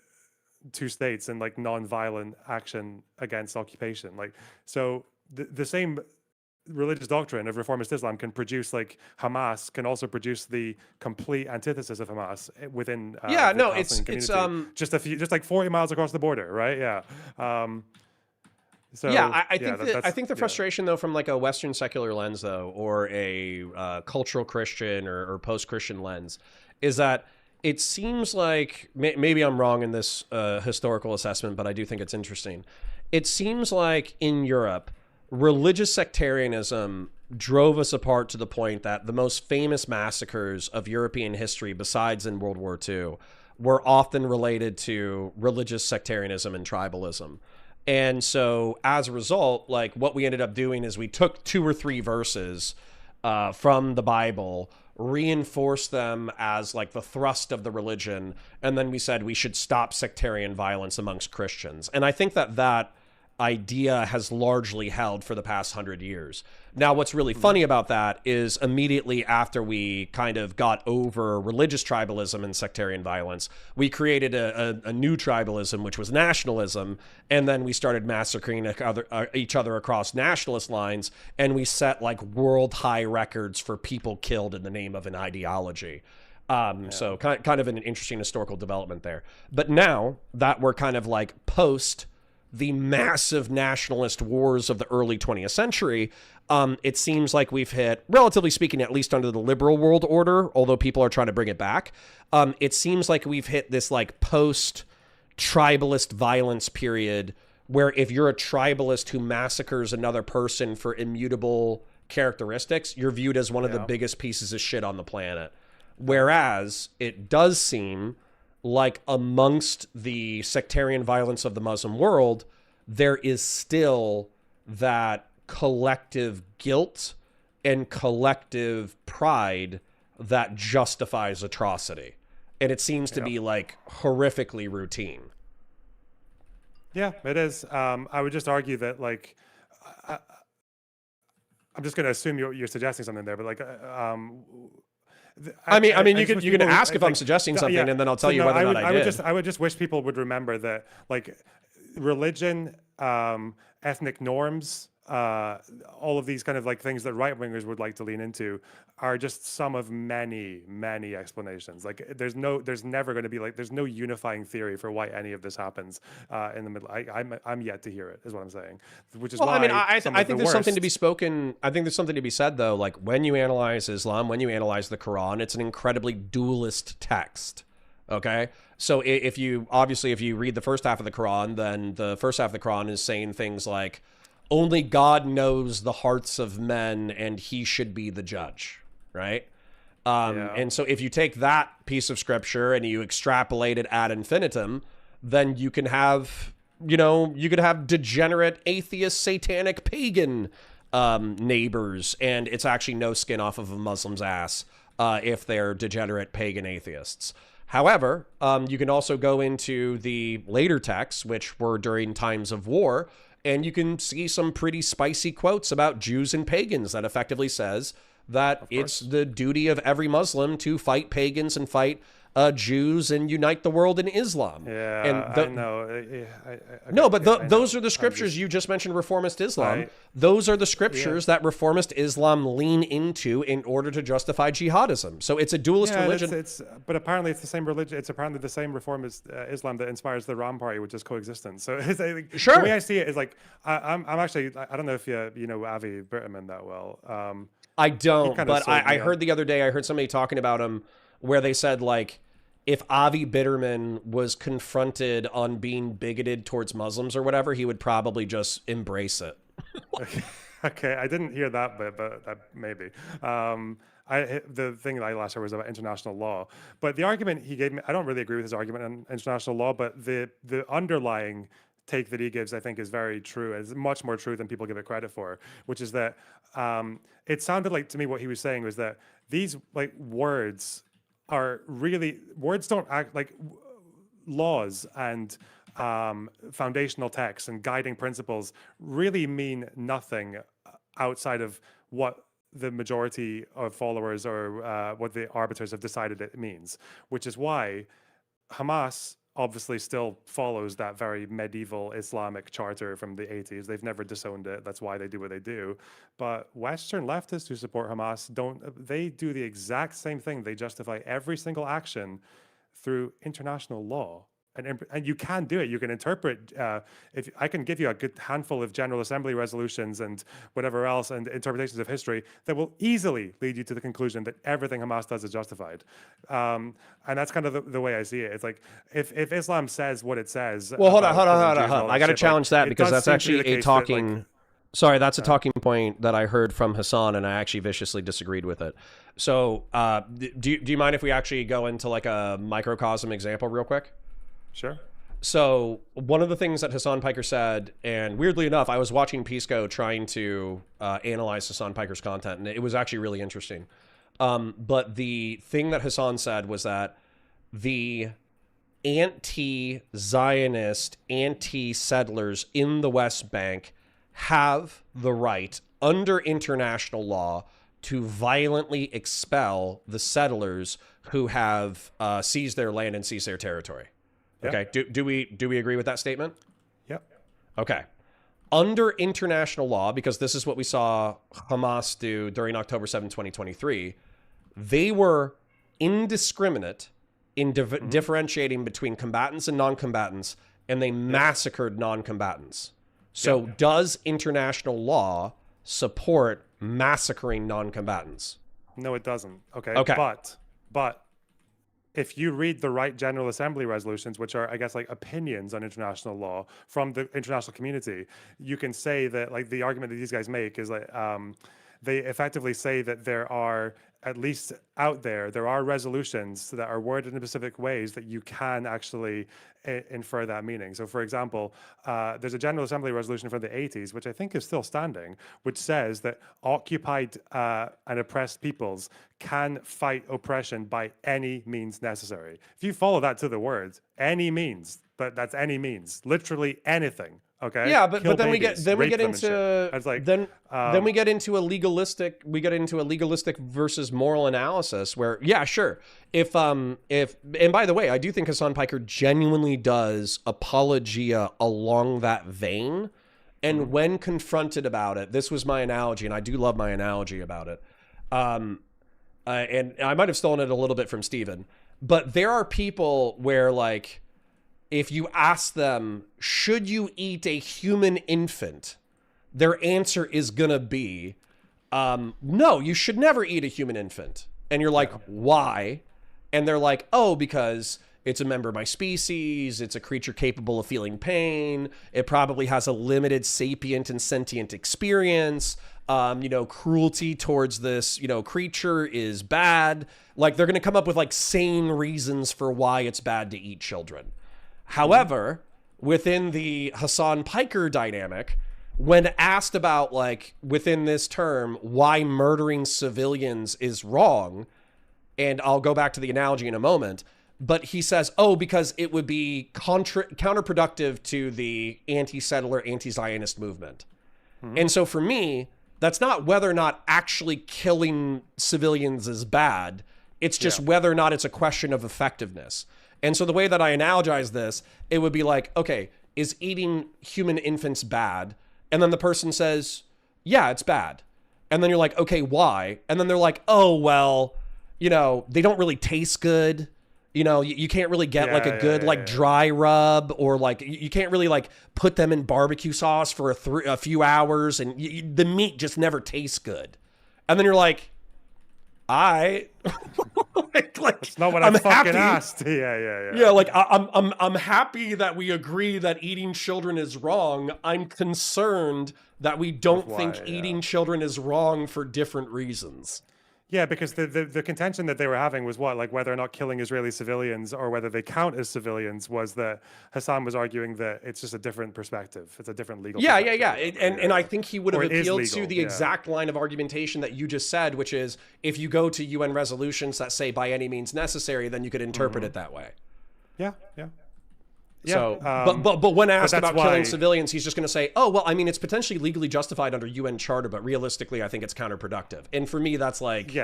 two states and like non-violent action against occupation. Like, so the same religious doctrine of reformist Islam can produce, like Hamas can also produce the complete antithesis of Hamas within Yeah, the no, Palestinian it's community. just like 40 miles across the border, right? Yeah. So, yeah, I think the frustration though, from like a Western secular lens though, or a cultural Christian or post-Christian lens, is that it seems like, maybe I'm wrong in this historical assessment, but I do think it's interesting. It seems like in Europe, religious sectarianism drove us apart to the point that the most famous massacres of European history, besides in World War II, were often related to religious sectarianism and tribalism. And so as a result, like what we ended up doing is we took 2 or 3 verses from the Bible, reinforced them as like the thrust of the religion, and then we said we should stop sectarian violence amongst Christians. And I think that idea has largely held for the past 100 years. Now, what's really funny about that is immediately after we kind of got over religious tribalism and sectarian violence, we created a new tribalism, which was nationalism, and then we started massacring each other across nationalist lines, and we set like world high records for people killed in the name of an ideology. So kind of an interesting historical development there. But now that we're kind of like post the massive nationalist wars of the early 20th century, it seems like we've hit, relatively speaking, at least under the liberal world order, although people are trying to bring it back, it seems like we've hit this like post-tribalist violence period where if you're a tribalist who massacres another person for immutable characteristics, you're viewed as one of the biggest pieces of shit on the planet. Whereas it does seem like amongst the sectarian violence of the Muslim world, there is still that collective guilt and collective pride that justifies atrocity. And it seems to be like horrifically routine. Yeah, it is. I would just argue that like, I'm just going to assume you're suggesting something there, but like, I mean, you can ask if I'm suggesting something, and then I'll tell you whether or not I did. I would just wish people would remember that, like, religion, ethnic norms, all of these kind of like things that right wingers would like to lean into are just some of many, many explanations. Like, there's never going to be like, there's no unifying theory for why any of this happens in the middle. I'm yet to hear it, is what I'm saying. Which is why I think there's something to be spoken. I think there's something to be said though. Like when you analyze Islam, when you analyze the Quran, it's an incredibly dualist text. Okay, so if you read the first half of the Quran, then the first half of the Quran is saying things like, only God knows the hearts of men and he should be the judge, right? And so if you take that piece of scripture and you extrapolate it ad infinitum, then you can have, you could have degenerate, atheist, satanic, pagan neighbors, and it's actually no skin off of a Muslim's ass if they're degenerate, pagan atheists. However, you can also go into the later texts, which were during times of war, and you can see some pretty spicy quotes about Jews and pagans that effectively says that it's the duty of every Muslim to fight pagans and fight Jews and unite the world in Islam. Yeah, and I know. No, but those are the scriptures you just mentioned. Reformist Islam. Those are the scriptures that reformist Islam lean into in order to justify jihadism. So it's a dualist religion. But apparently it's the same religion. It's apparently the same reformist Islam that inspires the Ram Party, which is coexistence. So it's like, the way I see it is like, I'm actually, I don't know if you know Avi Bitterman that well. I don't, but I heard the other day, I heard somebody talking about him where they said like, if Avi Bitterman was confronted on being bigoted towards Muslims or whatever, he would probably just embrace it. Okay, I didn't hear that bit, but maybe. The thing that I last heard was about international law. But the argument he gave me, I don't really agree with his argument on international law, but the underlying take that he gives, I think, is very true. It's much more true than people give it credit for, which is that it sounded like to me what he was saying was that these like words are really, words don't act like laws, and foundational texts and guiding principles really mean nothing outside of what the majority of followers or what the arbiters have decided it means, which is why Hamas obviously still follows that very medieval Islamic charter from the 80s. They've never disowned it. That's why they do what they do. But Western leftists who support Hamas they do the exact same thing. They justify every single action through international law. And you can do it. You can interpret, if I can give you a good handful of General Assembly resolutions and whatever else and interpretations of history that will easily lead you to the conclusion that everything Hamas does is justified. And that's kind of the way I see it. It's like, if Islam says what it says. Well, hold on. I got to challenge that because that's actually a talking... Sorry, that's a talking point that I heard from Hassan, and I actually viciously disagreed with it. So do you mind if we actually go into like a microcosm example real quick? Sure. So one of the things that Hassan Piker said, and weirdly enough, I was watching Pisco trying to analyze Hassan Piker's content, and it was actually really interesting. But the thing that Hassan said was that the anti-Zionist, anti-settlers in the West Bank have the right under international law to violently expel the settlers who have seized their land and seized their territory. Okay. Do we agree with that statement? Yep. Okay. Under international law, because this is what we saw Hamas do during October 7, 2023, they were indiscriminate in differentiating between combatants and non-combatants and they massacred non-combatants. So does international law support massacring non-combatants? No, it doesn't. Okay. Okay. But if you read the right General Assembly resolutions, which are, I guess, like opinions on international law from the international community, you can say that, like, the argument that these guys make is like, they effectively say that there are, at least out there are resolutions that are worded in specific ways that you can actually infer that meaning. So, for example, there's a General Assembly resolution from the 80s, which I think is still standing, which says that occupied and oppressed peoples can fight oppression by any means necessary. If you follow that to the word, any means, but that's any means, literally anything. Okay. Yeah, but then we get into a legalistic versus moral analysis where, yeah, sure. If and by the way, I do think Hassan Piker genuinely does apologia along that vein. And when confronted about it, this was my analogy, and I do love my analogy about it. And I might have stolen it a little bit from Steven, but there are people where, like, if you ask them, should you eat a human infant? Their answer is going to be, no, you should never eat a human infant. And you're like, why? And they're like, oh, because it's a member of my species. It's a creature capable of feeling pain. It probably has a limited sapient and sentient experience. Cruelty towards this, creature is bad. Like, they're going to come up with, like, sane reasons for why it's bad to eat children. However, within the Hassan Piker dynamic, when asked about, like, within this term, why murdering civilians is wrong, and I'll go back to the analogy in a moment, but he says, oh, because it would be counterproductive to the anti-settler, anti-Zionist movement. And so for me, that's not whether or not actually killing civilians is bad. It's just whether or not it's a question of effectiveness. And so the way that I analogize this, it would be like, okay, is eating human infants bad? And then the person says, yeah, it's bad. And then you're like, okay, why? And then they're like, oh, well, they don't really taste good. You can't really get a good dry rub, or like you can't really like put them in barbecue sauce for a few hours, and the meat just never tastes good. And then you're like, like that's not what I fucking asked. Yeah. Like I'm happy that we agree that eating children is wrong. I'm concerned that we don't think eating children is wrong for different reasons. Yeah, because the contention that they were having was what, like whether or not killing Israeli civilians or whether they count as civilians, was that Hassan was arguing that it's just a different perspective. It's a different legal perspective. Yeah. And I think he would have appealed to the exact line of argumentation that you just said, which is if you go to UN resolutions that say by any means necessary, then you could interpret it that way. Yeah. So, but when asked about killing civilians, he's just going to say, oh, well, I mean, it's potentially legally justified under UN charter, but realistically, I think it's counterproductive. And for me, that's like,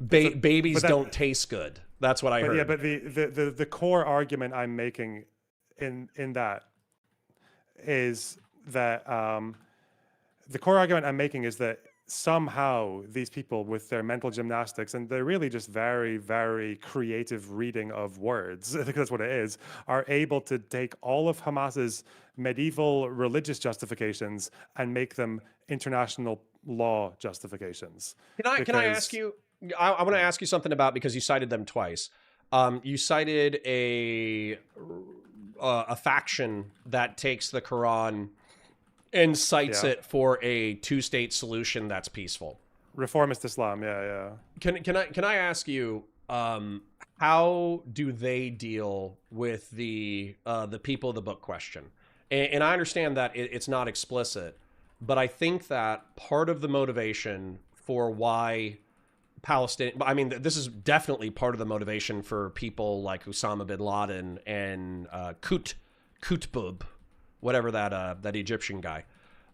babies don't taste good. That's what I heard. Yeah, but the core argument I'm making in that is that the core argument I'm making is that somehow these people with their mental gymnastics, and they're really just very, very creative reading of words, I think that's what it is, are able to take all of Hamas's medieval religious justifications and make them international law justifications. Can I ask you, I want to ask you something about, because you cited them twice. You cited a faction that takes the Quran and cites it for a two-state solution that's peaceful. Reformist Islam, yeah. Can I ask you, how do they deal with the people of the book question? And I understand that it's not explicit, but I think that part of the motivation for why Palestine, I mean, this is definitely part of the motivation for people like Osama bin Laden and Qutb, whatever that Egyptian guy.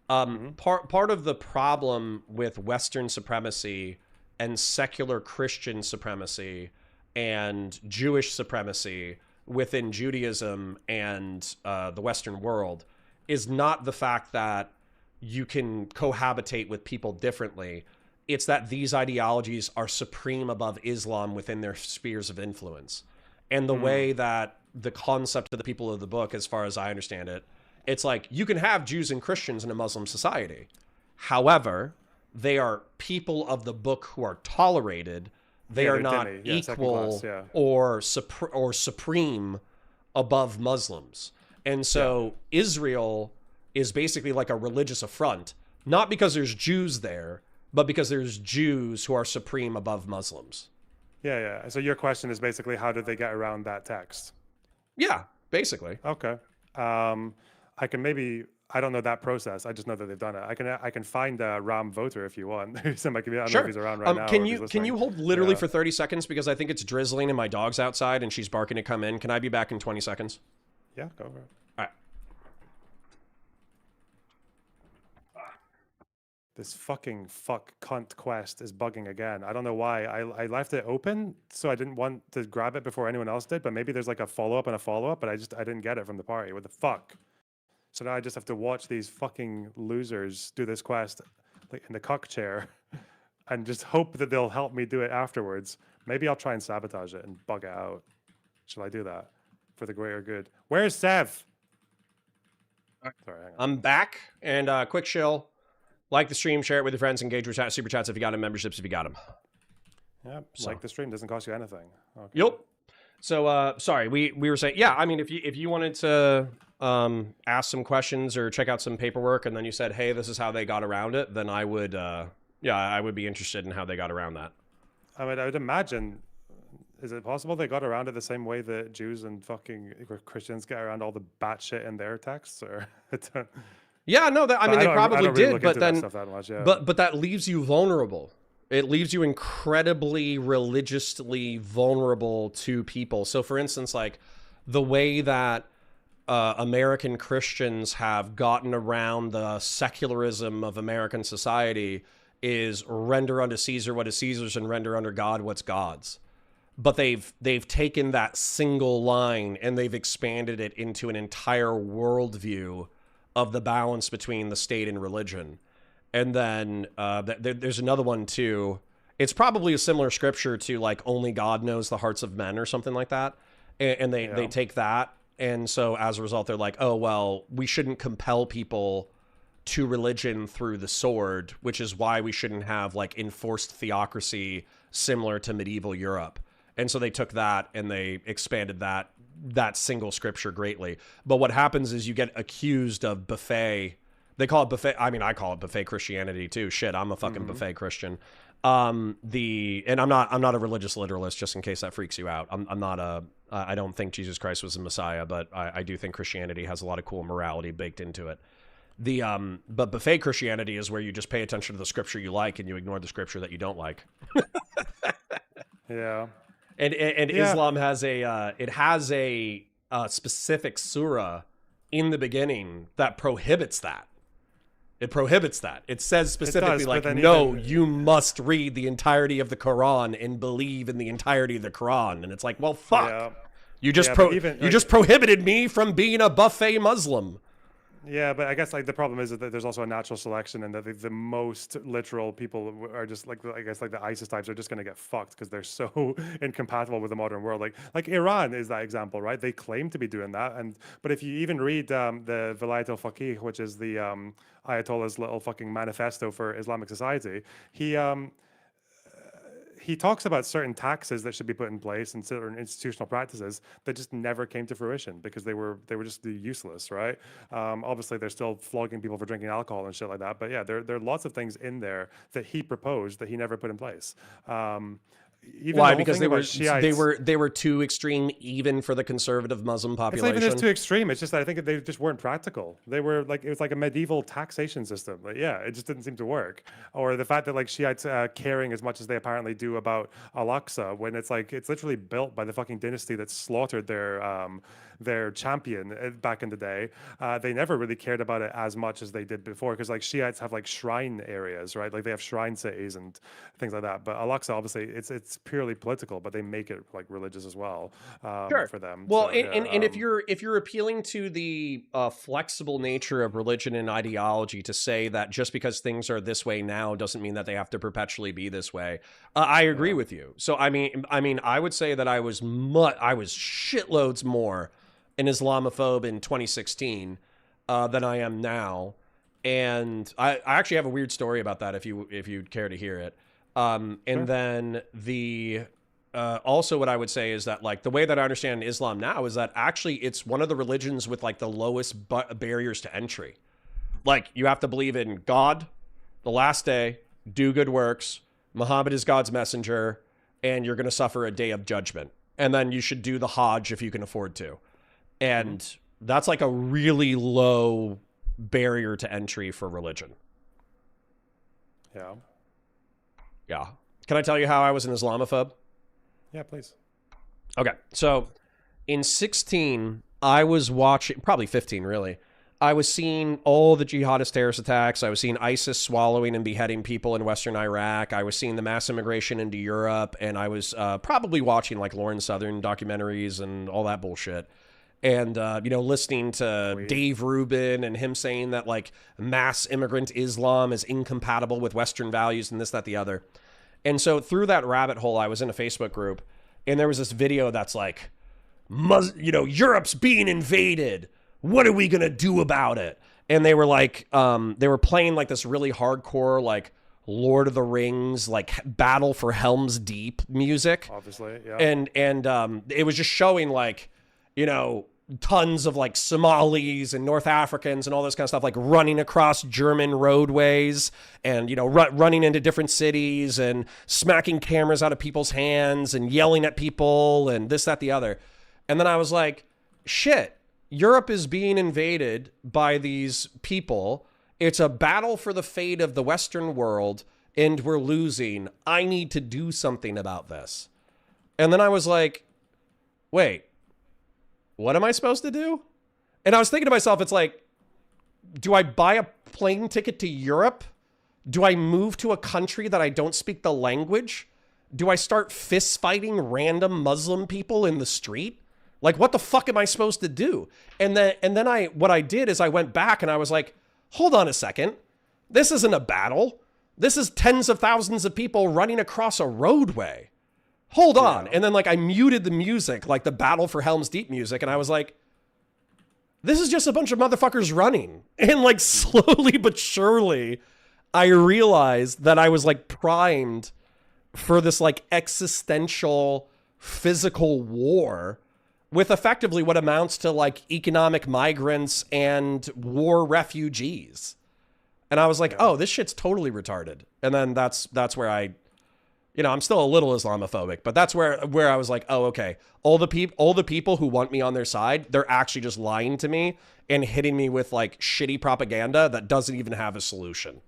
Part of the problem with Western supremacy and secular Christian supremacy and Jewish supremacy within Judaism and the Western world is not the fact that you can cohabitate with people differently. It's that these ideologies are supreme above Islam within their spheres of influence. And the way that the concept of the people of the book, as far as I understand it, it's like you can have Jews and Christians in a Muslim society. However, they are people of the book who are tolerated. They are not equal or supreme above Muslims. And so Israel is basically like a religious affront, not because there's Jews there, but because there's Jews who are supreme above Muslims. Yeah. So your question is basically, how did they get around that text? Yeah, basically. Okay. I can maybe, I don't know that process. I just know that they've done it. I can find a Ram voter if you want. I don't know if he's around right now. Can you hold literally for 30 seconds? Because I think it's drizzling and my dog's outside and she's barking to come in. Can I be back in 20 seconds? Yeah, go for it. All right. This fucking cunt quest is bugging again. I don't know why. I left it open, so I didn't want to grab it before anyone else did, but maybe there's like a follow-up and a follow-up, but I didn't get it from the party. What the fuck? So now I just have to watch these fucking losers do this quest like in the cuck chair and just hope that they'll help me do it afterwards. Maybe I'll try and sabotage it and bug it out. Shall I do that for the greater good? Where's Sev? Sorry, hang on. I'm back, and quick shill. Like the stream, share it with your friends, engage with super chats if you got them, memberships if you got them. Yep, like the stream doesn't cost you anything. Okay. Yep. So sorry, we were saying, yeah, I mean, if you wanted to ask some questions or check out some paperwork, and then you said, hey, this is how they got around it, then I would I would be interested in how they got around that. I would imagine, is it possible they got around it the same way that Jews and fucking Christians get around all the batshit in their texts, or yeah, no, they probably did, but then, much, yeah. but that leaves you vulnerable. It leaves you incredibly religiously vulnerable to people. So, for instance, like the way that American Christians have gotten around the secularism of American society is render unto Caesar what is Caesar's and render unto God what's God's. But they've taken that single line and they've expanded it into an entire worldview of the balance between the state and religion. And then there's another one too. It's probably a similar scripture to like only God knows the hearts of men or something like that. And they take that. And so as a result, they're like, oh, well, we shouldn't compel people to religion through the sword, which is why we shouldn't have like enforced theocracy similar to medieval Europe. And so they took that and they expanded that single scripture greatly. But what happens is you get accused of buffet. They call it buffet. I mean, I call it buffet Christianity too. Shit, I'm a fucking buffet Christian. And I'm not a religious literalist, just in case that freaks you out. I'm not I don't think Jesus Christ was the Messiah, but I do think Christianity has a lot of cool morality baked into it. But buffet Christianity is where you just pay attention to the scripture you like and you ignore the scripture that you don't like. Yeah. And Islam has a specific surah in the beginning that prohibits that. It prohibits that. It says specifically, you must read the entirety of the Quran and believe in the entirety of the Quran. And it's like, well, fuck. Yeah. You just prohibited me from being a buffet Muslim. Yeah, but I guess like the problem is that there's also a natural selection, and that the most literal people are just like, I guess like the ISIS types are just going to get fucked because they're so incompatible with the modern world. Like Iran is that example, right? They claim to be doing that, but if you even read the Vilayat al-Faqih, which is the Ayatollah's little fucking manifesto for Islamic society, he talks about certain taxes that should be put in place and certain institutional practices that just never came to fruition because they were just useless, right? Obviously, they're still flogging people for drinking alcohol and shit like that. But yeah, there are lots of things in there that he proposed that he never put in place. Why? Because they were too extreme, even for the conservative Muslim population. It's not even just too extreme. It's just that I think they just weren't practical. They were like, it was like a medieval taxation system. Like, yeah, it just didn't seem to work. Or the fact that like Shiites caring as much as they apparently do about Al-Aqsa, when it's like it's literally built by the fucking dynasty that slaughtered their champion back in the day. They never really cared about it as much as they did before, because like Shiites have like shrine areas, right? Like they have shrine cities and things like that. But Al-Aqsa, obviously, it's it's purely political, but they make it like religious as well Sure. for them. Well, So, and if you're appealing to the flexible nature of religion and ideology to say that just because things are this way now doesn't mean that they have to perpetually be this way, I agree with you. So I mean, I would say that I was shitloads more an Islamophobe in 2016 than I am now, and I actually have a weird story about that if you'd care to hear it. And then the also what I would say is that like the way that I understand Islam now is that actually it's one of the religions with like the lowest barriers to entry. Like you have to believe in God, the last day, do good works, Muhammad is God's messenger, and you're going to suffer a day of judgment. And then you should do the Hajj if you can afford to. And that's like a really low barrier to entry for religion. Yeah. Yeah. Can I tell you how I was an Islamophobe? Yeah, please. Okay. So in 16, I was watching, probably 15 really, I was seeing all the jihadist terrorist attacks. I was seeing ISIS swallowing and beheading people in Western Iraq. I was seeing the mass immigration into Europe. And I was probably watching like Lauren Southern documentaries and all that bullshit. And, listening to Dave Rubin and him saying that like mass immigrant Islam is incompatible with Western values and this, that, the other. And so through that rabbit hole, I was in a Facebook group and there was this video that's like, Europe's being invaded. What are we going to do about it? And they were like, they were playing like this really hardcore, like Lord of the Rings, like Battle for Helm's Deep music. Obviously, yeah. And it was just showing like, tons of like Somalis and North Africans and all this kind of stuff, like running across German roadways and, running into different cities and smacking cameras out of people's hands and yelling at people and this, that, the other. And then I was like, shit, Europe is being invaded by these people. It's a battle for the fate of the Western world and we're losing. I need to do something about this. And then I was like, wait, what am I supposed to do? And I was thinking to myself, it's like, do I buy a plane ticket to Europe? Do I move to a country that I don't speak the language? Do I start fist fighting random Muslim people in the street? Like, what the fuck am I supposed to do? And then what I did is I went back and I was like, hold on a second. This isn't a battle. This is tens of thousands of people running across a roadway. Hold on. And then like I muted the music, like the Battle for Helm's Deep music. And I was like, this is just a bunch of motherfuckers running. And like slowly but surely, I realized that I was like primed for this like existential physical war with effectively what amounts to like economic migrants and war refugees. And I was like, oh, this shit's totally retarded. And then that's where I'm still a little Islamophobic, but that's where I was like, oh, okay. All the people who want me on their side, they're actually just lying to me and hitting me with like shitty propaganda that doesn't even have a solution.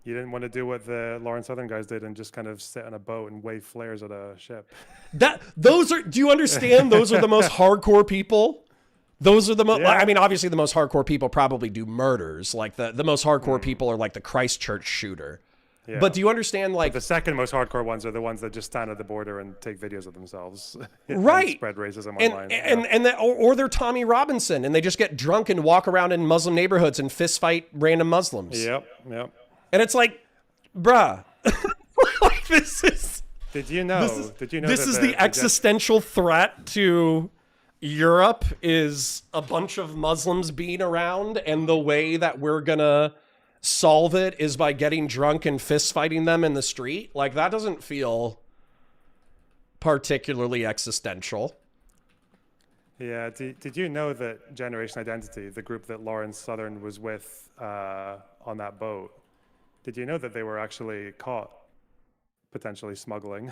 You didn't want to do what the Lauren Southern guys did and just kind of sit on a boat and wave flares at a ship. Do you understand? Those are the most hardcore people. Those are the most, I mean, obviously the most hardcore people probably do murders. Like the most hardcore people are like the Christchurch shooter. Yeah. But do you understand, like... But the second most hardcore ones are the ones that just stand at the border and take videos of themselves. Right. And spread racism online. Or they're Tommy Robinson, and they just get drunk and walk around in Muslim neighborhoods and fist fight random Muslims. Yep. And it's like, bruh, like this is... Did you know this is the existential threat to Europe is a bunch of Muslims being around, and the way that we're gonna solve it is by getting drunk and fist fighting them in the street? Like, that doesn't feel particularly existential. Yeah. Did you know that Generation Identity, the group that Lauren Southern was with on that boat, did you know that they were actually caught potentially smuggling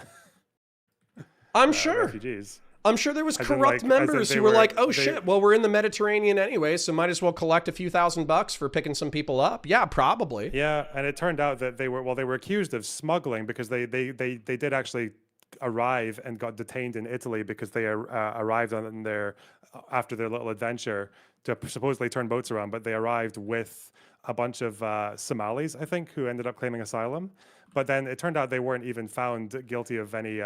refugees? I'm sure there was corrupt members who were like, oh shit, well, we're in the Mediterranean anyway, so might as well collect a few $1,000 for picking some people up. Yeah, probably. Yeah, and it turned out that they were accused of smuggling because they did actually arrive and got detained in Italy because they arrived on after their little adventure to supposedly turn boats around, but they arrived with a bunch of Somalis, I think, who ended up claiming asylum. But then it turned out they weren't even found guilty of any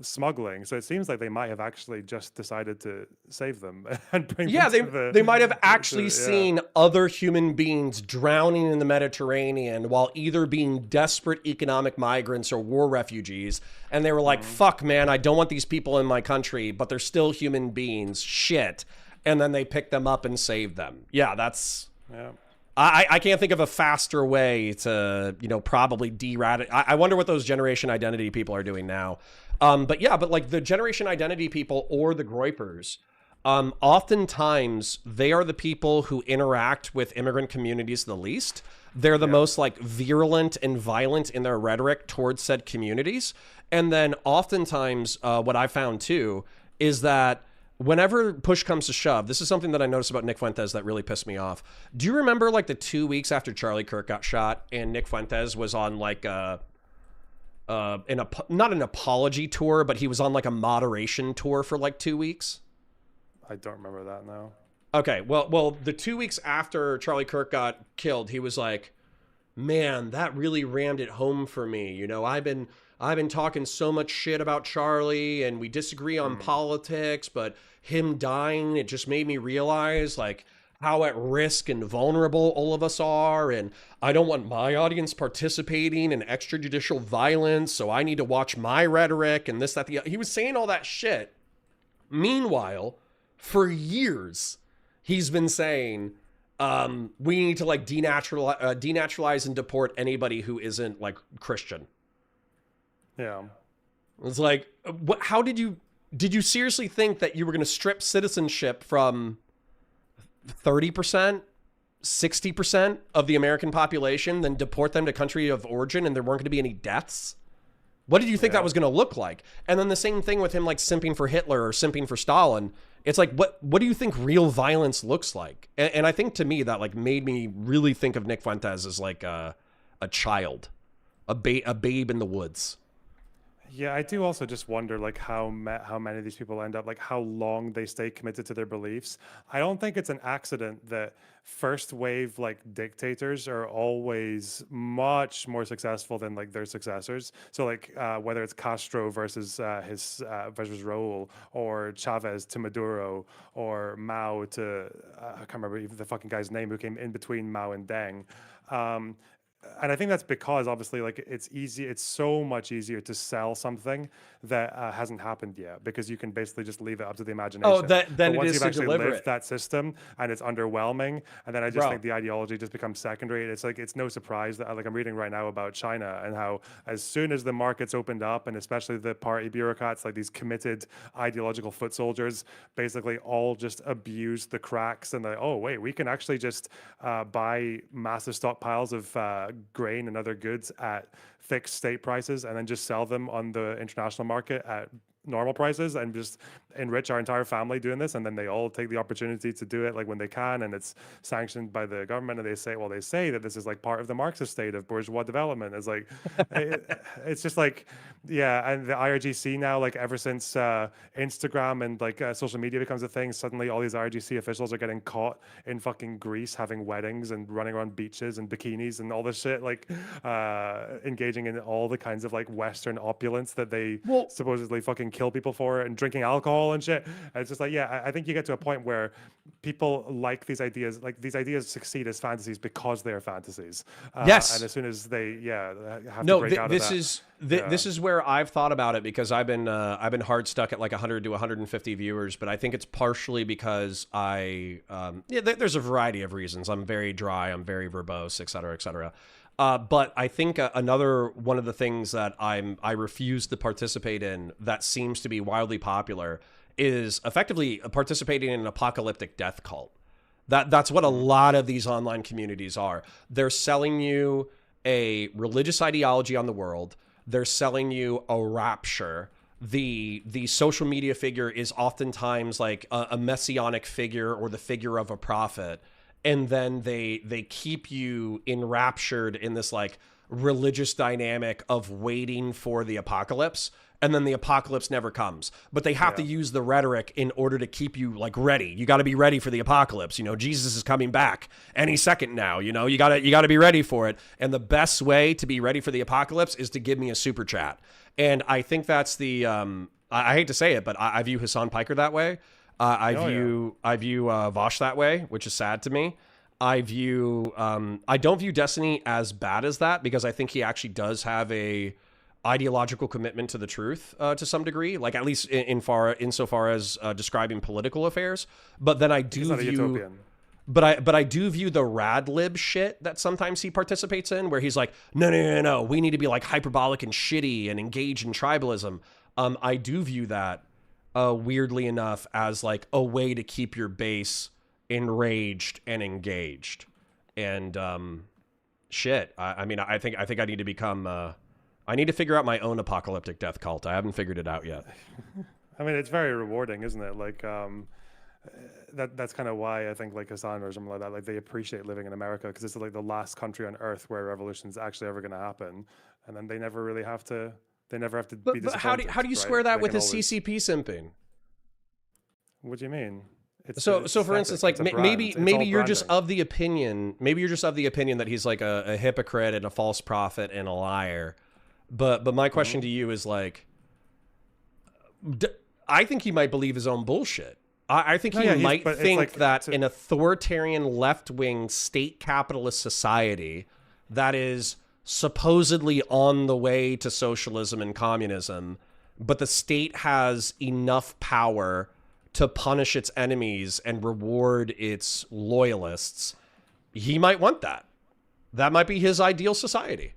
smuggling. So it seems like they might have actually just decided to save them and bring them to they might have actually seen other human beings drowning in the Mediterranean while either being desperate economic migrants or war refugees. And they were like, fuck, man, I don't want these people in my country, but they're still human beings. Shit. And then they picked them up and saved them. Yeah, that's... Yeah. I can't think of a faster way to, probably I wonder what those generation identity people are doing now. But like the generation identity people or the Groypers, oftentimes they are the people who interact with immigrant communities the least. They're the most like virulent and violent in their rhetoric towards said communities. And then oftentimes what I found too is that whenever push comes to shove, this is something that I noticed about Nick Fuentes that really pissed me off. Do you remember like the 2 weeks after Charlie Kirk got shot and Nick Fuentes was on like not an apology tour, but he was on like a moderation tour for like 2 weeks? I don't remember that now. Okay, well, the 2 weeks after Charlie Kirk got killed, he was like, man, that really rammed it home for me. I've been talking so much shit about Charlie and we disagree on politics, but him dying, it just made me realize like how at risk and vulnerable all of us are. And I don't want my audience participating in extrajudicial violence. So I need to watch my rhetoric and this, that, the other. He was saying all that shit. Meanwhile, for years, he's been saying, we need to like denaturalize and deport anybody who isn't like Christian. Yeah. It's like, how did you seriously think that you were going to strip citizenship from 30%, 60% of the American population, then deport them to country of origin and there weren't going to be any deaths? What did you think that was going to look like? And then the same thing with him like simping for Hitler or simping for Stalin. It's like, what do you think real violence looks like? And I think to me that like made me really think of Nick Fuentes as like a child, a babe in the woods. Yeah, I do also just wonder like how many of these people end up, like how long they stay committed to their beliefs. I don't think it's an accident that first wave like dictators are always much more successful than like their successors. So like whether it's Castro versus versus Raul, or Chavez to Maduro, or Mao to I can't remember even the fucking guy's name who came in between Mao and Deng. And I think that's because obviously like it's so much easier to sell something that hasn't happened yet, because you can basically just leave it up to the imagination. Oh, then once it is you've to actually deliver lived it. that system and it's underwhelming, and then I just think the ideology just becomes secondary. It's like it's no surprise that like I'm reading right now about China and how as soon as the markets opened up, and especially the party bureaucrats, like these committed ideological foot soldiers, basically all just abused the cracks and like, oh wait, we can actually just buy massive stockpiles of grain and other goods at fixed state prices and then just sell them on the international market at normal prices and just enrich our entire family doing this. And then they all take the opportunity to do it like when they can, and it's sanctioned by the government, and they say that this is like part of the Marxist state of bourgeois development. It's like it's just like, yeah. And the IRGC now, like ever since Instagram and like social media becomes a thing, suddenly all these IRGC officials are getting caught in fucking Greece having weddings and running around beaches and bikinis and all this shit, like engaging in all the kinds of like Western opulence that they supposedly fucking kill people for, and drinking alcohol and shit. And it's just like, yeah, I think you get to a point where people like these ideas succeed as fantasies because they're fantasies. Yes. And as soon as they have to break out of that. This is where I've thought about it, because I've been hard stuck at like 100 to 150 viewers, but I think it's partially because there's a variety of reasons. I'm very dry, I'm very verbose, et cetera, et cetera. But I think another one of the things that I refuse to participate in that seems to be wildly popular is effectively participating in an apocalyptic death cult. That's what a lot of these online communities are. They're selling you a religious ideology on the world. They're selling you a rapture. The social media figure is oftentimes like a messianic figure or the figure of a prophet. And then they keep you enraptured in this like religious dynamic of waiting for the apocalypse. and then the apocalypse never comes. But they have to use the rhetoric in order to keep you like ready. You got to be ready for the apocalypse. You know, Jesus is coming back any second now. You know, you got to be ready for it. And the best way to be ready for the apocalypse is to give me a super chat. And I think that's the I hate to say it, but I view Hassan Piker that way. I view Vosh that way, which is sad to me. I don't view Destiny as bad as that, because I think he actually does have a ideological commitment to the truth to some degree, like at least insofar as describing political affairs. But then I do view, but I do view the rad lib shit that sometimes he participates in, where he's like, no, we need to be like hyperbolic and shitty and engage in tribalism. I do view that weirdly enough as like a way to keep your base enraged and engaged. And shit, I mean, I think I need to become I need to figure out my own apocalyptic death cult. I haven't figured it out yet. I mean, it's very rewarding, isn't it? Like, that's kind of why I think like Hassan or something like that, like they appreciate living in America, because it's like the last country on earth where revolution is actually ever going to happen, and then they never really have to. They never have to be disappointed. But how do you square that with his CCP simping? What do you mean? So for instance, like maybe you're just of the opinion, that he's like a hypocrite and a false prophet and a liar. But my question to you is like, I think he might believe his own bullshit. I think he might think that an authoritarian left-wing state capitalist society that is supposedly on the way to socialism and communism, but the state has enough power to punish its enemies and reward its loyalists, he might want that. That might be his ideal society.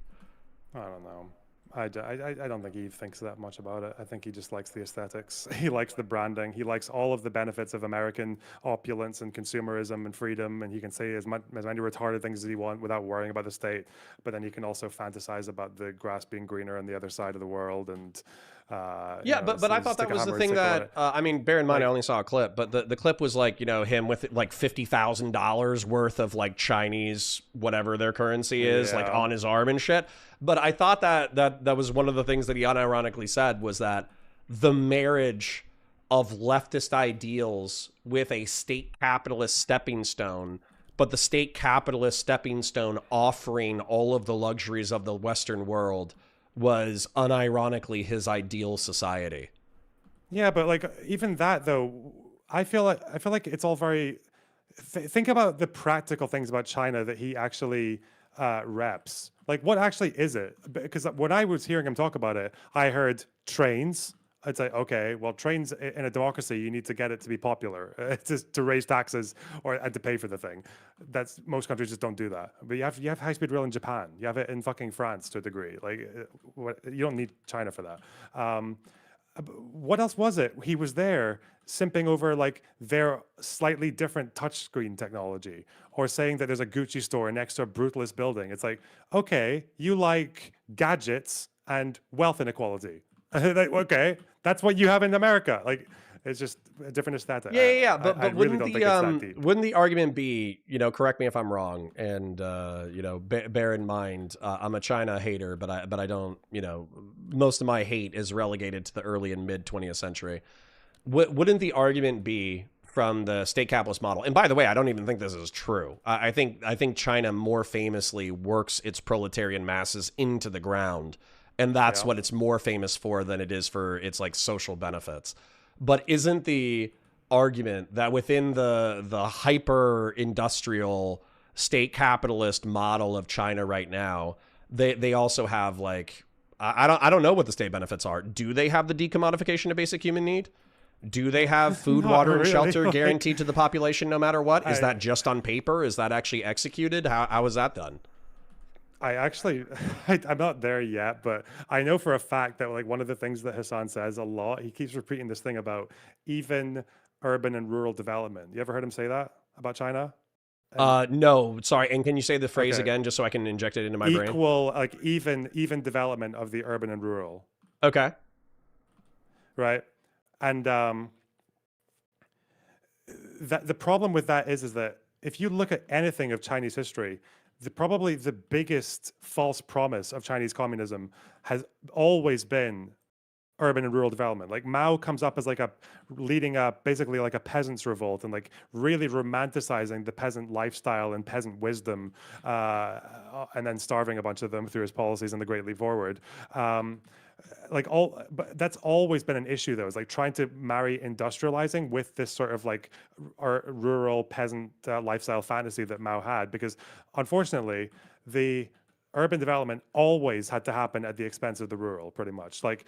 I don't know. I don't think he thinks that much about it. I think he just likes the aesthetics. He likes the branding. He likes all of the benefits of American opulence and consumerism and freedom. And he can say as many retarded things as he wants without worrying about the state. But then he can also fantasize about the grass being greener on the other side of the world. And but I thought that was the thing that I mean, bear in mind, I only saw a clip, but the clip was like, you know, him with like $50,000 worth of like Chinese whatever their currency is, like on his arm and shit. But I thought that was one of the things that he unironically said, was that the marriage of leftist ideals with a state capitalist stepping stone, but the state capitalist stepping stone offering all of the luxuries of the Western world, was unironically his ideal society. Yeah, but like even that though, I feel like it's all very. Think about the practical things about China that he actually reps. Like, what actually is it? Because when I was hearing him talk about it, I heard trains. I'd say, okay, well, trains in a democracy, you need to get it to be popular, to raise taxes and to pay for the thing. Most countries just don't do that. But you have high-speed rail in Japan. You have it in fucking France to a degree. Like, you don't need China for that. What else was it? He was there simping over like their slightly different touchscreen technology, or saying that there's a Gucci store next to a brutalist building. It's like, okay, you like gadgets and wealth inequality. Okay, that's what you have in America. Like, it's just a different aesthetic. Yeah. But I really don't think it's that deep. Wouldn't the argument be, you know, correct me if I'm wrong, and you know, bear in mind, I'm a China hater, but I don't, you know, most of my hate is relegated to the early and mid 20th century. Wouldn't the argument be from the state capitalist model? And by the way, I don't even think this is true. I think China more famously works its proletarian masses into the ground, and that's what it's more famous for than it is for its like social benefits. But isn't the argument that within the hyper industrial state capitalist model of China right now, they also have like, I don't know what the state benefits are. Do they have the decommodification of basic human need? Do they have food, water, and shelter guaranteed to the population no matter what? Is that just on paper? Is that actually executed? How is that done? I'm not there yet, but I know for a fact that like one of the things that Hassan says a lot, he keeps repeating this thing about even urban and rural development. You ever heard him say that about China? No, sorry. And can you say the phrase again, just so I can inject it into my brain? Like even development of the urban and rural. Okay. Right. And the problem with that is that if you look at anything of Chinese history, probably the biggest false promise of Chinese communism has always been urban and rural development. Like Mao comes up as like basically like a peasants revolt, and like really romanticizing the peasant lifestyle and peasant wisdom, and then starving a bunch of them through his policies and the Great Leap Forward. But that's always been an issue though, is like trying to marry industrializing with this sort of like rural peasant lifestyle fantasy that Mao had, because unfortunately the urban development always had to happen at the expense of the rural, pretty much. Like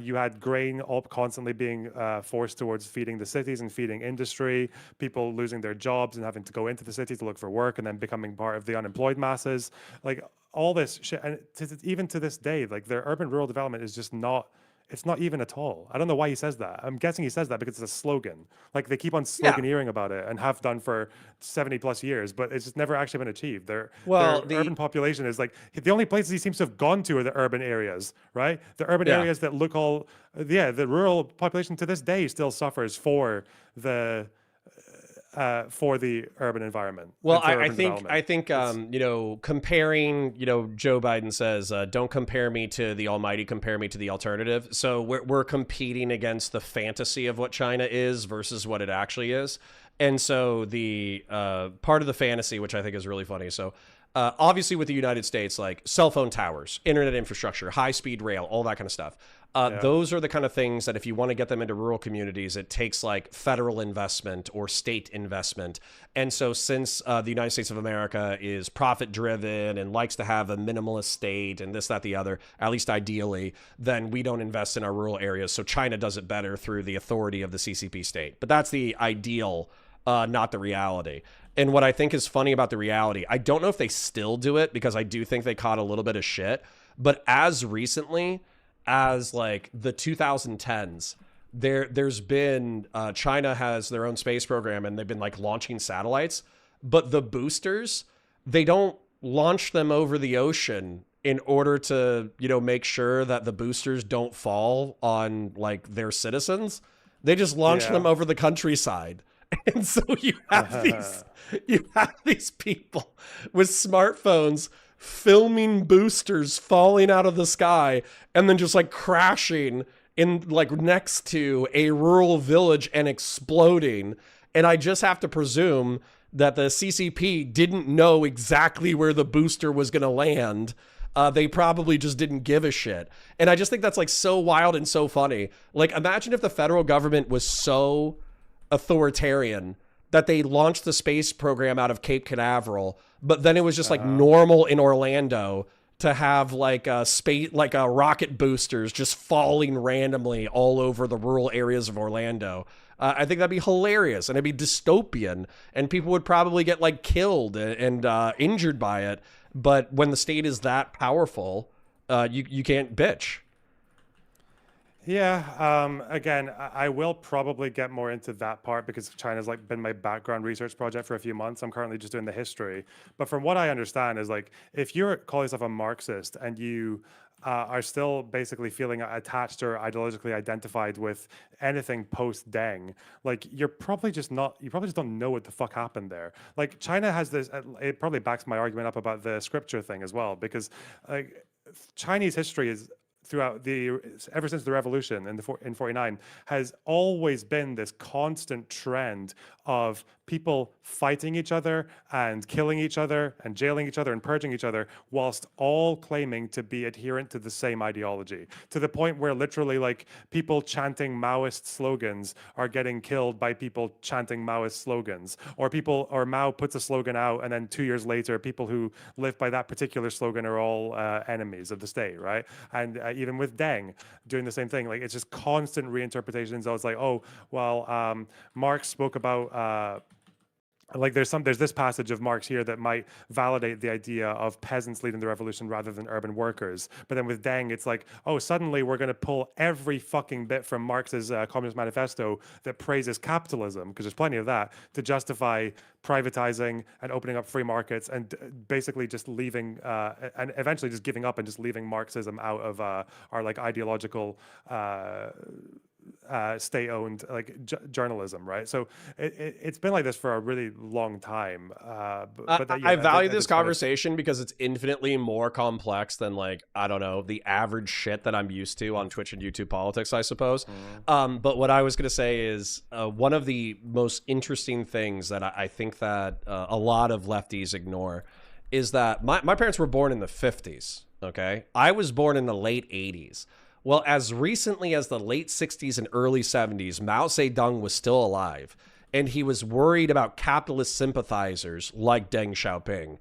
you had grain all constantly being forced towards feeding the cities and feeding industry, people losing their jobs and having to go into the city to look for work and then becoming part of the unemployed masses. Like all this shit, and even to this day, like their urban rural development is just not, it's not even at all. I don't know why he says that. I'm guessing he says that because it's a slogan. Like they keep on sloganeering about it and have done for 70 plus years, but it's just never actually been achieved. Their urban population is like, the only places he seems to have gone to are the urban areas, right? The urban areas that look all, the rural population to this day still suffers for the urban environment. Well, I think you know, comparing, you know, Joe Biden says, don't compare me to the almighty, compare me to the alternative. So we're competing against the fantasy of what China is versus what it actually is. And so the part of the fantasy, which I think is really funny. So obviously with the United States, like cell phone towers, internet infrastructure, high-speed rail, all that kind of stuff. Those are the kind of things that if you want to get them into rural communities, it takes like federal investment or state investment. And so since the United States of America is profit driven and likes to have a minimalist state and this, that, the other, at least ideally, then we don't invest in our rural areas. So China does it better through the authority of the CCP state. But that's the ideal, not the reality. And what I think is funny about the reality, I don't know if they still do it because I do think they caught a little bit of shit. But as recently as like the 2010s, there's been China has their own space program and they've been like launching satellites, but the boosters, they don't launch them over the ocean in order to, you know, make sure that the boosters don't fall on like their citizens. They just launch them over the countryside. And so you have these people with smartphones filming boosters falling out of the sky and then just like crashing in like next to a rural village and exploding. And I just have to presume that the CCP didn't know exactly where the booster was going to land. They probably just didn't give a shit. And I just think that's like so wild and so funny. Like imagine if the federal government was so authoritarian that they launched the space program out of Cape Canaveral, but then it was just like normal in Orlando to have like a space, like a rocket boosters just falling randomly all over the rural areas of Orlando. I think that'd be hilarious and it'd be dystopian and people would probably get like killed and injured by it. But when the state is that powerful, you can't bitch. Yeah, again, I will probably get more into that part because China's like been my background research project for a few months. I'm currently just doing the history. But from what I understand is like, if you're calling yourself a Marxist and you are still basically feeling attached or ideologically identified with anything post-Deng, like you probably just don't know what the fuck happened there. Like China has this, it probably backs my argument up about the scripture thing as well, because like Chinese history is ever since the revolution in 49 has always been this constant trend of people fighting each other and killing each other and jailing each other and purging each other whilst all claiming to be adherent to the same ideology, to the point where literally like people chanting Maoist slogans are getting killed by people chanting Maoist slogans, or Mao puts a slogan out and then 2 years later people who live by that particular slogan are all enemies of the state, right? And even with Deng doing the same thing, like it's just constant reinterpretations. I was like, oh well, Marx spoke about like there's this passage of Marx here that might validate the idea of peasants leading the revolution rather than urban workers. But then with Deng, it's like, oh, suddenly we're going to pull every fucking bit from Marx's Communist Manifesto that praises capitalism, because there's plenty of that, to justify privatizing and opening up free markets and basically just leaving and eventually just giving up and just leaving Marxism out of our like ideological state-owned journalism, right? So it's been like this for a really long time. I value this conversation because it's infinitely more complex than, like, I don't know, the average shit that I'm used to on Twitch and YouTube politics, I suppose. But what I was going to say is one of the most interesting things that I think that a lot of lefties ignore is that my parents were born in the 50s, okay? I was born in the late 80s. Well, as recently as the late 60s and early 70s, Mao Zedong was still alive, and he was worried about capitalist sympathizers like Deng Xiaoping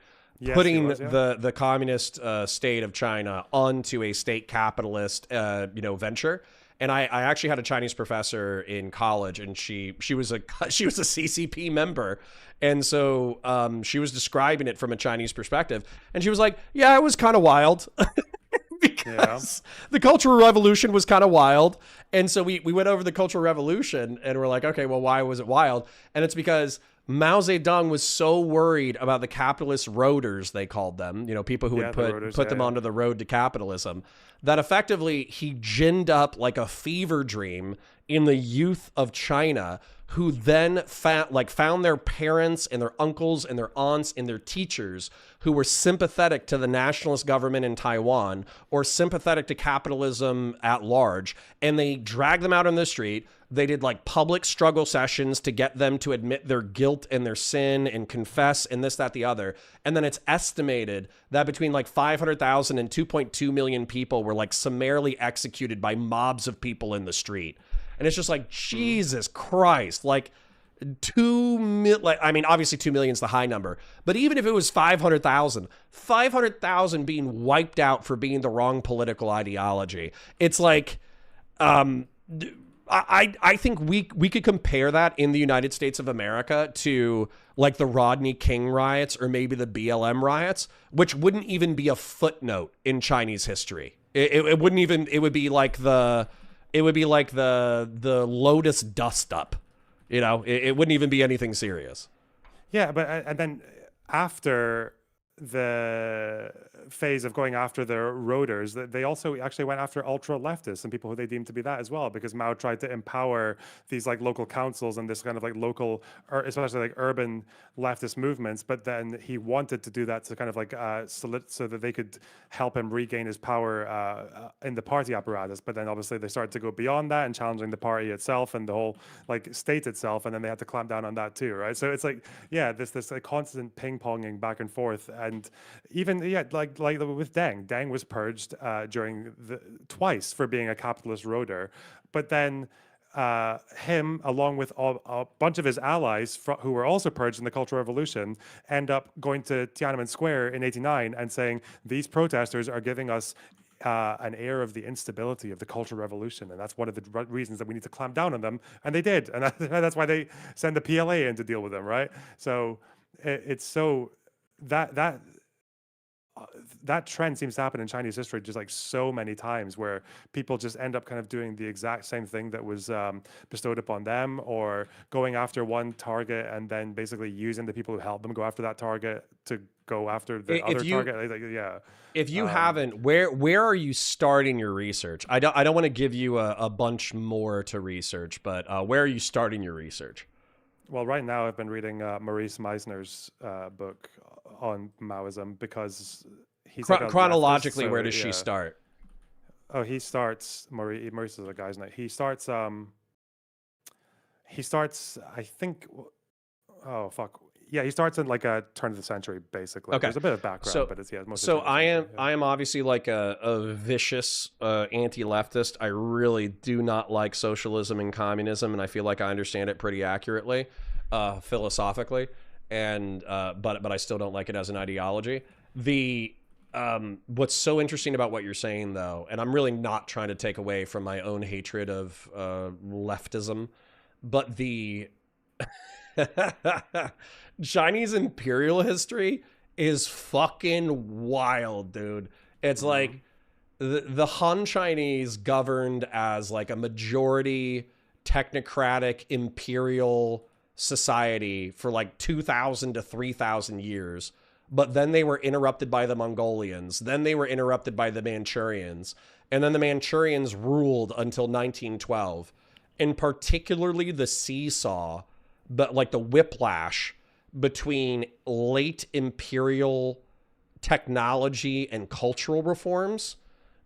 putting the communist state of China onto a state capitalist venture. And I actually had a Chinese professor in college, and she was a CCP member, and so she was describing it from a Chinese perspective, and she was like, "Yeah, it was kind of wild." Because the Cultural Revolution was kind of wild. And so we went over the Cultural Revolution and we're like, okay, well, why was it wild? And it's because Mao Zedong was so worried about the capitalist roaders, they called them, people who would put them onto the road to capitalism, that effectively he ginned up like a fever dream in the youth of China, who then found their parents and their uncles and their aunts and their teachers who were sympathetic to the nationalist government in Taiwan or sympathetic to capitalism at large. And they dragged them out on the street. They did like public struggle sessions to get them to admit their guilt and their sin and confess and this, that, the other. And then it's estimated that between like 500,000 and 2.2 million people were like summarily executed by mobs of people in the street. And it's just like, Jesus Christ, like 2 million, I mean, obviously 2 million is the high number, but even if it was 500,000 being wiped out for being the wrong political ideology, it's like, I think we could compare that in the United States of America to like the Rodney King riots or maybe the BLM riots, which wouldn't even be a footnote in Chinese history. It wouldn't even, it would be like the Lotus dust up, it wouldn't even be anything serious. Yeah, but and then after the phase of going after the roaders, they also actually went after ultra leftists and people who they deemed to be that as well, because Mao tried to empower these like local councils and this kind of like local, or especially like urban leftist movements. But then he wanted to do that to kind of like so that they could help him regain his power in the party apparatus. But then obviously they started to go beyond that and challenging the party itself and the whole like state itself, and then they had to clamp down on that too, right? So it's like, yeah, this like constant ping ponging back and forth. And even like with Deng was purged twice for being a capitalist roader, but then him along with a bunch of his allies who were also purged in the Cultural Revolution end up going to Tiananmen Square in '89 and saying these protesters are giving us an air of the instability of the Cultural Revolution, and that's one of the reasons that we need to clamp down on them. And they did, and that's why they send the PLA in to deal with them, right? So it's so that trend seems to happen in Chinese history just like so many times, where people just end up kind of doing the exact same thing that was bestowed upon them, or going after one target and then basically using the people who helped them go after that target to go after the other target. Yeah. If you haven't, where are you starting your research? I don't want to give you a bunch more to research, but where are you starting your research? Well, right now I've been reading Maurice Meisner's book on Maoism, because he's chronologically, leftist, where does she start? Oh, he starts, Maurice is a guy's name. He starts, I think, oh, fuck. Yeah, he starts in like a turn of the century, basically. Okay. There's a bit of background, but it's, mostly. So I am obviously like a vicious anti-leftist. I really do not like socialism and communism, and I feel like I understand it pretty accurately, philosophically, and but I still don't like it as an ideology. What's so interesting about what you're saying, though, and I'm really not trying to take away from my own hatred of leftism, but the Chinese imperial history is fucking wild, dude. It's like the Han Chinese governed as like a majority technocratic imperial society for like 2,000 to 3,000 years. But then they were interrupted by the Mongolians. Then they were interrupted by the Manchurians. And then the Manchurians ruled until 1912. and particularly the seesaw, but like the whiplash between late imperial technology and cultural reforms,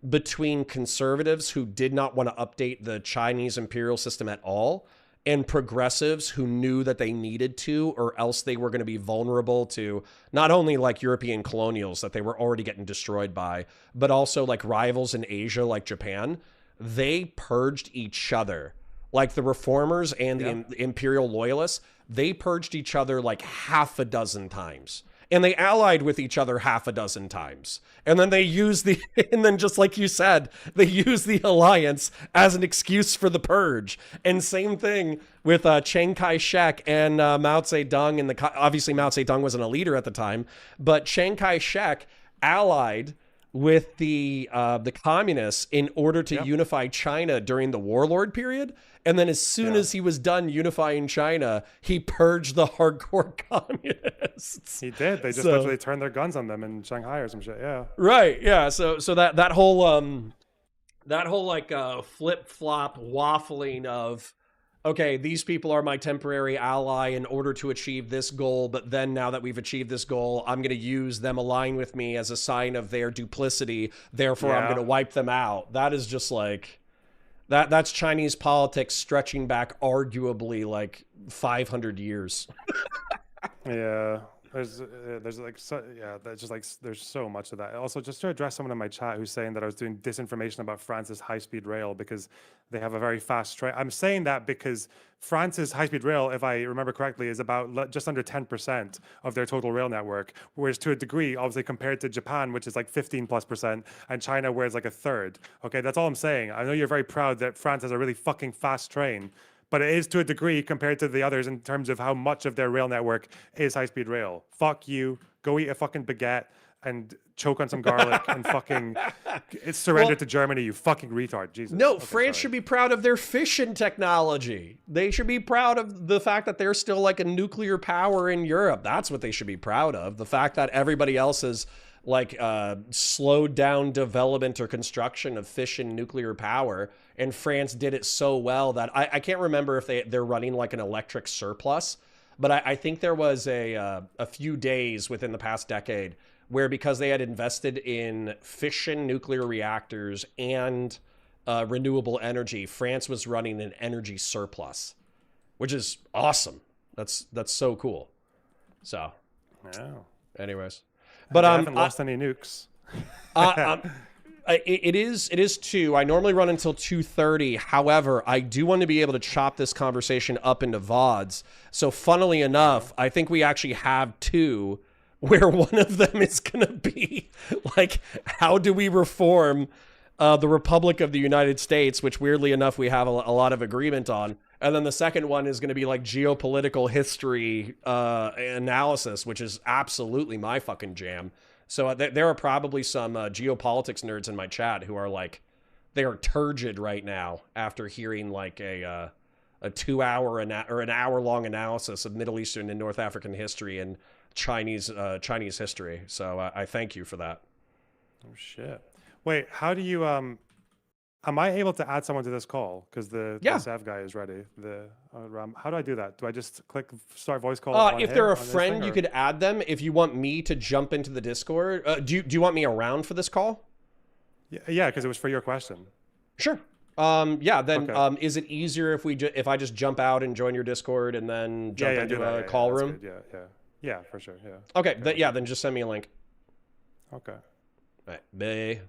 between conservatives who did not want to update the Chinese imperial system at all, and progressives who knew that they needed to, or else they were going to be vulnerable to not only like European colonials that they were already getting destroyed by, but also like rivals in Asia like Japan. They purged each other. Like the reformers and the imperial loyalists, they purged each other like half a dozen times. And they allied with each other half a dozen times. And then they used and then just like you said, they used the alliance as an excuse for the purge. And same thing with Chiang Kai-shek and Mao Zedong. And obviously Mao Zedong wasn't a leader at the time, but Chiang Kai-shek allied with the communists in order to unify China during the warlord period. And then as soon as he was done unifying China, he purged the hardcore communists. He did. They just literally turned their guns on them in Shanghai or some shit. Yeah. Right. Yeah. So that whole like flip-flop waffling of, okay, these people are my temporary ally in order to achieve this goal, but then now that we've achieved this goal, I'm going to use them align with me as a sign of their duplicity. Therefore, I'm going to wipe them out. That is just like that's Chinese politics stretching back arguably like 500 years. Yeah. There's like there's so much of that. Also, just to address someone in my chat who's saying that I was doing disinformation about France's high-speed rail because they have a very fast train. I'm saying that because France's high-speed rail, if I remember correctly, is about just under 10% of their total rail network, whereas to a degree, obviously compared to Japan, which is like 15+%, and China, where it's like a third. Okay, that's all I'm saying. I know you're very proud that France has a really fucking fast train, but it is to a degree compared to the others in terms of how much of their rail network is high-speed rail. Fuck you. Go eat a fucking baguette and choke on some garlic and fucking surrender to Germany, you fucking retard. Jesus. No, okay, France should be proud of their fission technology. They should be proud of the fact that they're still like a nuclear power in Europe. That's what they should be proud of. The fact that everybody else has like slowed down development or construction of fission nuclear power, and France did it so well that I can't remember if they're running like an electric surplus, but I think there was a few days within the past decade where, because they had invested in fission nuclear reactors and renewable energy, France was running an energy surplus, which is awesome. That's so cool. So, anyways. But I haven't lost any nukes. It is 2. I normally run until 2:30. However, I do want to be able to chop this conversation up into VODs. So funnily enough, I think we actually have 2 where one of them is going to be like, how do we reform the Republic of the United States, which weirdly enough, we have a lot of agreement on. And then the second one is going to be like geopolitical history analysis, which is absolutely my fucking jam. So there are probably some geopolitics nerds in my chat who are like, they are turgid right now after hearing like a 2-hour or an hour-long analysis of Middle Eastern and North African history and Chinese history. So I thank you for that. Oh shit! Wait, how do you am I able to add someone to this call? Because the Sev guy is ready. How do I do that? Do I just click start voice call? If they're a friend, you could add them. If you want me to jump into the Discord, do you want me around for this call? Yeah, because it was for your question. Sure. Yeah. Then okay. Is it easier if I just jump out and join your Discord and then jump into a call room? Yeah, for sure. Yeah. Okay. Then just send me a link. Okay. All right. Bye.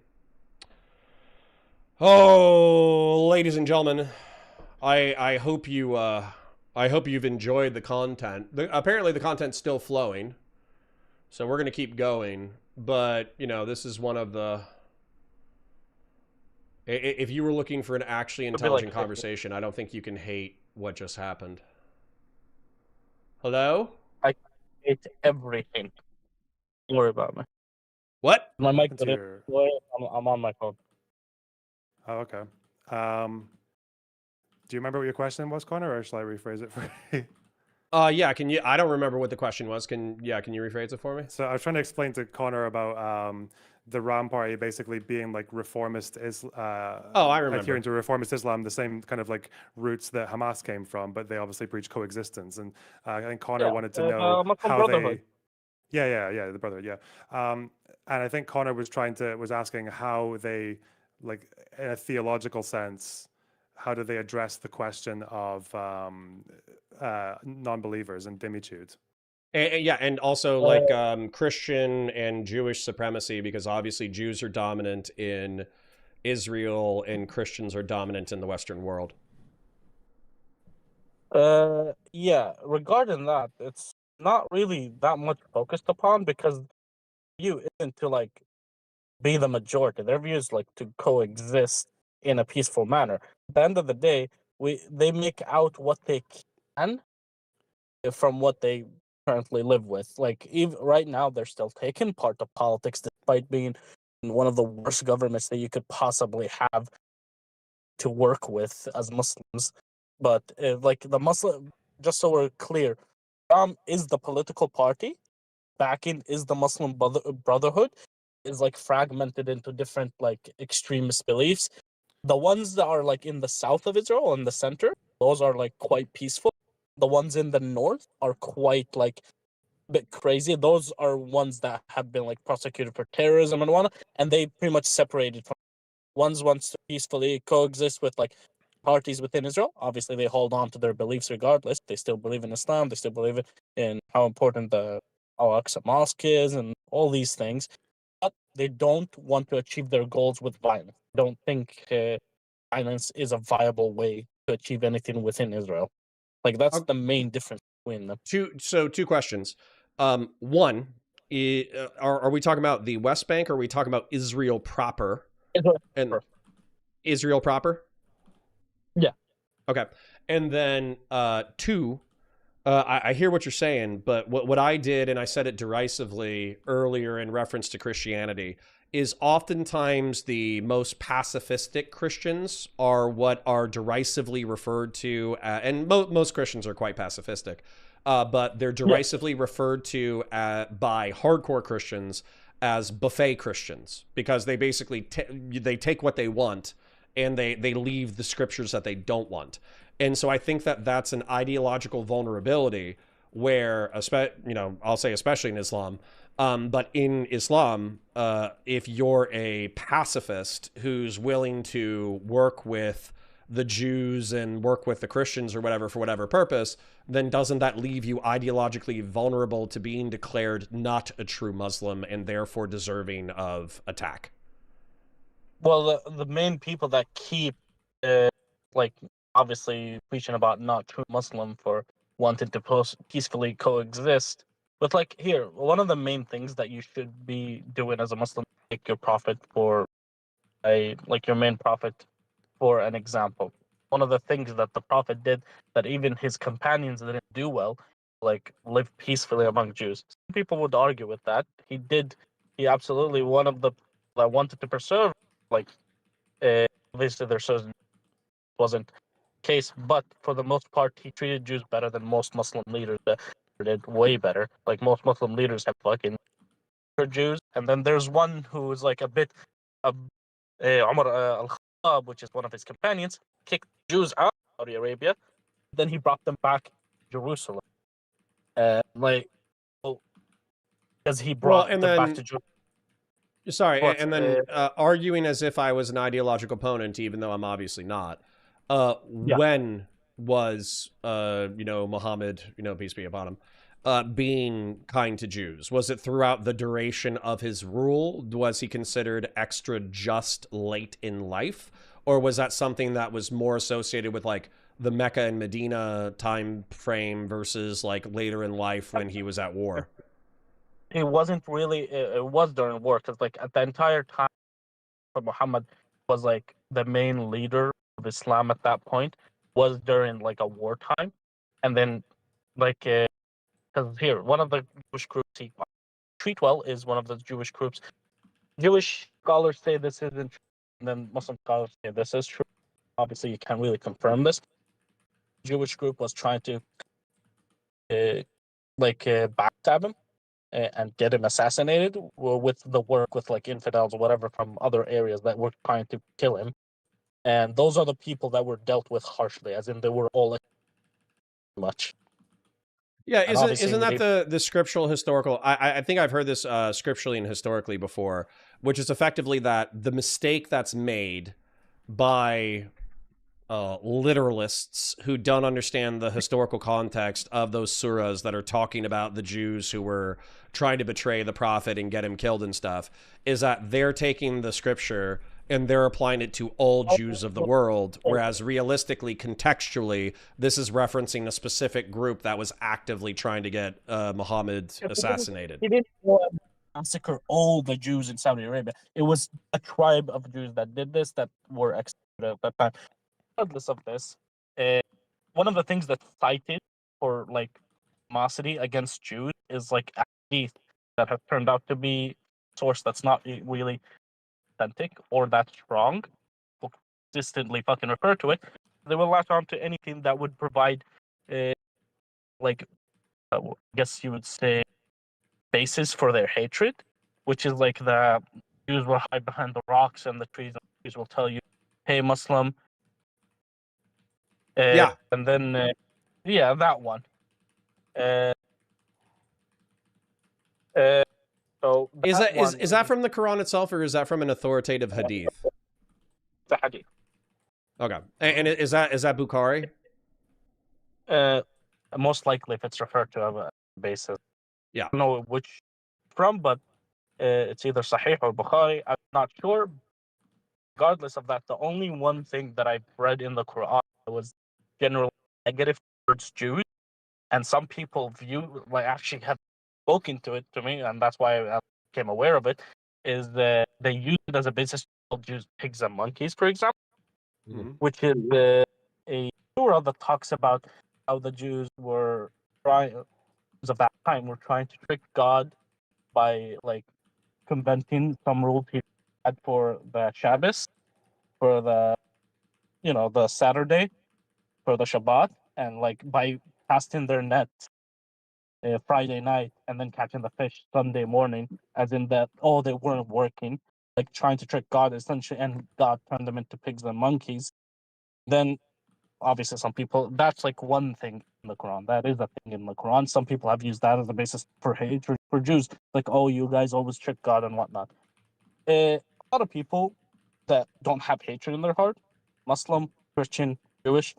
Oh, ladies and gentlemen, I hope you've enjoyed the content. Apparently the content's still flowing, so we're gonna keep going. But this is one of the. If you were looking for an actually intelligent conversation, I don't think you can hate what just happened. Hello? I hate everything. Don't worry about me. What? My mic. I'm on my phone. Oh, okay. Do you remember what your question was, Connor, or shall I rephrase it for you? Yeah. Can you? I don't remember what the question was. Can you rephrase it for me? So I was trying to explain to Connor about the Ram Party basically being like reformist I remember. adhering to reformist Islam, the same kind of like roots that Hamas came from, but they obviously preach coexistence. And I think Connor wanted to know Muslim how Brotherhood. the brother, and I think Connor was asking how they, like, in a theological sense, how do they address the question of non-believers and dhimmitude? And also like Christian and Jewish supremacy, because obviously Jews are dominant in Israel and Christians are dominant in the Western world. Yeah, regarding that, it's not really that much focused upon because view isn't to like be the majority. Their view is like to coexist in a peaceful manner. At the end of the day, they make out what they can from what they currently live with. Like even right now, they're still taking part of politics, despite being one of the worst governments that you could possibly have to work with as Muslims. But like the Muslim, just so we're clear, Islam is the political party. Backing is the Muslim Brotherhood. Is like fragmented into different like extremist beliefs. The ones that are like in the south of Israel and the center, those are like quite peaceful. The ones in the north are quite like a bit crazy. Those are ones that have been like prosecuted for terrorism and whatnot, and they pretty much separated from ones wants to peacefully coexist with like parties within Israel. Obviously, they hold on to their beliefs regardless. They still believe in Islam. They still believe in how important the Al-Aqsa Mosque is and all these things. But they don't want to achieve their goals with violence. Don't think violence is a viable way to achieve anything within Israel. Like that's the main difference between them. Two questions. One, are we talking about the West Bank or are we talking about Israel proper? Israel proper? Yeah. Okay. And then two, I hear what you're saying, but what I did, and I said it derisively earlier in reference to Christianity, is oftentimes the most pacifistic Christians are what are derisively referred to, and most Christians are quite pacifistic, but they're derisively referred to by hardcore Christians as buffet Christians, because they basically they take what they want and they leave the scriptures that they don't want. And so I think that that's an ideological vulnerability where, I'll say especially in Islam, but in Islam, if you're a pacifist who's willing to work with the Jews and work with the Christians or whatever for whatever purpose, then doesn't that leave you ideologically vulnerable to being declared not a true Muslim and therefore deserving of attack? Well, the main people that keep like obviously preaching about not true Muslim for wanting to peacefully coexist. But like here, one of the main things that you should be doing as a Muslim, take your prophet for your main prophet for an example. One of the things that the prophet did that even his companions didn't do well, like live peacefully among Jews. Some people would argue with that. He absolutely one of the that wanted to preserve like obviously their certain wasn't case, but for the most part, he treated Jews better than most Muslim leaders did, way better. Like most Muslim leaders have fucking Jews, and then there's one who is like a bit, Umar al-Khattab, which is one of his companions, kicked Jews out of Saudi Arabia. Then he brought them back to Jerusalem, because he brought them back to Jerusalem. Sorry, and then arguing as if I was an ideological opponent, even though I'm obviously not. When was, Muhammad, peace be upon him, being kind to Jews? Was it throughout the duration of his rule? Was he considered extra just late in life? Or was that something that was more associated with like the Mecca and Medina time frame versus like later in life when he was at war? It wasn't really, it was during war, because like at the entire time Muhammad was like the main leader of Islam at that point was during like a wartime. And then like because here one of the Jewish groups he treat well is one of the Jewish groups. Jewish scholars say this isn't true, and then Muslim scholars say this is true. Obviously you can't really confirm this. Jewish group was trying to backstab him, and get him assassinated with the work with like infidels or whatever from other areas that were trying to kill him. And those are the people that were dealt with harshly, as in they were all much. Yeah, And isn't that the scriptural historical? I think I've heard this scripturally and historically before, which is effectively that the mistake that's made by literalists who don't understand the historical context of those surahs that are talking about the Jews who were trying to betray the prophet and get him killed and stuff, is that they're taking the scripture and they're applying it to all Jews of the world, whereas realistically, contextually, this is referencing a specific group that was actively trying to get Muhammad assassinated. He didn't massacre all the Jews in Saudi Arabia. It was a tribe of Jews that did this, that were executed at that time. Regardless of this, one of the things that's cited for like animosity against Jews is like hadith that have turned out to be a source that's not really authentic or that strong, will consistently fucking refer to it. They will latch on to anything that would provide, like, I guess you would say, basis for their hatred, which is like the Jews will hide behind the rocks and the trees will tell you, "Hey, Muslim." Yeah. And then, yeah, that one. So Is is that from the Quran itself, or is that from an authoritative hadith? The hadith. Okay, and is that Bukhari? Most likely, if it's referred to a basis. Yeah. I don't know which from, but it's either Sahih or Bukhari. I'm not sure. Regardless of that, the only one thing that I've read in the Quran was generally negative towards Jews, and some people actually have spoken to it to me, and that's why I became aware of it, is that they use it as a basis to call Jews pigs and monkeys, for example, which is a surah that talks about how the Jews were trying, of that time, were trying to trick God by like conventing some rules he had for the Shabbos, for the the Saturday, for the Shabbat, and like by casting their net Friday night and then catching the fish Sunday morning, as in that they weren't working, like trying to trick God essentially, and God turned them into pigs and monkeys. Then obviously some people, that's like one thing in the Quran. That is a thing in the Quran. Some people have used that as a basis for hatred for Jews, like, oh, you guys always trick God and whatnot. A lot of people that don't have hatred in their heart, Muslim, Christian, Jewish,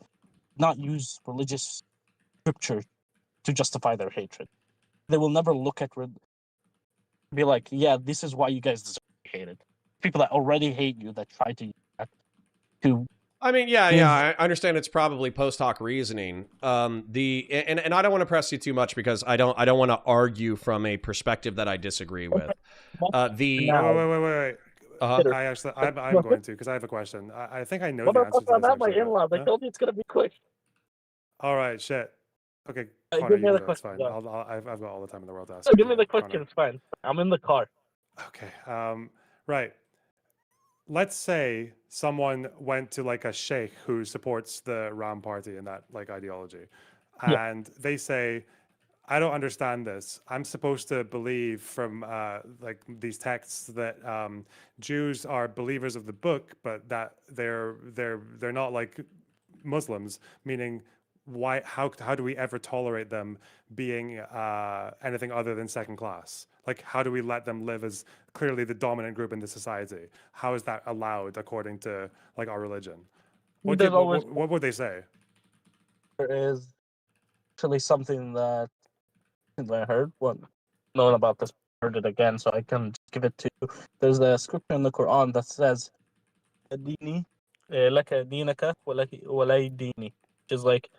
not use religious scripture to justify their hatred. They will never look at be like, yeah, this is why you guys deserve to be hated. People that already hate you that try to use that to. I mean, yeah, I understand it's probably post hoc reasoning. And I don't want to press you too much because I don't want to argue from a perspective that I disagree with. Wait. I'm going to, because I have a question. I think I know the answer to this. I'm at my in-laws. I told you it's gonna be quick. All right, shit. Okay, Connor, give me the question. Fine. I've got all the time in the world to ask. Give me the question. It's fine. I'm in the car. Okay. Right. Let's say someone went to like a sheikh who supports the Ram party and that like ideology, and they say, I don't understand this. I'm supposed to believe from like these texts that Jews are believers of the book, but that they're not like Muslims. Meaning, why? How do we ever tolerate them being anything other than second class? Like, how do we let them live as clearly the dominant group in the society? How is that allowed according to like our religion? What would they say? There is actually something that I heard. Known about this, heard it again, so I can just give it to you. There's a scripture in the Quran that says, "Dini, laka dinaka, walay dini," which is like,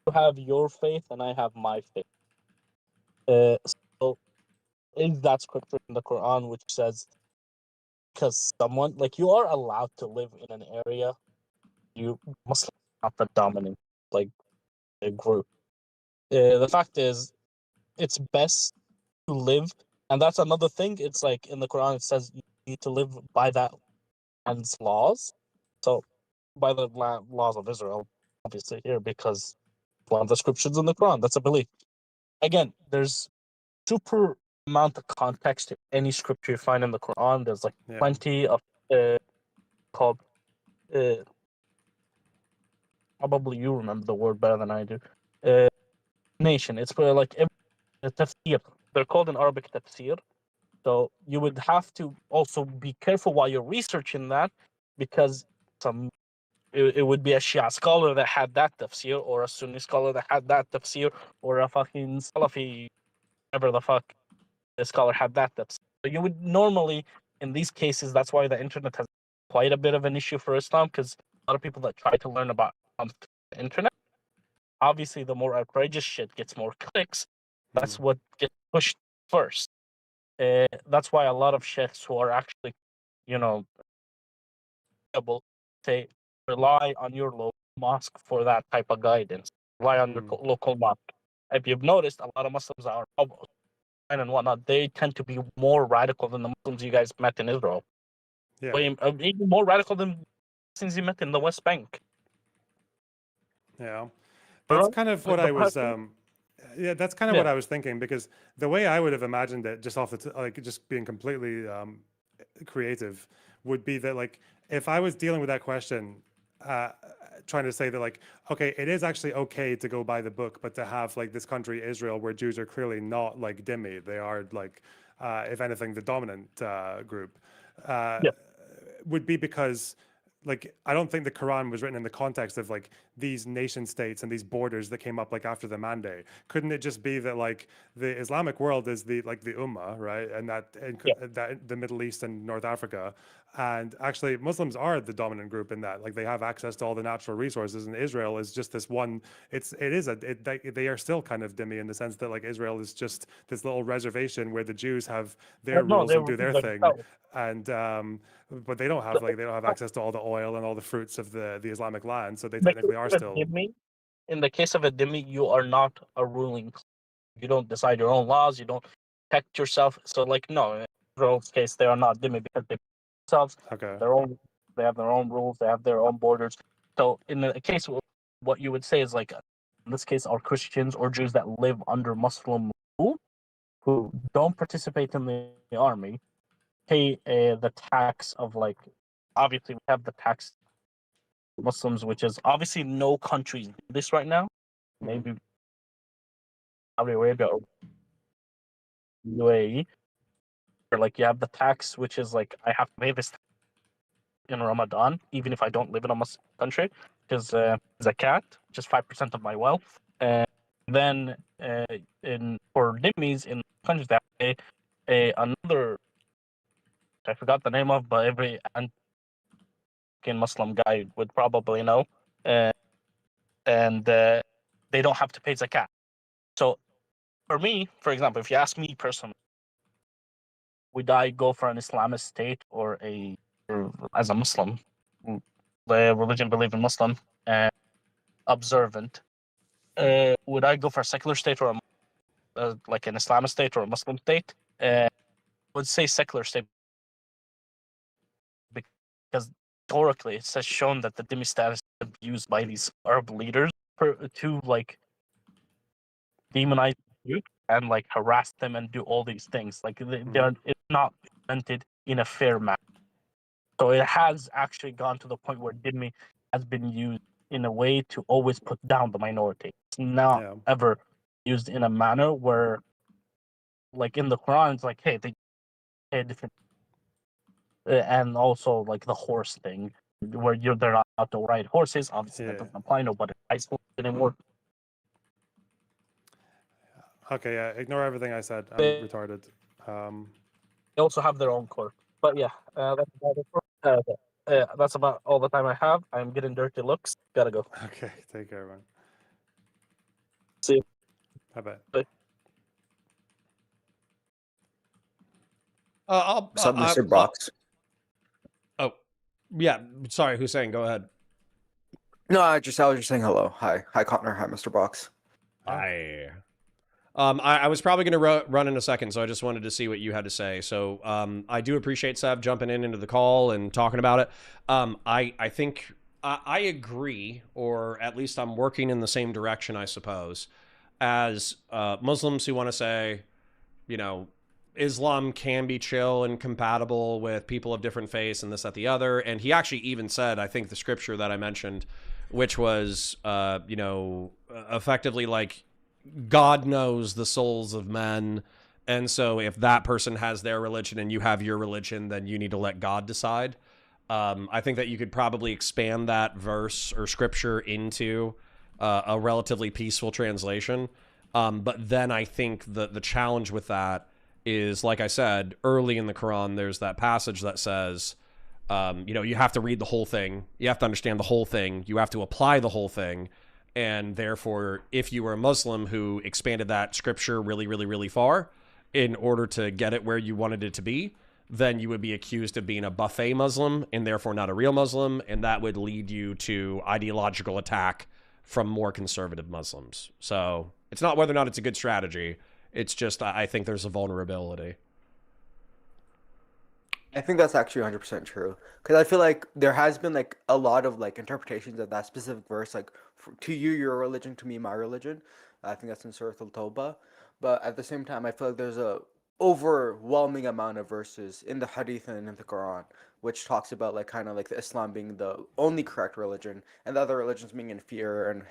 you have your faith and I have my faith. So is that scripture in the Quran which says, because someone like you are allowed to live in an area, you must not the dominant like group. The fact is, it's best to live, and that's another thing. It's like in the Quran, it says you need to live by that land's laws. So, by the laws of Israel, obviously here, because one of the scriptures in the Quran, that's a belief. Again, there's super amount of context to any scripture you find in the Quran. There's like Yeah. plenty of called probably you remember the word better than I do. Nation. It's like tafsir. They're called in Arabic tafsir. So you would have to also be careful while you're researching that, because it would be a Shia scholar that had that tafsir, or a Sunni scholar that had that tafsir, or a fucking Salafi, whatever the fuck the scholar had that tafsir. So you would normally, in these cases, that's why the internet has quite a bit of an issue for Islam, because a lot of people that try to learn about the internet, obviously the more outrageous shit gets more clicks. That's what gets pushed first. That's why a lot of sheikhs who are actually, able say rely on your local mosque for that type of guidance. Rely on your local mosque. If you've noticed, a lot of Muslims are and whatnot, they tend to be more radical than the Muslims you guys met in Israel. Yeah. Even more radical than Muslims you met in the West Bank. Yeah. That's kind of what I was. Yeah, that's kind of what I was thinking, because the way I would have imagined it, just off the just being completely creative, would be that like if I was dealing with that question, trying to say that like, okay, it is actually okay to go by the book, but to have like this country Israel where Jews are clearly not like dhimmi, they are like, if anything, the dominant group, would be because like I don't think the Quran was written in the context of like these nation states and these borders that came up like after the Mandate. Couldn't it just be that like the Islamic world is the like the Ummah, right, and that the Middle East and North Africa, and actually Muslims are the dominant group in that, like they have access to all the natural resources, and Israel is just this one. They are still kind of dhimmi in the sense that like Israel is just this little reservation where the Jews have their rules and do their thing, and but they don't have access to all the oil and all the fruits of the Islamic land, so they technically are still. In the case of a dhimmi, you are not a ruling class. You don't decide your own laws. You don't protect yourself. So, like, no, in Israel's case, they are not dhimmi because they themselves their own. They have their own rules. They have their own borders. So, in the case, what you would say is like, in this case, are Christians or Jews that live under Muslim rule, who don't participate in the army, pay the tax of like, obviously we have the tax Muslims, which is obviously no countries do this right now. Maybe Saudi Arabia or UAE, or like you have the tax, which is like I have to pay this in Ramadan, even if I don't live in a Muslim country, because zakat, just 5% of my wealth. Then for dhimmis in countries that pay another, I forgot the name of, but every Muslim guy would probably know, and they don't have to pay zakat. So for me, for example, if you ask me personally, would I go for an Islamist state or as a Muslim, the religion believing Muslim, observant? Would I go for a secular state or like an Islamist state or a Muslim state? I would say secular state, because historically it's shown that the dhimmi status is abused by these Arab leaders to like demonize you and like harass them and do all these things. Like it's not implemented in a fair manner. So it has actually gone to the point where dhimmi has been used in a way to always put down the minority. It's not ever used in a manner where, like in the Quran, it's like, hey, they pay different, and also like the horse thing, where they're not allowed to ride horses. Obviously, that doesn't apply. Nobody rides horses anymore. Okay, yeah, ignore everything I said. I'm retarded. They also have their own court. But yeah, that's about it. That's about all the time I have. I'm getting dirty looks. Gotta go. Okay, take care, man. See you. Bye-bye. Bye. What's up, Mr. Box? Oh, yeah. Sorry, Hussein, go ahead. No, I was just saying hello. Hi, Connor. Hi, Mr. Box. Hi. I was probably going to run in a second, so I just wanted to see what you had to say. So I do appreciate Seb jumping into the call and talking about it. I think I agree, or at least I'm working in the same direction, I suppose, as Muslims who want to say, you know, Islam can be chill and compatible with people of different faiths and this, that, the other. And he actually even said, I think the scripture that I mentioned, which was, effectively like, God knows the souls of men. And so if that person has their religion and you have your religion, then you need to let God decide. I think that you could probably expand that verse or scripture into a relatively peaceful translation. But then I think the challenge with that is, like I said, early in the Quran, there's that passage that says, you have to read the whole thing. You have to understand the whole thing. You have to apply the whole thing. And therefore, if you were a Muslim who expanded that scripture really, really, really far in order to get it where you wanted it to be, then you would be accused of being a buffet Muslim and therefore not a real Muslim. And that would lead you to ideological attack from more conservative Muslims. So it's not whether or not it's a good strategy. It's just, I think there's a vulnerability. I think that's actually 100% true. Because I feel like there has been like a lot of like interpretations of that specific verse, like to you, your religion, to me, my religion. I think that's in Surah Al-Tawbah. But at the same time, I feel like there's a overwhelming amount of verses in the Hadith and in the Quran, which talks about like kind of like the Islam being the only correct religion and the other religions being inferior and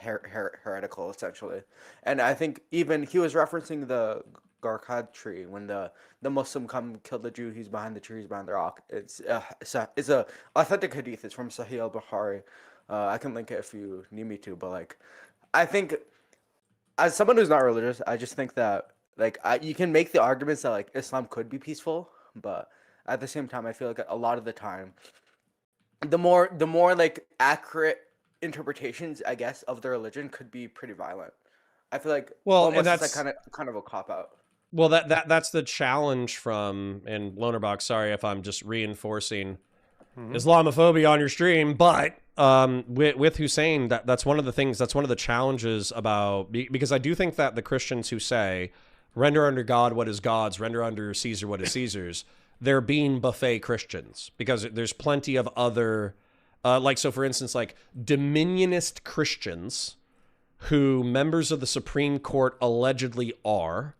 heretical, essentially. And I think even he was referencing the Garkad tree when the Muslim come kill the Jew, he's behind the tree, he's behind the rock. It's a authentic hadith. It's from Sahih al-Bukhari. I can link it if you need me to, but like I think as someone who's not religious, I just think that like you can make the arguments that like Islam could be peaceful, but at the same time I feel like a lot of the time the more like accurate interpretations, I guess, of the religion could be pretty violent. I feel like almost it's like kind of a cop out. Well, that's the challenge from, and Lonerbox, sorry if I'm just reinforcing Islamophobia on your stream, but with Hussein, that's one of the things, that's one of the challenges about, because I do think that the Christians who say, render unto God what is God's, render unto Caesar what is Caesar's, they're being buffet Christians, because there's plenty of other, so for instance, like dominionist Christians who members of the Supreme Court allegedly are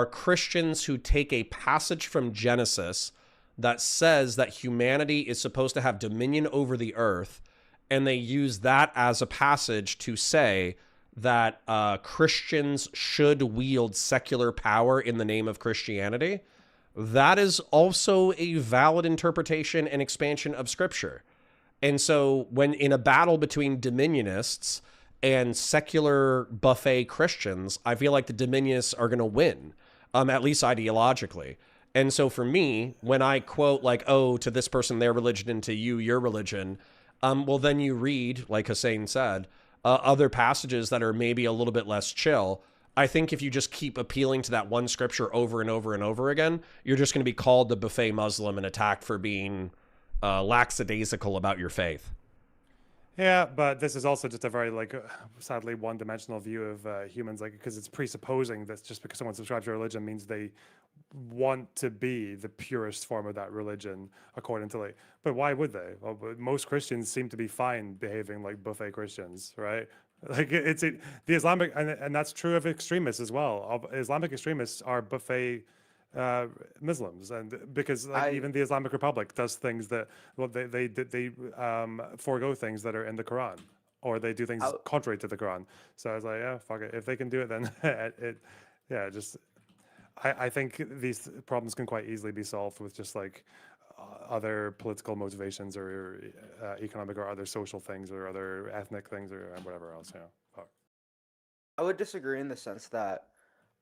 Christians who take a passage from Genesis that says that humanity is supposed to have dominion over the earth, and they use that as a passage to say that Christians should wield secular power in the name of Christianity. That is also a valid interpretation and expansion of Scripture. And so when in a battle between dominionists and secular buffet Christians, I feel like the dominionists are going to win, at least ideologically. And so for me, when I quote like, oh, to this person, their religion, and to you, your religion, well, then you read, like Hussein said, other passages that are maybe a little bit less chill. I think if you just keep appealing to that one scripture over and over and over again, you're just going to be called the buffet Muslim and attacked for being lackadaisical about your faith. Yeah, but this is also just a very, like, sadly one-dimensional view of humans, like, because it's presupposing that just because someone subscribes to a religion means they want to be the purest form of that religion, according to, like, but why would they? Well, most Christians seem to be fine behaving like buffet Christians, right? Like, the Islamic, and that's true of extremists as well. Islamic extremists are buffet Muslims, and because like, even the Islamic Republic does things that, well, they forego things that are in the Quran, or they do things contrary to the Quran. So I was like, yeah, fuck it. If they can do it, then I think these problems can quite easily be solved with just like other political motivations or economic or other social things or other ethnic things or whatever else. Yeah. Fuck. I would disagree in the sense that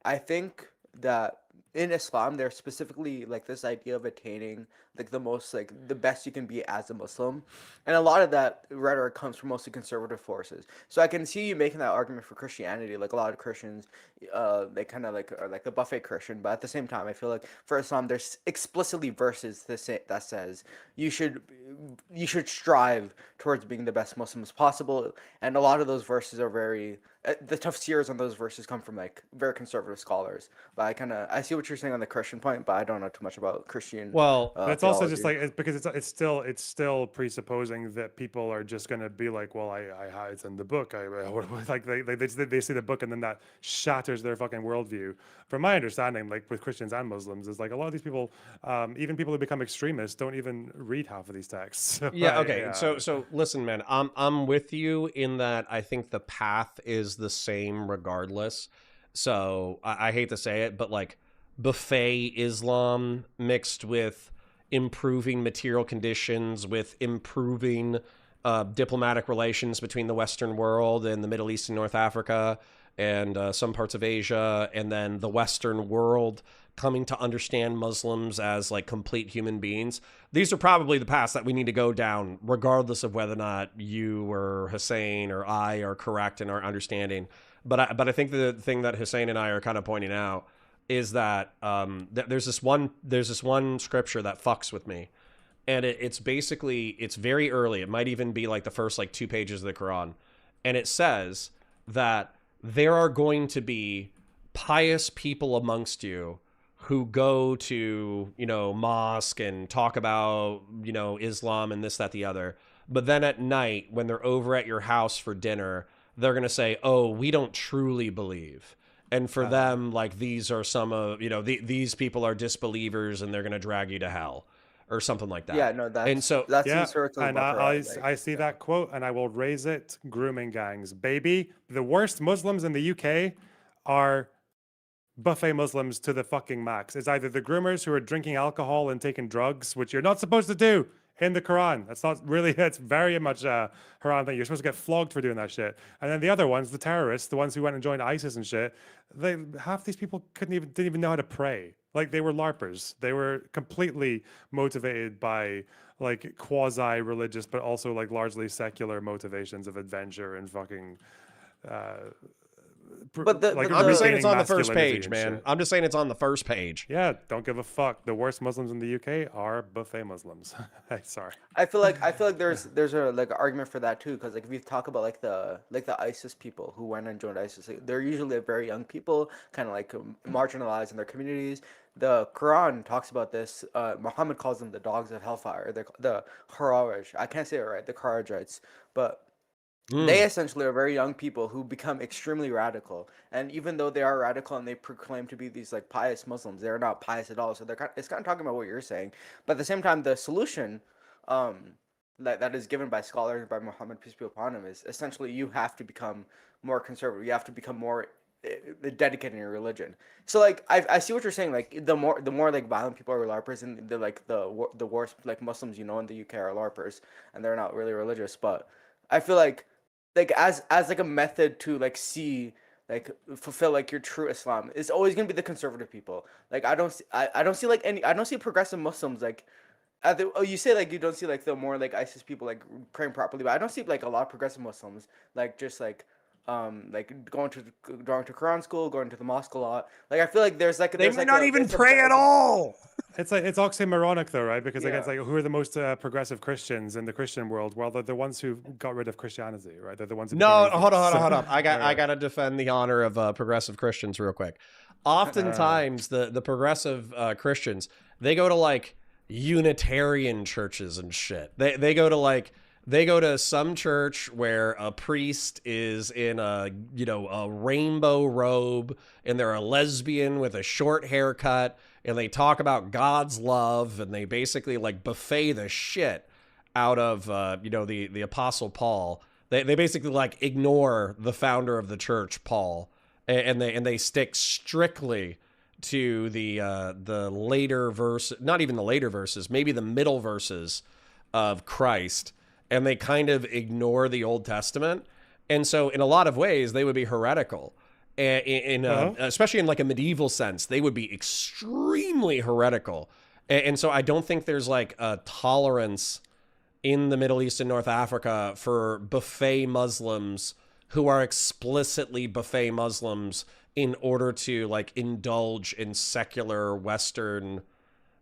I think that in Islam there's specifically like this idea of attaining like the most, like the best you can be as a Muslim, and a lot of that rhetoric comes from mostly conservative forces. So I can see you making that argument for Christianity. Like a lot of Christians they kind of like are like the buffet Christian, but at the same time I feel like for Islam there's explicitly verses that says you should strive towards being the best Muslim as possible, and a lot of those verses are very the tafsirs on those verses come from like very conservative scholars. But I see what you're saying on the Christian point, but I don't know too much about Christian. Well, But it's also just like because it's still presupposing that people are just going to be like, well, it's in the book. Like they see the book and then that shatters their fucking worldview. From my understanding, like with Christians and Muslims, is like a lot of these people, even people who become extremists, don't even read half of these texts. So, yeah. Okay. So listen, man. I'm with you in that. I think the path is the same regardless. So I hate to say it, but like buffet Islam mixed with improving material conditions, with improving diplomatic relations between the Western world and the Middle East and North Africa and some parts of Asia, and then the Western world coming to understand Muslims as like complete human beings. These are probably the paths that we need to go down, regardless of whether or not you or Hussein or I are correct in our understanding. But I think the thing that Hussein and I are kind of pointing out is that there's this one scripture that fucks with me, and it's very early. It might even be like the first like 2 pages of the Quran, and it says that there are going to be pious people amongst you who go to mosque and talk about Islam and this, that, the other, but then at night when they're over at your house for dinner, they're going to say, oh, we don't truly believe. And for them, like, these are some of, these people are disbelievers and they're going to drag you to hell or something like that. Yeah, no, that's, and so that's yeah, and I see that quote and I will raise it. Grooming gangs, baby. The worst Muslims in the UK are buffet Muslims to the fucking max. It's either the groomers who are drinking alcohol and taking drugs, which you're not supposed to do in the Quran. That's not really, it's very much a haram thing. You're supposed to get flogged for doing that shit. And then the other ones, the terrorists, the ones who went and joined ISIS and shit, half these people didn't even know how to pray. Like, they were LARPers. They were completely motivated by like quasi-religious, but also like largely secular motivations of adventure and fucking But I'm just saying it's on the first page, man. I'm just saying it's on the first page. Yeah, don't give a fuck. The worst Muslims in the UK are buffet Muslims. Sorry. I feel like there's a like argument for that too, because like if you talk about like the ISIS people who went and joined ISIS, they're usually very young people, kind of like marginalized in their communities. The Quran talks about this. Muhammad calls them the dogs of hellfire. The Khawarij. I can't say it right. The Khawarijites, but they essentially are very young people who become extremely radical. And even though they are radical and they proclaim to be these like pious Muslims, they're not pious at all. So it's kind of talking about what you're saying. But at the same time, the solution that is given by scholars, by Muhammad, peace be upon him, is essentially you have to become more conservative. You have to become more dedicated in your religion. So like I see what you're saying. Like the more like violent people are LARPers, and the worst like Muslims in the UK are LARPers, and they're not really religious. But I feel like as like a method to like fulfill like your true Islam, it's always gonna be the conservative people. Like I don't see progressive Muslims like you say like you don't see like the more like ISIS people like praying properly, but I don't see like a lot of progressive Muslims like just like going to Quran school, going to the mosque a lot. Like I feel like they might not even pray at all. It's oxymoronic though, right? Because like it's like, who are the most progressive Christians in the Christian world? Well, they're the ones who got rid of Christianity, right? They're the ones who hold on. I got to defend the honor of progressive Christians real quick. Oftentimes the progressive Christians, they go to like Unitarian churches and shit. They go to some church where a priest is in a rainbow robe and they're a lesbian with a short haircut, and they talk about God's love, and they basically like buffet the shit out of the Apostle Paul. They basically like ignore the founder of the church, Paul, and they stick strictly to the later verse, not even the later verses, maybe the middle verses of Christ. And they kind of ignore the Old Testament. And so in a lot of ways, they would be heretical. Especially in like a medieval sense, they would be extremely heretical. And so I don't think there's like a tolerance in the Middle East and North Africa for buffet Muslims who are explicitly buffet Muslims in order to like indulge in secular Western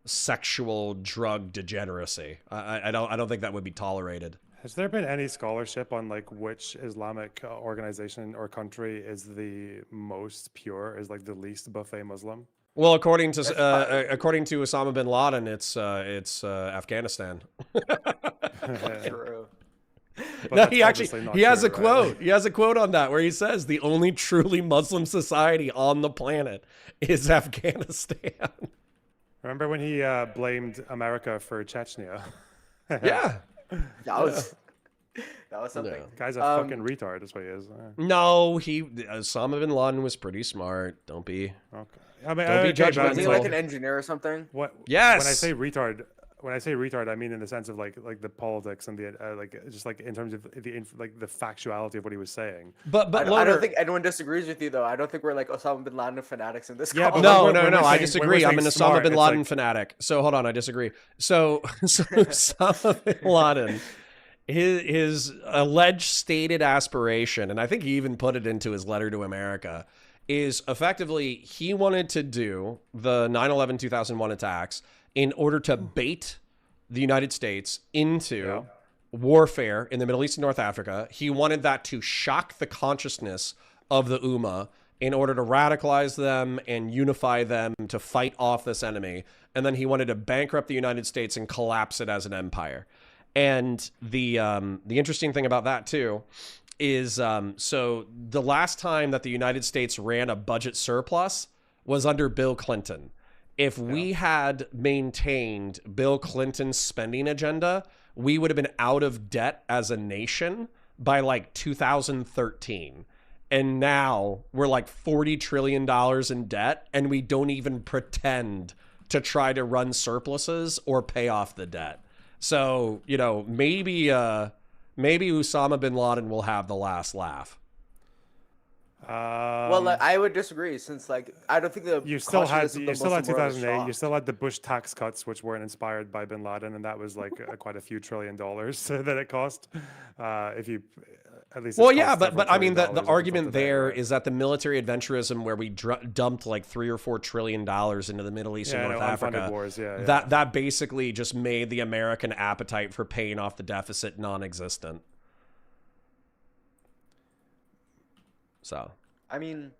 sexual drug degeneracy. I don't think that would be tolerated. Has there been any scholarship on like which Islamic organization or country is the most pure, is like the least buffet Muslim? Well, according to Osama bin Laden, it's Afghanistan. True. No, he has a quote. Right? He has a quote on that where he says the only truly Muslim society on the planet is Afghanistan. Remember when he blamed America for Chechnya? Yeah. That was something. No. Guy's a fucking retard, is what he is. No, Osama bin Laden was pretty smart. Don't be. Okay. I mean, don't be judgmental. Was he like an engineer or something? Yes. When I say retard, I mean in the sense of like the politics and the just like in terms of the factuality of what he was saying. But I don't think anyone disagrees with you though. I don't think we're like Osama bin Laden fanatics in this. Yeah, call. no. I disagree. I'm an Osama bin Laden fanatic. So hold on, I disagree. So Osama bin Laden, his alleged stated aspiration, and I think he even put it into his letter to America, is effectively he wanted to do the 9/11 2001 attacks in order to bait the United States into warfare in the Middle East and North Africa. He wanted that to shock the consciousness of the Ummah in order to radicalize them and unify them to fight off this enemy. And then he wanted to bankrupt the United States and collapse it as an empire. And the interesting thing about that too is so the last time that the United States ran a budget surplus was under Bill Clinton. If we had maintained Bill Clinton's spending agenda, we would have been out of debt as a nation by like 2013. And now we're like $40 trillion in debt, and we don't even pretend to try to run surpluses or pay off the debt. So, maybe Osama bin Laden will have the last laugh. Well, I would disagree, since I don't think you still had 2008. You still had the Bush tax cuts, which weren't inspired by bin Laden, and that was like quite a few $1 trillion that it cost. If you at least. Well, yeah, but I mean the argument there is that the military adventurism where we dumped like $3 or $4 trillion into the Middle East and North Africa, wars, that basically just made the American appetite for paying off the deficit non-existent. So, I mean,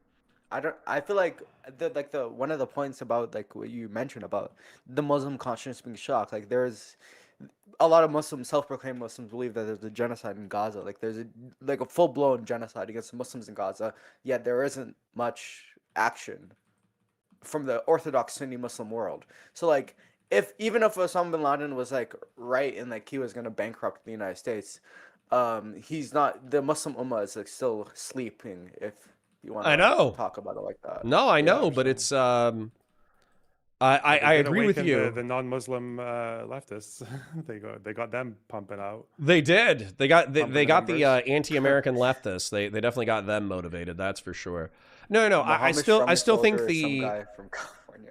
I feel like the one of the points about like what you mentioned about the Muslim conscience being shocked, like there's a lot of Muslims, self-proclaimed Muslims, believe that there's a genocide in Gaza. Like there's a full-blown genocide against Muslims in Gaza, yet there isn't much action from the Orthodox Sunni Muslim world. So like even if Osama bin Laden was like right and like he was gonna bankrupt the United States, he's not. The Muslim Ummah is like still sleeping. If you want to talk about it like that. No, I know, but it's I agree with you. The non-Muslim leftists, they got them pumping out. They did. They got the anti-American leftists. They definitely got them motivated. That's for sure. No. I still think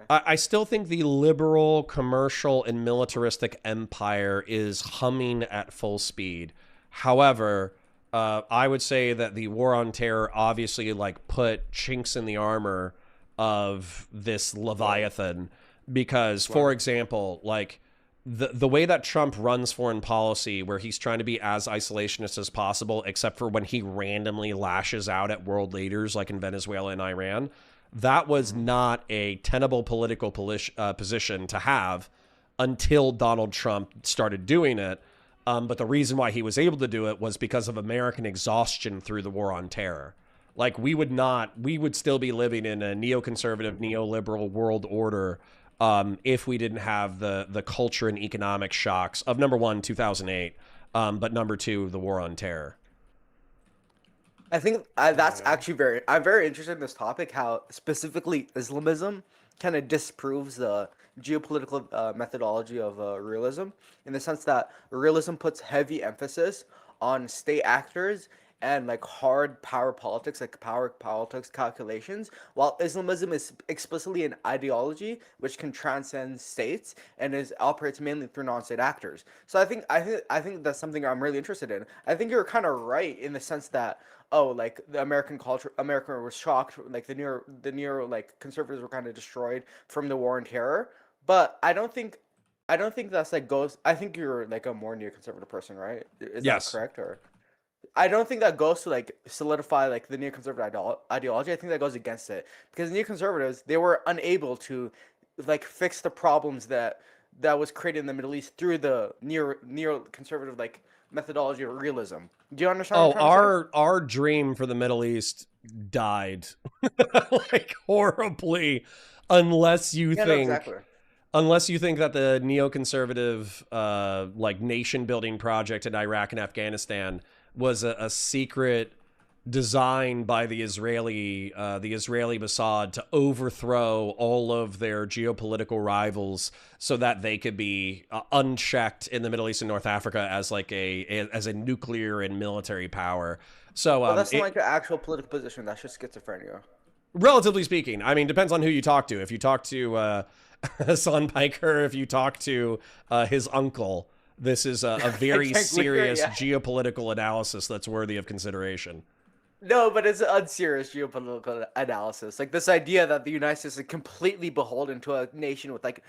I still think the liberal, commercial, and militaristic empire is humming at full speed. However, I would say that the war on terror obviously like put chinks in the armor of this Leviathan, because, for example, like the way that Trump runs foreign policy, where he's trying to be as isolationist as possible, except for when he randomly lashes out at world leaders like in Venezuela and Iran, that was not a tenable political position to have until Donald Trump started doing it. But the reason why he was able to do it was because of American exhaustion through the war on terror. Like we would still be living in a neoconservative, neoliberal world order if we didn't have the culture and economic shocks of, number one, 2008, but number two, the war on terror. I think that's actually I'm very interested in this topic, how specifically Islamism kind of disproves the geopolitical methodology of realism, in the sense that realism puts heavy emphasis on state actors and like hard power politics, like power politics calculations, while Islamism is explicitly an ideology which can transcend states and operates mainly through non-state actors. So I think that's something I'm really interested in. I think you're kind of right in the sense that like the American culture, America was shocked, like the neo like conservatives were kind of destroyed from the war on terror, but I don't think that's like goes. I think you're like a more neoconservative person, right? Is that correct? Or I don't think that goes to like solidify like the neoconservative ideology. I think that goes against it because neoconservatives, they were unable to like fix the problems that was created in the Middle East through the neoconservative like methodology of realism. Do you understand? Oh, our dream for the Middle East died like horribly, unless you think. No, exactly. Unless you think that the neoconservative, like nation building project in Iraq and Afghanistan was a secret design by the Israeli Mossad to overthrow all of their geopolitical rivals so that they could be unchecked in the Middle East and North Africa as like as a nuclear and military power. So well, that's not like an actual political position. That's just schizophrenia. Relatively speaking, I mean, depends on who you talk to. If you talk to Hassan Piker, if you talk to his uncle, this is a very serious geopolitical analysis that's worthy of consideration. No, but it's an unserious geopolitical analysis. Like this idea that the United States is completely beholden to a nation with like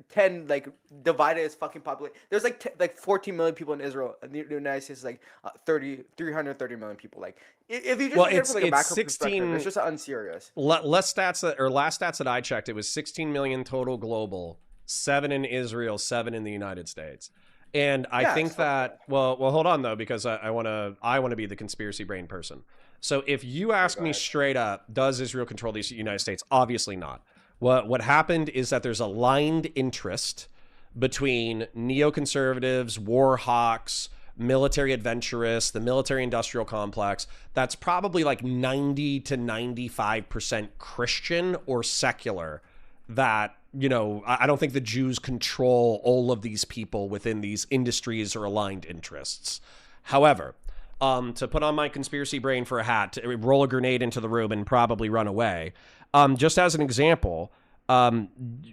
10 like divided its fucking population. There's like 14 million people in Israel. The United States is like 330 million people. Like if you just look at it from like a macro perspective, it's just unserious. Last stats that I checked, it was 16 million total global, 7 in Israel, 7 in the United States. And I think that well hold on though, because I want to be the conspiracy brain person. So if you ask me straight up, does Israel control the United States? Obviously not. What happened is that there's aligned interest between neoconservatives, war hawks, military adventurists, the military industrial complex. That's probably like 90 to 95% Christian or secular. That, you know, I don't think the Jews control all of these people within these industries or aligned interests. However, to put on my conspiracy brain for a hat, to roll a grenade into the room and probably run away. Just as an example,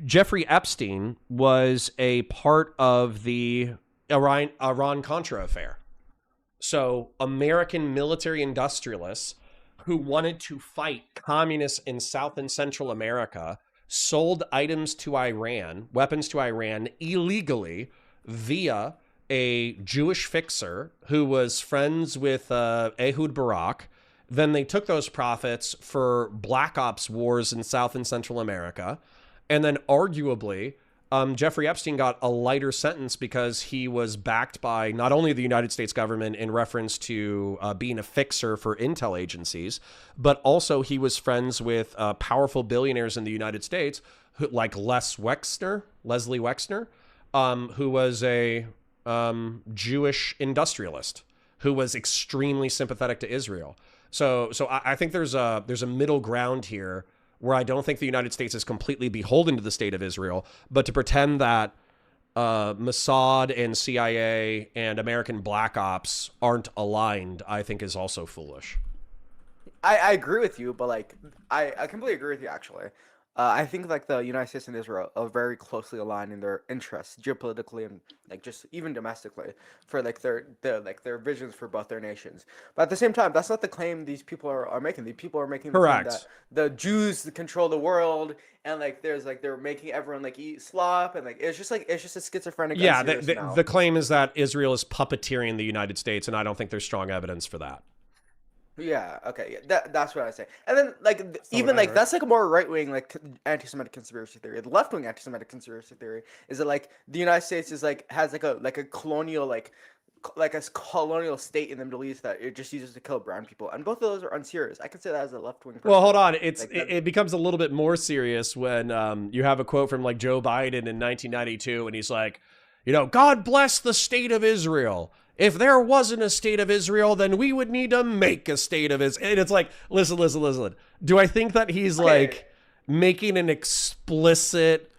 Jeffrey Epstein was a part of the Iran-Contra affair. So American military industrialists who wanted to fight communists in South and Central America sold items to Iran, weapons to Iran illegally via a Jewish fixer who was friends with Ehud Barak. Then they took those profits for black ops wars in South and Central America. And then arguably, Jeffrey Epstein got a lighter sentence because he was backed by not only the United States government in reference to being a fixer for intel agencies, but also he was friends with powerful billionaires in the United States, like Leslie Wexner, who was a Jewish industrialist who was extremely sympathetic to Israel. So I think there's a middle ground here where I don't think the United States is completely beholden to the state of Israel, but to pretend that Mossad and CIA and American black ops aren't aligned, I think is also foolish. I agree with you, but like I completely agree with you actually. I think like the United States and Israel are very closely aligned in their interests geopolitically and like just even domestically for like their visions for both their nations. But at the same time, that's not the claim these people are making. These people are making the claim that the Jews control the world and like they're making everyone like eat slop and like it's just a schizophrenic. Yeah, the claim is that Israel is puppeteering the United States, and I don't think there's strong evidence for that. Yeah. Okay. Yeah. That's what I say. And then like even like that's like a more right wing like anti-Semitic conspiracy theory. The left wing anti-Semitic conspiracy theory is that like the United States is like has like a colonial like a colonial state in the Middle East that it just uses to kill brown people. And both of those are unserious. I can say that as a left wing person. Well, hold on. It becomes a little bit more serious when you have a quote from like Joe Biden in 1992, and he's like, you know, God bless the state of Israel. If there wasn't a state of Israel, then we would need to make a state of Israel. And it's like, listen. Do I think that he's like making an explicit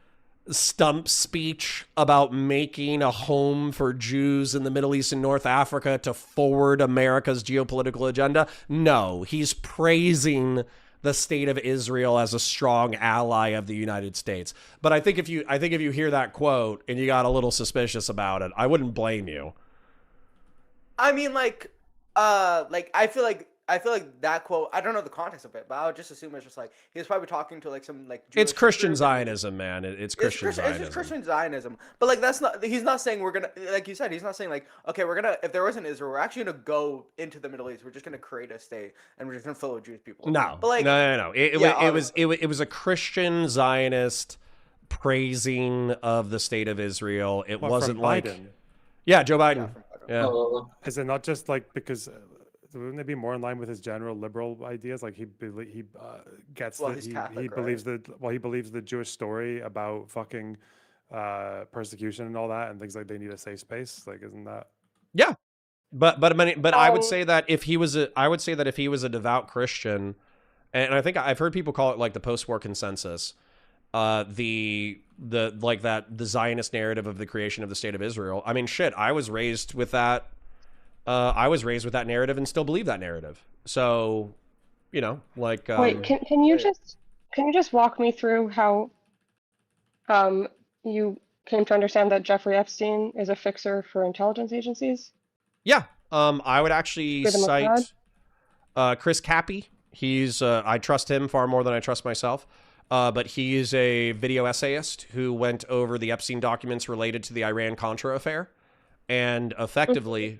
stump speech about making a home for Jews in the Middle East and North Africa to forward America's geopolitical agenda? No, he's praising the state of Israel as a strong ally of the United States. But I think if you hear that quote and you got a little suspicious about it, I wouldn't blame you. I mean, I feel like I feel like that quote, I don't know the context of it, but I would just assume it's just like he was probably talking to like some like Jewish It's Christian group. Zionism, man. It's Christian It's Zionism. just Christian Zionism. But like that's not, he's not saying we're gonna, like you said, he's not saying like, okay, we're gonna, if there wasn't Israel, we're actually gonna go into the Middle East. We're just gonna create a state and we're just gonna fill it with Jewish people. No, but like no. It was a Christian Zionist praising of the state of Israel. It wasn't like, yeah, Joe Biden. Yeah. Is it not just like because wouldn't it be more in line with his general liberal ideas? Like he gets Well, that he's he Catholic, believes he believes the Jewish story about fucking persecution and all that, and things like they need a safe space. Like, isn't that? Yeah, but I would say that if he was a devout Christian, and I think I've heard people call it like the post-war consensus, the Zionist narrative of the creation of the state of Israel. I mean, shit, I was raised with that. I was raised with that narrative and still believe that narrative. So, you know, like. Wait, can you just walk me through how you came to understand that Jeffrey Epstein is a fixer for intelligence agencies? Yeah. I would actually cite Chris Cappy. He's I trust him far more than I trust myself. But he is a video essayist who went over the Epstein documents related to the Iran-Contra affair, and effectively.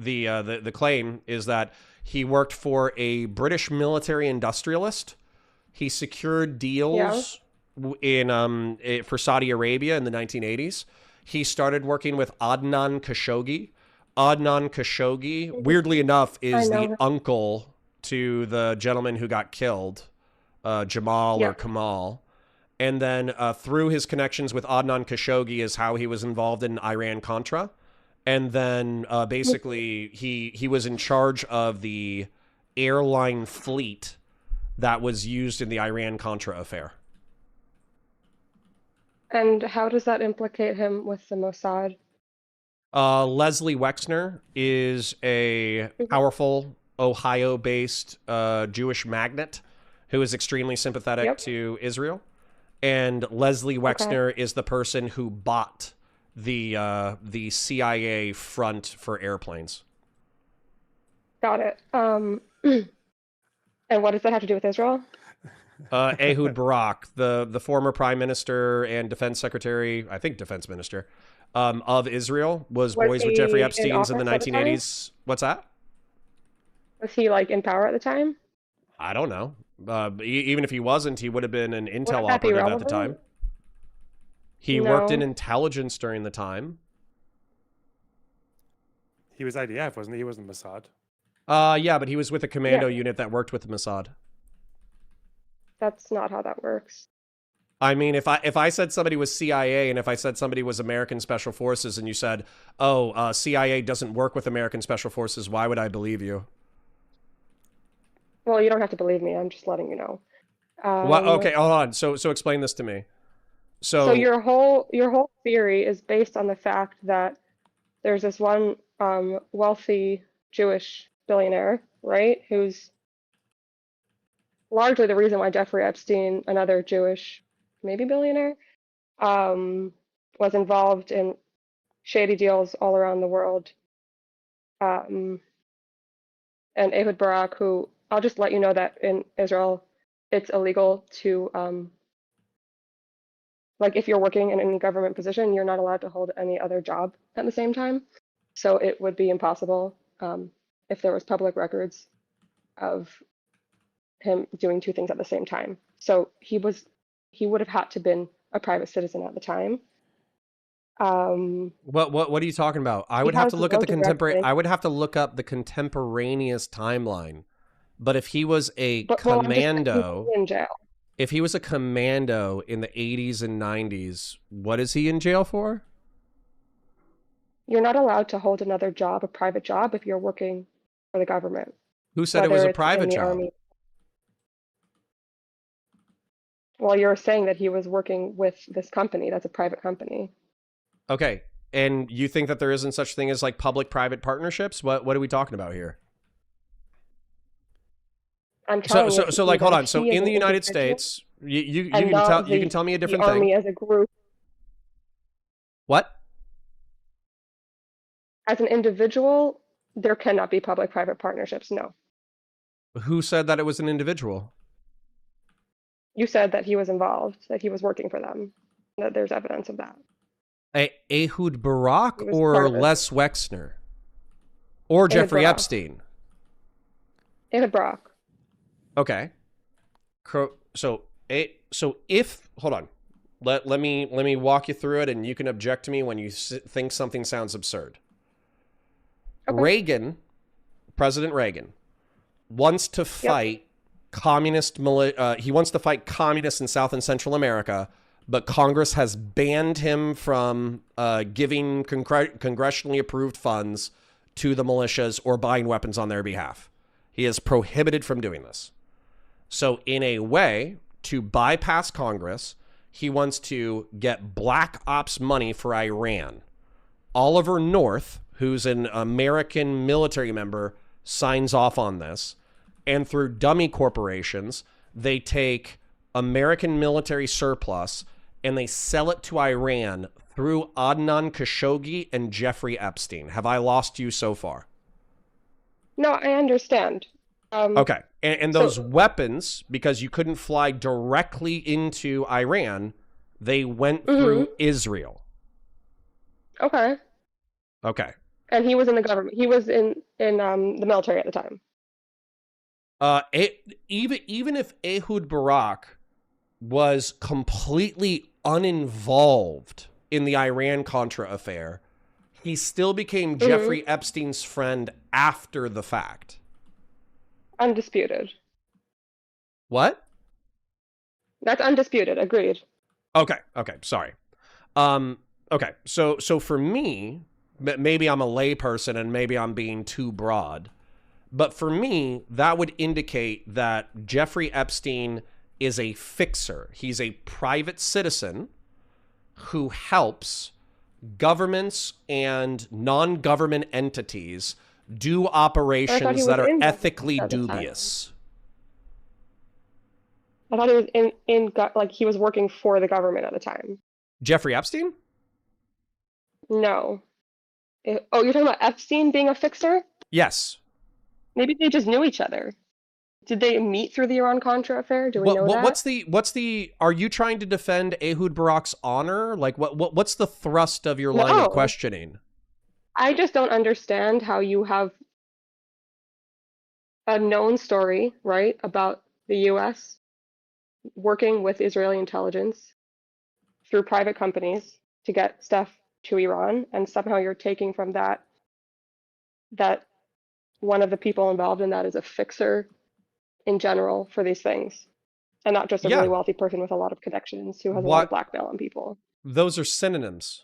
The claim is that he worked for a British military industrialist. He secured deals for Saudi Arabia in the 1980s. He started working with Adnan Khashoggi. Adnan Khashoggi, weirdly enough, is the uncle to the gentleman who got killed, Jamal or Kamal. And then through his connections with Adnan Khashoggi is how he was involved in Iran-Contra. And then basically he was in charge of the airline fleet that was used in the Iran-Contra affair. And how does that implicate him with the Mossad? Leslie Wexner is a powerful Ohio-based Jewish magnate who is extremely sympathetic to Israel. And Leslie Wexner is the person who bought the CIA front for airplanes. Got it. And what does that have to do with Israel? Ehud Barak, the former prime minister and defense secretary, I think defense minister, of Israel, was boys with Jeffrey Epstein's in the 1980s. What's that? Was he like in power at the time? I don't know. Even if he wasn't, he would have been an intel operative at the time. He worked in intelligence during the time. He was IDF, wasn't he? He wasn't Mossad. Yeah, but he was with a commando unit that worked with the Mossad. That's not how that works. I mean, if I said somebody was CIA and if I said somebody was American Special Forces and you said, oh, CIA doesn't work with American Special Forces, why would I believe you? Well, you don't have to believe me. I'm just letting you know. Okay, hold on. So explain this to me. So your whole theory is based on the fact that there's this one wealthy Jewish billionaire, right, who's largely the reason why Jeffrey Epstein, another Jewish maybe billionaire, was involved in shady deals all around the world. And Ehud Barak, who I'll just let you know that in Israel, it's illegal to like if you're working in any government position, you're not allowed to hold any other job at the same time. So it would be impossible if there was public records of him doing two things at the same time. So he would have had to been a private citizen at the time. What are you talking about? I would have to look at the contemporary. I would have to look up the contemporaneous timeline. But if he was a commando in jail. If he was a commando in the 80s and 90s, what is he in jail for? You're not allowed to hold another job, a private job, if you're working for the government. Who said it was a private job? Army. Well, you're saying that he was working with this company. That's a private company. Okay. And you think that there isn't such thing as like public-private partnerships? What are we talking about here? I'm telling you. So like, hold on. So in the United States, you can tell me a different thing. Army as a group. What? As an individual, there cannot be public-private partnerships. No. Who said that it was an individual? You said that he was involved, that he was working for them, that there's evidence of that. Ehud Barak He was or part of it. Les Wexner? Or Ehud Jeffrey Barak. Epstein? Ehud Barak. Okay. So if hold on, let me walk you through it, and you can object to me when you think something sounds absurd. Okay. President Reagan, wants to fight he wants to fight communists in South and Central America, but Congress has banned him from giving congressionally approved funds to the militias or buying weapons on their behalf. He is prohibited from doing this. So in a way, to bypass Congress, he wants to get black ops money for Iran. Oliver North, who's an American military member, signs off on this. And through dummy corporations, they take American military surplus and they sell it to Iran through Adnan Khashoggi and Jeffrey Epstein. Have I lost you so far? No, I understand. Okay. And those weapons, because you couldn't fly directly into Iran, they went through Israel. Okay. Okay. And he was in the government. He was in the military at the time. Even if Ehud Barak was completely uninvolved in the Iran-Contra affair, he still became Jeffrey Epstein's friend after the fact. Undisputed. What? That's undisputed. Agreed. Okay. Sorry. Okay. So for me, maybe I'm a layperson and maybe I'm being too broad, but for me, that would indicate that Jeffrey Epstein is a fixer. He's a private citizen who helps governments and non-government entities do operations that are ethically dubious. I thought he was like he was working for the government at the time. Jeffrey Epstein? No. You're talking about Epstein being a fixer? Yes. Maybe they just knew each other. Did they meet through the Iran-Contra affair? Do we know that? What's the? Are you trying to defend Ehud Barak's honor? Like, what's the thrust of your line of questioning? I just don't understand how you have a known story, right, about the U.S. working with Israeli intelligence through private companies to get stuff to Iran, and somehow you're taking from that one of the people involved in that is a fixer in general for these things, and not just a really wealthy person with a lot of connections who has a lot of blackmail on people. Those are synonyms.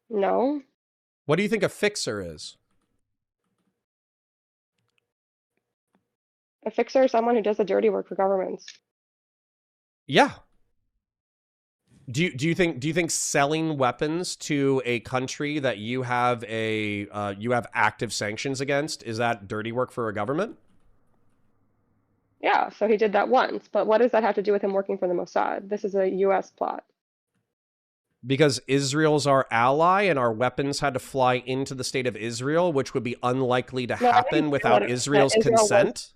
No. What do you think a fixer is? A fixer is someone who does the dirty work for governments. Yeah. Do you think selling weapons to a country that you have active sanctions against, is that dirty work for a government? Yeah, so he did that once, but what does that have to do with him working for the Mossad? This is a U.S. plot. Because Israel's our ally and our weapons had to fly into the state of Israel, which would be unlikely to happen without Israel's consent.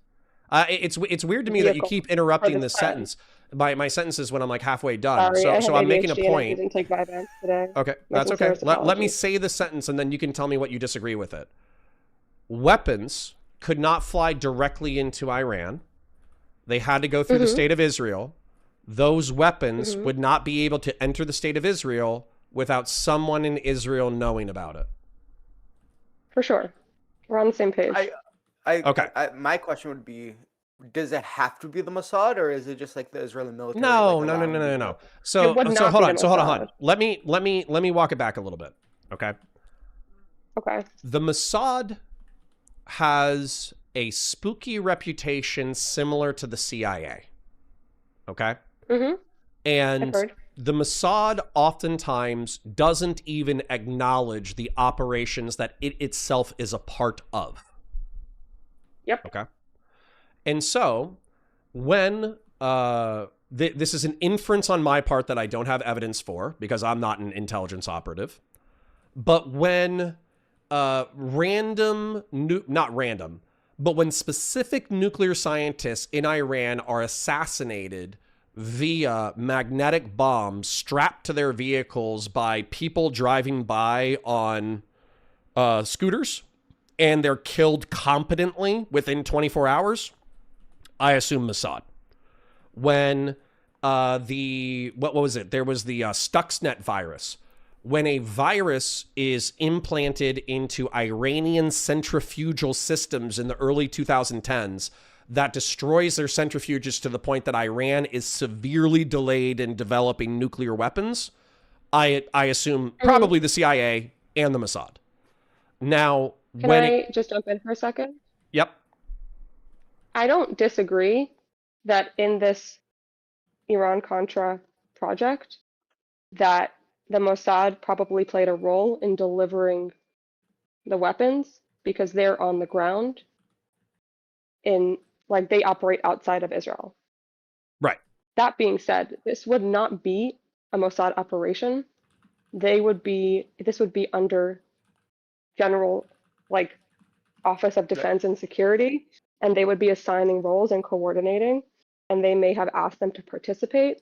It's weird to me that you keep interrupting this sentence. My sentence is when I'm like halfway done. Sorry, so I'm making a point. I didn't take Vyvanse today. Okay, that's okay. Let me say the sentence and then you can tell me what you disagree with it. Weapons could not fly directly into Iran. They had to go through the state of Israel. Those weapons would not be able to enter the state of Israel without someone in Israel knowing about it. For sure. We're on the same page. My question would be, does it have to be the Mossad, or is it just like the Israeli military? No. So hold on. Let me walk it back a little bit. Okay. Okay. The Mossad has a spooky reputation similar to the CIA. Okay. And the Mossad oftentimes doesn't even acknowledge the operations that it itself is a part of. Yep. Okay. And so when this is an inference on my part that I don't have evidence for because I'm not an intelligence operative, but when But when specific nuclear scientists in Iran are assassinated via magnetic bombs strapped to their vehicles by people driving by on scooters, and they're killed competently within 24 hours, I assume Mossad. When what was it? There was the Stuxnet virus. When a virus is implanted into Iranian centrifugal systems in the early 2010s that destroys their centrifuges to the point that Iran is severely delayed in developing nuclear weapons, I assume probably the CIA and the Mossad. Now, Can I just jump in for a second? Yep. I don't disagree that in this Iran-Contra project, that the Mossad probably played a role in delivering the weapons because they're on the ground they operate outside of Israel. Right. That being said, this would not be a Mossad operation. This would be under general, Office of Defense and Security, and they would be assigning roles and coordinating, and they may have asked them to participate.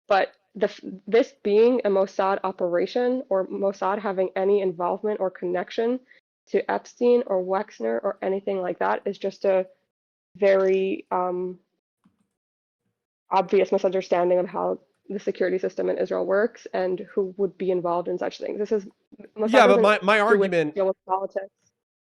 But this being a Mossad operation, or Mossad having any involvement or connection to Epstein or Wexner or anything like that, is just a very obvious misunderstanding of how the security system in Israel works and who would be involved in such things. This is Mossad but my argument deal with politics.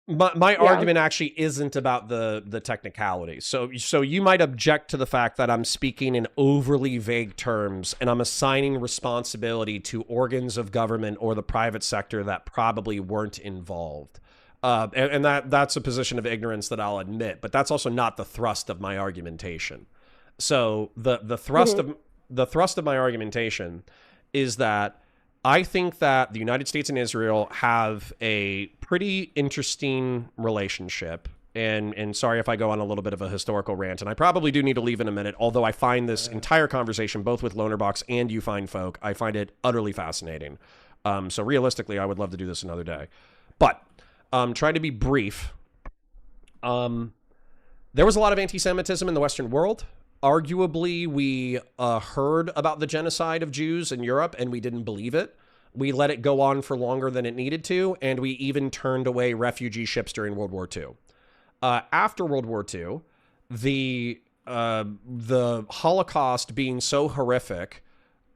My argument actually isn't about the technicality. So you might object to the fact that I'm speaking in overly vague terms and I'm assigning responsibility to organs of government or the private sector that probably weren't involved. And that's a position of ignorance that I'll admit, but that's also not the thrust of my argumentation. So the thrust of my argumentation is that I think that the United States and Israel have a pretty interesting relationship. And sorry if I go on a little bit of a historical rant, and I probably do need to leave in a minute, although I find this entire conversation, both with Lonerbox and You Fine Folk, I find it utterly fascinating. So realistically, I would love to do this another day. But trying to be brief, there was a lot of anti-Semitism in the Western world. Arguably, we heard about the genocide of Jews in Europe, and we didn't believe it. We let it go on for longer than it needed to, and we even turned away refugee ships during World War II. After World War II, the Holocaust being so horrific,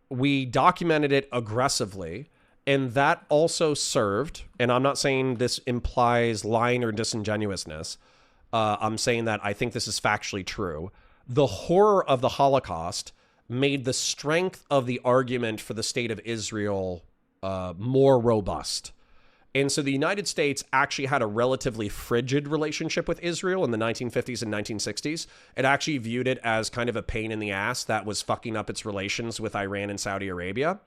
we documented it aggressively, and that also served, and I'm not saying this implies lying or disingenuousness, I'm saying that I think this is factually true. The horror of the Holocaust made the strength of the argument for the state of Israel more robust. And so the United States actually had a relatively frigid relationship with Israel in the 1950s and 1960s. It actually viewed it as kind of a pain in the ass that was fucking up its relations with Iran and Saudi Arabia.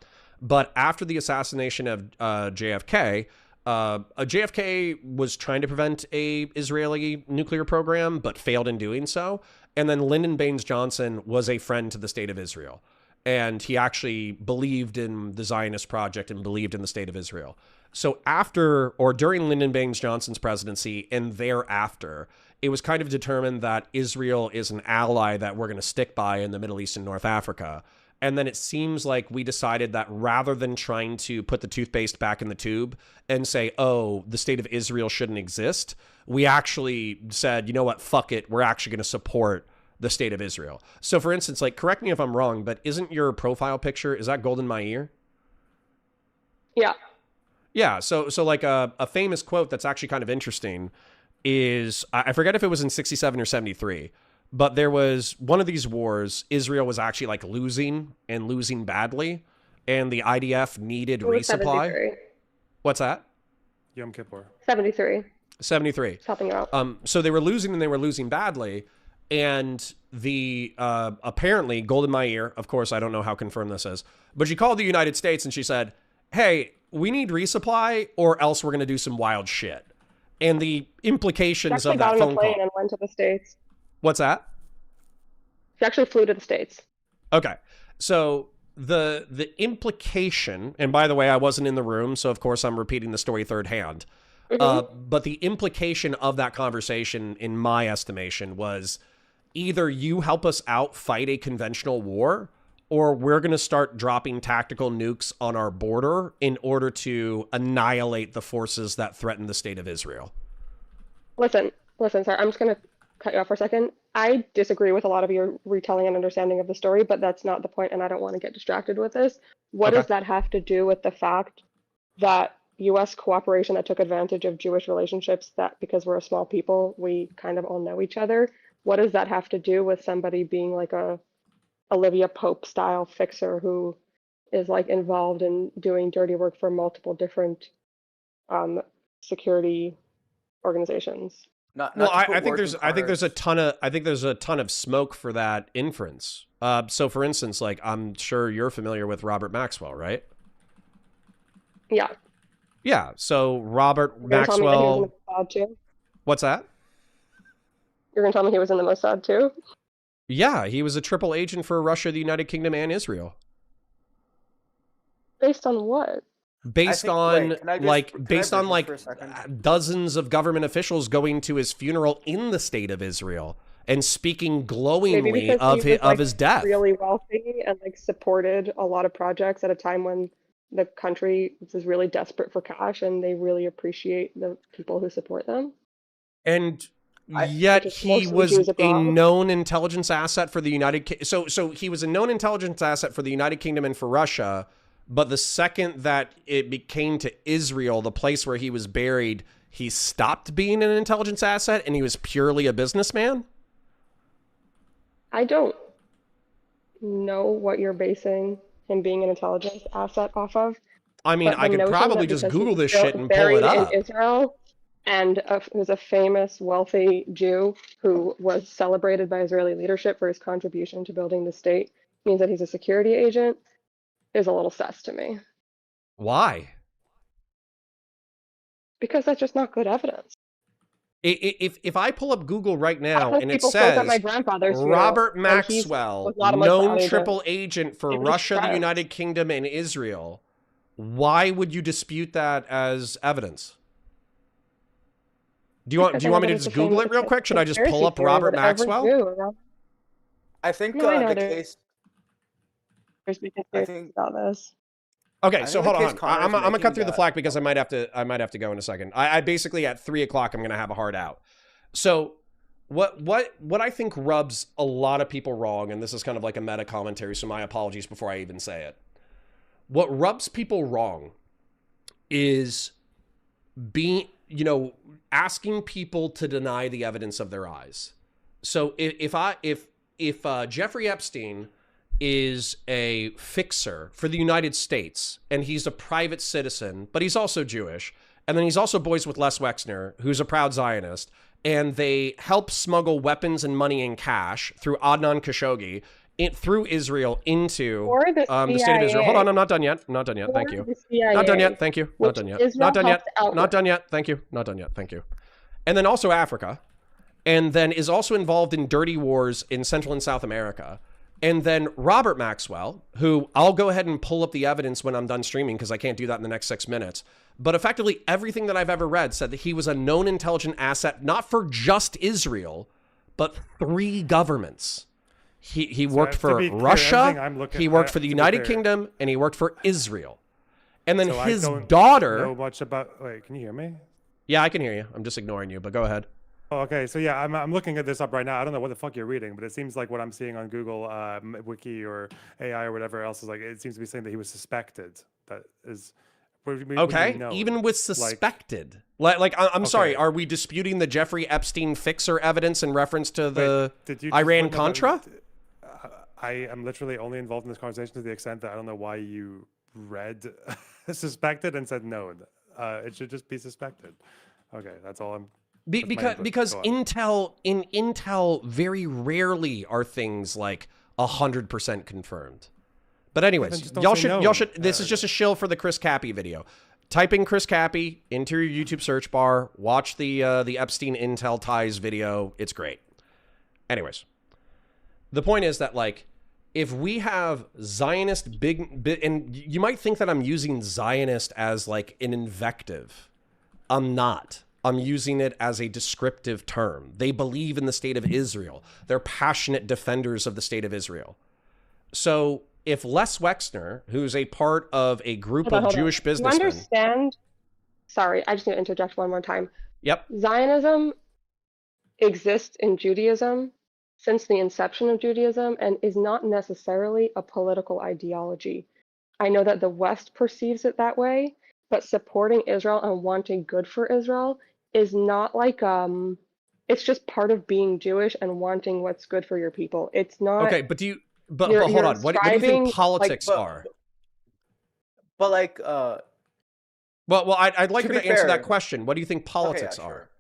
But after the assassination of JFK, JFK was trying to prevent a Israeli nuclear program, but failed in doing so. And then Lyndon Baines Johnson was a friend to the state of Israel. And he actually believed in the Zionist project and believed in the state of Israel. So after or during Lyndon Baines Johnson's presidency and thereafter, it was kind of determined that Israel is an ally that we're going to stick by in the Middle East and North Africa. And then it seems like we decided that rather than trying to put the toothpaste back in the tube and say, oh, the state of Israel shouldn't exist, we actually said, you know what, fuck it. We're actually going to support the state of Israel. So for instance, correct me if I'm wrong, but isn't your profile picture, is that Golden Meir? Yeah. Yeah. So a famous quote that's actually kind of interesting is, I forget if it was in 67 or 73, but there was one of these wars, Israel was actually losing and losing badly, and the IDF needed resupply. 73. What's that? Yom Kippur. 73. 73. Helping out. So they were losing and they were losing badly. And the apparently Golden Meir, of course, I don't know how confirmed this is, but she called the United States and she said, hey, we need resupply or else we're going to do some wild shit. And the implications of that phone call. She got on a plane and went to the States. What's that? She actually flew to the States. Okay. So the implication, and by the way, I wasn't in the room, so of course I'm repeating the story third hand. But the implication of that conversation, in my estimation, was either you help us out fight a conventional war, or we're going to start dropping tactical nukes on our border in order to annihilate the forces that threaten the state of Israel. Listen, sorry, I'm just going to cut you off for a second. I disagree with a lot of your retelling and understanding of the story, but that's not the point, and I don't want to get distracted with this. What does that have to do with the fact that U.S. cooperation that took advantage of Jewish relationships, that because we're a small people, we kind of all know each other? What does that have to do with somebody being like a Olivia Pope style fixer who is like involved in doing dirty work for multiple different security organizations? I think there's a ton of smoke for that inference. So for instance, like, I'm sure you're familiar with Robert Maxwell, right? Yeah. Yeah. So Robert You're gonna tell me that he was in Maxwell. the Mossad too? What's that? You're gonna tell me he was in the Mossad too? Yeah, he was a triple agent for Russia, the United Kingdom, and Israel. Based on what? Based on dozens of government officials going to his funeral in the state of Israel and speaking glowingly of his death. Really wealthy and like supported a lot of projects at a time when the country is really desperate for cash, and they really appreciate the people who support them. And yet he was a known intelligence asset for the United Kingdom. So he was a known intelligence asset for the United Kingdom and for Russia. But the second that it became to Israel, the place where he was buried, he stopped being an intelligence asset and he was purely a businessman? I don't know what you're basing him being an intelligence asset off of. I mean, I could probably just Google this shit and pull it up. In Israel, and was a famous, wealthy Jew who was celebrated by Israeli leadership for his contribution to building the state, means that he's a security agent, is a little sus to me. Why? Because that's just not good evidence. If I pull up Google right now and it says Robert Maxwell, known triple agent for Russia, the United Kingdom, and Israel, why would you dispute that as evidence? Do you want me to just Google it real quick? Should I just pull up Robert Maxwell? I think No, I know the there's- case. There's been conspiracies about this. Okay, so hold on. I'm gonna cut through the flack because I might have to go in a second. I basically at 3 o'clock I'm gonna have a hard out. So what I think rubs a lot of people wrong, and this is kind of like a meta commentary, so my apologies before I even say it. What rubs people wrong is asking people to deny the evidence of their eyes. So if Jeffrey Epstein is a fixer for the United States, and he's a private citizen, but he's also Jewish, and then he's also boys with Les Wexner, who's a proud Zionist, and they help smuggle weapons and money and cash through Adnan Khashoggi through Israel into the state of Israel. Hold on, I'm not done yet. Not done yet. Thank you. Not done yet. Thank you. Not done yet. Not done yet. Not done yet. Thank you. Not done yet. Thank you. And then also Africa, and then is also involved in dirty wars in Central and South America. And then Robert Maxwell, who I'll go ahead and pull up the evidence when I'm done streaming because I can't do that in the next 6 minutes. But effectively, everything that I've ever read said that he was a known intelligent asset, not for just Israel, but 3 governments. He worked for Russia, he worked for the United Kingdom, and he worked for Israel. And then his daughter... I don't know much about... Wait, can you hear me? Yeah, I can hear you. I'm just ignoring you, but go ahead. Oh, okay, so yeah, I'm looking at this up right now. I don't know what the fuck you're reading, but it seems like what I'm seeing on Google Wiki or AI or whatever else is like, it seems to be saying that he was suspected. That is... Okay, even with suspected. I'm sorry, are we disputing the Jeffrey Epstein fixer evidence in reference to the Iran-Contra? I am literally only involved in this conversation to the extent that I don't know why you read suspected and said no. It should just be suspected. Okay, that's all I'm... Because Intel very rarely are things like 100% confirmed. But anyways, y'all should. This is just a shill for the Chris Cappy video. Type in Chris Cappy into your YouTube search bar. Watch the Epstein Intel ties video. It's great. Anyways, the point is that like, if we have Zionist and you might think that I'm using Zionist as like an invective. I'm not. I'm using it as a descriptive term. They believe in the state of Israel. They're passionate defenders of the state of Israel. So if Les Wexner, who's a part of a group of Jewish businessmen... You understand? Sorry, I just need to interject one more time. Yep. Zionism exists in Judaism since the inception of Judaism and is not necessarily a political ideology. I know that the West perceives it that way, but supporting Israel and wanting good for Israel is not like it's just part of being Jewish and wanting what's good for your people. It's not. Okay, but but hold on. What do you think politics are? But like well, I'd like you to answer that question. What do you think politics are?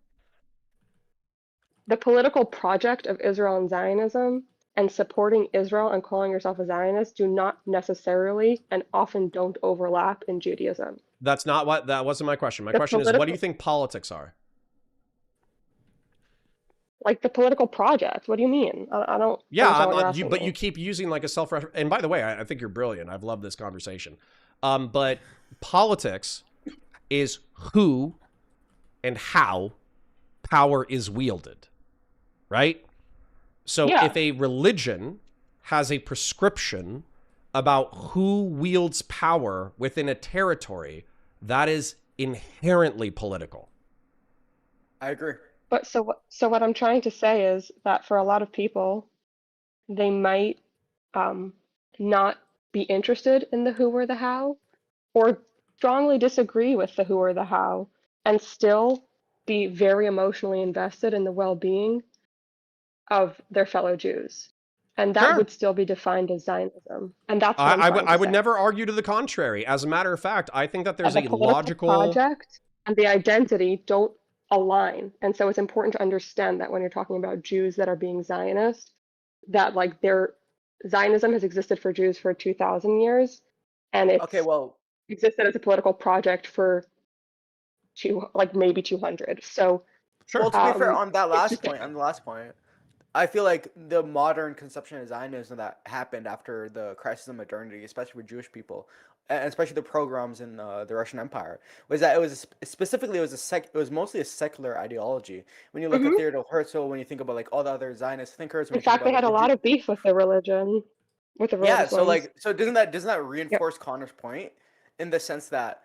The political project of Israel and Zionism and supporting Israel and calling yourself a Zionist do not necessarily and often don't overlap in Judaism. That wasn't my question. My question is, what do you think politics are? Like the political project. What do you mean? I don't. Yeah, but you keep using like a self-reference. And by the way, I think you're brilliant. I've loved this conversation. But politics is who and how power is wielded, right? So if a religion has a prescription about who wields power within a territory, that is inherently political. I agree. But so what I'm trying to say is that for a lot of people, they might not be interested in the who or the how, or strongly disagree with the who or the how, and still be very emotionally invested in the well-being of their fellow Jews. And that would still be defined as Zionism. And that's what I would never argue to the contrary. As a matter of fact, I think that there's a logical project and the identity don't align. And so it's important to understand that when you're talking about Jews that are being Zionist, that like Zionism has existed for Jews for 2,000 years, and it's existed as a political project for maybe 200. So well, to be fair, on the last point, I feel like the modern conception of Zionism that happened after the crisis of modernity, especially with Jewish people, and especially the pogroms in the Russian Empire, was that it was mostly a secular ideology. When you look at Theodor Herzl, when you think about like all the other Zionist thinkers, in fact, they had a lot of beef with the religion, so doesn't that reinforce Connor's point in the sense that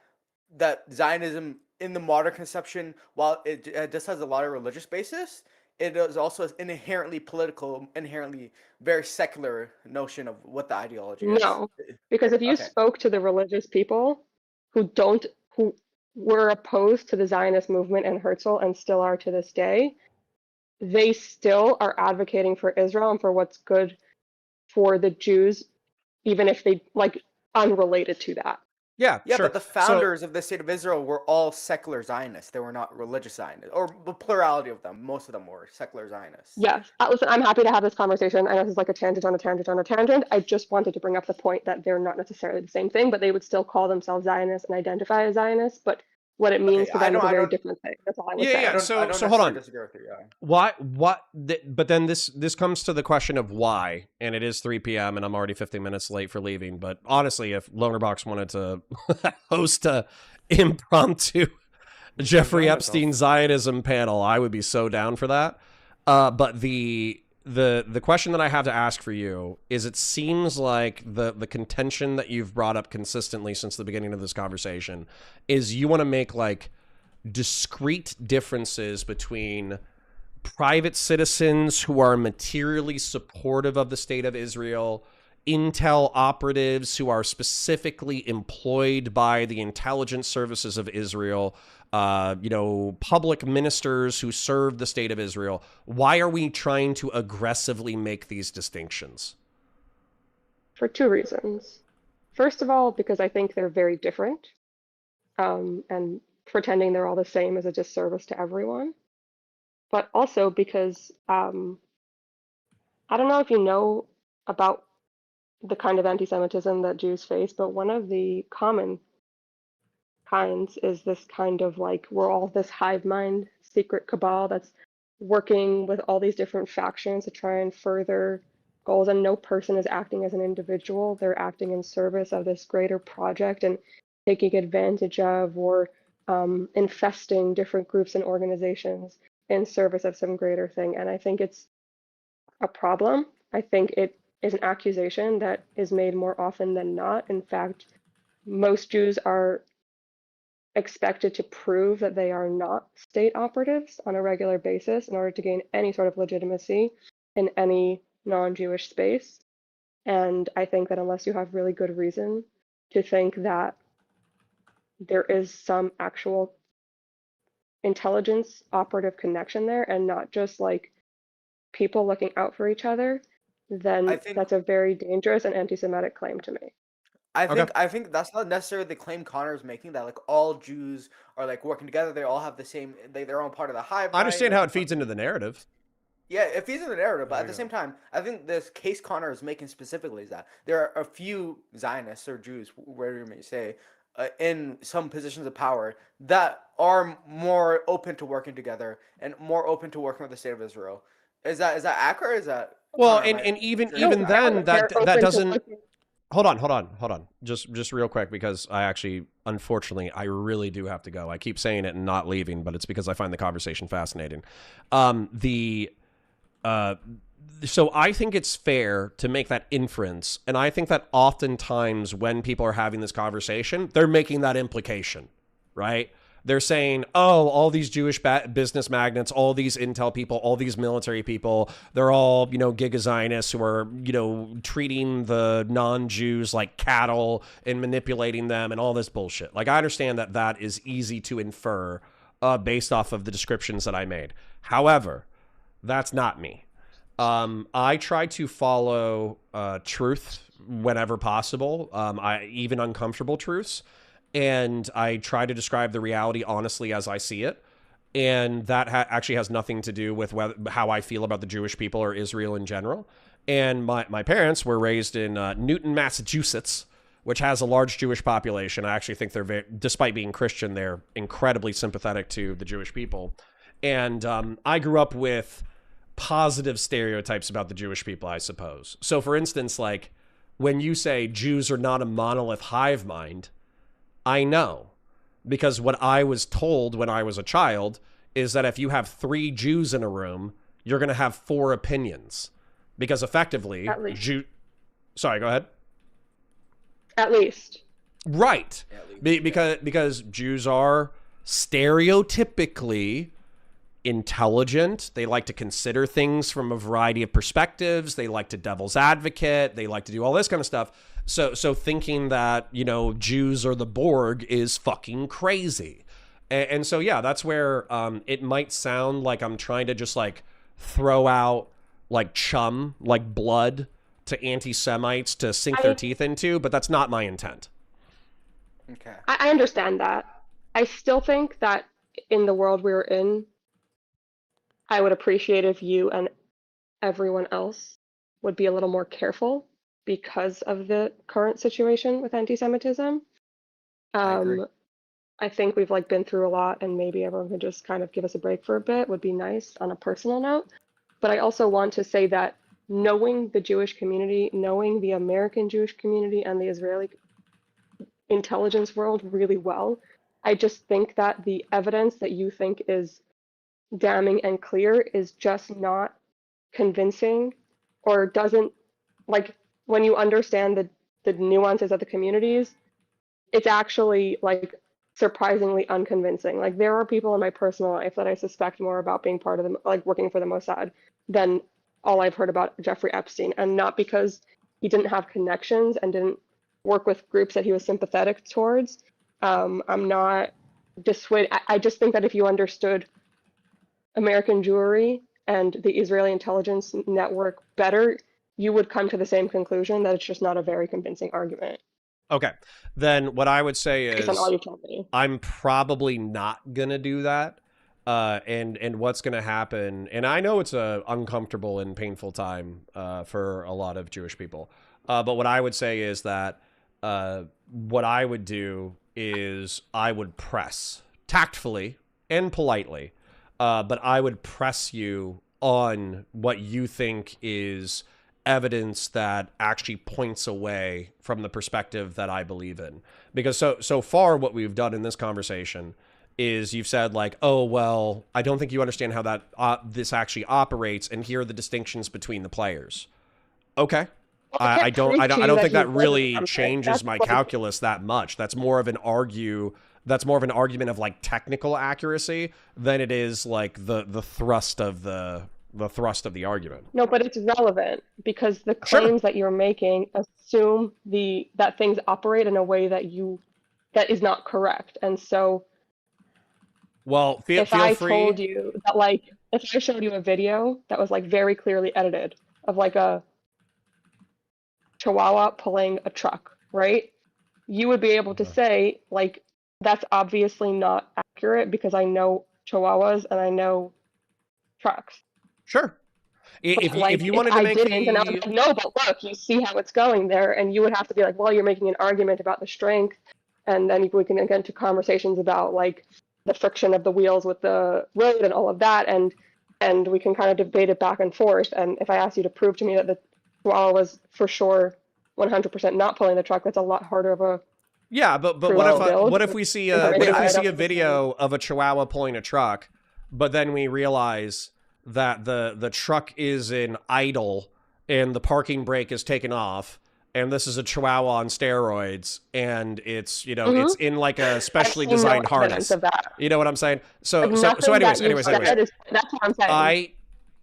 Zionism in the modern conception, while it just has a lot of religious basis, it is also an inherently political, inherently very secular notion of what the ideology is. No, because if you spoke to the religious people who were opposed to the Zionist movement and Herzl and still are to this day, they still are advocating for Israel and for what's good for the Jews, even if they unrelated to that. Yeah, sure. But the founders of the state of Israel were all secular Zionists. They were not religious Zionists, or the plurality of them. Most of them were secular Zionists. Yes. Listen, I'm happy to have this conversation. I know this is like a tangent on a tangent on a tangent. I just wanted to bring up the point that they're not necessarily the same thing, but they would still call themselves Zionists and identify as Zionists. But what it means to them is a very different thing. That's all I would say. Yeah. So hold on. Why? But then this comes to the question of why, and it is 3 p.m. and I'm already 15 minutes late for leaving. But honestly, if Lonerbox wanted to host a impromptu Jeffrey Epstein Zionism panel, I would be so down for that. But the question that I have to ask for you is, it seems like the contention that you've brought up consistently since the beginning of this conversation is you want to make like discrete differences between private citizens who are materially supportive of the state of Israel, intel operatives who are specifically employed by the intelligence services of Israel, public ministers who serve the state of Israel. Why are we trying to aggressively make these distinctions? For two reasons. First of all, because I think they're very different, and pretending they're all the same is a disservice to everyone. But also because I don't know if you know about the kind of anti-Semitism that Jews face, but one of the common kinds is this kind of like, we're all this hive mind secret cabal that's working with all these different factions to try and further goals, and no person is acting as an individual. They're acting in service of this greater project and taking advantage of or infesting different groups and organizations in service of some greater thing. And I think it's a problem. I think it is an accusation that is made more often than not. In fact, most Jews are expected to prove that they are not state operatives on a regular basis in order to gain any sort of legitimacy in any non-Jewish space. And I think that unless you have really good reason to think that there is some actual intelligence operative connection there and not just like people looking out for each other, then that's a very dangerous and anti-Semitic claim to me. I think that's not necessarily the claim Connor is making, that like all Jews are like working together. They all have the same. They're all part of the hive. I understand how it feeds into the narrative. Yeah, it feeds into the narrative, but at the same time, I think this case Connor is making specifically is that there are a few Zionists or Jews, whatever you may say, in some positions of power that are more open to working together and more open to working with the state of Israel. Is that accurate? Or is that well? And even then, that doesn't. Hold on. Just real quick, because unfortunately, I really do have to go. I keep saying it and not leaving, but it's because I find the conversation fascinating. So I think it's fair to make that inference, and I think that oftentimes when people are having this conversation, they're making that implication, right? They're saying, oh, all these Jewish business magnates, all these intel people, all these military people, they're all, giga-Zionists who are, treating the non-Jews like cattle and manipulating them and all this bullshit. Like, I understand that that is easy to infer based off of the descriptions that I made. However, that's not me. I try to follow truth whenever possible, even uncomfortable truths. And I try to describe the reality honestly as I see it. And that actually has nothing to do with how I feel about the Jewish people or Israel in general. And my parents were raised in Newton, Massachusetts, which has a large Jewish population. I actually think despite being Christian, they're incredibly sympathetic to the Jewish people. And I grew up with positive stereotypes about the Jewish people, I suppose. So for instance, like when you say Jews are not a monolith hive mind, I know, because what I was told when I was a child is that if you have 3 Jews in a room, you're going to have 4 opinions, because effectively, sorry, go ahead. At least. Right. Because Jews are stereotypically intelligent. They like to consider things from a variety of perspectives. They like to devil's advocate. They like to do all this kind of stuff. So thinking that, Jews are the Borg is fucking crazy. And so, yeah, that's where it might sound like I'm trying to just like throw out like chum, like blood to anti-Semites to sink their teeth into, but that's not my intent. Okay. I understand that. I still think that in the world we're in, I would appreciate if you and everyone else would be a little more careful because of the current situation with anti-Semitism. I think we've been through a lot, and maybe everyone could just kind of give us a break for a bit would be nice on a personal note. But I also want to say that knowing the Jewish community, knowing the American Jewish community and the Israeli intelligence world really well, I just think that the evidence that you think is damning and clear is just not convincing, or doesn't, when you understand the nuances of the communities, it's actually surprisingly unconvincing. There are people in my personal life that I suspect more about being part of them, working for the Mossad, than all I've heard about Jeffrey Epstein. And not because he didn't have connections and didn't work with groups that he was sympathetic towards. I'm not dissuaded. I just think that if you understood American Jewry and the Israeli intelligence network better, you would come to the same conclusion that it's just not a very convincing argument. Okay, then what I would say is based on all you told me. I'm probably not gonna do that. And what's gonna happen? And I know it's a uncomfortable and painful time for a lot of Jewish people. But what I would say is that what I would do is I would press tactfully and politely, but I would press you on what you think is evidence that actually points away from the perspective that I believe in. Because so far what we've done in this conversation is you've said like, oh, well, I don't think you understand how that this actually operates, and here are the distinctions between the players. Okay. I don't think that really changes my calculus that much. That's more of an argument of like technical accuracy than it is like the thrust of the argument. No, but it's relevant because the claims that you're making assume that things operate in a way that is not correct. And so well, if I told you that, like, if I showed you a video that was like very clearly edited of like a Chihuahua pulling a truck, right? You would be able to say, like, that's obviously not accurate because I know Chihuahuas and I know trucks. Sure. If you wanted to make and I was like, no, but look, you see how it's going there, and you would have to be like, well, you're making an argument about the strength, and then we can get into conversations about like the friction of the wheels with the road and all of that, and we can kind of debate it back and forth. And if I asked you to prove to me that the Chihuahua was for sure 100% not pulling the truck, that's a lot harder of a but what if we see a video of a Chihuahua pulling a truck, but then we realize that the truck is in idle and the parking brake is taken off, and this is a Chihuahua on steroids, and it's it's in like a specially designed harness. You know what I'm saying? So anyways, that's what I'm saying.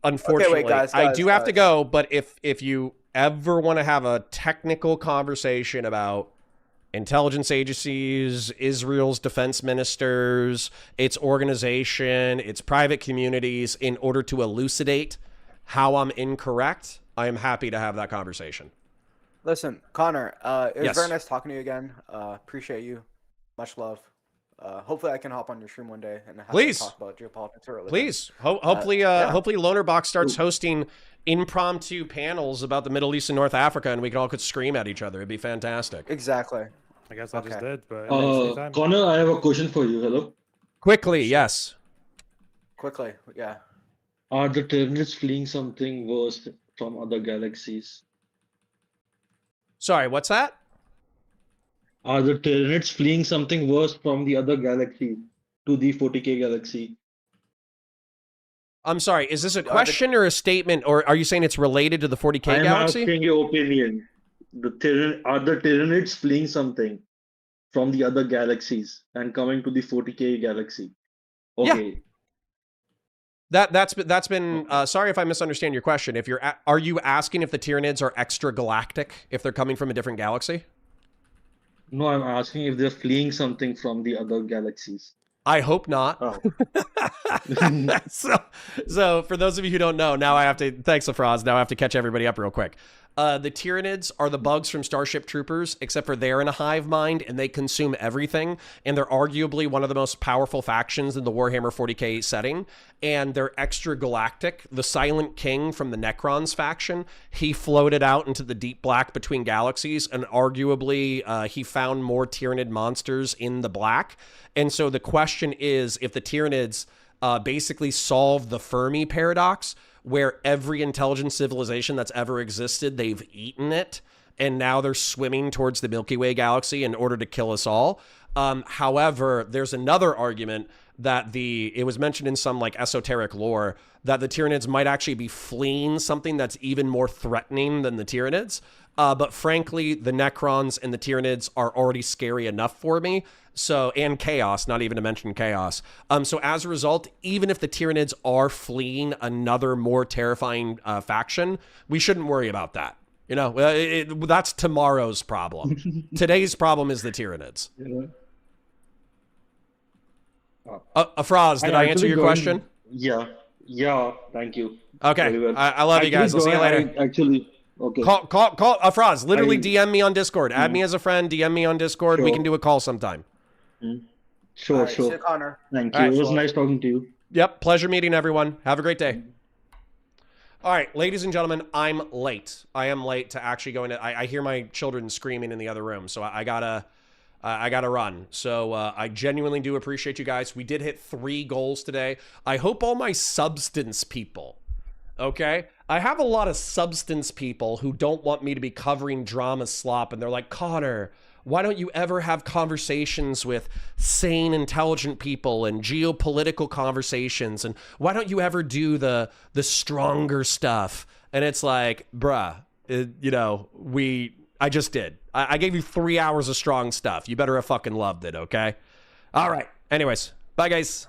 Unfortunately, guys, I do have to go, but if you ever want to have a technical conversation about intelligence agencies, Israel's defense ministers, its organization, its private communities, in order to elucidate how I'm incorrect, I am happy to have that conversation. Listen, Connor, it was very nice talking to you again. Appreciate you. Much love. Hopefully I can hop on your stream one day and have to talk about geopolitics or religion. Please. Hopefully Lonerbox starts hosting impromptu panels about the Middle East and North Africa, and we all could scream at each other. It'd be fantastic. Exactly. I guess I just did, but Connor, I have a question for you. Hello. Quickly, yes. Quickly, yeah. Are the terrorists fleeing something worse from other galaxies? Sorry, what's that? Are the terrorists fleeing something worse from the other galaxy to the 40K galaxy? I'm sorry, is this a question or a statement, or are you saying it's related to the 40K galaxy? I'm asking your opinion. Are the terrorists fleeing something from the other galaxies and coming to the 40K galaxy? Okay. Yeah. That's been sorry if I misunderstand your question. Are you asking if the Tyranids are extra galactic, if they're coming from a different galaxy? No, I'm asking if they're fleeing something from the other galaxies. I hope not. Oh. So for those of you who don't know, now I have to, thanks LaFraz, now I have to catch everybody up real quick. The Tyranids are the bugs from Starship Troopers, except for they're in a hive mind and they consume everything. And they're arguably one of the most powerful factions in the Warhammer 40K setting. And they're extra galactic. The Silent King from the Necrons faction, he floated out into the deep black between galaxies, and arguably he found more Tyranid monsters in the black. And so the question is, if the Tyranids basically solve the Fermi paradox, where every intelligent civilization that's ever existed, they've eaten it, and now they're swimming towards the Milky Way galaxy in order to kill us all. However, there's another argument that it was mentioned in some like esoteric lore that the Tyranids might actually be fleeing something that's even more threatening than the Tyranids. But frankly, the Necrons and the Tyranids are already scary enough for me. So, and Chaos, not even to mention Chaos. So as a result, even if the Tyranids are fleeing another more terrifying faction, we shouldn't worry about that. You know, that's tomorrow's problem. Today's problem is the Tyranids. Afraz, did I answer your question? Yeah, thank you. Okay, well. I love you guys. I'll see you later. Okay. Call Afraz. Literally DM me on Discord. Add me as a friend. DM me on Discord. Sure. We can do a call sometime. Sure. See you, Connor. Thank you. It was nice talking to you. Yep. Pleasure meeting everyone. Have a great day. All right, ladies and gentlemen, I'm late. I am late to actually go into. I hear my children screaming in the other room, so I gotta run. So I genuinely do appreciate you guys. We did hit 3 goals today. I hope all my substance people. Okay, I have a lot of substance people who don't want me to be covering drama slop, and they're like, Connor, Why don't you ever have conversations with sane, intelligent people and geopolitical conversations? And why don't you ever do the stronger stuff? And it's like, bruh, I just did. I gave you 3 hours of strong stuff. You better have fucking loved it, okay? All right. Anyways, bye, guys.